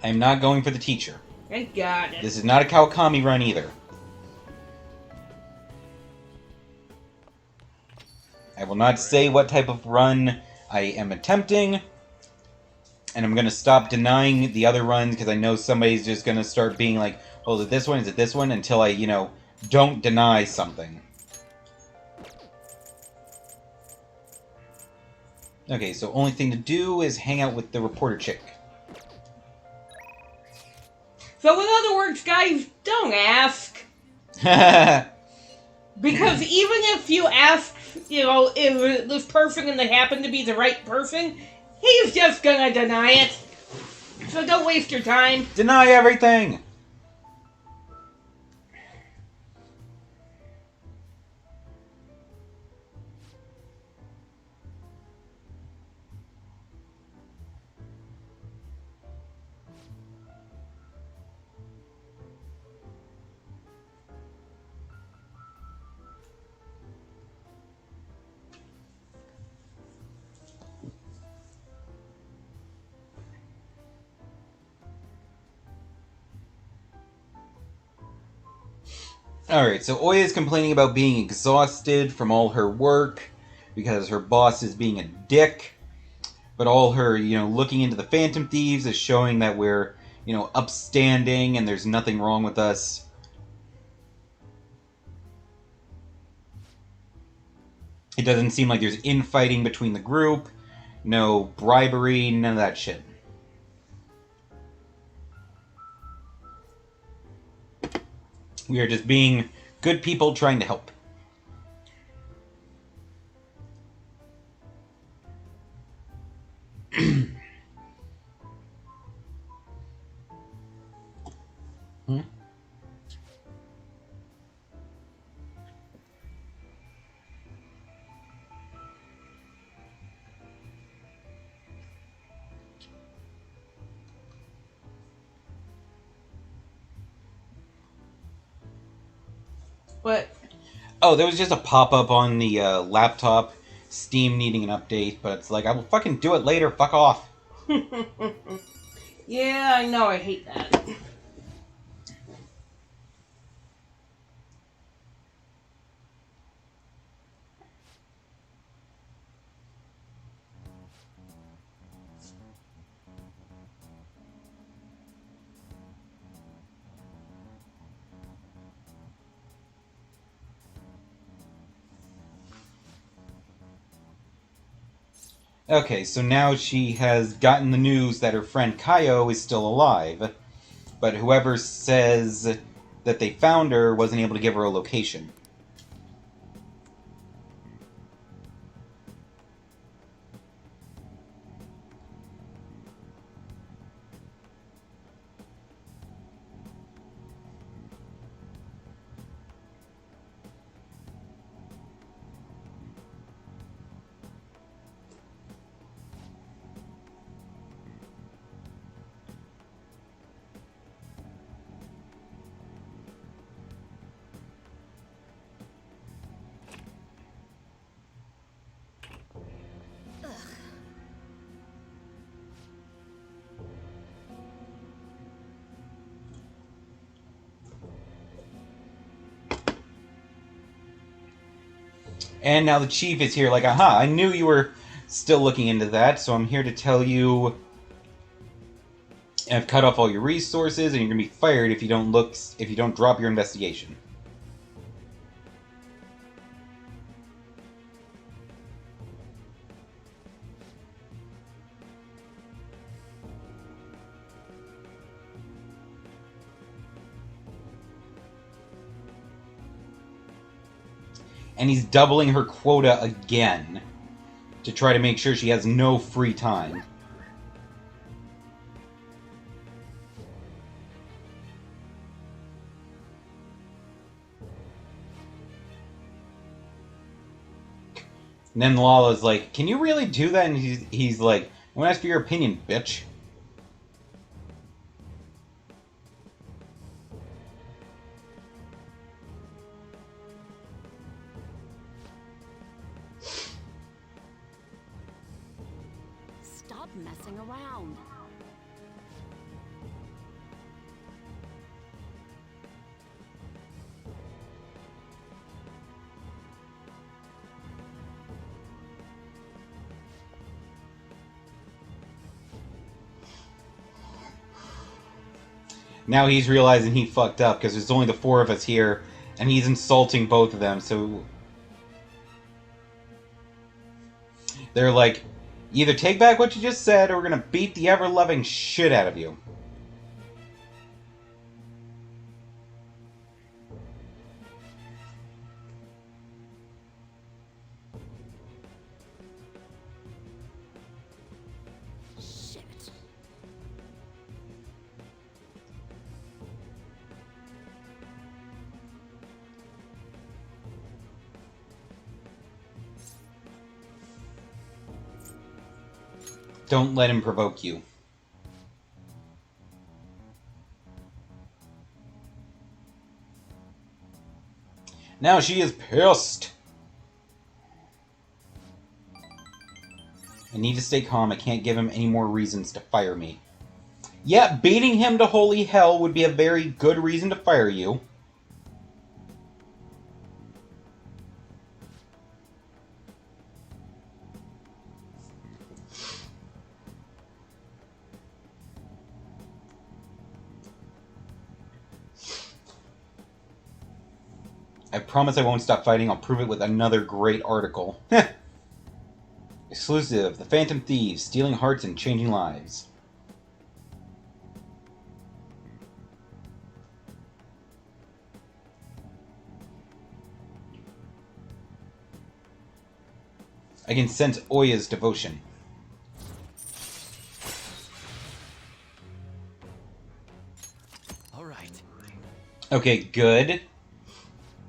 I'm not going for the teacher.
Thank God.
This is not a Kawakami run either. I will not say what type of run I am attempting. And I'm going to stop denying the other runs because I know somebody's just going to start being like, well, is it this one? Is it this one? Until I, don't deny something. Okay, so only thing to do is hang out with the reporter chick.
So in other words, guys, don't ask. Because even if you ask, if this person and they happen to be the right person, he's just gonna deny it. So don't waste your time.
Deny everything! Alright, so Oya is complaining about being exhausted from all her work because her boss is being a dick. But all her, looking into the Phantom Thieves is showing that we're, upstanding and there's nothing wrong with us. It doesn't seem like there's infighting between the group, no bribery, none of that shit. We are just being good people trying to help.
What?
Oh, there was just a pop-up on the laptop, Steam needing an update, but it's like, I will fucking do it later, fuck off.
Yeah, I know, I hate that.
Okay, so now she has gotten the news that her friend Kaio is still alive, but whoever says that they found her wasn't able to give her a location. And now the chief is here, like, aha, I knew you were still looking into that, so I'm here to tell you I've cut off all your resources, and you're gonna be fired if you don't drop your investigation. And he's doubling her quota again to try to make sure she has no free time. And then Lala's like, can you really do that? And he's like, I'm gonna ask for your opinion, bitch.
Stop messing around.
Now he's realizing he fucked up because there's only the 4 of us here, and he's insulting both of them, so... They're like, either take back what you just said, or we're gonna beat the ever-loving shit out of you.
Shit.
Don't let him provoke you. Now she is pissed. I need to stay calm. I can't give him any more reasons to fire me. Yeah, beating him to holy hell would be a very good reason to fire you. I promise I won't stop fighting. I'll prove it with another great article. Exclusive. The Phantom Thieves. Stealing hearts and changing lives. I can sense Oya's devotion.
All right.
Okay, good.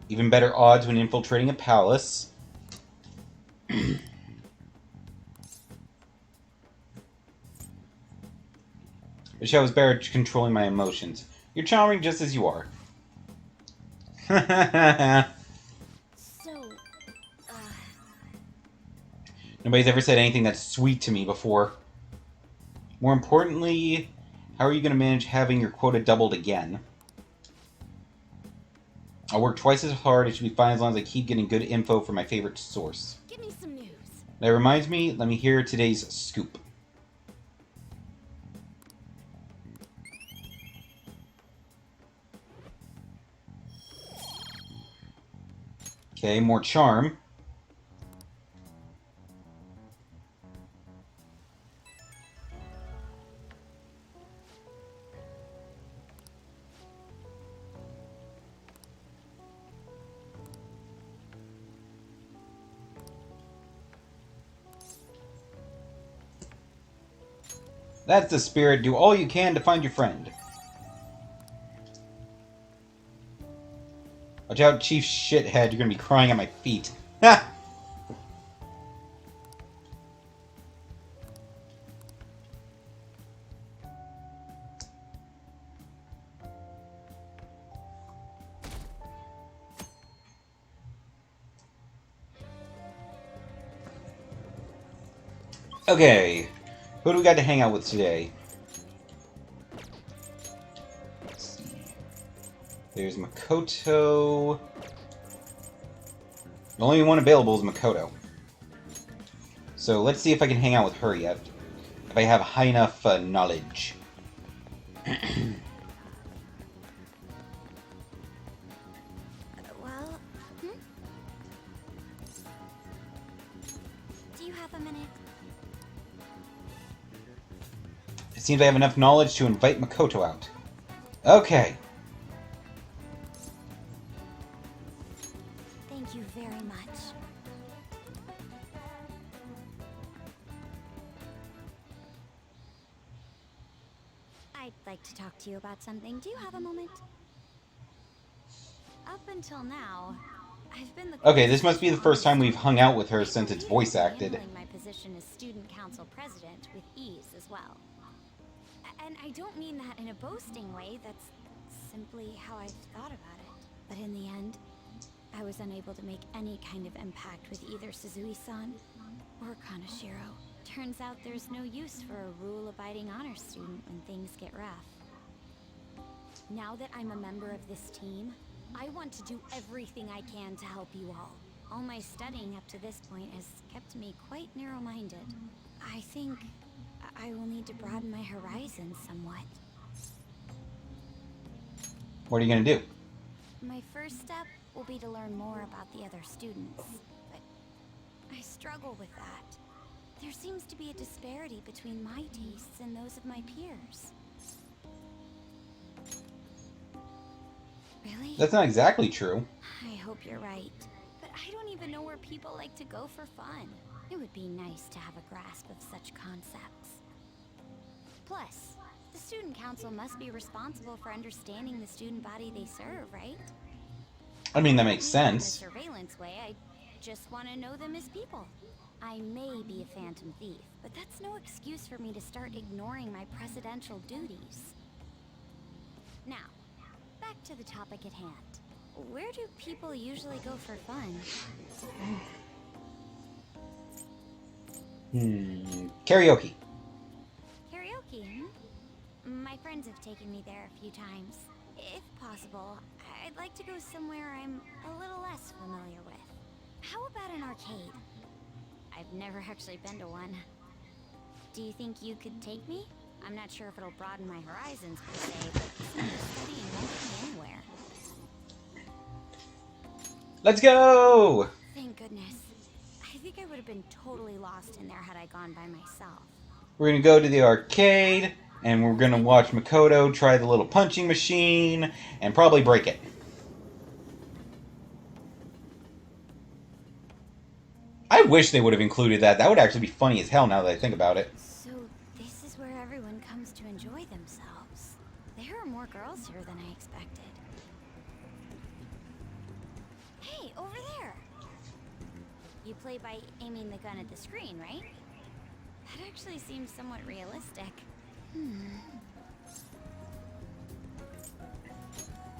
Even better odds when infiltrating a palace. Wish I was better at controlling my emotions. You're charming just as you are.
So,
Nobody's ever said anything that's sweet to me before. More importantly, how are you going to manage having your quota doubled again? I'll work twice as hard. It should be fine as long as I keep getting good info from my favorite source.
give me some news.
That reminds me, let me hear today's scoop. Okay, more charm. That's the spirit. Do all you can to find your friend. Watch out, Chief Shithead. You're gonna be crying at my feet. Ha! Okay. Who do we got to hang out with today? Let's see. There's Makoto. The only one available is Makoto. So let's see if I can hang out with her yet. If I have high enough knowledge.
Well, do you have a minute?
It seems I have enough knowledge to invite Makoto out. Okay.
Thank you very much. I'd like to talk to you about something. Do you have a moment? Up until now, I've been the
Okay, this must be the first time we've hung out with her since it's voice acted.
handling my position as student council president with ease as well. And I don't mean that in a boasting way, that's simply how I've thought about it. But in the end, I was unable to make any kind of impact with either Suzui-san or Kaneshiro. Turns out there's no use for a rule-abiding honor student when things get rough. Now that I'm a member of this team, I want to do everything I can to help you all. All my studying up to this point has kept me quite narrow-minded. I think I will need to broaden my horizons somewhat.
What are you gonna do?
My first step will be to learn more about the other students, but I struggle with that. There seems to be a disparity between my tastes and those of my peers. Really?
That's not exactly true.
I hope you're right. But I don't even know where people like to go for fun. It would be nice to have a grasp of such concepts. Plus, the student council must be responsible for understanding the student body they serve, right?
I mean, that makes
In
sense.
the surveillance way, I just want to know them as people. I may be a phantom thief, but that's no excuse for me to start ignoring my presidential duties. Now, back to the topic at hand. Where do people usually go for fun?
Karaoke.
Karaoke, My friends have taken me there a few times. If possible, I'd like to go somewhere I'm a little less familiar with. How about an arcade? I've never actually been to one. Do you think you could take me? I'm not sure if it'll broaden my horizons per se, but simply studying won't get me anywhere.
Let's go!
Thank goodness. I think I would have been totally lost in there had I gone by myself.
We're gonna go to the arcade, and we're gonna watch Makoto try the little punching machine, and probably break it. I wish they would have included that. That would actually be funny as hell now that I think about it.
So this is where everyone comes to enjoy themselves. There are more girls here than I expected. Hey, over there! You play by aiming the gun at the screen, right? That actually seems somewhat realistic.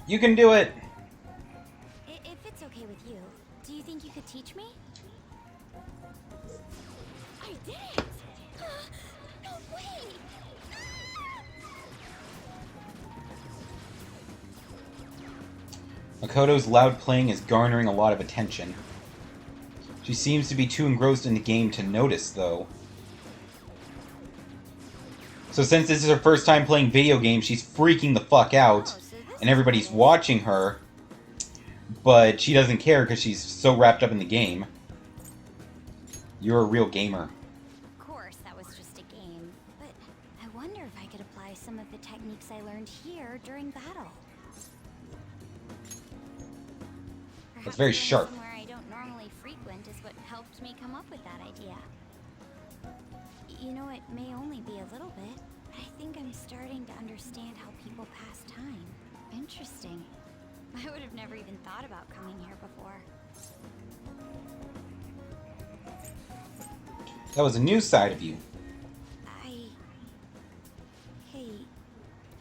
You can do it!
If it's okay with you, do you think you could teach me? I did it! No way!
Makoto's loud playing is garnering a lot of attention. She seems to be too engrossed in the game to notice, though. So since this is her first time playing video games, she's freaking the fuck out, and everybody's watching her, but she doesn't care because she's so wrapped up in the game. You're a real gamer.
Of course, that was just a game, but I wonder if I could apply some of the techniques I learned here during battle.
That's very
Perhaps
sharp.
somewhere I don't normally frequent is what helped me come up with that idea. You know, it may only be a little bit, but I think I'm starting to understand how people pass time. Interesting. I would have never even thought about coming here before.
That was a new side of you.
Hey,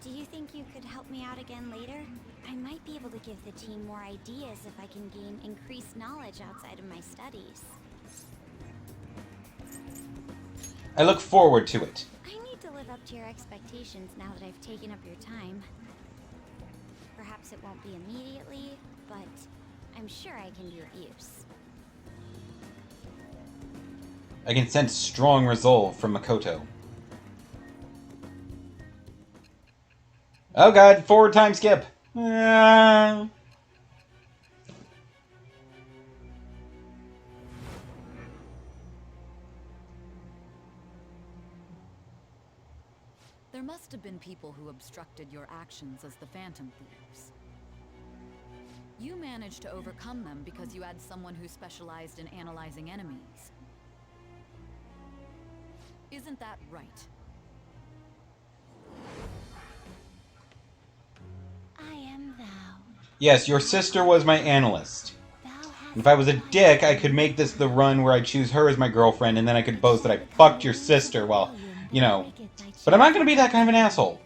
do you think you could help me out again later? I might be able to give the team more ideas if I can gain increased knowledge outside of my studies.
I look forward to it.
I need to live up to your expectations now that I've taken up your time. Perhaps it won't be immediately, but I'm sure I can be of use.
I can sense strong resolve from Makoto. Oh god, forward time skip! Ah.
There must have been people who obstructed your actions as the Phantom Thieves. You managed to overcome them because you had someone who specialized in analyzing enemies. Isn't that right?
I am thou.
Yes, your sister was my analyst. If I was a dick, I could make this the run where I choose her as my girlfriend, and then I could boast that I fucked your sister while, you know. But I'm not gonna be that kind of an asshole.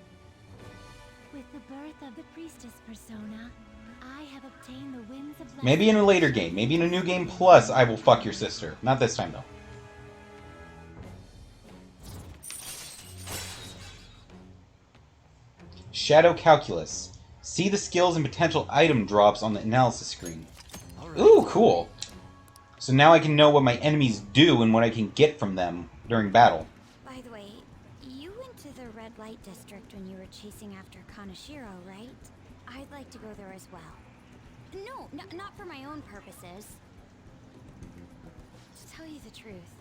With the birth of the priestess persona, I have obtained the winds of blessing.
Maybe in a later game, maybe in a new game plus, I will fuck your sister. Not this time, though. Shadow Calculus. See the skills and potential item drops on the analysis screen. Ooh, cool. So now I can know what my enemies do and what I can get from them during battle.
By the way, you went to the red light district when you were chasing after Kaneshiro, right? I'd like to go there as well. No, not for my own purposes. To tell you the truth,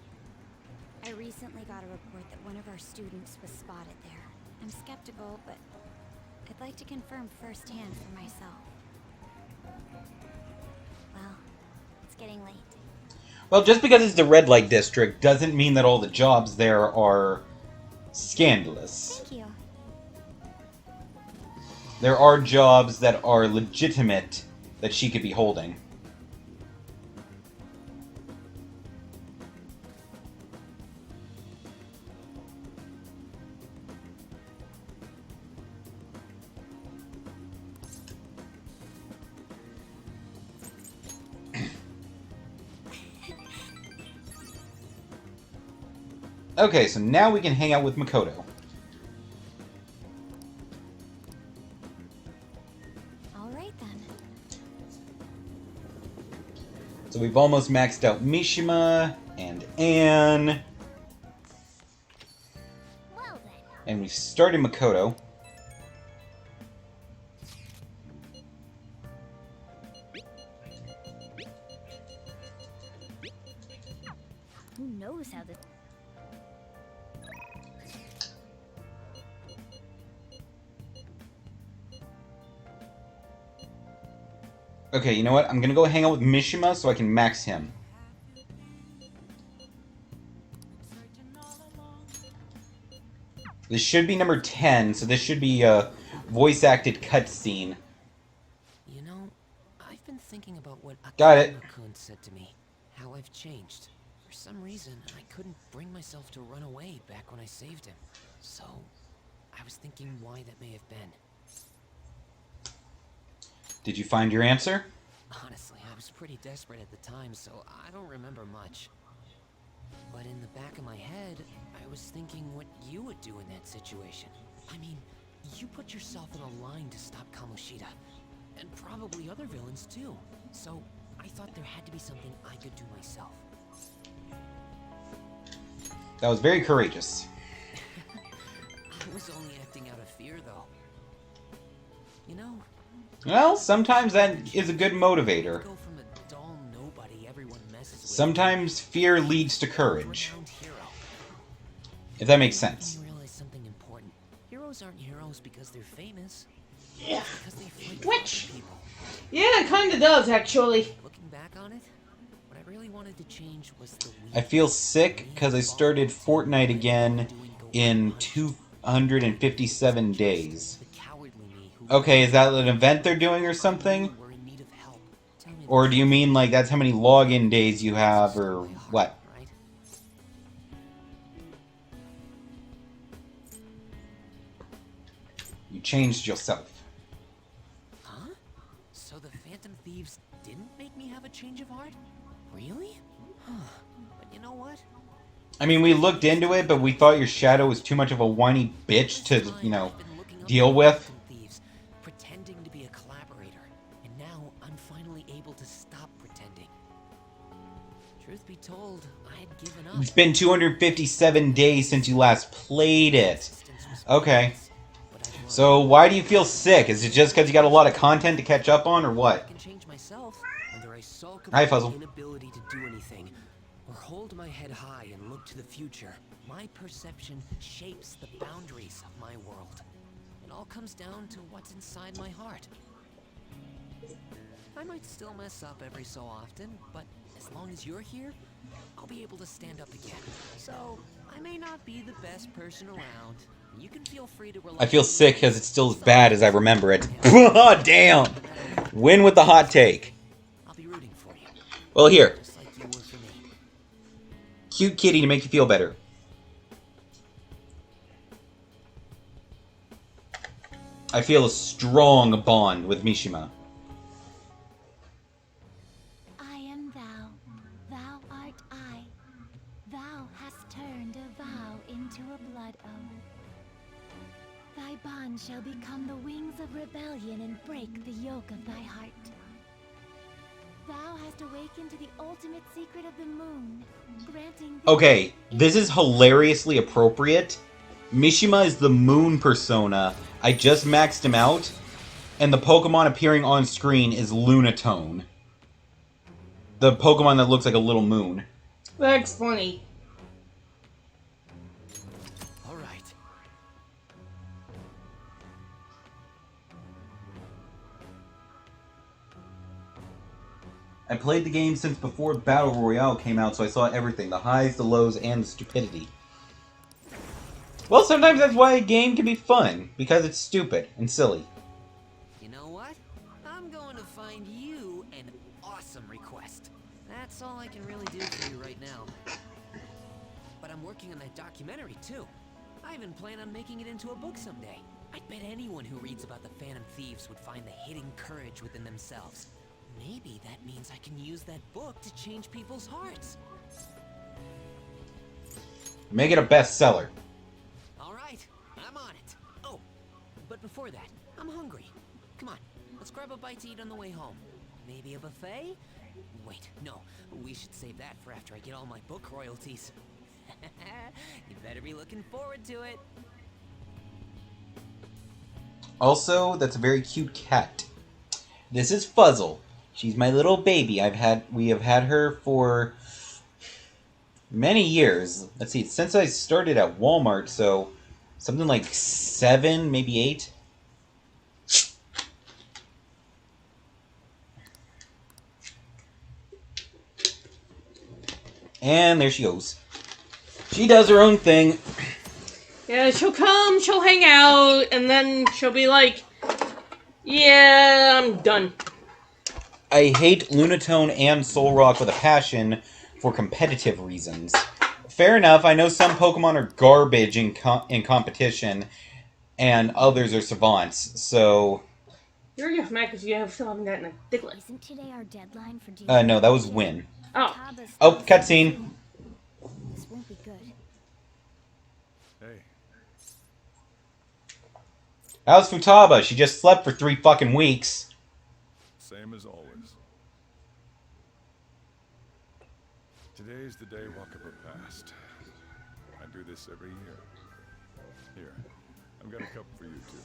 I recently got a report that one of our students was spotted there. I'm skeptical, but I'd like to confirm firsthand for myself. Well, it's getting late.
Well, just because it's the red light district doesn't mean that all the jobs there are scandalous.
Thank you.
There are jobs that are legitimate that she could be holding. Okay, so now we can hang out with Makoto.
Alright then.
So we've almost maxed out Mishima and Anne.
Well then.
And we've started Makoto.
Who knows how this...
Okay, you know what? I'm gonna go hang out with Mishima so I can max him. This should be number 10, so this should be a voice-acted cutscene.
You know, I've been thinking about what
Got it.
Akira-kun said to me. How I've changed. For some reason, I couldn't bring myself to run away back when I saved him. So, I was thinking why that may have been.
Did you find your answer?
Honestly, I was pretty desperate at the time, so I don't remember much. But in the back of my head, I was thinking what you would do in that situation. I mean, you put yourself in a line to stop Kamoshida, and probably other villains too. So, I thought there had to be something I could do myself.
That was very courageous.
I was only acting out of fear, though. You know,
Well, sometimes that is a good motivator.
go from a dull nobody everyone messes with.
Sometimes fear leads to courage. If that makes sense.
You realize something important. Heroes aren't heroes because they're famous.
Yeah.
Because they fight
Which?
for people.
Yeah, it kinda does, actually.
Looking back on it, what I really wanted to change was the
I feel sick because I started Fortnite again in 257 days. Okay, is that an event they're doing or something? Or do you mean like that's how many login days you have or what? You changed yourself.
Huh? So the Phantom Thieves didn't make me have a change of heart? Really? But you know what?
I mean, we looked into it, but we thought your shadow was too much of a whiny bitch to, you know, deal with.
Thieves, pretending to be a collaborator, and now I'm finally able to stop pretending. Truth be told, I had given up.
It's been 257 days since you last played it. Okay. So why do you feel sick? Is it just because you got a lot of content to catch up on, or what?
I can change myself, whether I sulk
Hi,
about
Fuzzle.
my inability to do anything, or hold my head high and look to the future. My perception shapes the boundaries of my world. It all comes down to what's inside my heart. I might still mess up every so often, but as long as you're here, I'll be able to stand up again. So, I may not be the best person around. You can feel free to rely
I feel
on me.
sick because it's still as bad as I remember it. Damn! Win with the hot take.
I'll be rooting for you,
Well, here.
just like you were for me.
Cute kitty to make you feel better. I feel a strong bond with Mishima.
I am thou, thou art I. Thou hast turned a vow into a blood oath. Thy bond shall become the wings of rebellion and break the yoke of thy heart. Thou hast awakened to the ultimate secret of the moon, granting thee...
Okay, this is hilariously appropriate. Mishima is the moon persona. I just maxed him out. And the Pokemon appearing on screen is Lunatone. The Pokemon that looks like a little moon.
That's funny.
All right.
I played the game since before Battle Royale came out, so I saw everything. The highs, the lows, and the stupidity. Well, sometimes that's why a game can be fun. Because it's stupid and silly.
You know what? I'm going to find you an awesome request. That's all I can really do for you right now. But I'm working on that documentary too. I even plan on making it into a book someday. I bet anyone who reads about the Phantom Thieves would find the hidden courage within themselves. Maybe that means I can use that book to change people's hearts.
Make it a bestseller.
All right, I'm on it. Oh, but before that, I'm hungry. Come on, let's grab a bite to eat on the way home. Maybe a buffet? Wait, no, we should save that for after I get all my book royalties. You better be looking forward to it.
Also, that's a very cute cat. This is Fuzzle. She's my little baby. We have had her for many years. Let's see, since I started at Walmart, so something like 7, maybe 8. And there she goes. She does her own thing.
Yeah, she'll come, she'll hang out, and then she'll be like, yeah, I'm done.
I hate Lunatone and Solrock with a passion for competitive reasons. Fair enough, I know some Pokemon are garbage in competition, and others are savants, so...
You're just mad because you still haven't gotten a Diglett.
Isn't today our deadline for doing
no, that was Win.
Oh.
Oh, cutscene.
This won't be good.
Hey,
How's Futaba? She just slept for 3 fucking weeks.
same as always. Today's the day Wakaba passed. I do this every year. Here, I've got a cup for you too.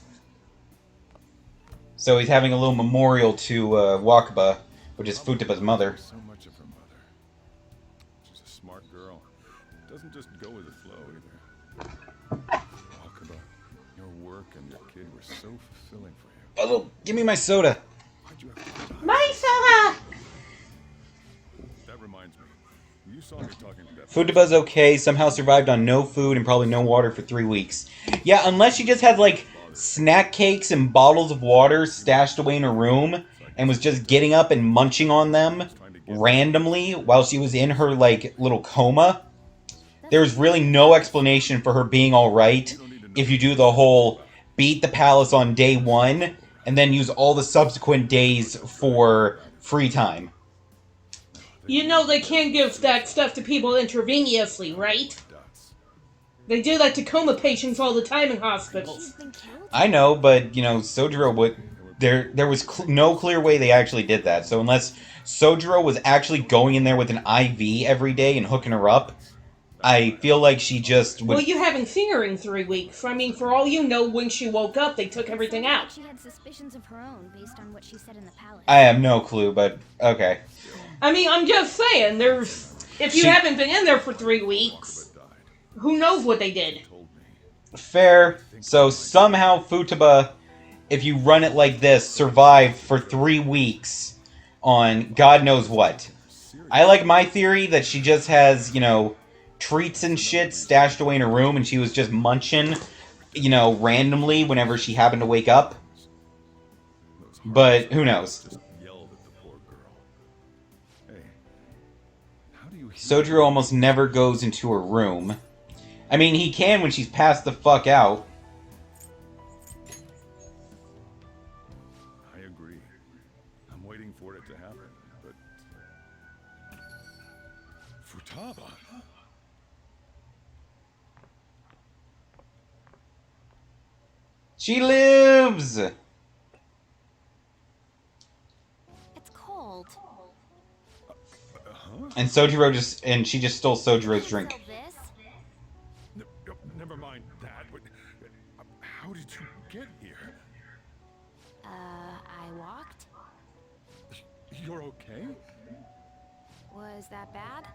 So he's having a little memorial to Wakaba, which is Futaba's mother.
So much of her mother. She's a smart girl. Doesn't just go with the flow either. Wakaba, your work and your kid were so fulfilling for you.
Puzzle, give me my soda.
Why'd you have to die?
My soda!
That reminds me. You saw me talking to that.
Futaba's okay, somehow survived on no food and probably no water for 3 weeks. Yeah, unless she just had, like, snack cakes and bottles of water stashed away in her room and was just getting up and munching on them randomly while she was in her, like, little coma. There's really no explanation for her being alright if you do the whole beat the palace on day 1 and then use all the subsequent days for free time.
You know they can't give that stuff to people intravenously, right? They do that to coma patients all the time in hospitals.
I know, but, you know, Sojiro would... There was no clear way they actually did that. So unless Sojiro was actually going in there with an IV every day and hooking her up, I feel like she just would...
Well, you haven't seen her in 3 weeks. I mean, for all you know, when she woke up, they took everything out.
She had suspicions of her own based on what she said in the palace.
I have no clue, but okay.
I mean, I'm just saying, if you haven't been in there for 3 weeks, who knows what they did?
Fair. So somehow Futaba, if you run it like this, survived for 3 weeks on God knows what. I like my theory that she just has, you know, treats and shit stashed away in her room and she was just munching, you know, randomly whenever she happened to wake up. But who knows? Sojiro almost never goes into her room. I mean, he can when she's passed the fuck out.
I agree. I'm waiting for it to happen, but... Futaba?
She lives!
It's cold.
And Sojiro she just stole Sojiro's drink.
Never mind that, but how did you get here?
I walked?
You're okay?
Was that bad?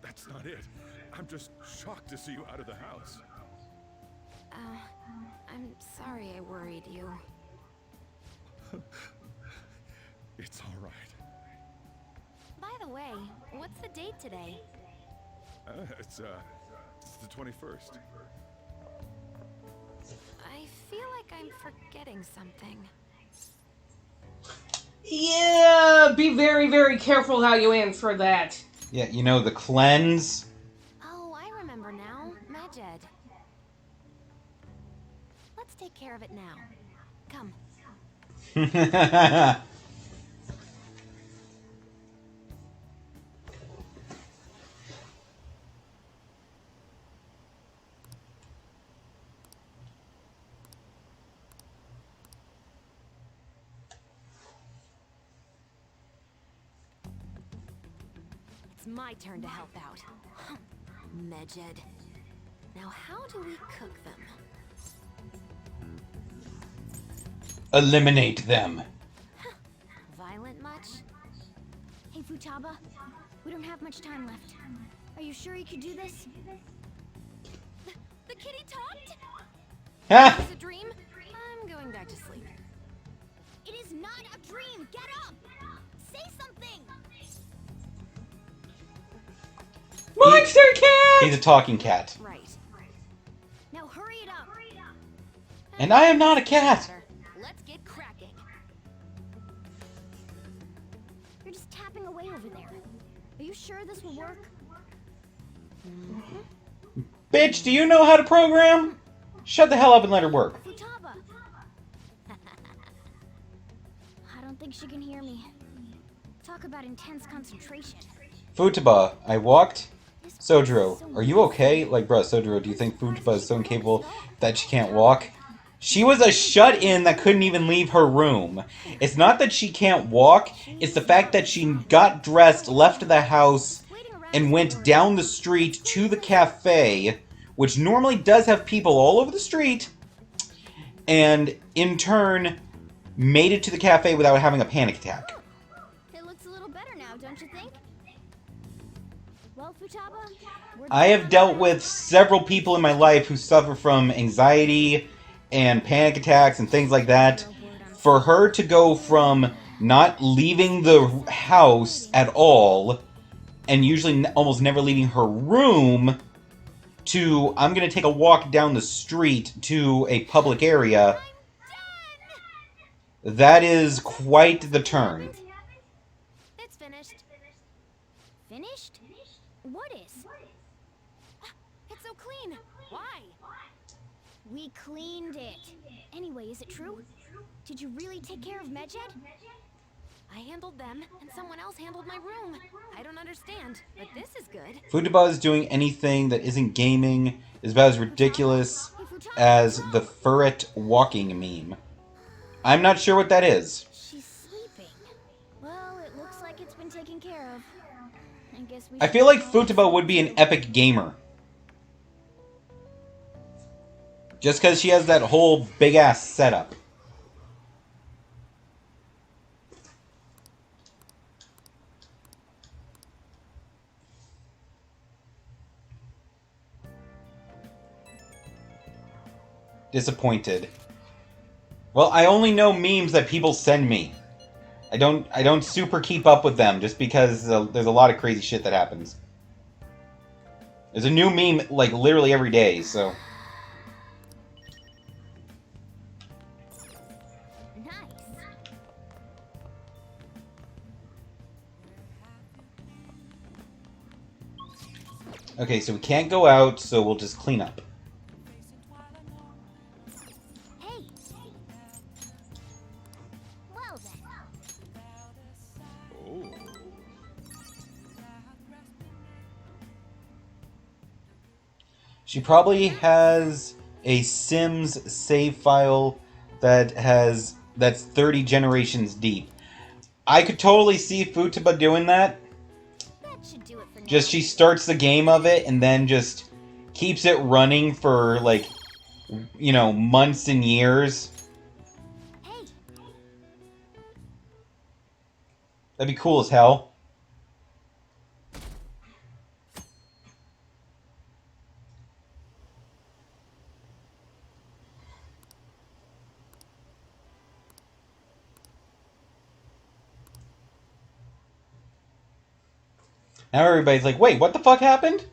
That's not it. I'm just shocked to see you out of the house.
I'm sorry I worried you.
It's all right.
By the way, what's the date today?
It's the 21st.
I feel like I'm forgetting something.
Yeah, be very, very careful how you answer that.
Yeah, you know, the cleanse.
Oh, I remember now. Majed. Let's take care of it now. Come.
It's my turn to help out. Medjed. Now how do we cook them?
Eliminate them.
Violent much?
Hey, Futaba. We don't have much time left. Are you sure you could do this?
The kitty talked?
Ha!
It's a dream? I'm going back to sleep.
It is not a dream! Get up! Say something!
Monster cat!
He's a talking cat.
Right.
Now hurry it up!
And I am not a cat!
Let's get cracking.
You're just tapping away over there. Are you sure this will work?
Bitch, do you know how to program? Shut the hell up and let her work.
Futaba! I don't think she can hear me. Talk about intense concentration.
Futaba, I walked. Sojiro, are you okay? Like, bruh, Sojiro, do you think Futaba is so incapable that she can't walk? She was a shut-in that couldn't even leave her room. It's not that she can't walk, it's the fact that she got dressed, left the house, and went down the street to the cafe, which normally does have people all over the street, and in turn, made it to the cafe without having a panic attack.
It looks a little better now, don't you think? Well, Futaba,
I have dealt with several people in my life who suffer from anxiety and panic attacks and things like that. For her to go from not leaving the house at all, and usually almost never leaving her room, to I'm going to take a walk down the street to a public area, that is quite the turn.
It's finished.
finished? What is?
It's so clean. Why?
We cleaned it. Anyway, is it true? Did you really take care of Medjed?
I handled them, and someone else handled my room. I don't understand, but this is good.
Futaba is doing anything that isn't gaming is about as ridiculous as the ferret walking meme. I'm not sure what that is.
She's sleeping. Well, it
guess we
I
should
feel like
call it
Futaba would be an epic gamer. Just because she has that whole big-ass setup. Disappointed. Well, I only know memes that people send me. I don't super keep up with them just because there's a lot of crazy shit that happens. There's a new meme like literally every day, so. Okay, so we can't go out, so we'll just clean up.
Hey. Well then.
Oh.
She probably has a Sims save file that's 30 generations deep. I could totally see Futaba doing that.
That should do it for now.
Just she starts the game of it and then just keeps it running for like, you know, months and years.
Hey.
That'd be cool as hell. Now everybody's like, wait, what the fuck happened?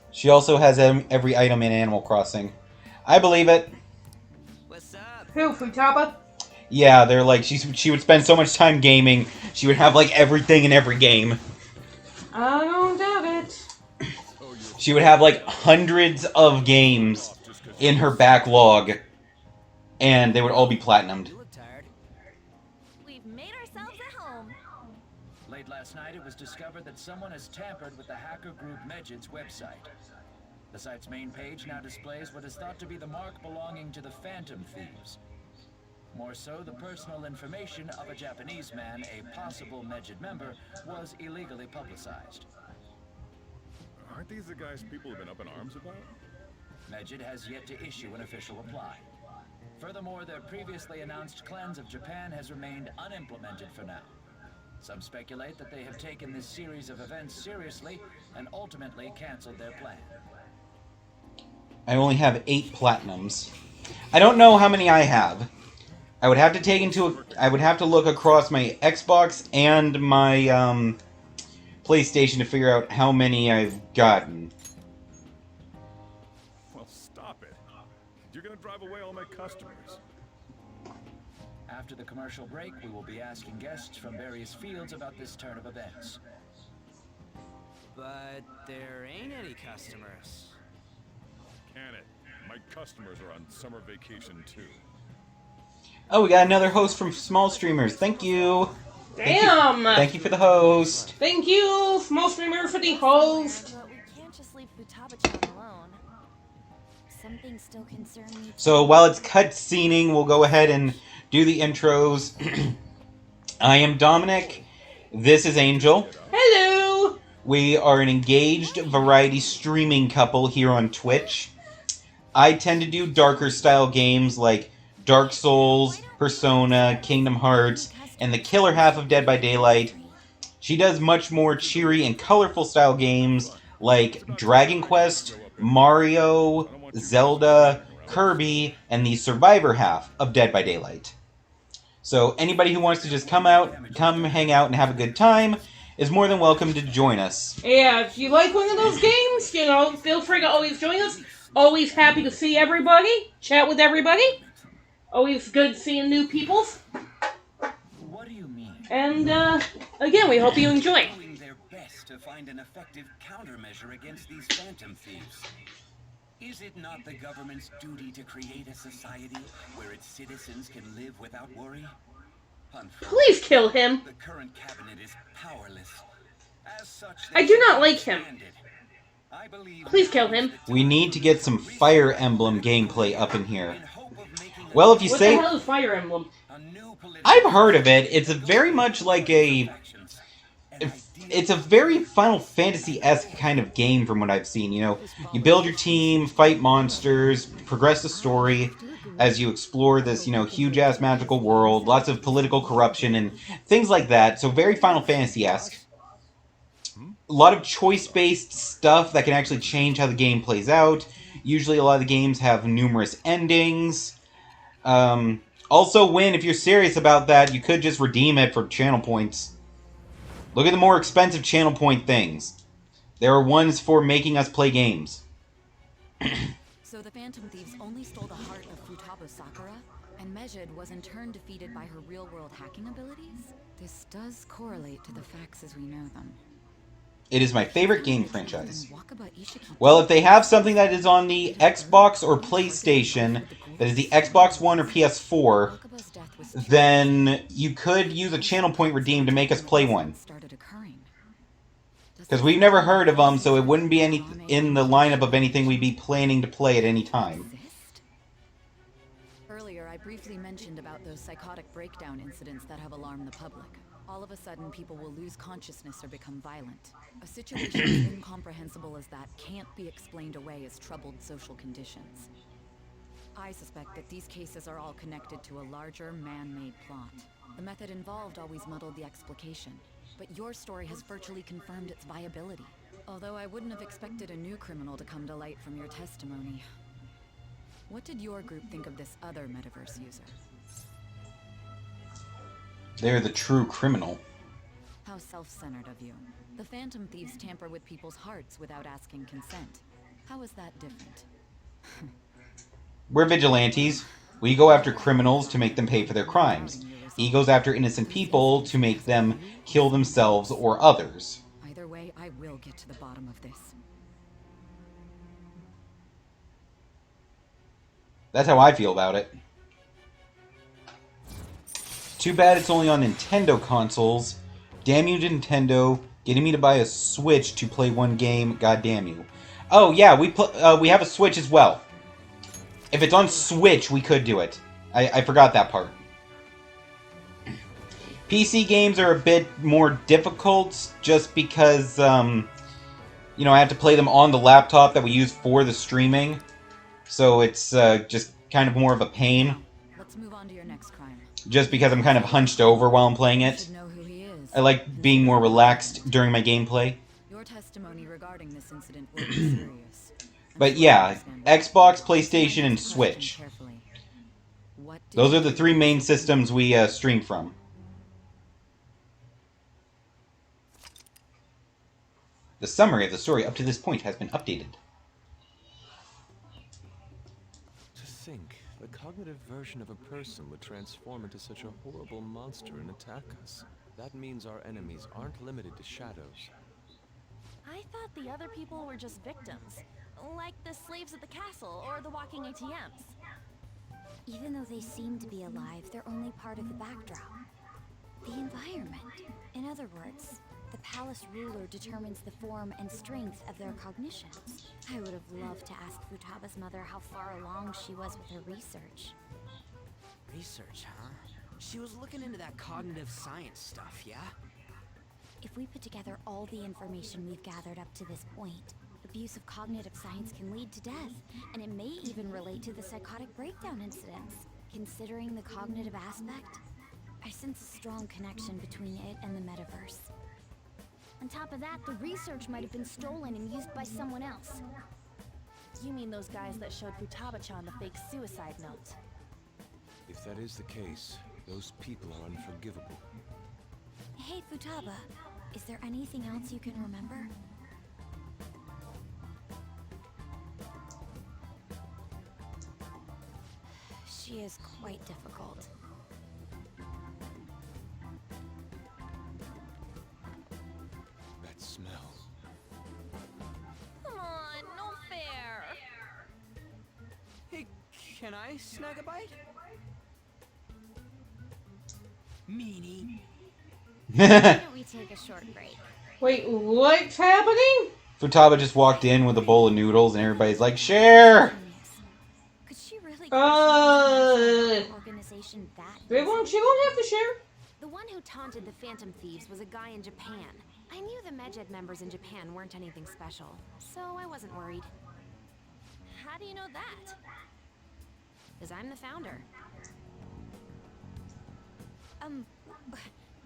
She also has every item in Animal Crossing. I believe it.
What's up?
Who, Futaba?
Yeah, they're like, she would spend so much time gaming, she would have like everything in every game.
I don't doubt it.
She would have like hundreds of games in her backlog, and they would all be platinumed.
We've made ourselves at home.
Late last night, it was discovered that someone has tampered with the hacker group Medjed's website. The site's main page now displays what is thought to be the mark belonging to the Phantom Thieves. More so, the personal information of a Japanese man, a possible Medjed member, was illegally publicized.
Aren't these the guys people have been up in arms about?
Medjed has yet to issue an official reply. Furthermore, their previously announced cleanse of Japan has remained unimplemented for now. Some speculate that they have taken this series of events seriously and ultimately canceled their plan.
I only have 8 platinums. I don't know how many I have. I would have to look across my Xbox and my PlayStation to figure out how many I've gotten.
Well, stop it. You're gonna drive away all my customers.
After the commercial break, we will be asking guests from various fields about this turn of events.
But there ain't any customers.
Can it? My customers are on summer vacation too.
Oh, we got another host from Small Streamers. Thank you.
Damn!
Thank you for the host.
Thank you, Small Streamer, for the host.
But we can't just leave Futaba-chan alone. Some things still concern me.
So while it's cutscening, we'll go ahead and do the intros. I am Dominic. This is Angel.
Hello!
We are an engaged variety streaming couple here on Twitch. I tend to do darker style games like Dark Souls, Persona, Kingdom Hearts, and the killer half of Dead by Daylight. She does much more cheery and colorful style games like Dragon Quest, Mario, Zelda, Kirby, and the Survivor half of Dead by Daylight. So anybody who wants to just come hang out and have a good time is more than welcome to join us.
Yeah, if you like one of those games, you know, feel free to always join us. Always happy to see everybody, chat with everybody. Always good seeing new people.
What do you mean?
And, again, we hope you enjoy.
Doing their best to find an effective countermeasure against these Phantom Thieves. Is it not the government's duty to create a society where its citizens can live without worry?
Please kill him.
The current cabinet is powerless. As such,
I do not like him. Please kill him.
We need to get some Fire Emblem gameplay up in here. Well, if you say...
What the hell is Fire Emblem?
I've heard of it. It's very much like a it's a very Final Fantasy-esque kind of game from what I've seen. You know, you build your team, fight monsters, progress the story as you explore this, you know, huge-ass magical world, lots of political corruption and things like that. So very Final Fantasy-esque. A lot of choice-based stuff that can actually change how the game plays out. Usually a lot of the games have numerous endings. Also, if you're serious about that, you could just redeem it for channel points. Look at the more expensive channel point things. There are ones for making us play games.
So the Phantom Thieves only stole the heart of Futaba Sakura, and Mejid was in turn defeated by her real-world hacking abilities? This does correlate to the facts as we know them.
It is my favorite game franchise. Well, if they have something that is on the Xbox or PlayStation, that is the Xbox One or PS4, then you could use a channel point redeem to make us play one. Because we've never heard of them, so it wouldn't be any in the lineup of anything we'd be planning to play at any time.
Earlier, I briefly mentioned about those psychotic breakdown incidents that have alarmed the public. All of a sudden, people will lose consciousness or become violent. A situation as incomprehensible as that can't be explained away as troubled social conditions. I suspect that these cases are all connected to a larger, man-made plot. The method involved always muddled the explication, but your story has virtually confirmed its viability. Although I wouldn't have expected a new criminal to come to light from your testimony. What did your group think of this other metaverse user?
They're the true criminal.
How self-centered of you. The Phantom Thieves tamper with people's hearts without asking consent. How is that different?
We're vigilantes. We go after criminals to make them pay for their crimes. He goes after innocent people to make them kill themselves or others.
Either way, I will get to the bottom of this.
That's how I feel about it. Too bad it's only on Nintendo consoles. Damn you, Nintendo, getting me to buy a Switch to play one game. God damn you. Oh yeah, we have a Switch as well. If it's on Switch, we could do it. I forgot that part. PC games are a bit more difficult just because, you know, I have to play them on the laptop that we use for the streaming. So it's just kind of more of a pain.
Let's move on to your next crime.
Just because I'm kind of hunched over while I'm playing it. I like being more relaxed during my gameplay.
Your testimony regarding this incident will be serious.
But yeah, Xbox, PlayStation, and Switch. Those are the three main systems we stream from. The summary of the story up to this point has been updated.
To think, the cognitive version of a person would transform into such a horrible monster and attack us. That means our enemies aren't limited to shadows.
I thought the other people were just victims, like the slaves at the castle or the walking ATMs.
Even though they seem to be alive, they're only part of the backdrop. The environment. In other words, the palace ruler determines the form and strength of their cognitions. I would have loved to ask Futaba's mother how far along she was with her research.
Research, huh? She was looking into that cognitive science stuff, yeah?
If we put together all the information we've gathered up to this point, abuse of cognitive science can lead to death, and it may even relate to the psychotic breakdown incidents. Considering the cognitive aspect, I sense a strong connection between it and the metaverse.
On top of that, the research might have been stolen and used by someone else. You mean those guys that showed Futaba-chan the fake suicide note?
If that is the case, those people are unforgivable.
Hey, Futaba, is there anything else you can remember? She is quite difficult.
That smell.
Come on, no fair.
Hey, can I snag a bite? Meanie.
Why don't we take a short break?
Wait, what's happening?
Futaba just walked in with a bowl of noodles and everybody's like, share!
Could she really
organization that?
She won't have to share.
The one who taunted the Phantom Thieves was a guy in Japan.
I knew the Medjed members in Japan weren't anything special, so I wasn't worried.
How do you know that?
Because I'm the founder.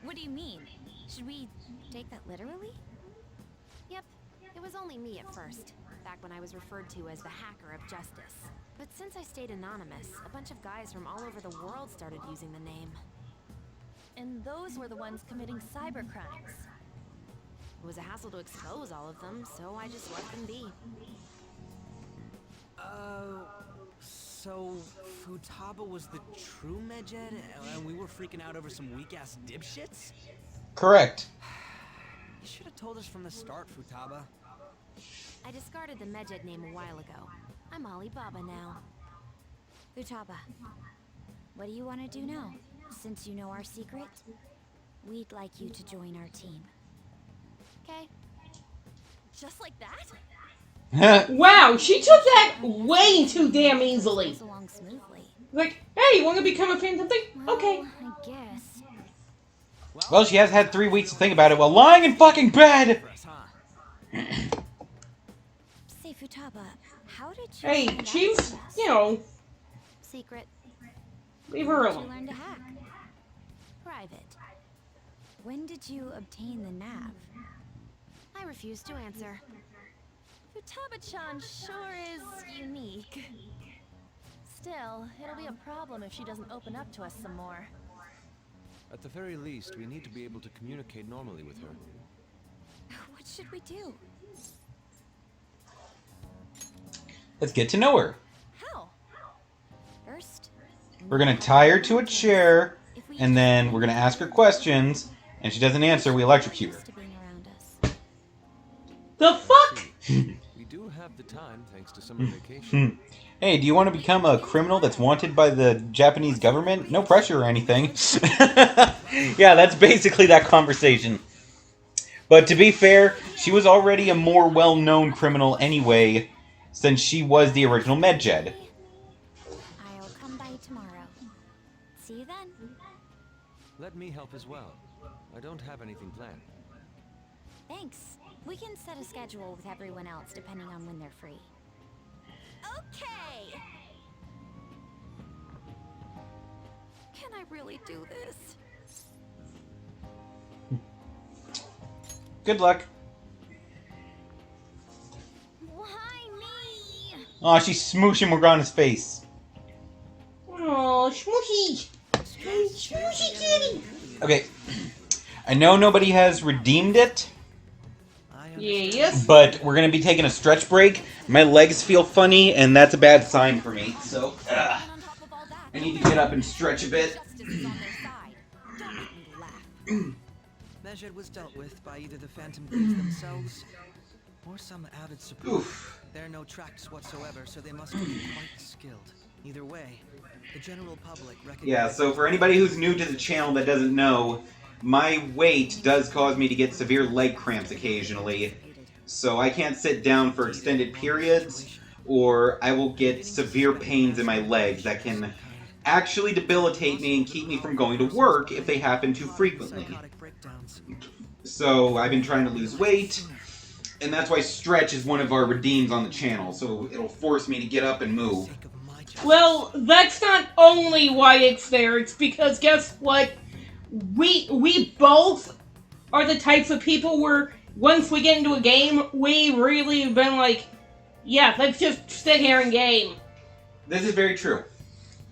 What do you mean?
Should we take that literally? Yep, it was only me at first, back when I was referred to as the Hacker of Justice. But since I stayed anonymous, a bunch of guys from all over the world started using the name.
And those were the ones committing cybercrimes.
It was a hassle to expose all of them, so I just let them be.
So Futaba was the true Medjed, and we were freaking out over some weak-ass dipshits?
Correct.
You should have told us from the start, Futaba.
I discarded the Medjed name a while ago. I'm Alibaba now.
Futaba, what do you want to do now? Since you know our secret, we'd like you to join our team.
Okay.
Just like that?
Wow, she took that way too damn easily.
Goes along smoothly.
Like, hey, you want to become a Phantom Thief? Okay.
I guess.
Well, she has had 3 weeks to think about it while lying in fucking bed!
Say, Futaba, how did you
Hey,
find out
she's,
about us?
you know,
Secret.
leave her
How did you
alone.
learn to hack?
Private.
When did you obtain the nav?
I refuse to answer.
Futaba-chan sure is unique. Still, it'll be a problem if she doesn't open up to us some more.
At the very least, we need to be able to communicate normally with her.
What should we do?
Let's get to know her.
How?
First,
We're gonna tie her to a chair, and then we're gonna ask her questions, and if she doesn't answer, we electrocute her.
to being around us.
The fuck?
We do have the time, thanks to summer vacation.
Hey, do you want to become a criminal that's wanted by the Japanese government? No pressure or anything. Yeah, that's basically that conversation. But to be fair, she was already a more well-known criminal anyway, since she was the original Medjed.
I'll come by tomorrow. See you then.
Let me help as well. I don't have anything planned.
Thanks. We can set a schedule with everyone else depending on when they're free.
Okay! Can I really do this?
Good luck.
Why me?
Aw, she's smooshing Morgana's face.
Oh, smooshy. Smooshy kitty.
Okay. I know nobody has redeemed it,
Yes.
but we're going to be taking a stretch break. My legs feel funny, and that's a bad sign for me. So, I need to get up and stretch a bit.
Medjed was dealt with by either the Phantom Thieves themselves or some avid support.
Oof.
There are no tracks whatsoever, so they must be quite skilled. Either way, the general public recognizes...
Yeah, so for anybody who's new to the channel that doesn't know, my weight does cause me to get severe leg cramps occasionally. So I can't sit down for extended periods, or I will get severe pains in my legs that can actually debilitate me and keep me from going to work if they happen too frequently. So I've been trying to lose weight, and that's why stretch is one of our redeems on the channel, so it'll force me to get up and move.
Well, that's not only why it's there, it's because guess what? We both are the types of people where once we get into a game, we really have been like, yeah, let's just sit here and game.
This is very true.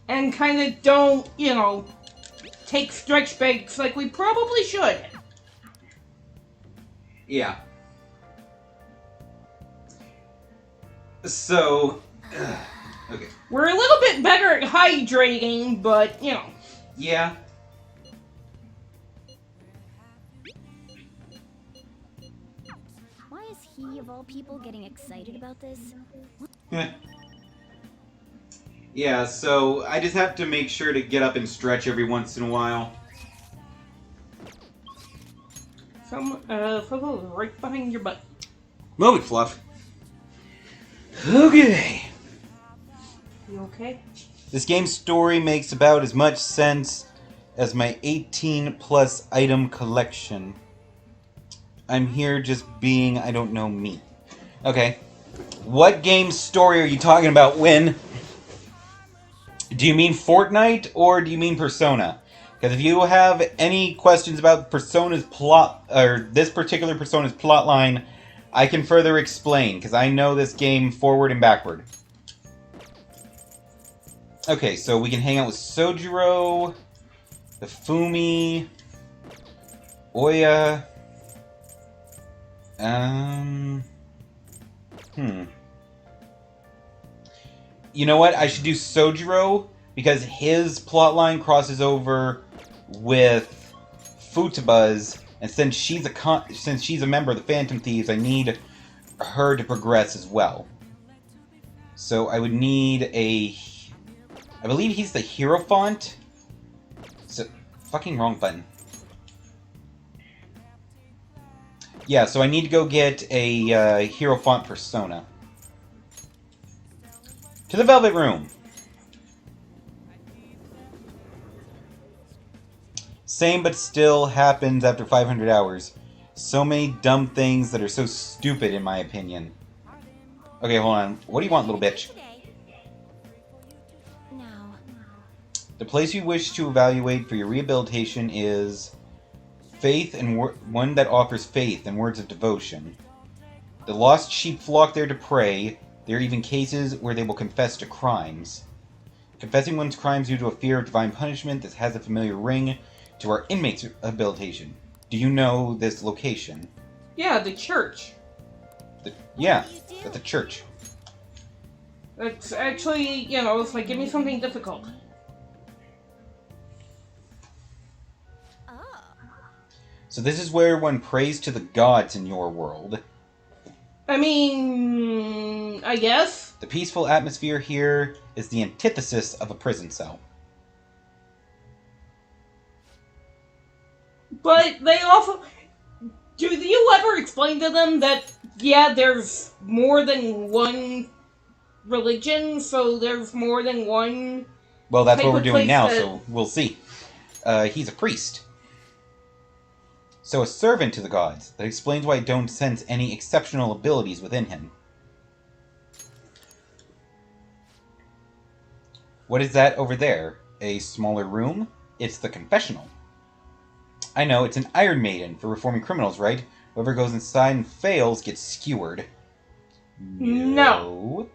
And kind of don't, you know, take stretch breaks like we probably should.
Yeah. So, okay.
We're a little bit better at hydrating, but, you know.
Yeah.
Why is he, of all people, getting excited about this?
Yeah, so I just have to make sure to get up and stretch every once in a while.
Fellow right behind your butt.
Move it, Fluff. Okay.
You okay?
This game's story makes about as much sense as my 18-plus item collection. I'm here just being, I don't know, me. Okay. What game story are you talking about, Win? Do you mean Fortnite or do you mean Persona? Because if you have any questions about Persona's plot, or this particular Persona's plotline, I can further explain, because I know this game forward and backward. Okay, so we can hang out with Sojiro, the Fumi, Oya. You know what? I should do Sojiro, because his plotline crosses over with Futaba's, and since she's a member of the Phantom Thieves, I need her to progress as well. So I would need a... I believe he's the Hierophant. So, fucking wrong button. Yeah, so I need to go get a Hierophant persona. To the Velvet Room. Same but still happens after 500 hours. So many dumb things that are so stupid in my opinion. Okay, hold on. What do you want, little bitch?
Now,
The place you wish to evaluate for your rehabilitation is faith and one that offers faith and words of devotion. The lost sheep flock there to pray. There are even cases where they will confess to crimes. Confessing one's crimes due to a fear of divine punishment, this has a familiar ring to our inmates' rehabilitation. Do you know this location?
Yeah, the church.
Yeah, at the church.
It's actually, you know, it's like, give me something difficult.
So this is where one prays to the gods in your world.
I mean, I guess.
The peaceful atmosphere here is the antithesis of a prison cell.
But they also... Do you ever explain to them that, yeah, there's more than one religion, so there's more than one...
Well, that's what we're
type of
doing
place
now,
that-
so we'll see. He's a priest. So a servant to the gods. That explains why I don't sense any exceptional abilities within him. What is that over there? A smaller room? It's the confessional. I know, it's an Iron Maiden for reforming criminals, right? Whoever goes inside and fails gets skewered.
No.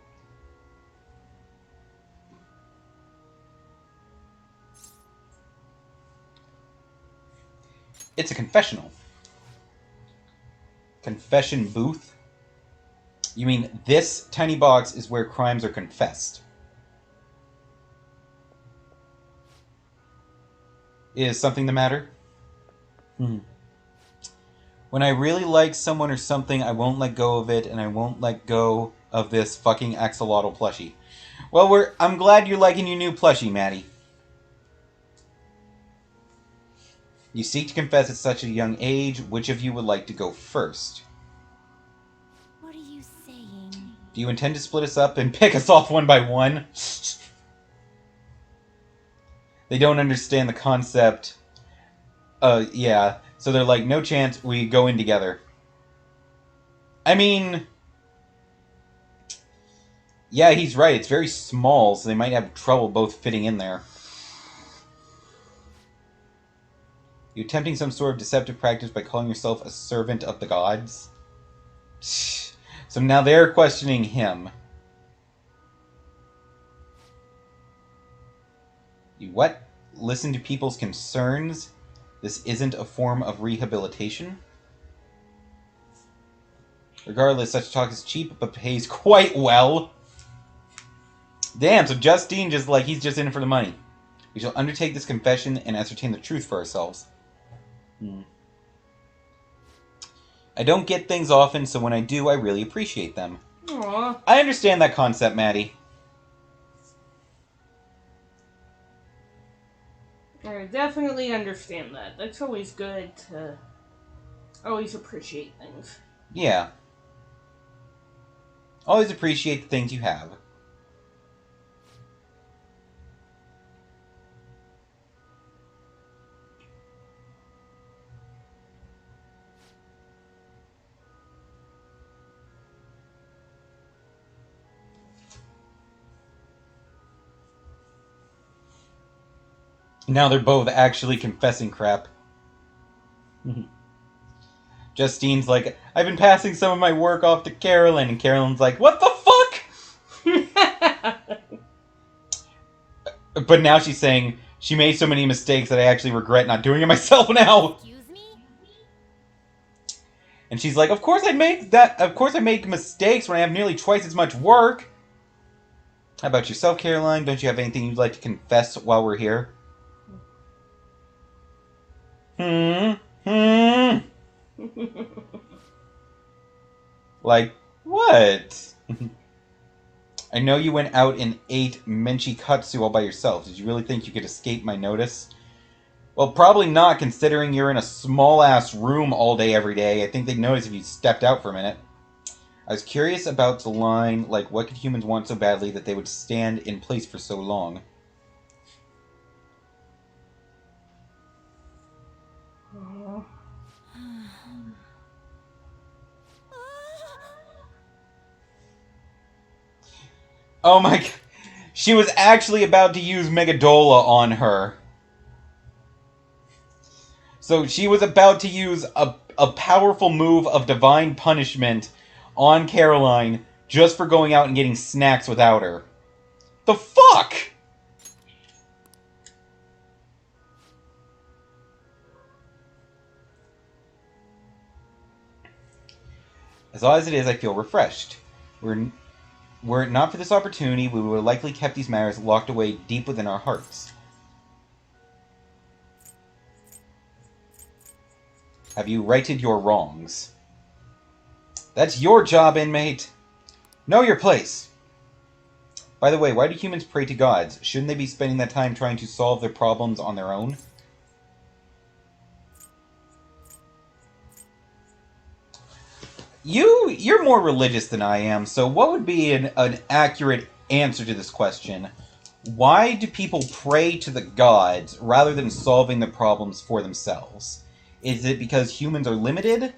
It's a confessional. Confession booth? You mean this tiny box is where crimes are confessed? Is something the matter? When I really like someone or something, I won't let go of it, and I won't let go of this fucking axolotl plushie. Well, I'm glad you're liking your new plushie, Maddie. You seek to confess at such a young age. Which of you would like to go first?
what are you saying?
Do you intend to split us up and pick us off one by one? They don't understand the concept. Yeah. So they're like, no chance, we go in together. I mean... Yeah, he's right. It's very small, so they might have trouble both fitting in there. You attempting some sort of deceptive practice by calling yourself a servant of the gods? So now they're questioning him. You what? Listen to people's concerns? This isn't a form of rehabilitation? Regardless, such talk is cheap, but pays quite well. Damn, so Justine just like, he's just in it for the money. We shall undertake this confession and ascertain the truth for ourselves. I don't get things often, so when I do, I really appreciate them.
Aww.
I understand that concept, Maddie.
I definitely understand that. That's always good to always appreciate things.
Yeah. Always appreciate the things you have. Now they're both actually confessing crap. Justine's like, I've been passing some of my work off to Carolyn, and Carolyn's like, what the fuck? But now she's saying, she made so many mistakes that I actually regret not doing it myself now.
Excuse me?
And she's like, of course I make mistakes when I have nearly twice as much work. How about yourself, Caroline? Don't you have anything you'd like to confess while we're here? Like, what? I know you went out and ate menchikatsu all by yourself. Did you really think you could escape my notice? Well, probably not, considering you're in a small-ass room all day every day. I think they'd notice if you stepped out for a minute. I was curious about the line, like, what could humans want so badly that they would stand in place for so long? Oh my god. She was actually about to use Megadola on her. So she was about to use a powerful move of divine punishment on Caroline just for going out and getting snacks without her. The fuck? As odd as it is, I feel refreshed. Were it not for this opportunity, we would have likely kept these matters locked away deep within our hearts. Have you righted your wrongs? That's your job, inmate. Know your place. By the way, why do humans pray to gods? Shouldn't they be spending that time trying to solve their problems on their own? You're more religious than I am, so what would be an accurate answer to this question? Why do people pray to the gods rather than solving the problems for themselves? Is it because humans are limited?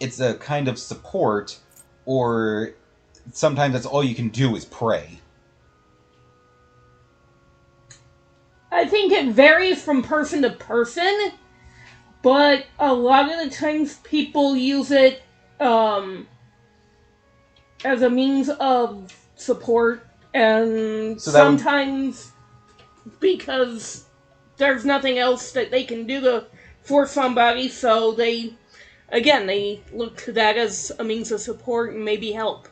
It's a kind of support, or sometimes that's all you can do is pray?
I think it varies from person to person, but a lot of the times people use it as a means of support, and
so
sometimes because there's nothing else that they can do for somebody, so they look to that as a means of support and maybe help.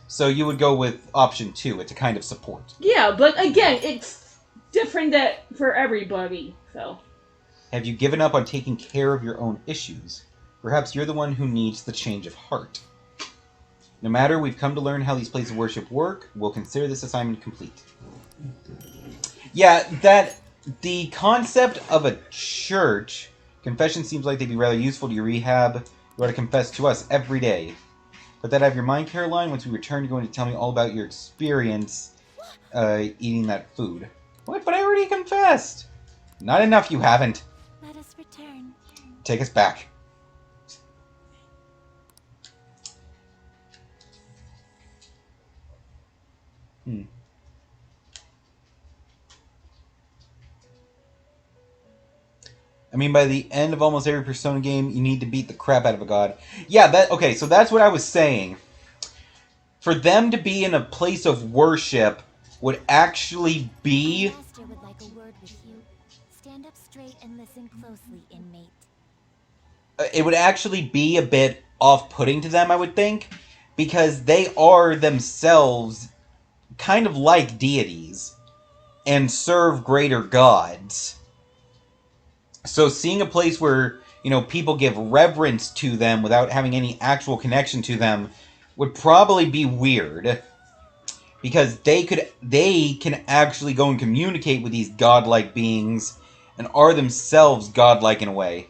So you would go with option 2, it's a kind of support.
Yeah, but again, it's different for everybody, so.
Have you given up on taking care of your own issues? Perhaps you're the one who needs the change of heart. No matter, we've come to learn how these places of worship work. We'll consider this assignment complete. Yeah, the concept of a church, confession seems like they'd be rather useful to your rehab. You ought to confess to us every day. Put that out of your mind, Caroline. Once we return, you're going to tell me all about your experience eating that food. What? But I already confessed! Not enough, you haven't.
Let us return.
Take us back. I mean, by the end of almost every Persona game, you need to beat the crap out of a god. Yeah, okay, so that's what I was saying. For them to be in a place of worship would actually be...
Master would like a word with you. Stand up straight and listen closely, inmate.
It would actually be a bit off-putting to them, I would think, because they are themselves kind of like deities and serve greater gods. So seeing a place where, people give reverence to them without having any actual connection to them would probably be weird. Because they can actually go and communicate with these godlike beings and are themselves godlike in a way.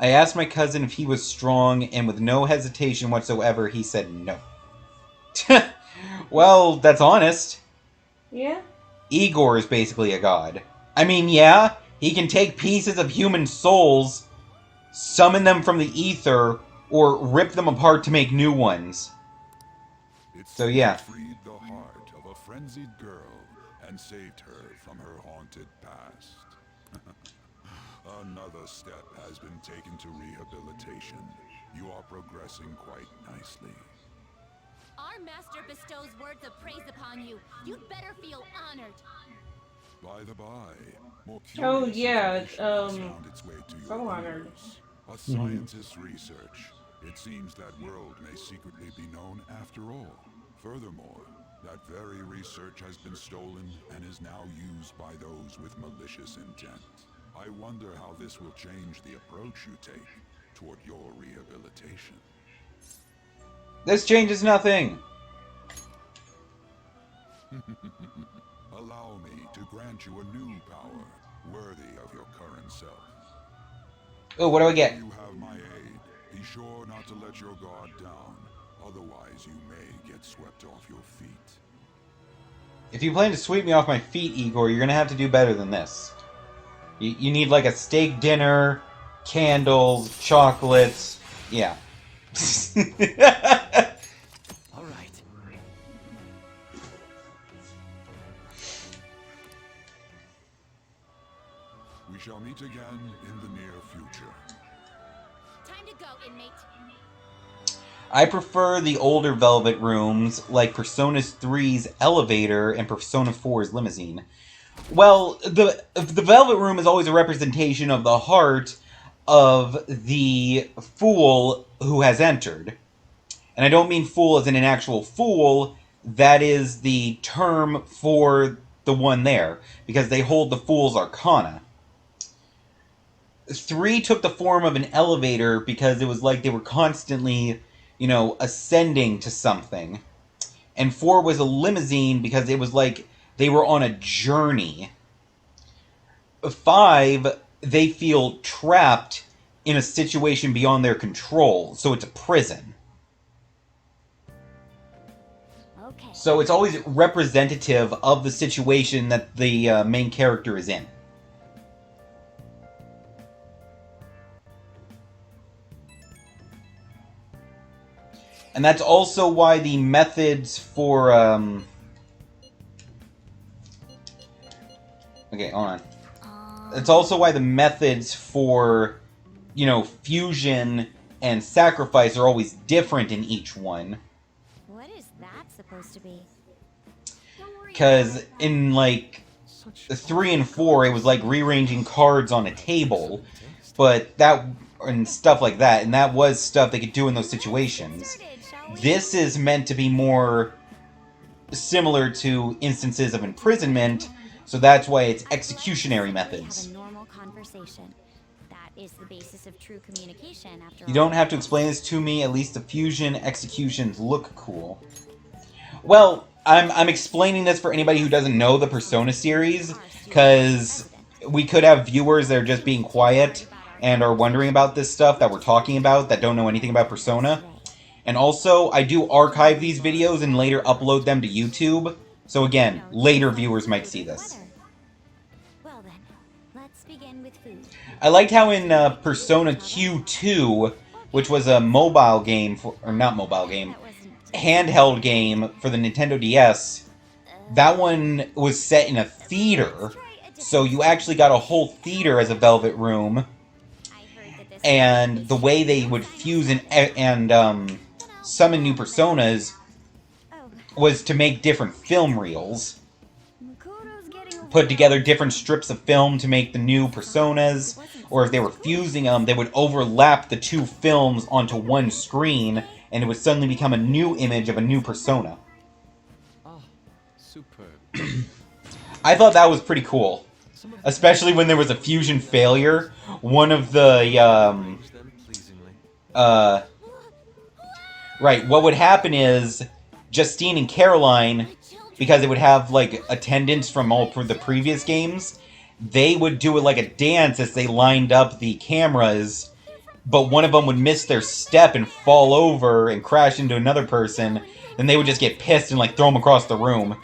I asked my cousin if he was strong, and with no hesitation whatsoever, he said no. Well, that's honest.
Yeah?
Igor is basically a god. I mean, yeah, he can take pieces of human souls, summon them from the ether, or rip them apart to make new ones. So yeah.
Freed the heart of a frenzied girl and saved her from her haunted past. Another step has been taken to rehabilitation. You are progressing quite nicely.
Our master bestows words of praise upon you. You'd better feel honored.
By the by, more
Oh,
curious
yeah,
information has found its way to
so
your
honored.
ears. A scientist's research. It seems that world may secretly be known after all. Furthermore, that very research has been stolen and is now used by those with malicious intent. I wonder how this will change the approach you take toward your rehabilitation.
This changes nothing.
Allow me to grant you a new power, worthy of your current self.
Oh, what do I get?
You have my aid. Be sure not to let your guard down, otherwise you may get swept off your feet.
If you plan to sweep me off my feet, Igor, you're gonna have to do better than this. You need like a steak dinner, candles, chocolates. Yeah.
All right.
We shall meet again in the near future.
Time to go, inmate.
I prefer the older Velvet rooms, like Persona 3's elevator and Persona 4's limousine. Well, the Velvet Room is always a representation of the heart of the fool who has entered. And I don't mean fool as in an actual fool, that is the term for the one there, because they hold the Fool's Arcana. 3 took the form of an elevator because it was like they were constantly, ascending to something. And 4 was a limousine because it was like they were on a journey. 5, they feel trapped in a situation beyond their control, so it's a prison.
Okay.
So it's always representative of the situation that the main character is in. And that's also why the methods for, Okay, hold on. It's also why the methods for, fusion and sacrifice are always different in each one.
What is that supposed to be?
Because in, 3 and 4, it was like rearranging cards on a table. But that, and stuff like that, and that was stuff they could do in those situations. This is meant to be more similar to instances of imprisonment, so that's why it's executionary methods.
Have a normal conversation. That is the basis of true communication, after
You don't have to explain this to me, at least the fusion executions look cool. Well, I'm explaining this for anybody who doesn't know the Persona series, because we could have viewers that are just being quiet and are wondering about this stuff that we're talking about that don't know anything about Persona. And also, I do archive these videos and later upload them to YouTube. So again, later viewers might see this.
Well then, let's begin with food.
I liked how in Persona Q2, which was a mobile game, handheld game for the Nintendo DS, that one was set in a theater. So you actually got a whole theater as a Velvet Room. And the way they would fuse and summon new personas was to make different film reels. Put together different strips of film to make the new personas, or if they were fusing them, they would overlap the 2 films onto one screen, and it would suddenly become a new image of a new persona.
Ah, superb.
I thought that was pretty cool. Especially when there was a fusion failure. One of the, Right, what would happen is, Justine and Caroline, because it would have, attendance from all the previous games, they would do it like a dance as they lined up the cameras, but one of them would miss their step and fall over and crash into another person, then they would just get pissed and, throw them across the room.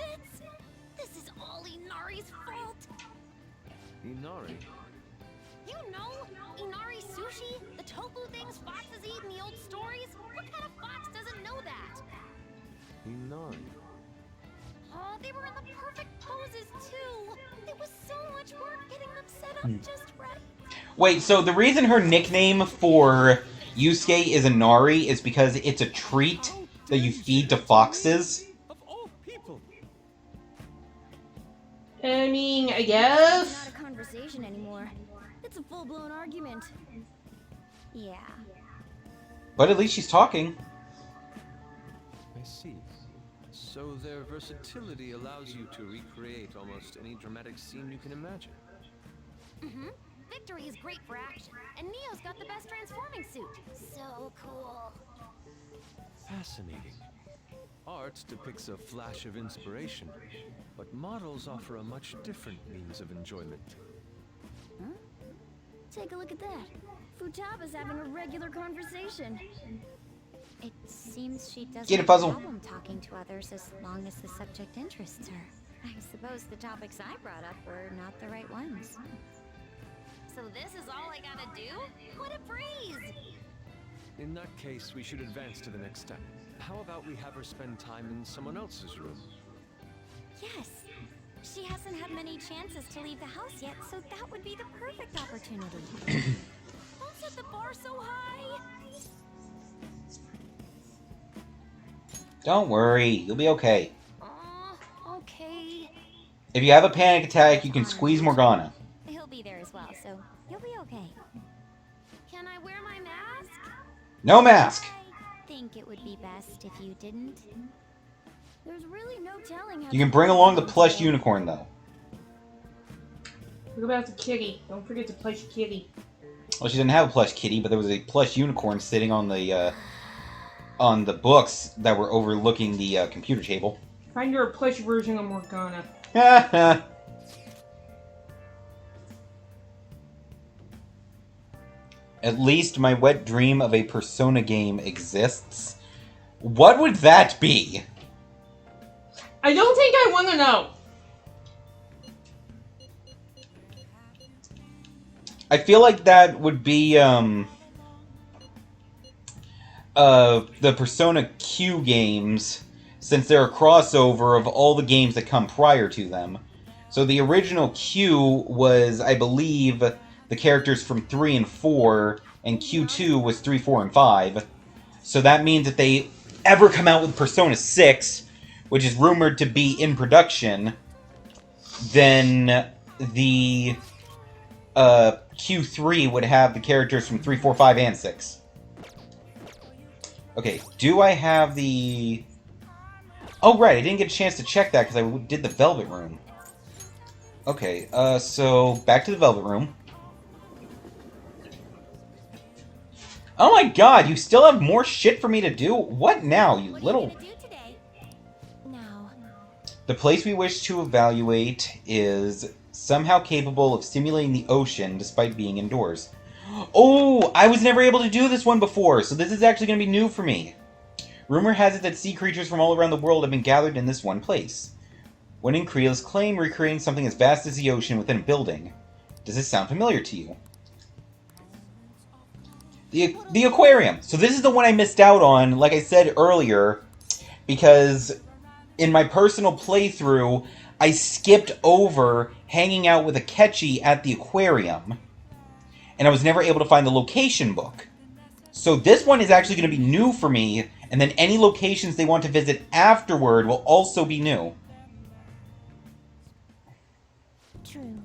This is all Inari's fault.
Inari?
You know, Inari sushi, the tofu things foxes eat in the old stories. What kind of fox doesn't know that?
Inari?
Aw, they were in the perfect poses too. It was so much work getting them set up just right.
Wait, so the reason her nickname for Yusuke is Inari is because it's a treat that you feed to foxes?
I mean, I guess.
It's not a conversation anymore. It's a full-blown argument. Yeah.
But at least she's talking.
I see. So their versatility allows you to recreate almost any dramatic scene you can imagine.
Mm-hmm. Victory is great for action, and Neo's got the best transforming suit. So cool.
Fascinating. Art depicts a flash of inspiration, but models offer a much different means of enjoyment.
Huh? Take a look at that. Futaba's having a regular conversation.
It seems she doesn't
Get a
have
puzzle.
a problem talking to others as long as the subject interests her. I suppose the topics I brought up were not the right ones.
So this is all I gotta do? What a breeze!
In that case, we should advance to the next step. How about we have her spend time in someone else's room?
Yes. She hasn't had many chances to leave the house yet, so that would be the perfect opportunity.
Don't set the bar so high!
Don't worry, you'll be okay.
Okay.
If you have a panic attack, you can squeeze Morgana.
He'll be there as well, so you'll be okay.
Can I wear my mask?
No mask!
I think it would be best if you didn't.
There's really no telling how
You can bring along the plush unicorn, though.
What about the kitty? Don't forget the plush kitty.
Well, she didn't have a plush kitty, but there was a plush unicorn sitting on the books that were overlooking the computer table.
Find her a plush version of Morgana.
At least my wet dream of a Persona game exists. What would that be?
I don't think I want to know.
I feel like that would be, the Persona Q games, since they're a crossover of all the games that come prior to them. So the original Q was, I believe, the characters from 3 and 4, and Q2 was 3, 4, and 5. So that means if they ever come out with Persona 6, which is rumored to be in production, then the Q3 would have the characters from 3, 4, 5, and 6. Okay, do I have the... Oh, right, I didn't get a chance to check that because I did the Velvet Room. Okay, so back to the Velvet Room. Oh my god, you still have more shit for me to do? What now, you little...
Now.
The place we wish to evaluate is somehow capable of simulating the ocean despite being indoors. Oh, I was never able to do this one before, so this is actually going to be new for me. Rumor has it that sea creatures from all around the world have been gathered in this one place. Winning Creel's claim recreating something as vast as the ocean within a building. Does this sound familiar to you? The aquarium. So this is the one I missed out on, like I said earlier, because in my personal playthrough, I skipped over hanging out with Akechi at the aquarium, and I was never able to find the location book. So this one is actually going to be new for me, and then any locations they want to visit afterward will also be new.
True.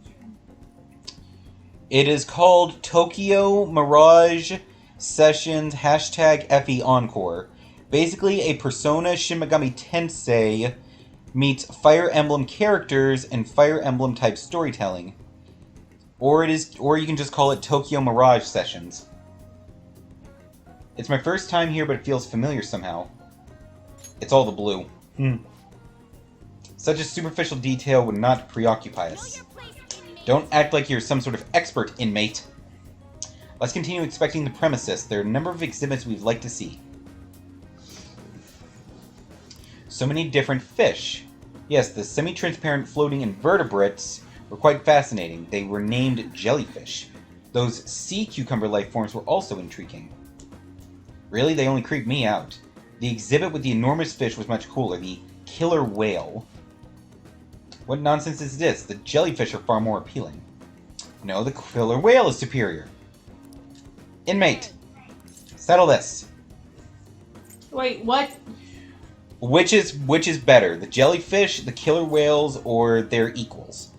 It is called Tokyo Mirage Sessions #FE Encore. Basically a Persona Shin Megami Tensei meets Fire Emblem characters and Fire Emblem type storytelling. Or you can just call it Tokyo Mirage Sessions. It's my first time here, but it feels familiar somehow. It's all the blue. Such a superficial detail would not preoccupy us. Don't act like you're some sort of expert, inmate. Let's continue inspecting the premises. There are a number of exhibits we'd like to see. So many different fish. Yes, the semi-transparent floating invertebrates were quite fascinating. They were named jellyfish. Those sea cucumber life forms were also intriguing. Really, they only creeped me out. The exhibit with the enormous fish was much cooler. The killer whale. What nonsense is this? The jellyfish are far more appealing. No, the killer whale is superior. Inmate, settle this.
Wait, what?
Which is better, the jellyfish, the killer whales, or their equals?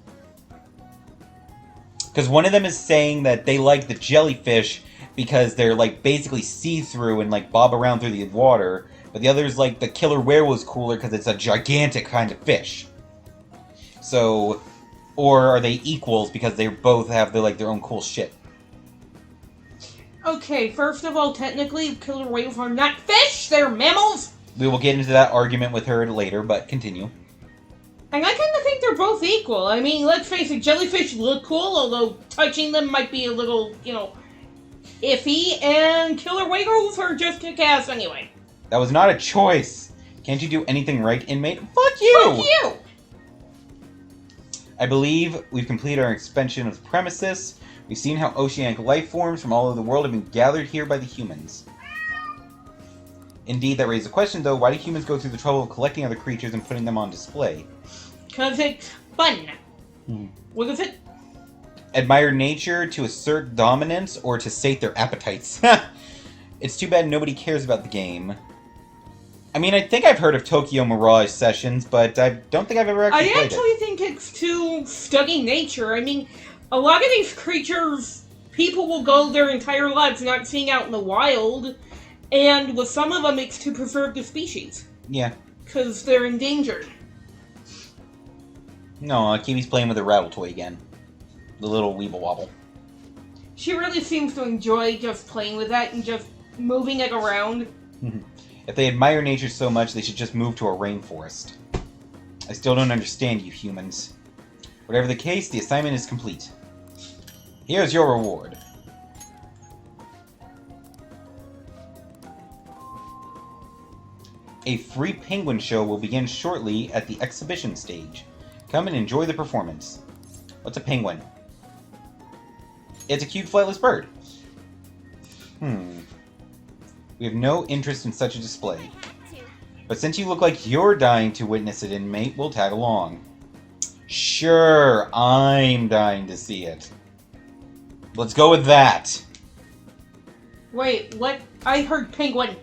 Because one of them is saying that they like the jellyfish because they're like basically see-through and like bob around through the water, but the other is like the killer whale was cooler because it's a gigantic kind of fish. So, or are they equals because they both have their own cool shit?
Okay, first of all, technically, killer whales are not fish, they're mammals!
We will get into that argument with her later, but continue.
And I kind of think they're both equal. I mean, let's face it, jellyfish look cool, although touching them might be a little, iffy, and killer whales are just kick-ass anyway.
That was not a choice. Can't you do anything right, inmate? Fuck you!
Fuck you!
I believe we've completed our expansion of the premises. We've seen how oceanic life forms from all over the world have been gathered here by the humans. Indeed, that raises a question, though. Why do humans go through the trouble of collecting other creatures and putting them on display?
Because it's fun. What is it?
Admire nature to assert dominance or to sate their appetites. It's too bad nobody cares about the game. I mean, I think I've heard of Tokyo Mirage Sessions, but I don't think I've ever actually played it.
I actually think it's to study nature. I mean, a lot of these creatures, people will go their entire lives not seeing out in the wild, and with some of them, it's to preserve the species.
Yeah.
Because they're endangered.
No, Kiwi's playing with a rattle toy again. The little Weeble Wobble.
She really seems to enjoy just playing with that and just moving it around.
If they admire nature so much, they should just move to a rainforest. I still don't understand you humans. Whatever the case, the assignment is complete. Here's your reward. A free penguin show will begin shortly at the exhibition stage. Come and enjoy the performance. What's a penguin? It's a cute flightless bird. We have no interest in such a display. But since you look like you're dying to witness it, inmate, we'll tag along. Sure, I'm dying to see it. Let's go with that.
Wait, what? I heard penguin.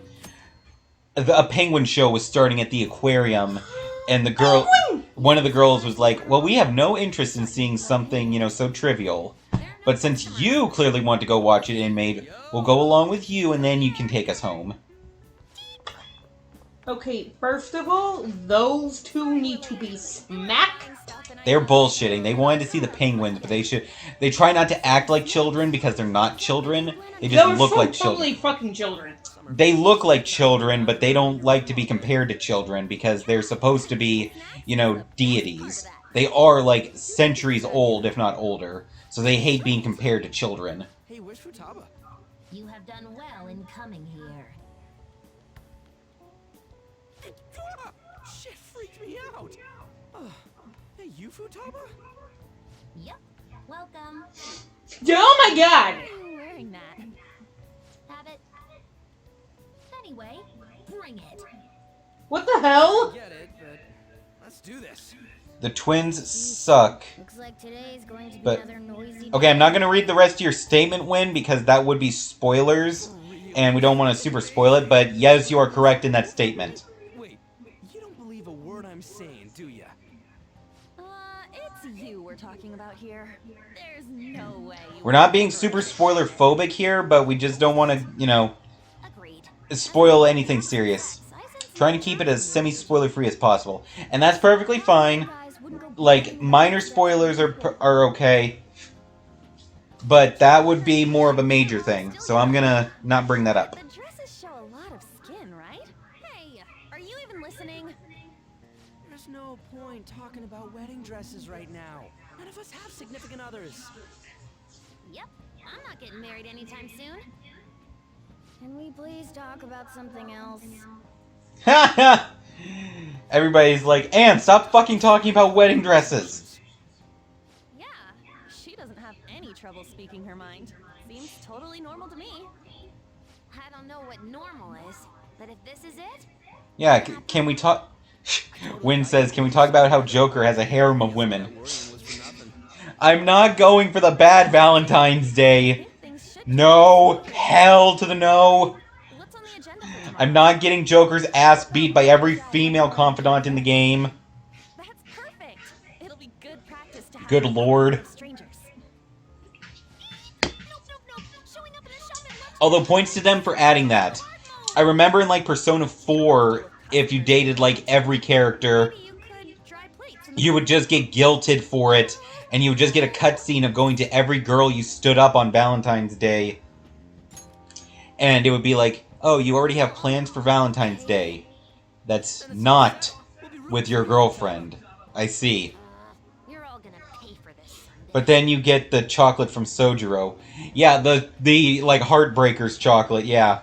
A penguin show was starting at the aquarium, and the girl, one of the girls was like, well, we have no interest in seeing something, so trivial. But since you clearly want to go watch it, inmate, we'll go along with you, and then you can take us home.
Okay, first of all, those two need to be smacked.
They're bullshitting. They wanted to see the penguins, but they try not to act like children because they're not children. They just look like children.
Totally fucking children.
They look like children, but they don't like to be compared to children because they're supposed to be, deities. They are like centuries old, if not older. So they hate being compared to children.
Hey, where's Futaba?
You have done well in coming here.
Shit freaked me out. Hey, you Futaba?
Yep. Welcome.
Oh my god!
Why are you wearing that? Have it. Anyway, bring it.
What the hell?
I get it, but let's do this.
The twins suck.
Looks like today's going to be
But
another noisy
okay, I'm not going to read the rest of your statement, Win, because that would be spoilers, and we don't want to super spoil it, but yes, you are correct in that statement.
Wait, you don't believe a word I'm saying, do ya?
It's you we're talking about here. There's no way you
We're not being super spoiler phobic here, but we just don't want to, spoil anything serious. Trying to keep it as semi-spoiler free as possible. And that's perfectly fine. Like, minor spoilers are okay. But that would be more of a major thing, so I'm gonna not bring that up.
The dresses show a lot of skin, right? Hey, are you even listening?
There's no point talking about wedding dresses right now. None of us have significant others.
Yep, I'm not getting married anytime soon. Can we please talk about something else?
Everybody's like, Anne, stop fucking talking about wedding dresses.
Yeah, she doesn't have any trouble speaking her mind. Seems totally normal to me.
I don't know what normal is, but if this is it,
Yeah, can we talk? Wynn says, can we talk about how Joker has a harem of women? I'm not going for the bad Valentine's Day. No. Hell to the no. I'm not getting Joker's ass beat by every female confidant in the game. Good lord. Although points to them for adding that. I remember in like Persona 4, if you dated like every character, you would just get guilted for it, and you would just get a cutscene of going to every girl you stood up on Valentine's Day. And it would be like, oh, you already have plans for Valentine's Day. That's not with your girlfriend. I see. But then you get the chocolate from Sojiro. Yeah, the like Heartbreakers chocolate, yeah.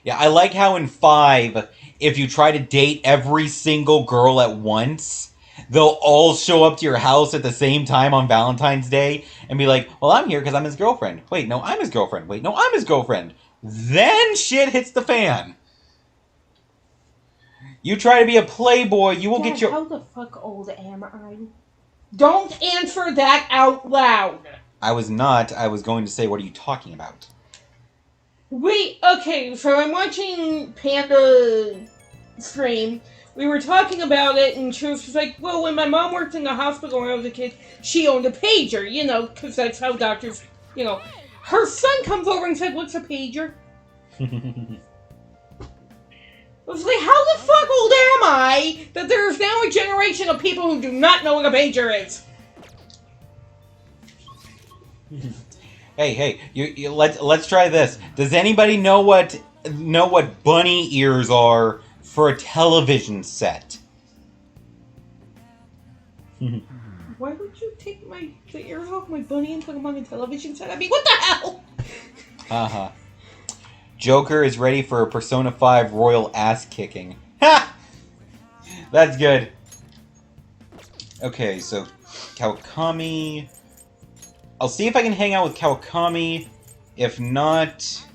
Yeah, I like how in 5, if you try to date every single girl at once, they'll all show up to your house at the same time on Valentine's Day and be like, well, I'm here because I'm his girlfriend. Wait, no, I'm his girlfriend. Wait, no, I'm his girlfriend. Then shit hits the fan. You try to be a playboy, you will get your...
How the fuck old am I? Don't answer that out loud!
I was not. I was going to say, what are you talking about?
Wait, okay, so I'm watching Panda stream. We were talking about it, and she was just like, well, when my mom worked in the hospital when I was a kid, she owned a pager, you know, because that's how doctors, you know. Her son comes over and said, what's a pager? I was like, how the fuck old am I that there's now a generation of people who do not know what a pager is?
Hey, let's try this. Does anybody know what bunny ears are for a television set?
Why would you take the ears off my bunny and put them on a television set? I mean, what the hell?
Uh-huh. Joker is ready for a Persona 5 royal ass kicking. Ha! That's good. Okay, so Kawakami. I'll see if I can hang out with Kawakami. If not...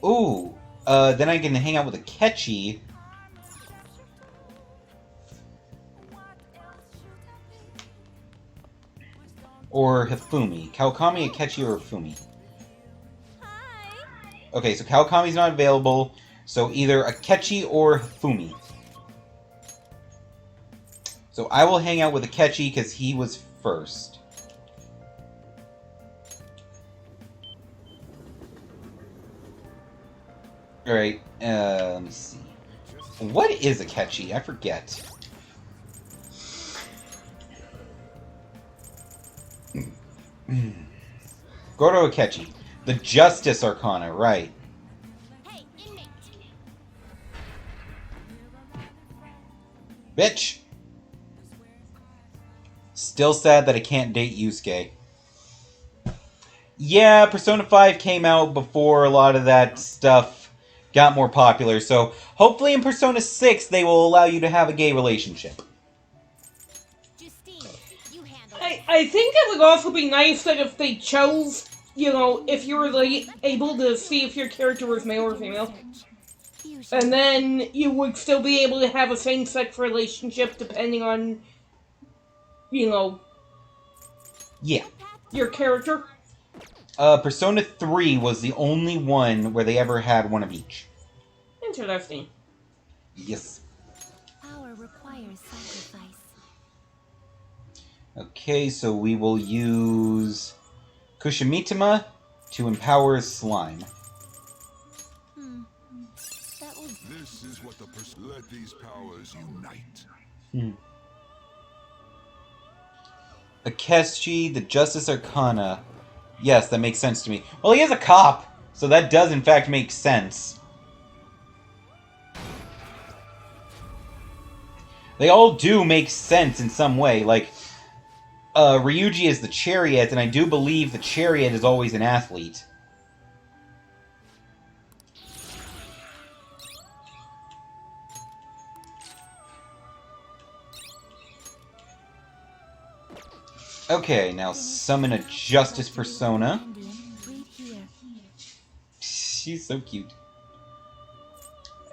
Ooh. Then I can hang out with Akechi. Or Hifumi. Kawakami, Akechi, or Hifumi. Okay, so Kawakami's not available, so either Akechi or Hifumi. So I will hang out with Akechi because he was first. Alright, let me see. What is Akechi? I forget. Go to Akechi. The Justice Arcana, right. Bitch! Still sad that I can't date Yusuke. Yeah, Persona 5 came out before a lot of that stuff got more popular, so hopefully in Persona 6 they will allow you to have a gay relationship.
I think it would also be nice that if they chose, you know, if you were like, able to see if your character was male or female, and then you would still be able to have a same-sex relationship depending on, you know,
yeah,
your character.
Persona 3 was the only one where they ever had one of each.
Interesting.
Yes.
Power requires sacrifice.
Okay, so we will use Kushimitama to empower Slime.
This is what let these powers unite.
Akechi, the Justice Arcana. Yes, that makes sense to me. Well, he is a cop, so that does in fact make sense. They all do make sense in some way, like... Ryuji is the Chariot, and I do believe the Chariot is always an athlete. Okay, now summon a Justice Persona. She's so cute.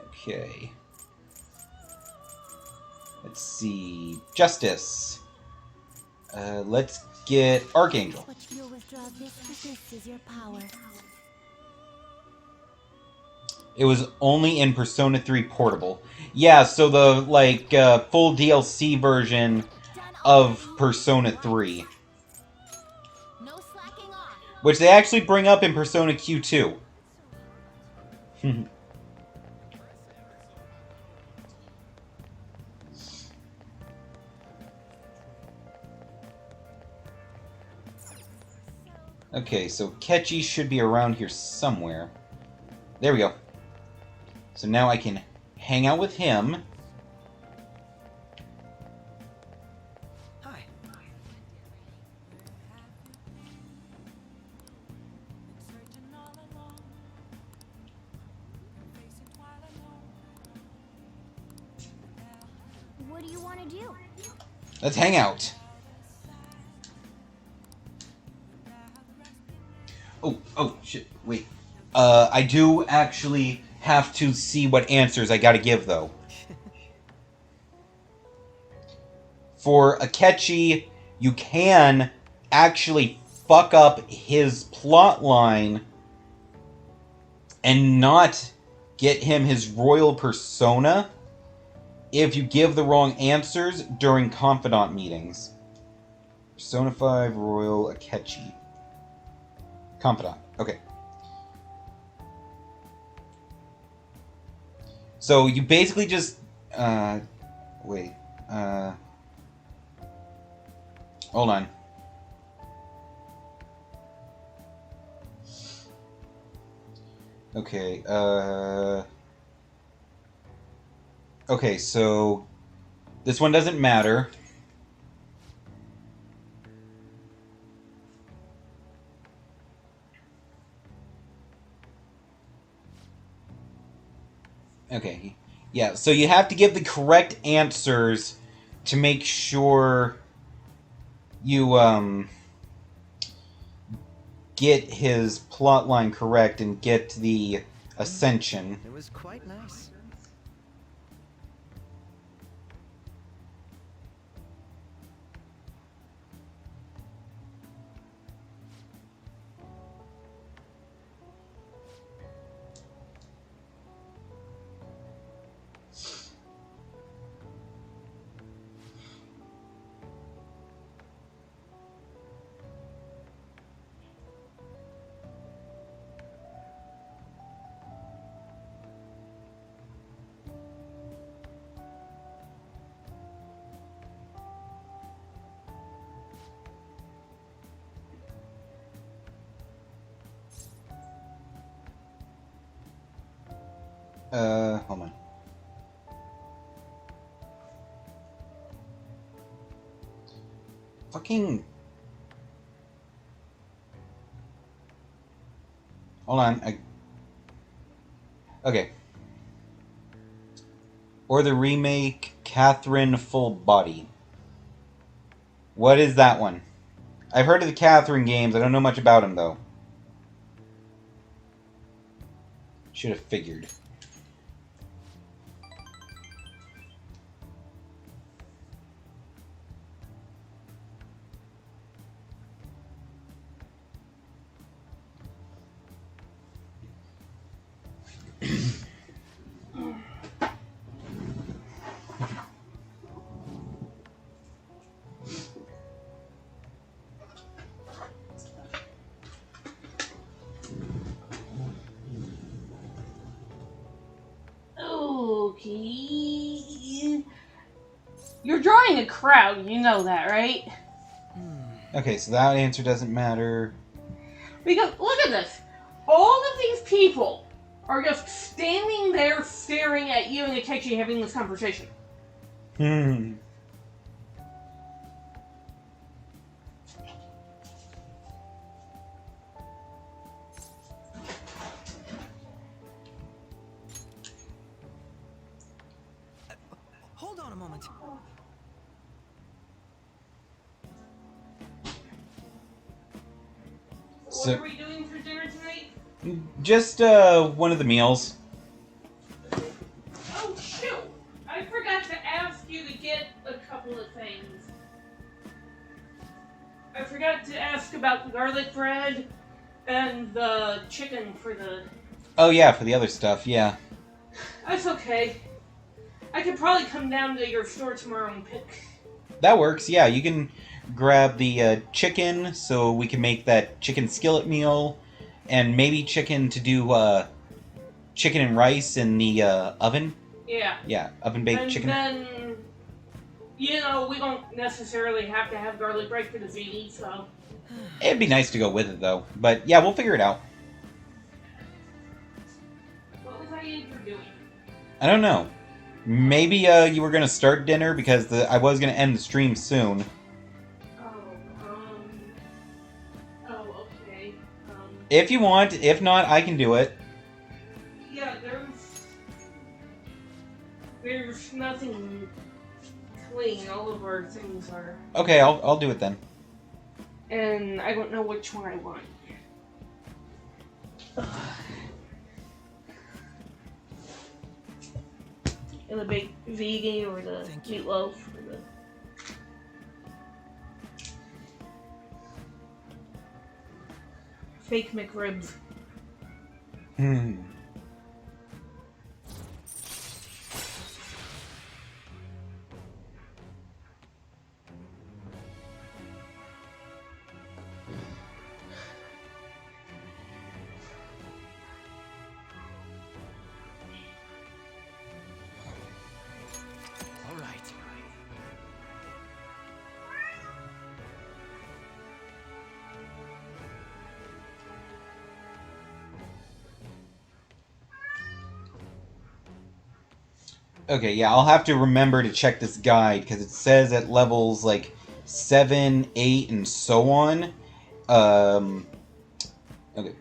Okay. Let's see. Justice. Let's get Archangel.
What you'll withdraw this is your power.
It was only in Persona 3 Portable. Yeah, so the, like, full DLC version of Persona 3.
No slacking off.
Which they actually bring up in Persona Q2. Okay, so Ketchy should be around here somewhere. There we go. So now I can hang out with him.
Hi.
What do you want to do?
Let's hang out. Oh, shit, wait. I do actually have to see what answers I gotta give, though. For Akechi, you can actually fuck up his plot line and not get him his royal persona if you give the wrong answers during confidant meetings. Persona 5 Royal Akechi. Confidant. Okay. So you basically just wait. Hold on. Okay, okay, so this one doesn't matter. Okay, yeah, so you have to give the correct answers to make sure you, get his plotline correct and get the ascension.
It was quite nice.
Hold on. Fucking... Hold on, Okay. Or the remake, Catherine Full Body. What is that one? I've heard of the Catherine games, I don't know much about them, though. Should have figured.
Okay. You're drawing a crowd, you know that, right?
Okay, so that answer doesn't matter.
Because, look at this. All of these people are just standing there staring at you and Akechi having this conversation.
Hold on a moment.
What are we doing for dinner tonight?
Just one of the meals.
Oh, shoot! I forgot to ask you to get a couple of things. I forgot to ask about the garlic bread and the chicken for the...
Oh yeah, for the other stuff, yeah.
That's okay. I could probably come down to your store tomorrow and pick...
That works, yeah. You can grab the chicken, so we can make that chicken skillet meal, and maybe chicken to do chicken and rice in the oven.
Yeah.
Yeah, oven-baked chicken.
And then, you know, we don't necessarily have to have garlic bread for the ziti, so...
It'd be nice to go with it, though. But yeah, we'll figure it out.
What was I in for doing?
I don't know. Maybe you were gonna start dinner because I was gonna end the stream soon.
Oh, okay.
If you want, if not, I can do it.
Yeah, there's nothing clean. All of our things are...
Okay, I'll do it then.
And I don't know which one I want. And the big vegan or the meatloaf or the... fake McRibs.
All right.
Okay, yeah, I'll have to remember to check this guide, because it says at levels, like, 7, 8, and so on. Okay.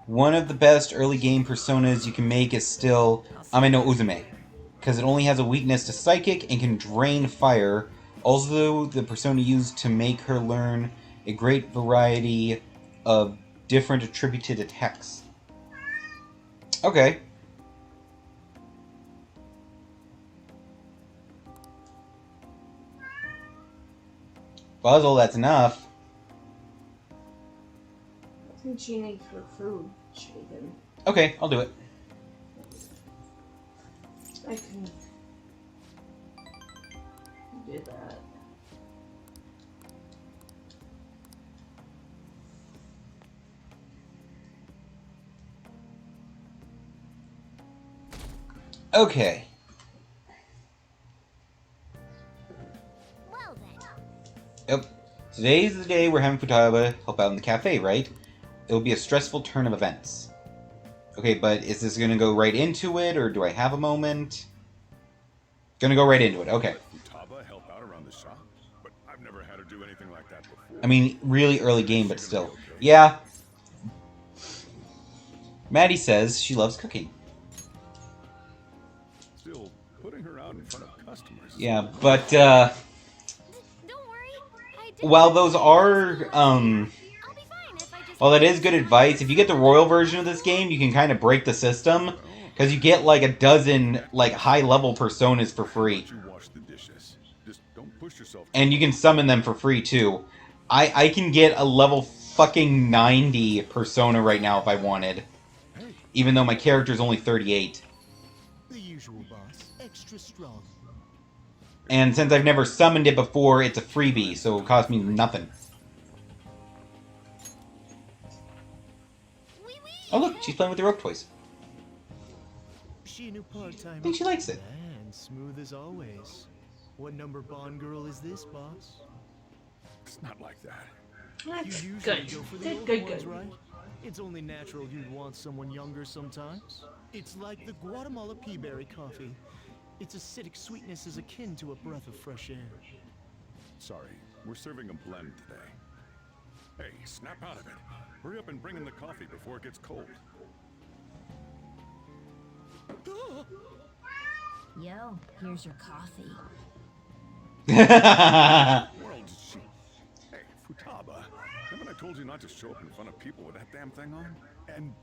One of the best early game personas you can make is still Ame no Uzume, because it only has a weakness to Psychic and can drain fire. Also, the persona used to make her learn a great variety of different attributed attacks. Okay. Puzzle, that's enough.
I think she needs her food shaken.
Okay, I'll do it.
I can do that.
Okay.
Well then.
Yep. Today's the day we're having Futaba help out in the cafe, right? It'll be a stressful turn of events. Okay, but is this gonna go right into it, or do I have a moment? Gonna go right into it, okay.
Futaba help out around the shop? But I've never had her do anything like that before.
I mean, really early game, but still. Yeah. Maddie says she loves cooking.
Still, putting her out in front of customers.
Yeah, but, while those are, while that is good advice, if you get the royal version of this game, you can kind of break the system, because you get, like, a dozen, like, high-level personas for free. And you can summon them for free, too. I can get a level fucking 90 persona right now if I wanted. Even though my character's only 38.
The usual boss, extra strong.
And since I've never summoned it before, it's a freebie, so it cost me nothing. Oh look, she's playing with the rope toys.
She a new part-timer.
I think she likes it.
And smooth as always. What number Bond girl is this, boss?
It's not like that.
That's
You usually
good.
go for the
Good,
older
good,
ones,
good.
right? It's only natural you'd want someone younger sometimes. It's like the Guatemala peaberry coffee. Its acidic sweetness is akin to a breath of fresh air.
Sorry, we're serving a blend today. Hey, snap out of it. Hurry up and bring in the coffee before it gets cold.
Yo, here's your coffee.
World is she? Hey, Futaba, haven't I told you not to show up in front of people with that damn thing on? And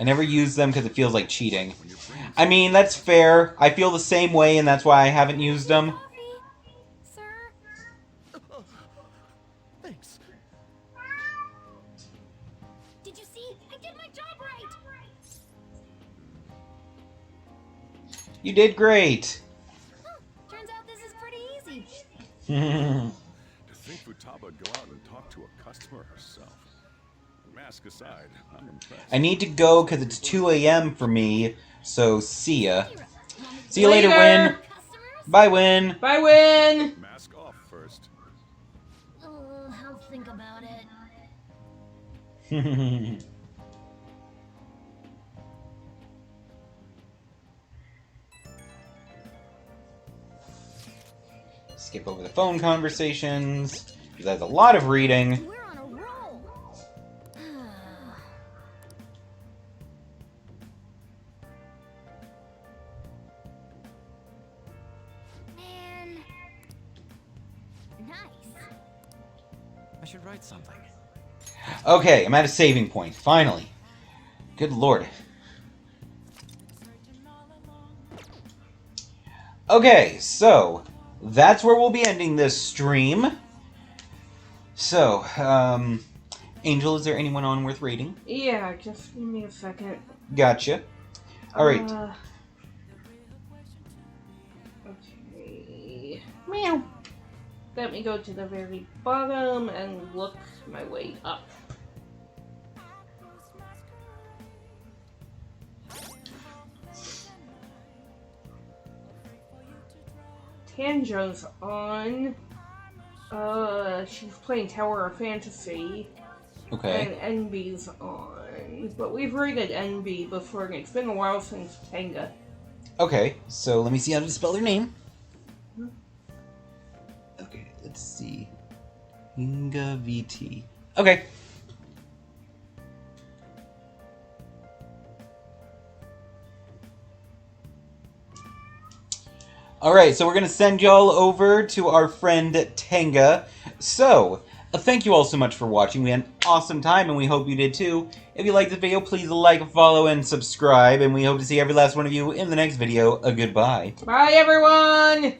I never use them because it feels like cheating. I mean, that's fair. I feel the same way, and that's why I haven't used them.
Thanks.
Did you see? I did my job right!
You did great.
Turns out this is pretty easy.
To think Futaba would go out and talk to a customer herself. Mask aside, I'm impressed.
I need to go because it's 2 a.m. for me, so see ya. See you later, Win. Bye, Win.
Bye, Win.
Mask off first.
Oh, I'll think about it.
Skip over the phone conversations, because that's a lot of reading.
We're on a roll. Man. Nice.
I should write something.
Okay, I'm at a saving point, finally. Good lord. Okay, so that's where we'll be ending this stream. So, Angel, is there anyone on worth rating?
Yeah, just give me a second.
Gotcha. Alright.
Okay. Meow. Let me go to the very bottom and look my way up. Tanjo's on. She's playing Tower of Fantasy.
Okay.
And NB's on. But we've rated NB before, and it's been a while since Tenga.
Okay, so let me see how to spell their name. Okay, let's see. Inga VT. Okay. Alright, so we're going to send y'all over to our friend Tenga. So, thank you all so much for watching. We had an awesome time, and we hope you did too. If you liked this video, please like, follow, and subscribe, and we hope to see every last one of you in the next video. Goodbye.
Bye, everyone!